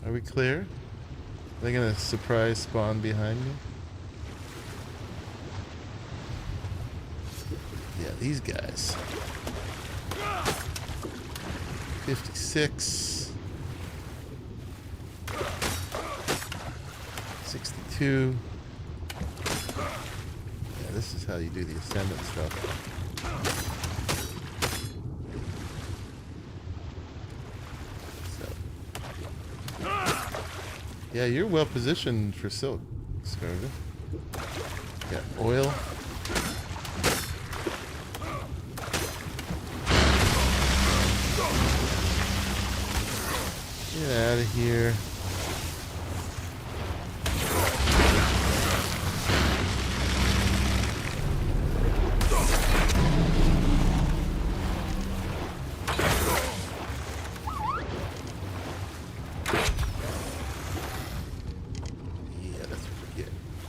Are we clear? Are they gonna surprise spawn behind me? Yeah, these guys. 56. 62. Yeah, this is how you do the Ascendant stuff. Yeah, you're well positioned for silk, Scarga. Got oil. Get out of here.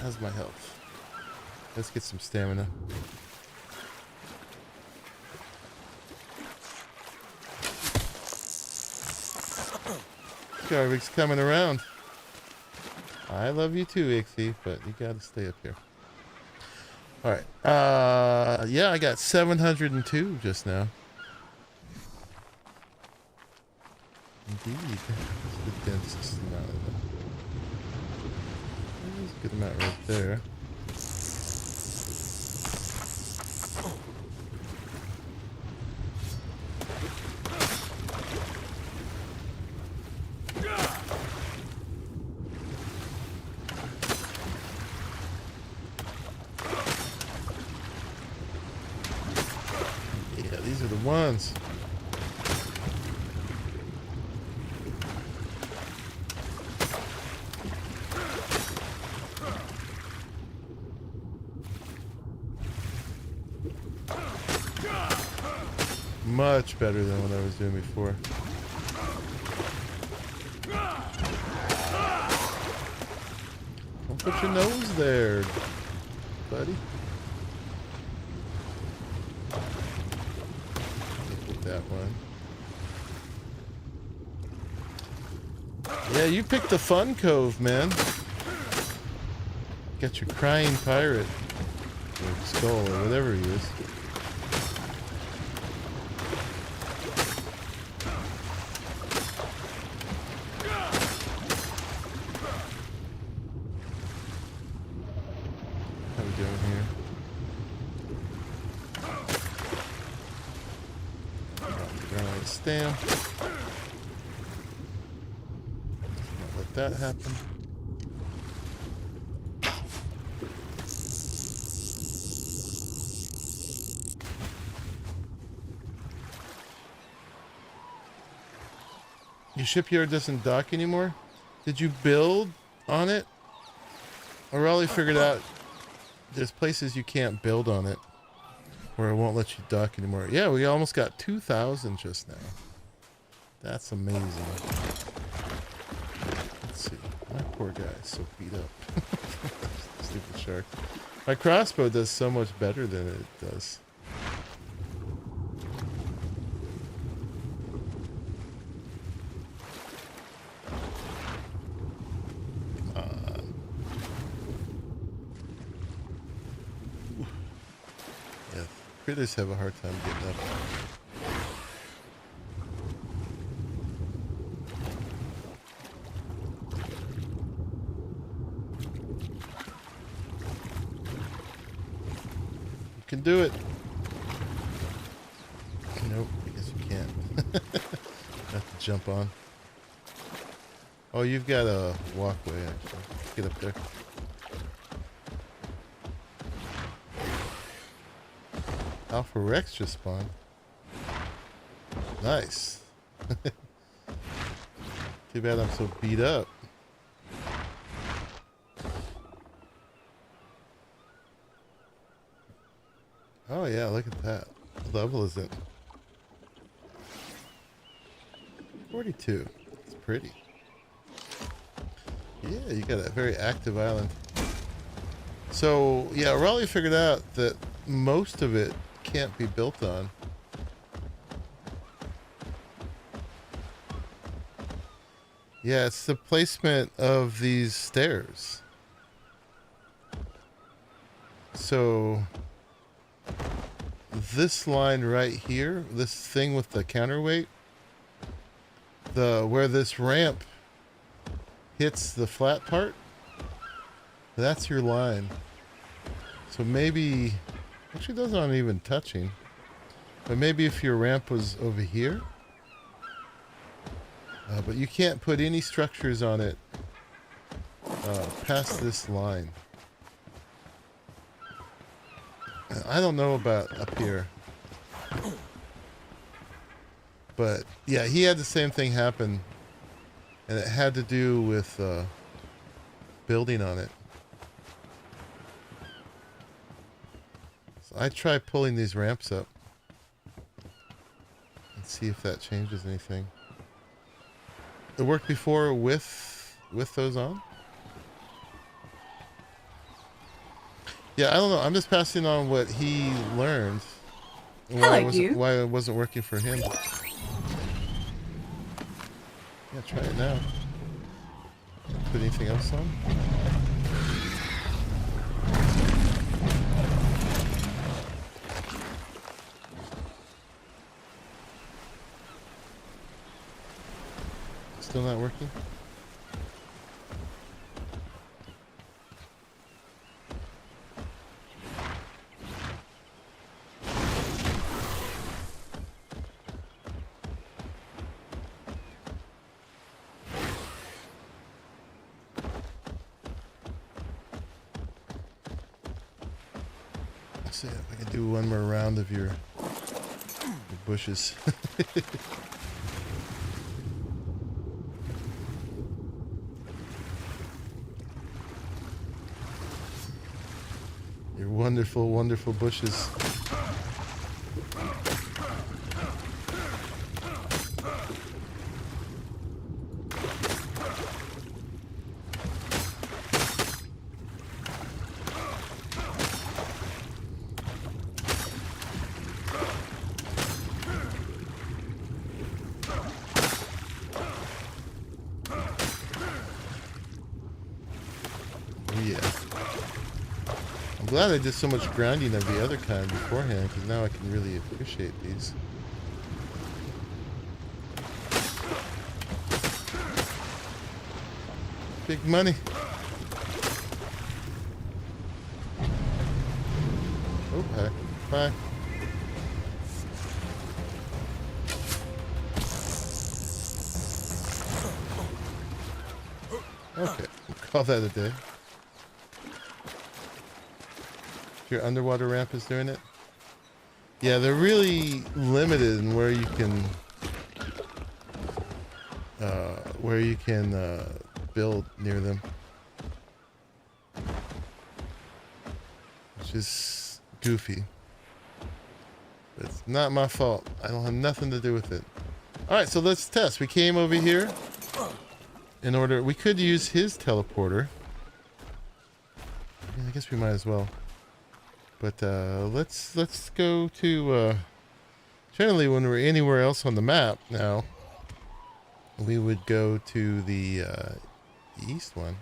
How's my health? Let's get some stamina. Garvig's coming around. I love you too, Ixie, but you gotta stay up here. Alright. Yeah, I got 702 just now. Indeed. That's the densest amount of them. There's a good amount right there. These are the ones. Much better than what I was doing before. Don't put your nose there, buddy. Get that one. Yeah, you picked the fun cove, man. Got your crying pirate. Or skull, or whatever he is. Damn. Not let that happen. Your shipyard doesn't dock anymore? Did you build on it? Arahli figured out there's places you can't build on it. Where it won't let you dock anymore. Yeah, we almost got 2,000 just now. That's amazing. Let's see. My poor guy is so beat up. Stupid shark. My crossbow does so much better than it does. Critters have a hard time getting up. You can do it. Nope, I guess you can't. Have to jump on. Oh, you've got a walkway actually. Get up there. Alpha Rex just spawned. Nice. Too bad I'm so beat up. Oh yeah, look at that. What level is it? 42. It's pretty. Yeah, you got a very active island. So yeah, Arahli figured out that most of it can't be built on. Yeah, it's the placement of these stairs. So this line right here, this thing with the counterweight, where this ramp hits the flat part, that's your line. So maybe, actually those aren't even touching, but maybe if your ramp was over here, but you can't put any structures on it past this line. I don't know about up here, but yeah, he had the same thing happen, and it had to do with building on it. I try pulling these ramps up and see if that changes anything. It worked before with those on. Yeah, I don't know. I'm just passing on what he learned. And why it wasn't working for him. Yeah, try it now. Put anything else on? Still not working? Let's see if I can do one more round of your bushes. Your wonderful, wonderful bushes. Yeah. I'm glad I did so much grinding of the other kind beforehand, because now I can really appreciate these. Big money. Okay. Bye. Okay. We'll call that a day. Your underwater ramp is doing it? Yeah, they're really limited in where you can build near them, which is goofy. But it's not my fault. I don't have nothing to do with it. All right, so let's test. We came over here in order. We could use his teleporter. Yeah, I guess we might as well. But let's go to generally when we're anywhere else on the map now, we would go to the east one.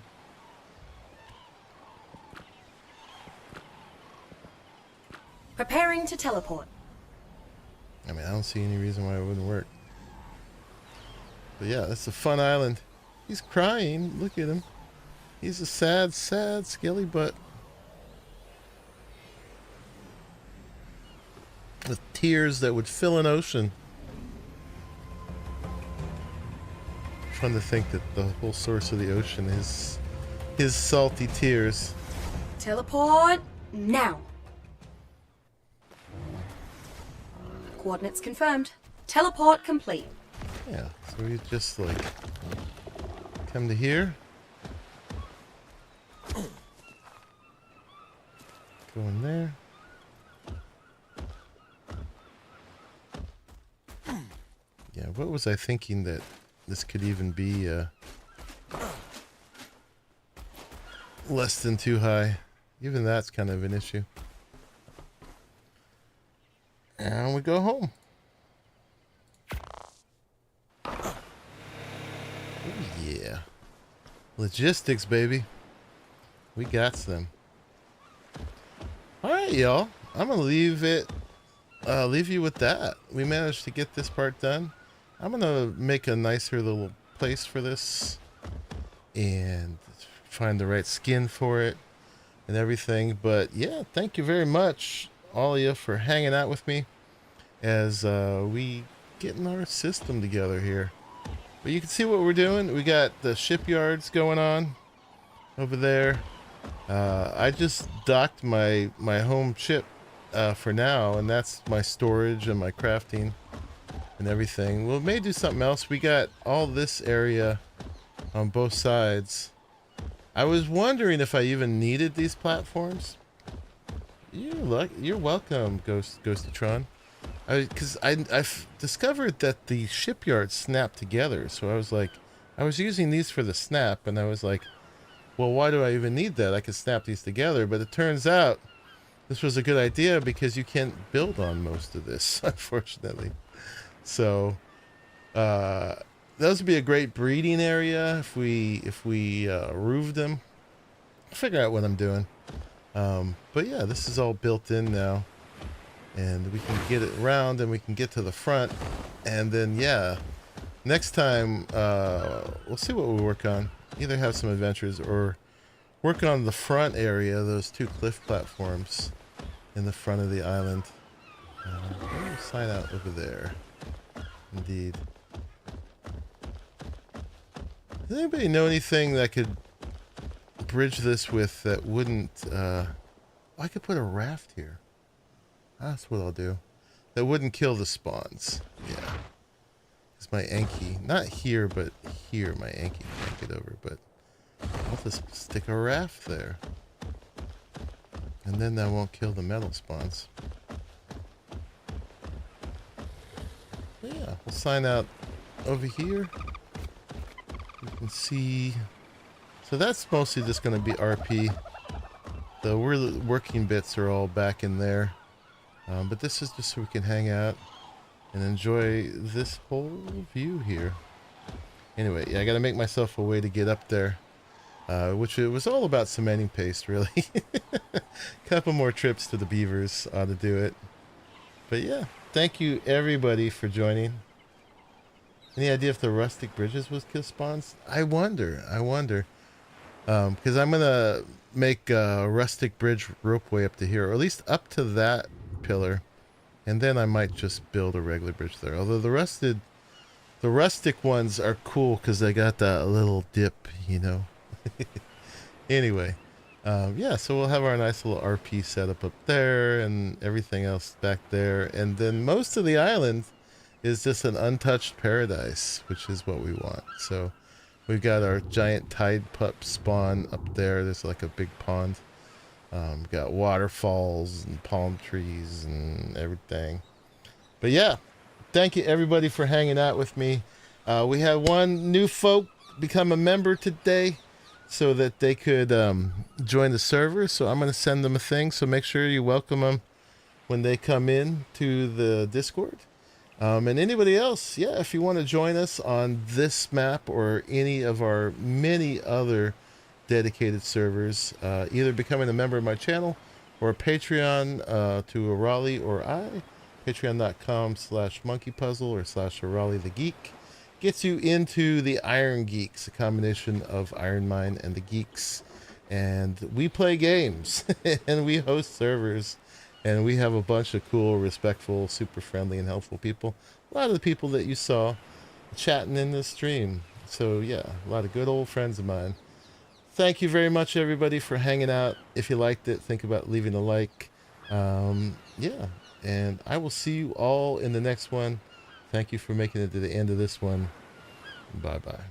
Preparing to teleport. I mean, I don't see any reason why it wouldn't work. But yeah, that's a fun island. He's crying. Look at him. He's a sad, sad skilly butt. With tears that would fill an ocean. Fun to think that the whole source of the ocean is his salty tears. Teleport now. Coordinates confirmed. Teleport complete. Yeah, so we just like come to here. Go in there. Yeah, what was I thinking that this could even be less than too high? Even that's kind of an issue. And we go home. Oh, yeah. Logistics, baby. We got them. Alright, y'all. I'm gonna leave you with that. We managed to get this part done. I'm gonna make a nicer little place for this and find the right skin for it and everything. But yeah, thank you very much, all of you, for hanging out with me as we getting our system together here. But you can see what we're doing. We got the shipyards going on over there. I just docked my home ship for now, and that's my storage and my crafting and everything. We may do something else. We got all this area on both sides. I was wondering if I even needed these platforms. You're welcome, Ghostitron. Because I've discovered that the shipyards snap together. So I was like, I was using these for the snap, and I was like, well, why do I even need that? I could snap these together. But it turns out this was a good idea because you can't build on most of this, unfortunately. So those would be a great breeding area if we roofed them. I'll figure out what I'm doing. But yeah, this is all built in now, and we can get it around and we can get to the front, and then yeah, next time we'll see what we work on. Either have some adventures or work on the front area, those two cliff platforms in the front of the island. We'll sign out over there. Indeed. Does anybody know anything that could bridge this with that wouldn't I could put a raft here. That's what I'll do. that wouldn't kill the spawns. Yeah. It's my Anki. Not here, but here my Anki can't get over. But I'll just stick a raft there. And then that won't kill the metal spawns. Yeah, we'll sign out over here. You can see. So that's mostly just going to be RP. The working bits are all back in there. But this is just so we can hang out and enjoy this whole view here. Anyway, yeah, I got to make myself a way to get up there. Which it was all about cementing paste, really. Couple more trips to the beavers ought to do it. But yeah, thank you everybody for joining. Any idea if the rustic bridges was kill spawns? I wonder. Because I'm gonna make a rustic bridge ropeway up to here, or at least up to that pillar, and then I might just build a regular bridge there. Although the rustic ones are cool because they got that little dip, you know. Anyway, yeah, so we'll have our nice little RP setup up there and everything else back there, and then most of the island is just an untouched paradise, which is what we want. So we've got our giant tide pup spawn up there. There's like a big pond. Got waterfalls and palm trees and everything. But yeah, thank you everybody for hanging out with me. We had one new folk become a member today, so that they could join the server. So I'm going to send them a thing. So make sure you welcome them when they come in to the Discord. And anybody else, yeah, if you want to join us on this map or any of our many other dedicated servers, either becoming a member of my channel or a Patreon to Arahli or I, patreon.com/monkeypuzzle or /Arahli the Geek. Gets you into the Iron Geeks, a combination of lronMine and the Geeks. And we play games and we host servers, and we have a bunch of cool, respectful, super friendly and helpful people. A lot of the people that you saw chatting in this stream. So yeah, a lot of good old friends of mine. Thank you very much everybody for hanging out. If you liked it, think about leaving a like. Yeah, and I will see you all in the next one. Thank you for making it to the end of this one. Bye-bye.